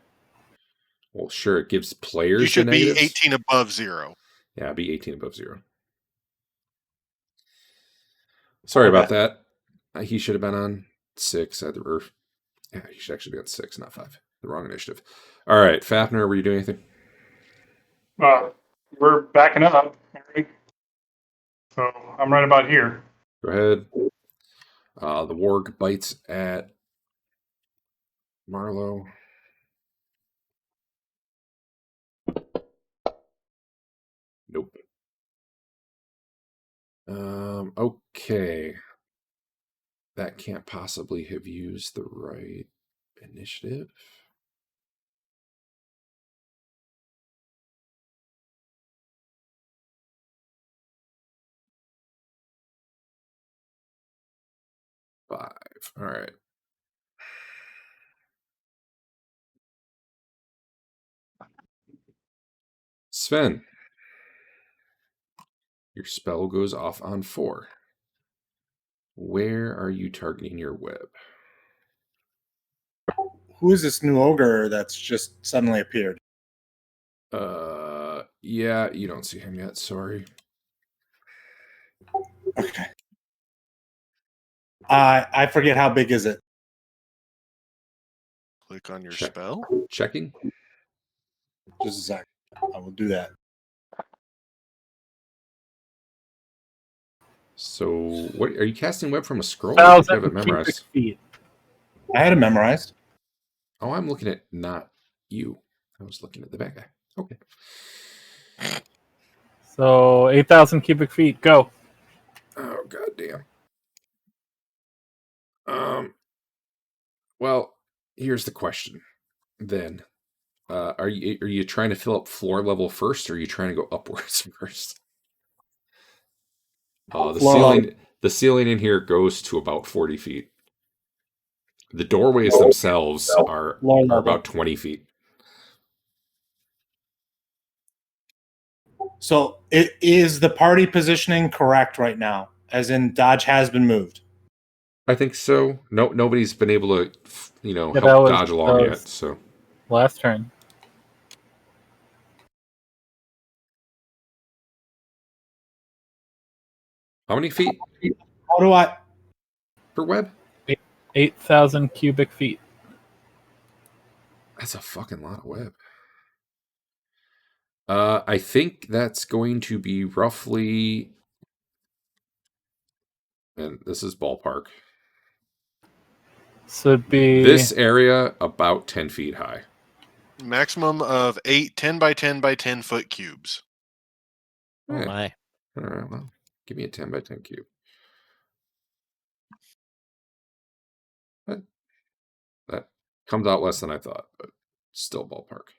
Well, sure, it gives players You should the be negatives. 18 above 0. Yeah, be 18 above 0. Sorry about that. He should have been on 6. Yeah, he should actually be on 6, not 5. The wrong initiative. All right, Fafnir, were you doing anything? We're backing up. So I'm right about here. Go ahead. The warg bites at Marlowe. Nope. Okay. That can't possibly have used the right initiative. Five. All right. Sven, your spell goes off on 4. Where are you targeting your web? Who is this new ogre that's just suddenly appeared? Yeah, you don't see him yet. Sorry. Okay. I forget how big is it. Click on your Check. spell. Checking. Just a sec. I will do that. So, what are you casting web from a scroll? I think you have it 1,000 cubic memorized. feet. I had it memorized. Oh, I'm looking at not you. I was looking at the bad guy. Okay. So 8,000 cubic feet. Go. Oh, goddamn. Well, here's the question. Then, are you trying to fill up floor level first, or are you trying to go upwards first? The ceiling in here goes to about 40 feet. The doorways themselves are about 20 feet. So is the party positioning correct right now? As in Dodge has been moved. I think so. Nobody's been able to, Yeah, help that was- dodge along that yet. was- So Last turn. How many feet How do I? per web? 8,000 cubic feet. That's a fucking lot of web. I think that's going to be roughly, and this is ballpark. So it'd be This area about 10 feet high. Maximum of 8 10 by 10 by 10 foot cubes. Oh Yeah. my. All right, well, give me a 10 by 10 cube. That comes out less than I thought, but still ballpark.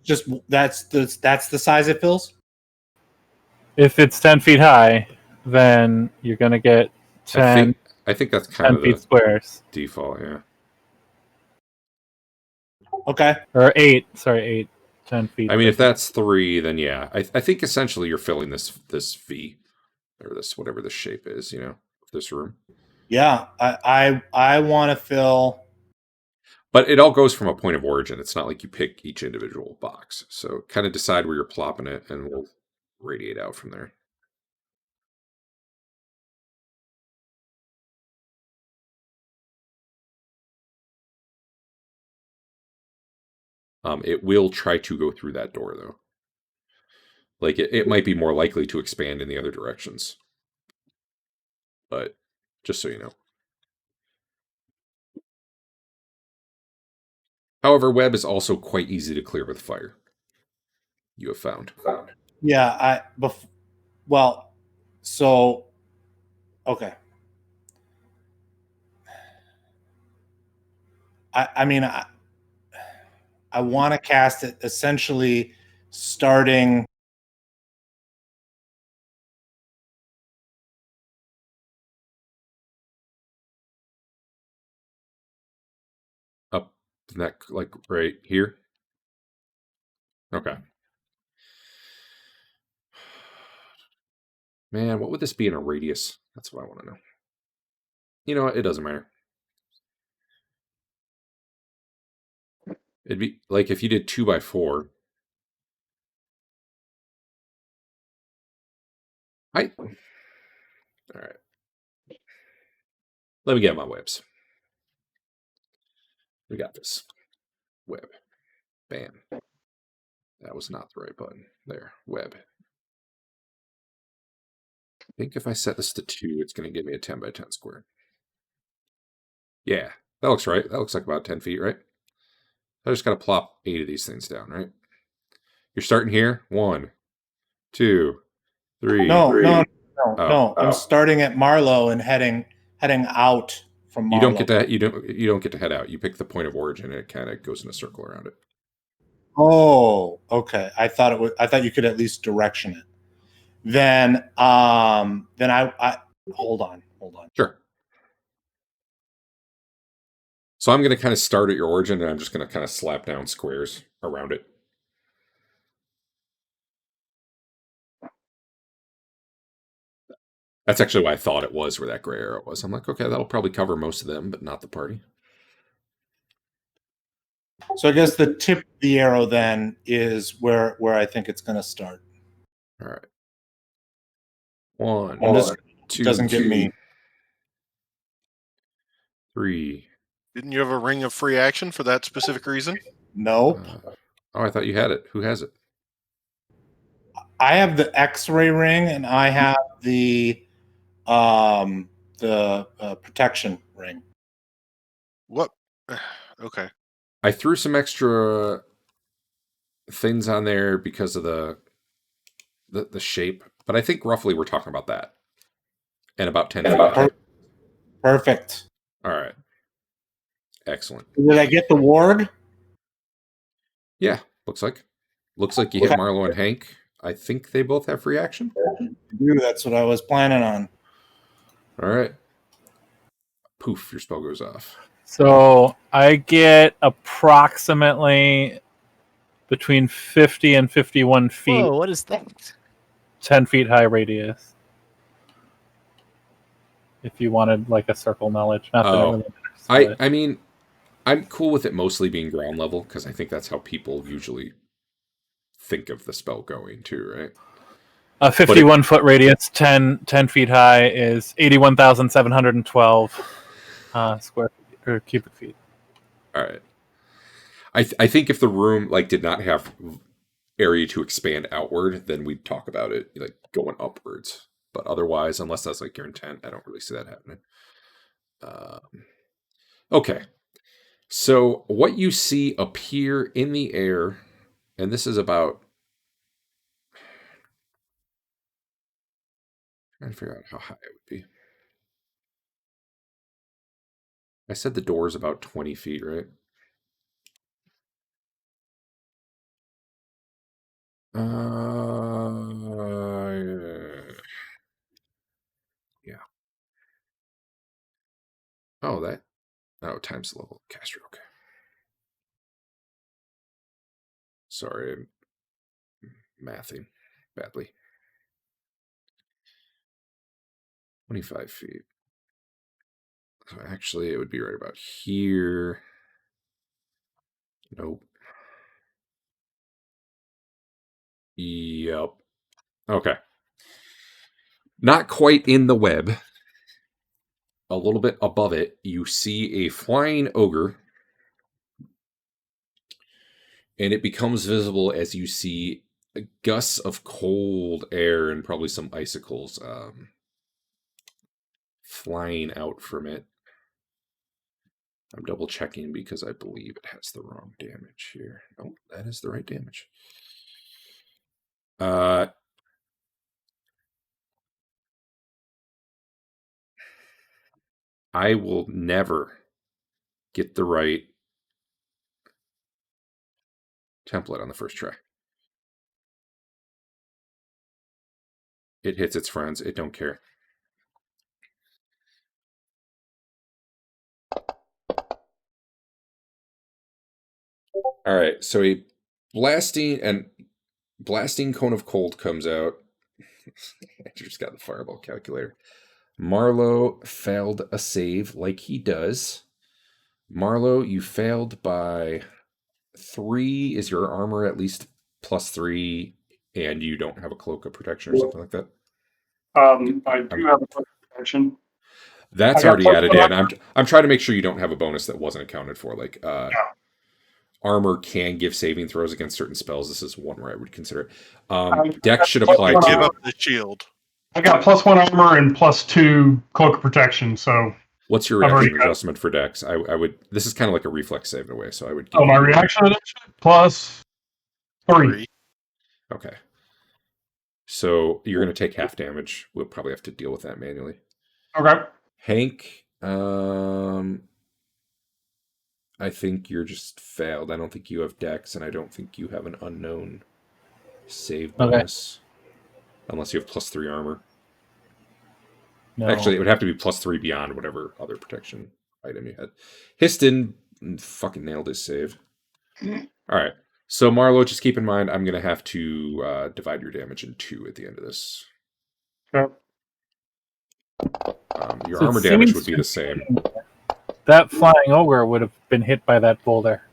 Just that's the size it fills. if it's 10 feet high, then you're going to get 10, I think that's kind 10 of feet the squares. default, yeah. Okay. Or 8. Sorry, 8. 10 feet. I mean, if that's 3, then yeah. I think essentially you're filling this V, or this whatever this shape is, you know, this room. Yeah, I want to fill. But it all goes from a point of origin. It's not like you pick each individual box. So kind of decide where you're plopping it, and we'll radiate out from there. It will try to go through that door, though. Like, it might be more likely to expand in the other directions. But just so you know. However, web is also quite easy to clear with fire. You have found. Yeah, well, so okay. I mean, I want to cast it essentially starting. Up that, like, right here. Okay. Man, what would this be in a radius? That's what I want to know. You know what? It doesn't matter. It'd be like if you did 2 by 4. All right. Let me get my webs. We got this. Web. Bam. That was not the right button. There. Web. I think if I set this to 2, it's going to give me a 10 by 10 square. Yeah, that looks right. That looks like about 10 feet, right? I just got to plop 8 of these things down, right? You're starting here. 1, 2, 3. No. Oh. I'm starting at Marlow and heading out from Marlow. You don't get to head out. You pick the point of origin, and it kind of goes in a circle around it. Oh, okay. I thought you could at least direction it. Then I hold on. Sure. So I'm going to kind of start at your origin, and I'm just going to kind of slap down squares around it. That's actually why I thought it was where that gray arrow was. I'm like, okay, that'll probably cover most of them, but not the party. So I guess the tip of the arrow then is where I think it's going to start. All right. 1, And this 2, doesn't get me. 3. Didn't you have a ring of free action for that specific reason? Nope. I thought you had it. Who has it? I have the X-ray ring, and I have the protection ring. What? Okay. I threw some extra things on there because of the shape, but I think roughly we're talking about that. And about 10 feet. Perfect. All right. Excellent. Did I get the warg? Yeah, looks like you hit Marlowe and Hank. I think they both have free action. That's what I was planning on. All right. Poof, your spell goes off. So I get approximately between 50 and 51 feet. Whoa, what is that? 10 feet high radius. If you wanted like a circle knowledge. Not that it really matters, I mean, I'm cool with it mostly being ground level because I think that's how people usually think of the spell going too, right? A 51-foot radius, 10 feet high, is 81,712 square feet, or cubic feet. All right. I think if the room like did not have area to expand outward, then we'd talk about it like going upwards. But otherwise, unless that's like your intent, I don't really see that happening. Okay. So what you see appear in the air, and this is about, trying to figure out how high it would be. I said the door is about 20 feet, right? Yeah. Oh, times the level of caster. Okay. Sorry, I'm mathing badly. 25 feet. So actually, it would be right about here. Nope. Yep. Okay. Not quite in the web. A little bit above it, you see a flying ogre. And it becomes visible as you see gusts of cold air and probably some icicles flying out from it. I'm double checking because I believe it has the wrong damage here. Oh, that is the right damage. I will never get the right template on the first try. It hits its friends. It don't care. All right, so a blasting cone of cold comes out. Andrew's got the fireball calculator. Marlowe failed a save like he does. Marlowe, you failed by 3. Is your armor at least +3, and you don't have a cloak of protection or something like that? I do have a protection. That's already added in. I'm trying to make sure you don't have a bonus that wasn't accounted for. Like armor can give saving throws against certain spells. This is one where I would consider it. Dex should apply Give to. up the shield. I got +1 armor and +2 cloak of protection. So what's your reaction adjustment for Dex? I would. This is kind of like a reflex save in a way. So I would. Oh, my reaction +3. Okay. So you're going to take half damage. We'll probably have to deal with that manually. Okay. Hank, I think you're just failed. I don't think you have Dex, and I don't think you have an unknown save bonus. Unless you have +3 armor. No. Actually, it would have to be +3 beyond whatever other protection item you had. Histon fucking nailed his save. All right. So, Marlowe, just keep in mind, I'm going to have to divide your damage in 2 at the end of this. Okay. Your armor damage would be the same. That flying ogre would have been hit by that boulder.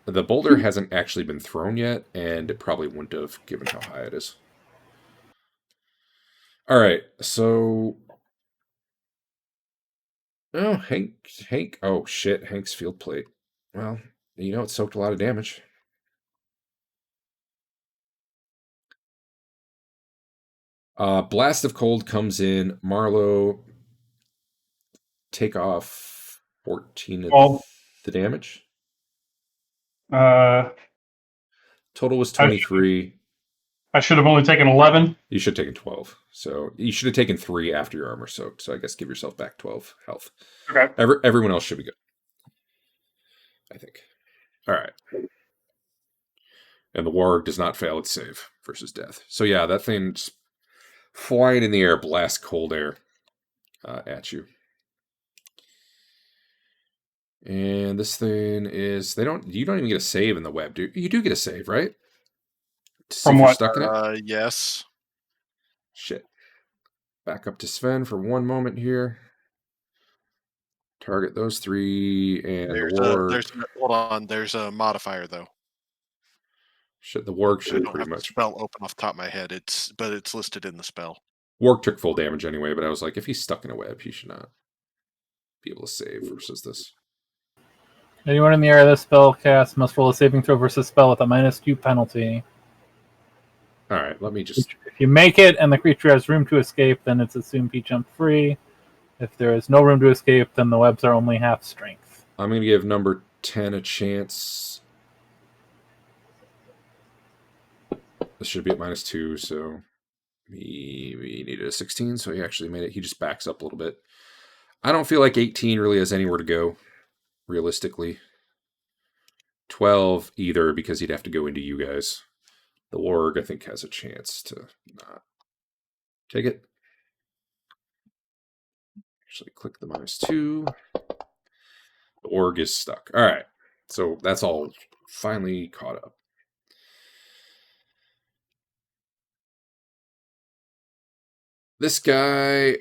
The boulder hasn't actually been thrown yet, and it probably wouldn't have, given how high it is. All right, so... Oh, Hank. Oh, shit, Hank's field plate. Well, you know, it soaked a lot of damage. Blast of Cold comes in. Marlowe, take off 14 of the damage. Total was 23. I should have only taken 11. You should have taken 12. So you should have taken 3 after your armor soaked. So I guess give yourself back 12 health. Okay. Everyone else should be good, I think. All right. And the warg does not fail its save versus death. So yeah, that thing's flying in the air, blast cold air at you. And this thing is you don't even get a save in the web, do you? Do get a save, right? From what? Stuck in it? Yes. Shit. Back up to Sven for one moment here. Target those 3 and Hold on. There's a modifier though. The warg I should don't pretty have the much. spell open off the top of my head. But it's listed in the spell. Warg took full damage anyway, but I was like, if he's stuck in a web, he should not be able to save versus this. Anyone in the area of this spell cast must roll a saving throw versus spell with a -2 penalty. All right, let me just. If you make it and the creature has room to escape, then it's assumed he jumped free. If there is no room to escape, then the webs are only half strength. I'm going to give number 10 a chance. This should be at -2, so we needed a 16, so he actually made it. He just backs up a little bit. I don't feel like 18 really has anywhere to go, realistically. 12 either, because he'd have to go into you guys. The warg, I think, has a chance to not take it. Actually, click the -2. The org is stuck. All right, so that's all finally caught up. This guy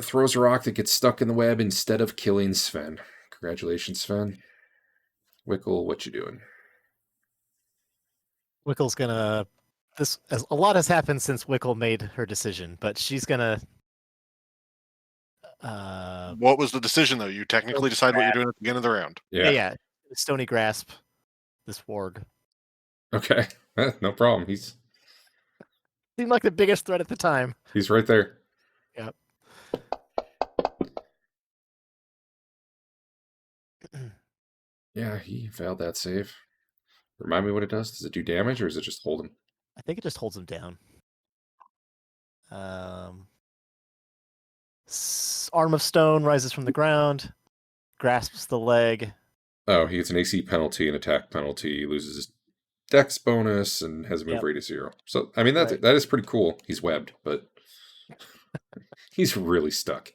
throws a rock that gets stuck in the web instead of killing Sven. Congratulations, Sven. Wickle, what you doing? Wickle's gonna. A lot has happened since Wickle made her decision, but she's gonna. What was the decision, though? You technically decide what you're doing at the beginning of the round. Yeah. Stony grasp this warg. Okay, no problem. He's Seemed like the biggest threat at the time. He's right there. Yep. Yeah, he failed that save. Remind me what it does. Does it do damage or is it just hold him? I think it just holds him down. Arm of stone rises from the ground, grasps the leg. Oh, he gets an AC penalty, an attack penalty. He loses his dex bonus and has a move radius 0. So, I mean, that is pretty cool. He's webbed, but he's really stuck.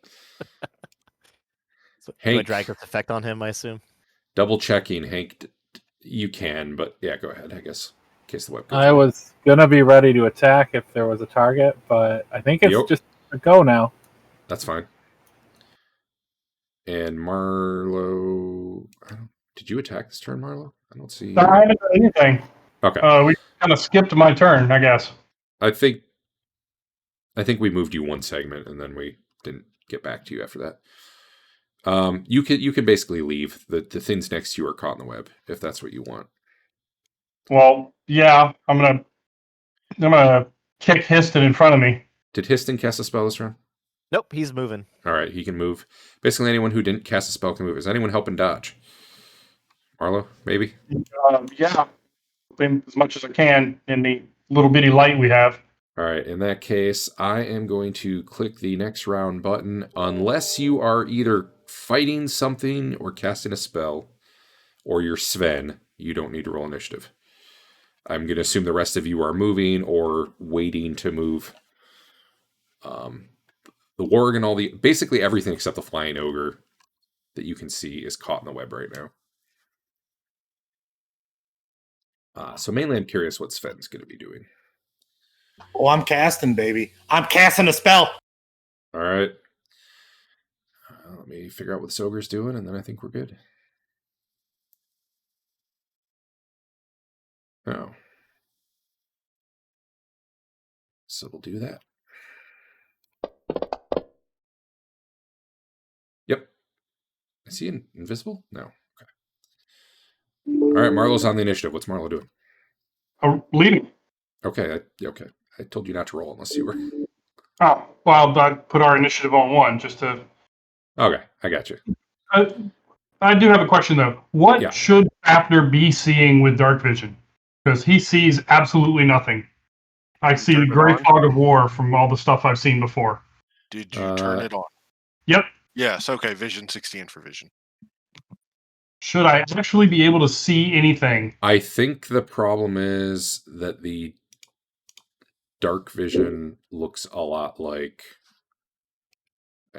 So, Hank, do I drag this effect on him, I assume? Double checking, Hank. You can, but yeah, go ahead, I guess. In case the web goes I away. was going to be ready to attack if there was a target, but I think it's just a go now. That's fine. And Marlo, did you attack this turn, Marlo? I don't see. I haven't done anything. Okay. We kind of skipped my turn, I guess. I think we moved you one segment and then we didn't get back to you after that. You can basically leave. The things next to you are caught in the web if that's what you want. Well, yeah, I'm gonna kick Histon in front of me. Did Histon cast a spell this round? Nope, he's moving. All right, he can move. Basically, anyone who didn't cast a spell can move. Is anyone helping dodge? Marlo, maybe? Yeah, as much as I can in the little bitty light we have. All right, in that case, I am going to click the next round button unless you are either fighting something or casting a spell, or you're Sven. You don't need to roll initiative. I'm going to assume the rest of you are moving or waiting to move. The warg and basically everything except the flying ogre that you can see is caught in the web right now. So mainly I'm curious what Sven's going to be doing. Oh, I'm casting, baby. I'm casting a spell. All right. Let me figure out what this ogre's doing, and then I think we're good. Oh. So we'll do that. Yep. Is he invisible? No. Okay. All right, Marlo's on the initiative. What's Marlo doing? Leading. Okay. Okay. I told you not to roll unless you were. Oh, well, I put our initiative on 1 just to. Okay, I got you. I do have a question though. What should Fafnir be seeing with dark vision? Because he sees absolutely nothing. I see the great fog of war from all the stuff I've seen before. Did you turn it on? Yep. Yes. Okay. Vision 16 for vision. Should I actually be able to see anything? I think the problem is that the dark vision looks a lot like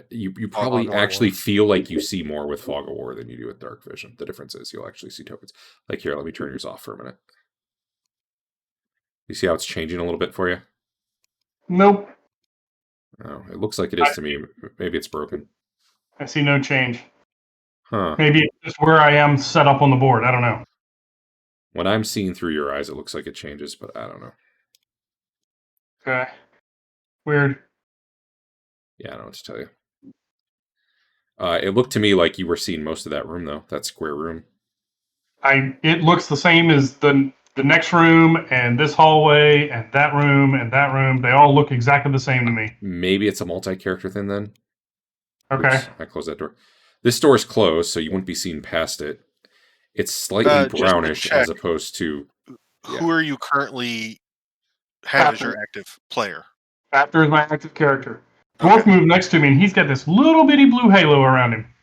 you probably actually feel like you see more with Fog of War than you do with dark vision. The difference is you'll actually see tokens. Like here, let me turn yours off for a minute. You see how it's changing a little bit for you? Nope. Oh, it looks like it is to me. Maybe it's broken. I see no change. Huh. Maybe it's just where I am set up on the board. I don't know. When I'm seeing through your eyes, it looks like it changes, but I don't know. Okay. Weird. Yeah, I don't know what to tell you. It looked to me like you were seeing most of that room, though. That square room. It looks the same as the next room and this hallway and that room and that room. They all look exactly the same to me. Maybe it's a multi-character thing then. Okay. Oops, I closed that door. This door is closed, so you wouldn't be seeing past it. It's slightly Just to brownish check. as opposed to. Who are you currently have as Captain. your active player? After is my active character. Dwarf moved next to me, and he's got this little bitty blue halo around him.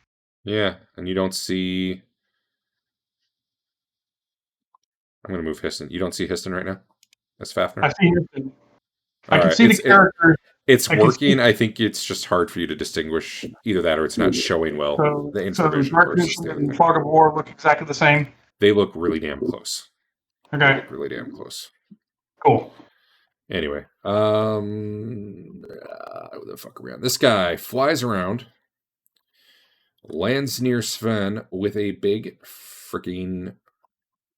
Yeah, and you don't see. I'm going to move Histon. You don't see Histon right now? That's Fafnir? I see him. I All can right, see the character. It's I can working. see- I think it's just hard for you to distinguish either that or it's not showing well. So, The so infravision Dark versus Vision the other and thing. Fog of War look exactly the same. They look really damn close. They Okay, look really damn close. cool. Anyway, who the fuck around? This guy flies around, lands near Sven with a big freaking.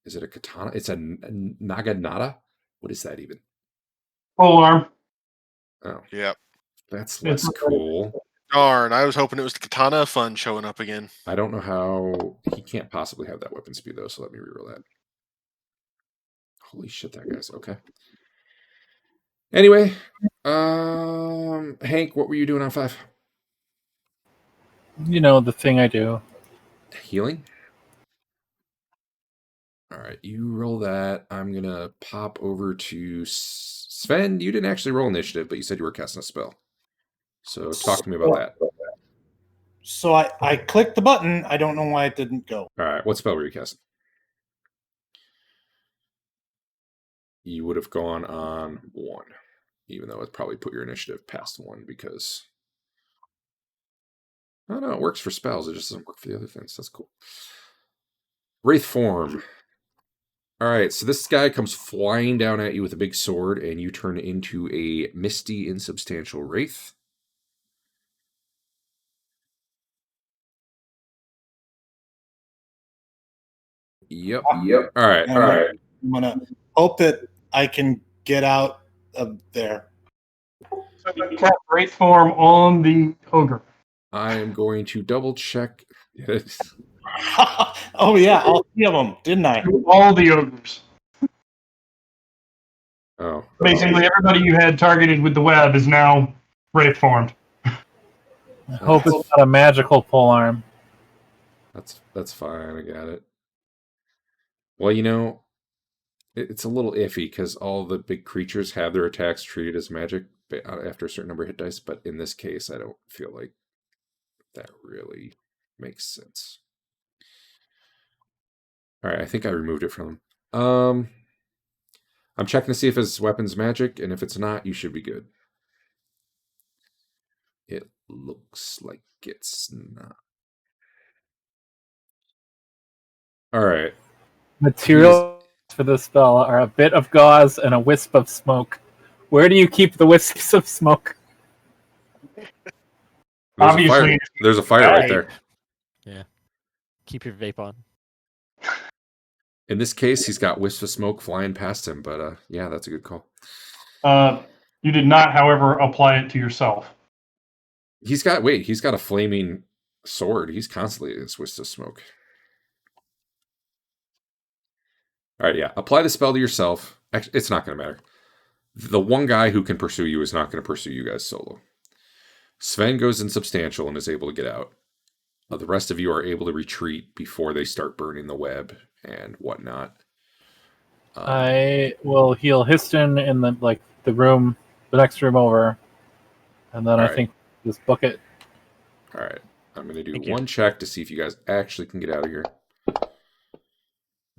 Is it a katana? It's a naginata. What is that even? Pole arm. Oh, Yep. that's It's- less cool. Darn, I was hoping it was the katana fun showing up again. I don't know how he can't possibly have that weapon speed though. So let me reroll that. Holy shit, that guy's okay. Anyway, Hank, what were you doing on 5? You know, the thing I do. Healing. All right, you roll that. I'm gonna pop over to Sven. You didn't actually roll initiative, but you said you were casting a spell. So talk to me about that. So I clicked the button. I don't know why it didn't go. All right, what spell were you casting? You would have gone on 1, even though it probably put your initiative past 1 because. I don't know, it works for spells. It just doesn't work for the other things. That's cool. Wraith form. All right, so this guy comes flying down at you with a big sword, and you turn into a misty, insubstantial wraith. Yep. All right. I'm gonna hope that I can get out of there. So you cast Wraith form on the ogre. I am going to double check. Oh yeah, all 3 of them, didn't I? All the ogres. Oh, Basically, everybody you had targeted with the web is now Wraith formed. I hope it's not a magical pole arm. that's fine. I got it. Well, you know, it's a little iffy because all the big creatures have their attacks treated as magic after a certain number of hit dice, but in this case, I don't feel like that really makes sense. All right, I think I removed it from him. I'm checking to see if his weapon's magic, and if it's not, you should be good. It looks like it's not. All right. Materials for this spell are a bit of gauze and a wisp of smoke. Where do you keep the wisps of smoke? Obviously, there's a fire right there. Yeah. Keep your vape on. In this case, he's got wisps of smoke flying past him, but yeah, that's a good call. you did not, however, apply it to yourself. He's got a flaming sword. He's constantly in wisps of smoke. All right, yeah. Apply the spell to yourself. Actually, it's not going to matter. The one guy who can pursue you is not going to pursue you guys solo. Sven goes insubstantial and is able to get out. The rest of you are able to retreat before they start burning the web and whatnot. I will heal Histon in the room, the next room over, and then I think just book it. All right, I'm going to do Thank you. one check to see if you guys actually can get out of here.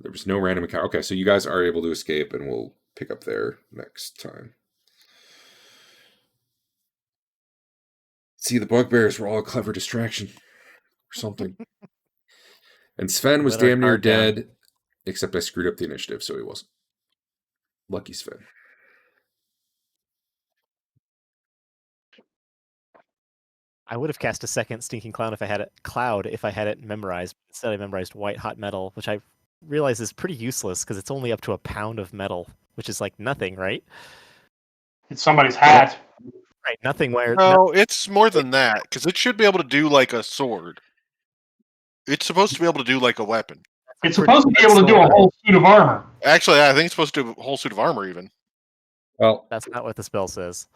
There was no random encounter. Okay, so you guys are able to escape, and we'll pick up there next time. See, the bugbears were all a clever distraction or something. And Sven was Let our damn near guard down. dead, except I screwed up the initiative, so he wasn't. Lucky Sven. I would have cast a second Stinking Cloud if I had it memorized. Instead, I memorized White Hot Metal, which I realize is pretty useless because it's only up to a pound of metal, which is like nothing, right? It's somebody's hat. Right, nothing where No, it's more than that because it should be able to do like a sword. It's supposed to be able to do like a weapon. It's supposed to be able to do a whole suit of armor. Actually, I think it's supposed to do a whole suit of armor even. Well, That's not what the spell says.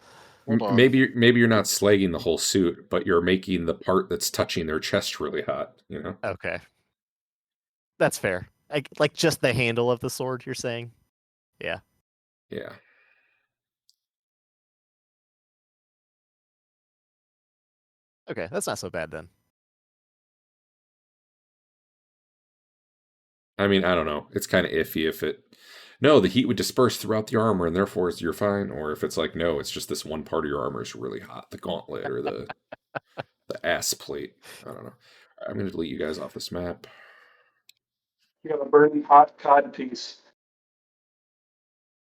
Hold on. maybe you're not slagging the whole suit, but you're making the part that's touching their chest really hot. You know? Okay, that's fair. Like just the handle of the sword, you're saying? Yeah. Yeah. Okay, that's not so bad then. I mean, I don't know. It's kind of iffy if it. No, the heat would disperse throughout the armor, and therefore you're fine. Or if it's like, no, it's just this one part of your armor is really hot, the gauntlet or the ass plate. I don't know. I'm going to delete you guys off this map. You got a burning hot cod piece.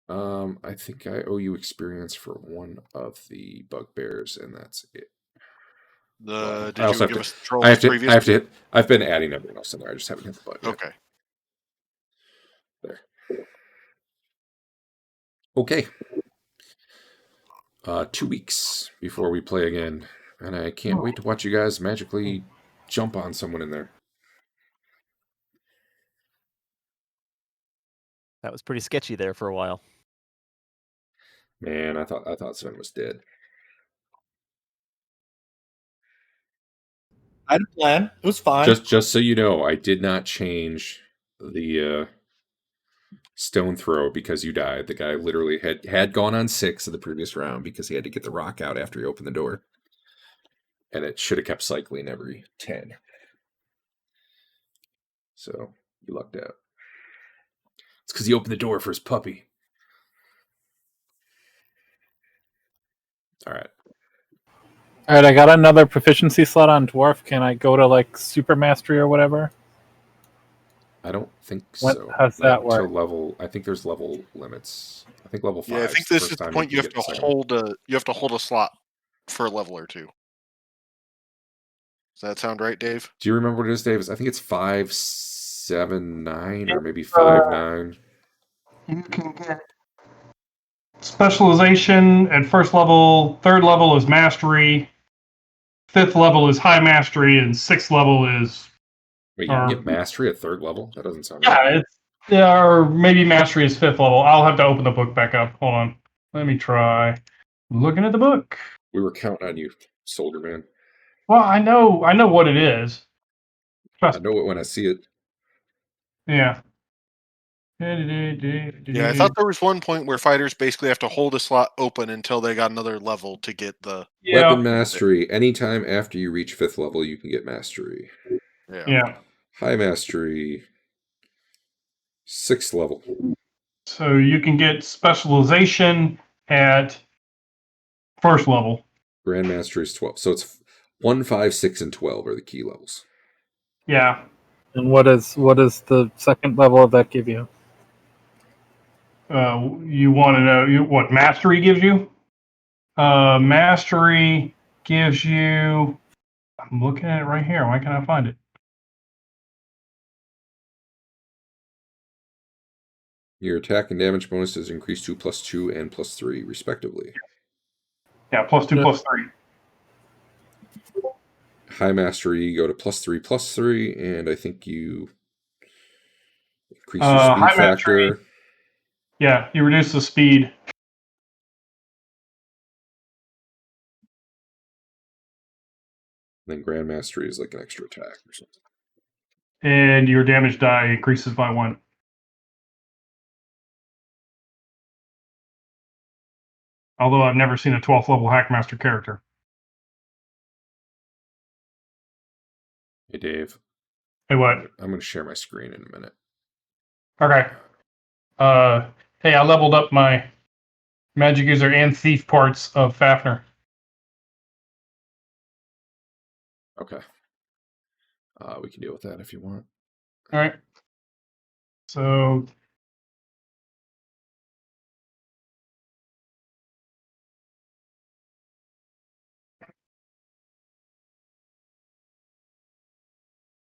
I think I owe you experience for one of the bugbears, and that's it. Well, Did I also you have give to- us troll I have to. previous? I have to hit. I've been adding everything else in there. I just haven't hit the button. yet. Okay. There. Okay. 2 weeks before we play again, and I can't wait to watch you guys magically jump on someone in there. That was pretty sketchy there for a while. Man, I thought Sven was dead. I had a plan. It was fine. Just so you know, I did not change the stone throw because you died. The guy literally had gone on 6 of the previous round because he had to get the rock out after he opened the door. And it should have kept cycling every 10. So you lucked out. It's because he opened the door for his puppy. All right. All right, I got another proficiency slot on dwarf. Can I go to like super mastery or whatever? I don't think What- so. how's that Not work? till level. I think there's level limits. I think level 5. Yeah, I think this is the point you have to hold a slot for a level or two. Does that sound right, Dave? Do you remember what it is, Dave? I think it's 5, 7, 9, or maybe 5, 9. You can get specialization at first level. Third level is mastery. Fifth level is high mastery, and sixth level is Wait, you can get mastery at 3rd level? That doesn't sound right. yeah. Or maybe mastery is fifth level. I'll have to open the book back up. Hold on. Let me try looking at the book. We were counting on you, soldier man. Well, I know what it is. I know it when I see it. Yeah. Yeah, I thought there was one point where fighters basically have to hold a slot open until they got another level to get the. Yeah. Weapon mastery. Anytime after you reach 5th level, you can get mastery. Yeah. High mastery. 6th level. So you can get specialization at first level. Grand mastery is 12. So it's 1, 5, 6, and 12 are the key levels. Yeah. And what does the second level of that give you? You want to know what mastery gives you? Mastery gives you. I'm looking at it right here. Why can't I find it? Your attack and damage bonuses increase to +2 and +3, respectively. Yeah, +2, +3. High mastery, you go to +3, +3, and I think you increase your speed high factor. mastery. Yeah, you reduce the speed. Then grand mastery is like an extra attack or something. And your damage die increases by 1. Although I've never seen a 12th level Hackmaster character. Hey, Dave. Hey, what? I'm going to share my screen in a minute. Okay. Hey, I leveled up my magic user and thief parts of Fafnir. Okay. We can deal with that if you want. All right. So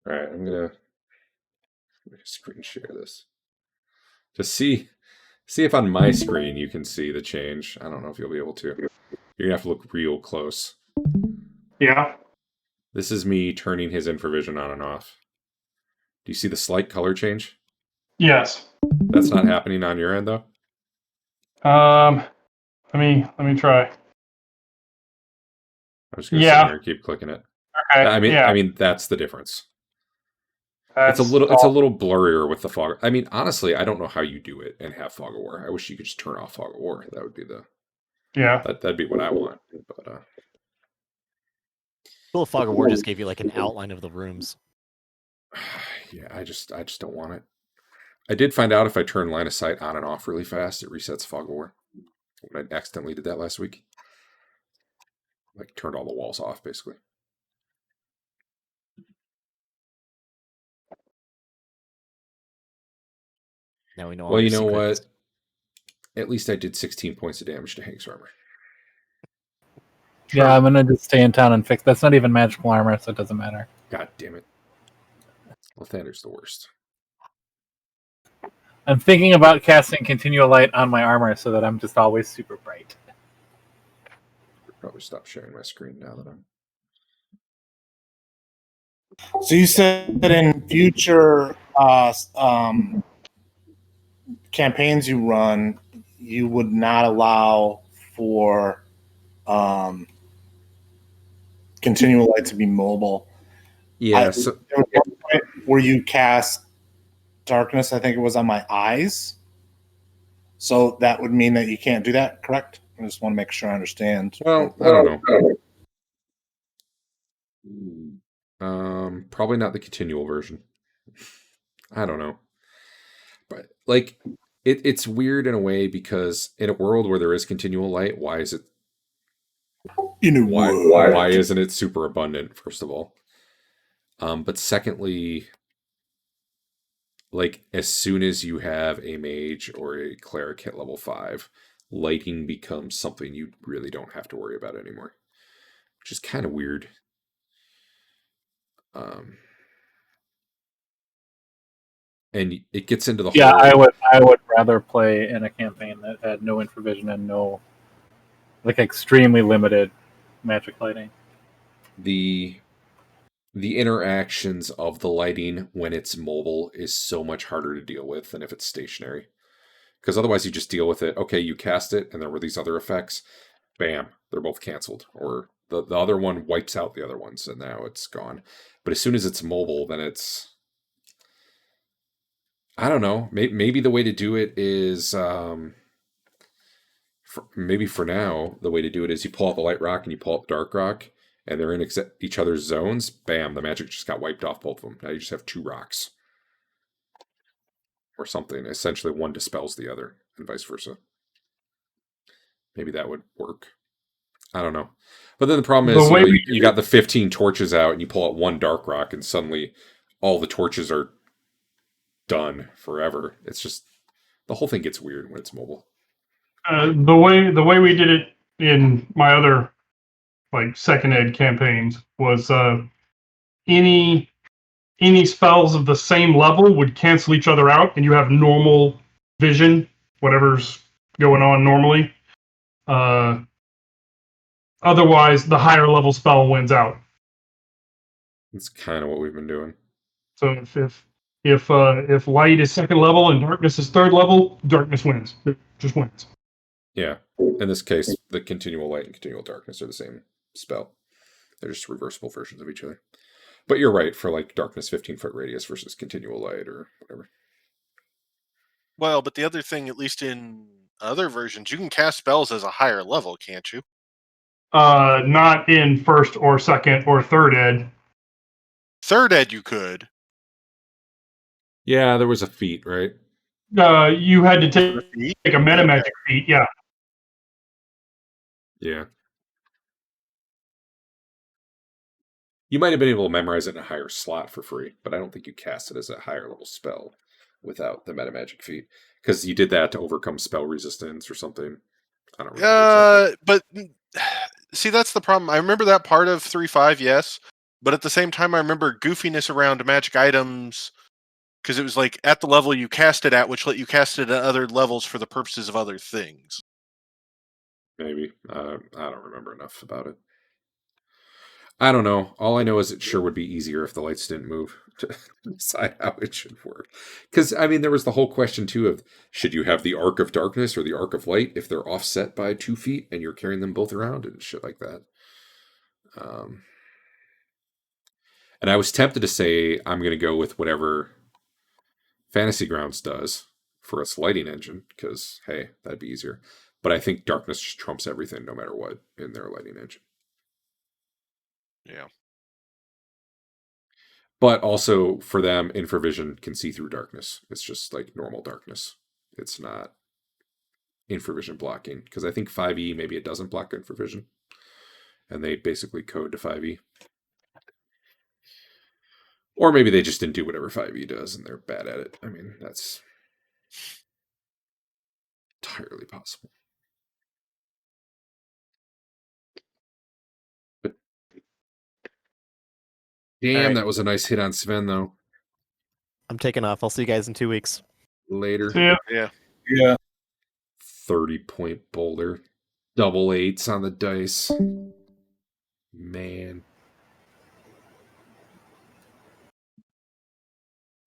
All right, I'm gonna screen share this. Just see if on my screen you can see the change. I don't know if you'll be able to. You're gonna have to look real close. Yeah. This is me turning his infravision on and off. Do you see the slight color change? Yes. That's not happening on your end though? Let me try. I'm just gonna sit Yeah. here and keep clicking it. Okay. I yeah. mean that's the difference. That's It's a little blurrier with the fog. I mean, honestly, I don't know how you do it and have fog of war. I wish you could just turn off fog of war. That would be Yeah. that'd be what I want. But Cool, Fog of War just gave you like an outline of the rooms. yeah, I just don't want it. I did find out if I turn line of sight on and off really fast, it resets fog of war. When I accidentally did that last week, like turned all the walls off basically. Now we know. Well, all you your know secrets. what? At least I did 16 points of damage to Hank's armor. Yeah, I'm gonna just stay in town and fix. That's not even magical armor, so it doesn't matter. God damn it. Lathander's the worst. I'm thinking about casting continual light on my armor so that I'm just always super bright. Probably stop sharing my screen now that I'm. So you said that in future campaigns you run, you would not allow for continual light to be mobile. Yeah, There was one point where you cast darkness, I think it was on my eyes. So that would mean that you can't do that, correct? I just want to make sure I understand. well, I don't know. Probably not the continual version. I don't know. But like it's weird in a way because in a world where there is continual light, why is it why isn't it super abundant, first of all? But secondly, like as soon as you have a mage or a cleric hit level 5, lighting becomes something you really don't have to worry about anymore. Which is kind of weird. And it gets into the whole... I would rather play in a campaign that had no infravision and no like extremely limited magic lighting. The interactions of the lighting when it's mobile is so much harder to deal with than if it's stationary. Because otherwise you just deal with it. Okay, you cast it and there were these other effects. Bam, they're both canceled. Or the other one wipes out the other ones and now it's gone. But as soon as it's mobile, then it's... I don't know. Maybe the way to do it is... maybe for now, the way to do it is you pull out the light rock and you pull out the dark rock, and they're in each other's zones. Bam, the magic just got wiped off both of them. Now you just have 2 rocks. Or something. Essentially, one dispels the other, and vice versa. Maybe that would work. I don't know. But then the problem is, you got the 15 torches out, and you pull out 1 dark rock, and suddenly all the torches are done forever. It's just... the whole thing gets weird when it's mobile. The way we did it in my other like second ed campaigns was any spells of the same level would cancel each other out, and you have normal vision, whatever's going on normally. Otherwise, the higher level spell wins out. That's kind of what we've been doing. So if light is second level and darkness is third level, darkness wins. It just wins. Yeah. In this case, the continual light and continual darkness are the same spell. They're just reversible versions of each other. But you're right, for like darkness 15-foot radius versus continual light or whatever. Well, but the other thing, at least in other versions, you can cast spells as a higher level, can't you? Not in first or second or third ed. Third ed you could. Yeah, there was a feat, right? You had to take a meta magic feat, yeah. Yeah. You might have been able to memorize it in a higher slot for free, but I don't think you cast it as a higher level spell without the meta magic feat. Because you did that to overcome spell resistance or something. I don't remember. But see, that's the problem. I remember that part of 3.5, yes. But at the same time, I remember goofiness around magic items Because it was like at the level you cast it at, which let you cast it at other levels for the purposes of other things. Maybe. I don't remember enough about it. I don't know. All I know is it sure would be easier if the lights didn't move to decide how it should work. Because, I mean, there was the whole question, too, of should you have the arc of darkness or the arc of light if they're offset by 2 feet and you're carrying them both around and shit like that. And I was tempted to say I'm going to go with whatever Fantasy Grounds does for its lighting engine, because, hey, that'd be easier. But I think darkness just trumps everything no matter what in their lighting engine. Yeah. But also for them, Infravision can see through darkness. It's just like normal darkness. It's not Infravision blocking. Because I think 5e, maybe it doesn't block Infravision. And they basically code to 5e. Or maybe they just didn't do whatever 5e does and they're bad at it. I mean, that's entirely possible. But damn, right. that was a nice hit on Sven, though. I'm taking off. I'll see you guys in 2 weeks. Later. See ya. Yeah. Yeah. 30-point boulder. Double 8s on the dice. Man.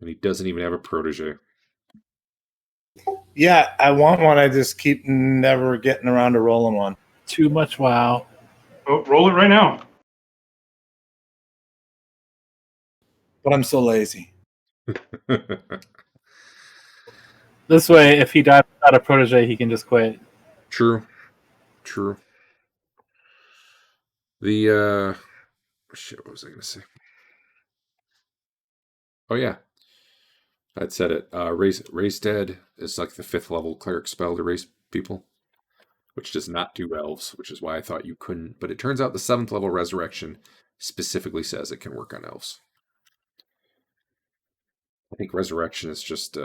And he doesn't even have a protege. Yeah, I want one. I just keep never getting around to rolling one. Too much WoW. Oh, roll it right now. But I'm so lazy. This way, if he dies without a protege, he can just quit. True. The shit, what was I gonna say? Oh yeah. I'd said it. Raise Dead is like the 5th level cleric spell to raise people, which does not do elves, which is why I thought you couldn't. But it turns out the 7th level Resurrection specifically says it can work on elves. I think Resurrection is just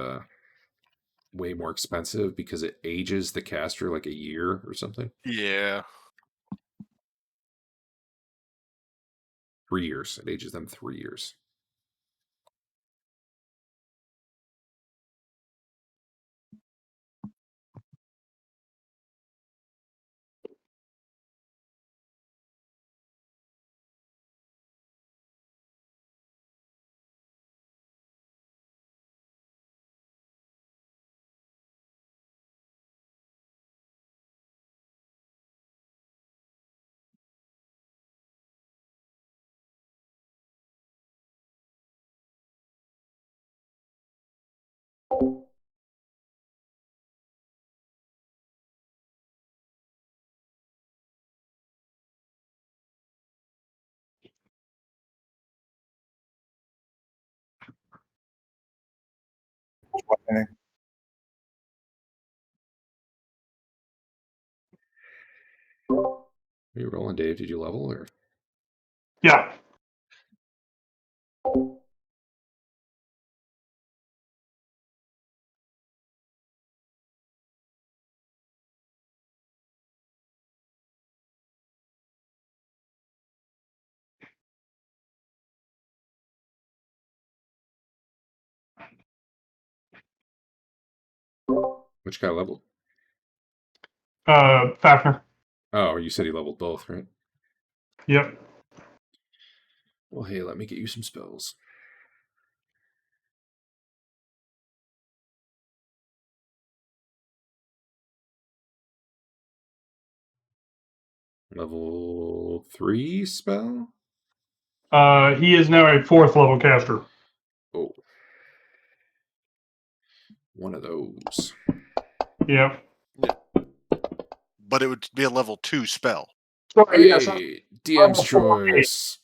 way more expensive because it ages the caster like a year or something. Yeah. 3 years. It ages them 3 years. Are you rolling, Dave? Did you level or? Yeah. Which guy leveled? Fafner. Oh, you said he leveled both, right? Yep. Well, hey, let me get you some spells. Level 3 spell? He is now a 4th level caster. Oh. One of those. Yep. But it would be a level 2 spell. Sorry, yes. Hey, DM's choice.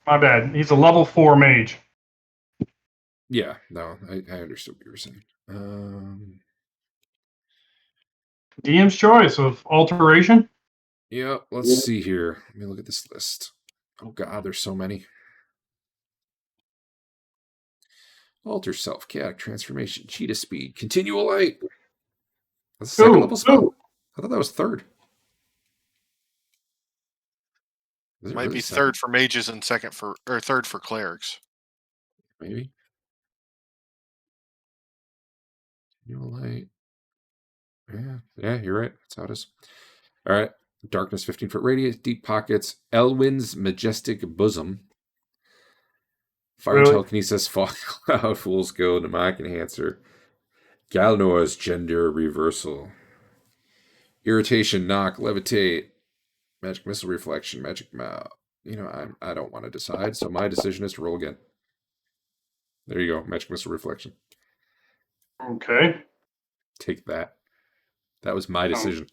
My bad. He's a level 4 mage. Yeah, no, I understood what you were saying. DM's choice of alteration. Yeah, let's see here. Let me look at this list. Oh god, there's so many. Alter self, chaotic transformation, cheetah speed, continual light. That's the 2nd level spell. I thought that was 3rd. Is it Might really be 2nd? 3rd for mages and 3rd for clerics. Maybe. Continual light. Yeah, you're right. That's how it is. All right. Darkness, 15-foot radius, deep pockets, Elwyn's majestic bosom. Fire Really? telekinesis, fog cloud, fool's gold, demonic enhancer. Galnor's gender reversal. Irritation, knock, levitate, magic missile reflection, magic mouth. I don't want to decide, so my decision is to roll again. There you go, magic missile reflection. Okay. Take that. That was my decision.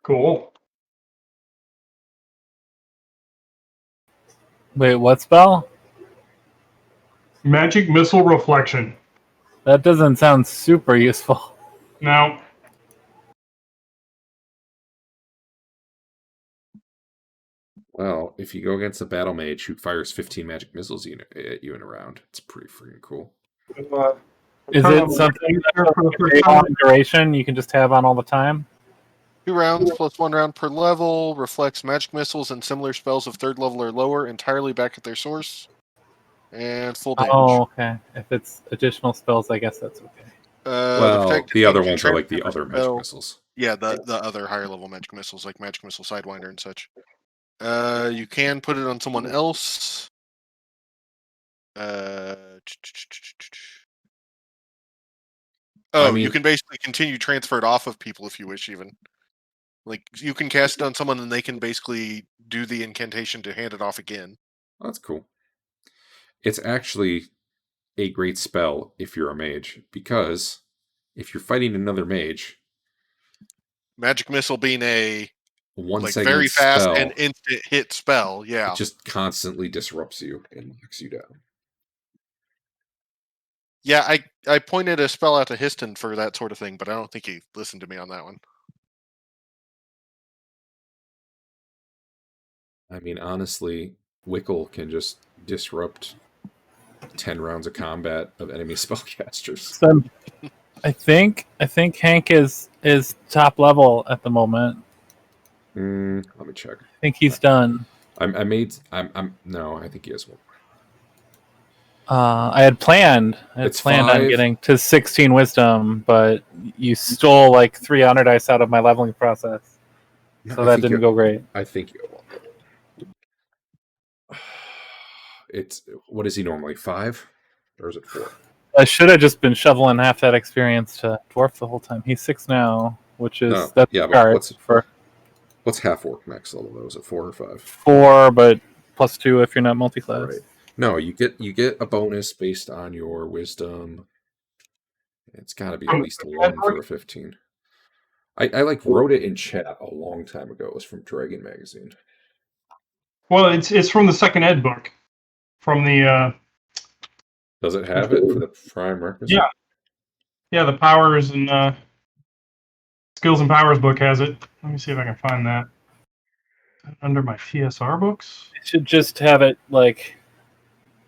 Cool. Wait, what spell? Magic missile reflection. That doesn't sound super useful. Now, Well, if you go against a battle mage who fires 15 magic missiles at you in a round, it's pretty freaking cool. Is it something that's long duration you can just have on all the time? 2 rounds plus 1 round per level. Reflects magic missiles and similar spells of 3rd level or lower entirely back at their source. And full damage. Oh, okay. If it's additional spells, I guess that's okay. The other ones are like the other magic missiles. Yeah, the other higher level magic missiles, like Magic Missile Sidewinder and such. You can put it on someone else. You can basically continue transfer it off of people if you wish, even. Like, you can cast it on someone and they can basically do the incantation to hand it off again. Oh, that's cool. It's actually a great spell if you're a mage, because if you're fighting another mage, Magic Missile being a very fast spell, and instant hit spell, yeah. It just constantly disrupts you and knocks you down. Yeah, I pointed a spell out to Histon for that sort of thing, but I don't think he listened to me on that one. I mean, honestly, Wickle can just disrupt 10 rounds of combat of enemy spellcasters. So, I think Hank is top level at the moment. Let me check. I think he's done. No, I think he has one. I had planned on getting to 16 wisdom, but you stole like 3 honor dice out of my leveling process. No, so that didn't go great. I think what is he normally, 5? Or is it 4? I should have just been shoveling half that experience to dwarf the whole time. He's 6 now, which is what's half orc max level though? Is it 4 or 5? 4, but plus 2 if you're not multi-class. Right. No, you get a bonus based on your wisdom. It's got to be at least 1 for a 15. I wrote it in chat a long time ago. It was from Dragon Magazine. Well, it's from the second ed book. From the Does it have it for the prime requisite? Yeah. Yeah, the powers and skills and powers book has it. Let me see if I can find that. Under my TSR books? It should just have it like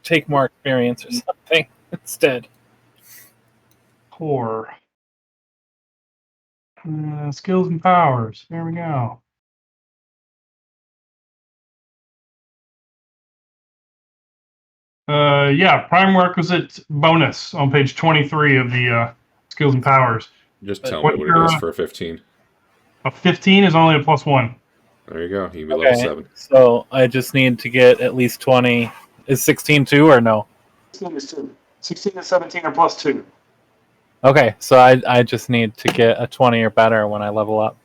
take more experience or something instead. Core. Skills and powers. There we go. Prime requisite bonus on page 23 of the skills and powers. Just tell me what it is for a 15. A 15 is only a +1. There you go. You can be level 7. So I just need to get at least 20. Is 16 2 or no? 16 is 2. 16 and 17 are +2. Okay, so I just need to get a 20 or better when I level up.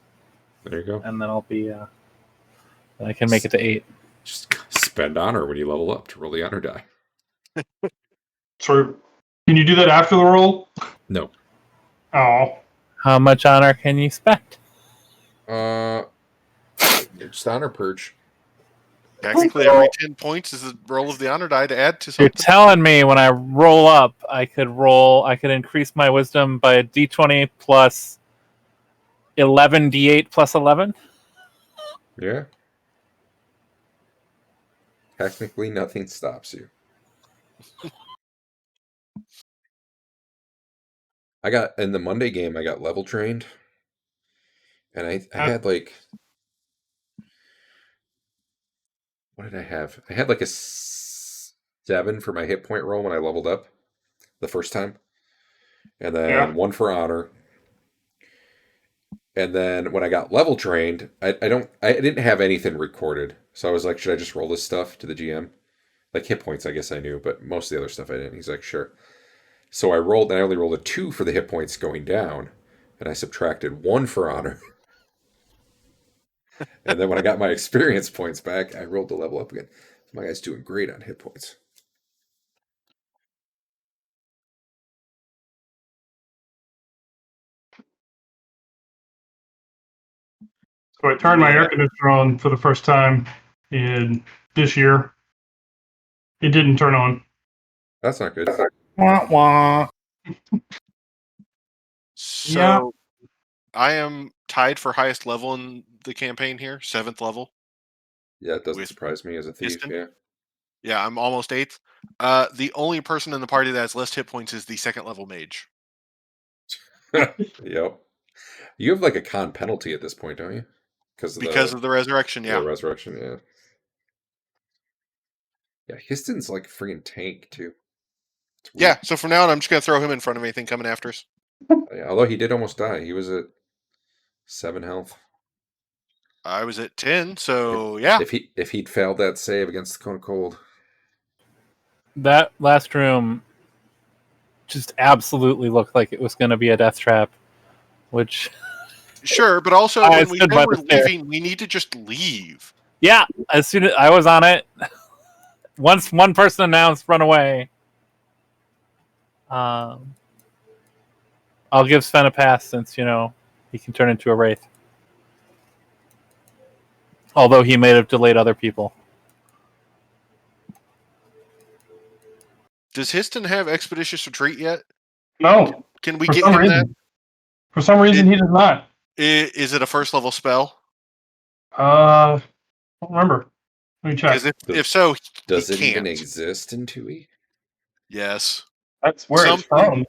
There you go. And then I'll be I can make it to 8. Just spend honor when you level up to roll the honor die. True. Can you do that after the roll? No. Oh. How much honor can you spend? Just honor purge. Technically, every 10 points is a roll of the honor die to add to something. You're telling me when I roll up, I could increase my wisdom by a d20 plus 11 d8 plus 11? Yeah. Technically, nothing stops you. In the Monday game, I got level trained. And I had like... What did I have? I had like a 7 for my hit point roll when I leveled up the first time. and then Yeah. 1 for honor. And then when I got level trained, I didn't have anything recorded. So I was like, should I just roll this stuff to the GM? Like hit points, I guess I knew, but most of the other stuff I didn't. He's like, sure. So I rolled, and I only rolled a 2 for the hit points going down, and I subtracted 1 for honor. And then when I got my experience points back, I rolled the level up again. My guy's doing great on hit points. So I turned my air conditioner on for the first time in this year. It didn't turn on. That's not good. Wah, wah. So Yeah. I am tied for highest level in the campaign here, 7th level. Yeah, it doesn't With surprise me as a thief. Piston? Yeah. Yeah, I'm almost 8th. The only person in the party that has less hit points is the 2nd level mage. Yep. You have like a con penalty at this point, don't you? Because of the resurrection, the yeah. resurrection, yeah. Yeah, Histon's like a freaking tank too. It's weird. Yeah, so from now on, I'm just going to throw him in front of anything coming after us. Yeah, although he did almost die. He was at 7 health. I was at 10, so yeah. If he'd failed that save against the Cone of Cold. That last room just absolutely looked like it was going to be a death trap, which Sure, but also I when we stood say by we're the stair. leaving, we need to just leave. yeah, as soon as I was on it, once one person announced run away, I'll give Sven a pass since, you know, he can turn into a wraith. Although he may have delayed other people. Does Histon have Expeditious Retreat yet? No, Can we for get some him that? reason. For some reason, he does not. Is it a 1st level spell? Don't remember. Let me check. Because if so, Does he it even can't. exist in 2E? Yes. That's where it's from.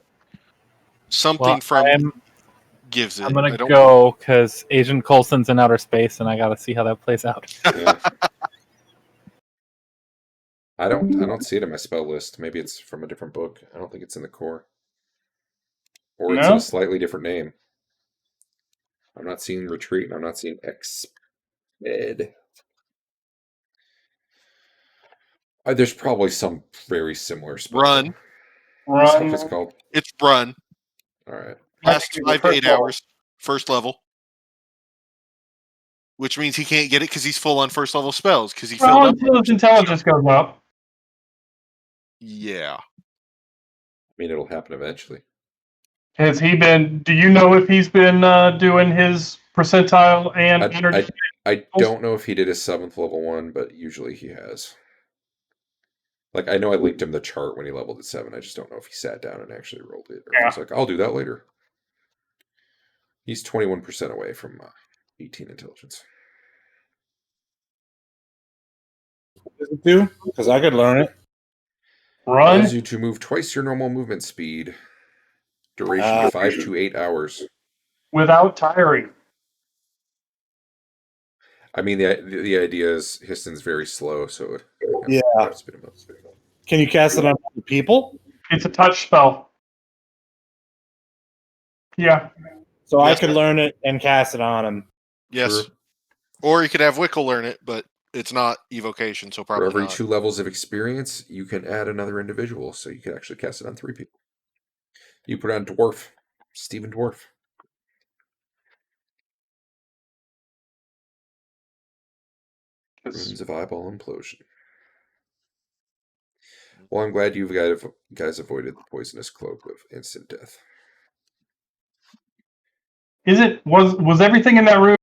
Something Well, from gives it. I'm going I to don't- go because Agent Coulson's in outer space and I got to see how that plays out. Yeah. I don't see it in my spell list. Maybe it's from a different book. I don't think it's in the core. Or it's in No? a slightly different name. I'm not seeing retreat and I'm not seeing exped. There's probably some very similar spell. Run. That's what Run. it's called. It's run. All right. Lasts Actually, 5 to first 8 level. hours. 1st level. Which means he can't get it because he's full on 1st level spells. Because he Well, filled up. until his intelligence goes up. Yeah. I mean, it'll happen eventually. Has he been? Do you know if he's been doing his percentile and energy? I don't know if he did his 7th level one, but usually he has. Like, I know I linked him the chart when he leveled at 7. I just don't know if he sat down and actually rolled it. Or if he's like, I'll do that later. He's 21% away from 18 intelligence. Does it do? Because I could learn it. Run. Allows you to move twice your normal movement speed. Duration 5 to 8 hours. Without tiring. I mean, the idea is Histon's very slow, so it Yeah. speed him up. Can you cast it on other people? It's a touch spell. Yeah. So I Yes. could learn it and cast it on him. Yes. Sure. Or you could have Wickle learn it, but it's not evocation, so For probably every not. 2 levels of experience, you can add another individual, so you can actually cast it on 3 people. You put it on Dwarf, Stephen Dwarf. Runes of Eyeball Implosion. Well, I'm glad you guys avoided the poisonous cloak of instant death. Was everything in that room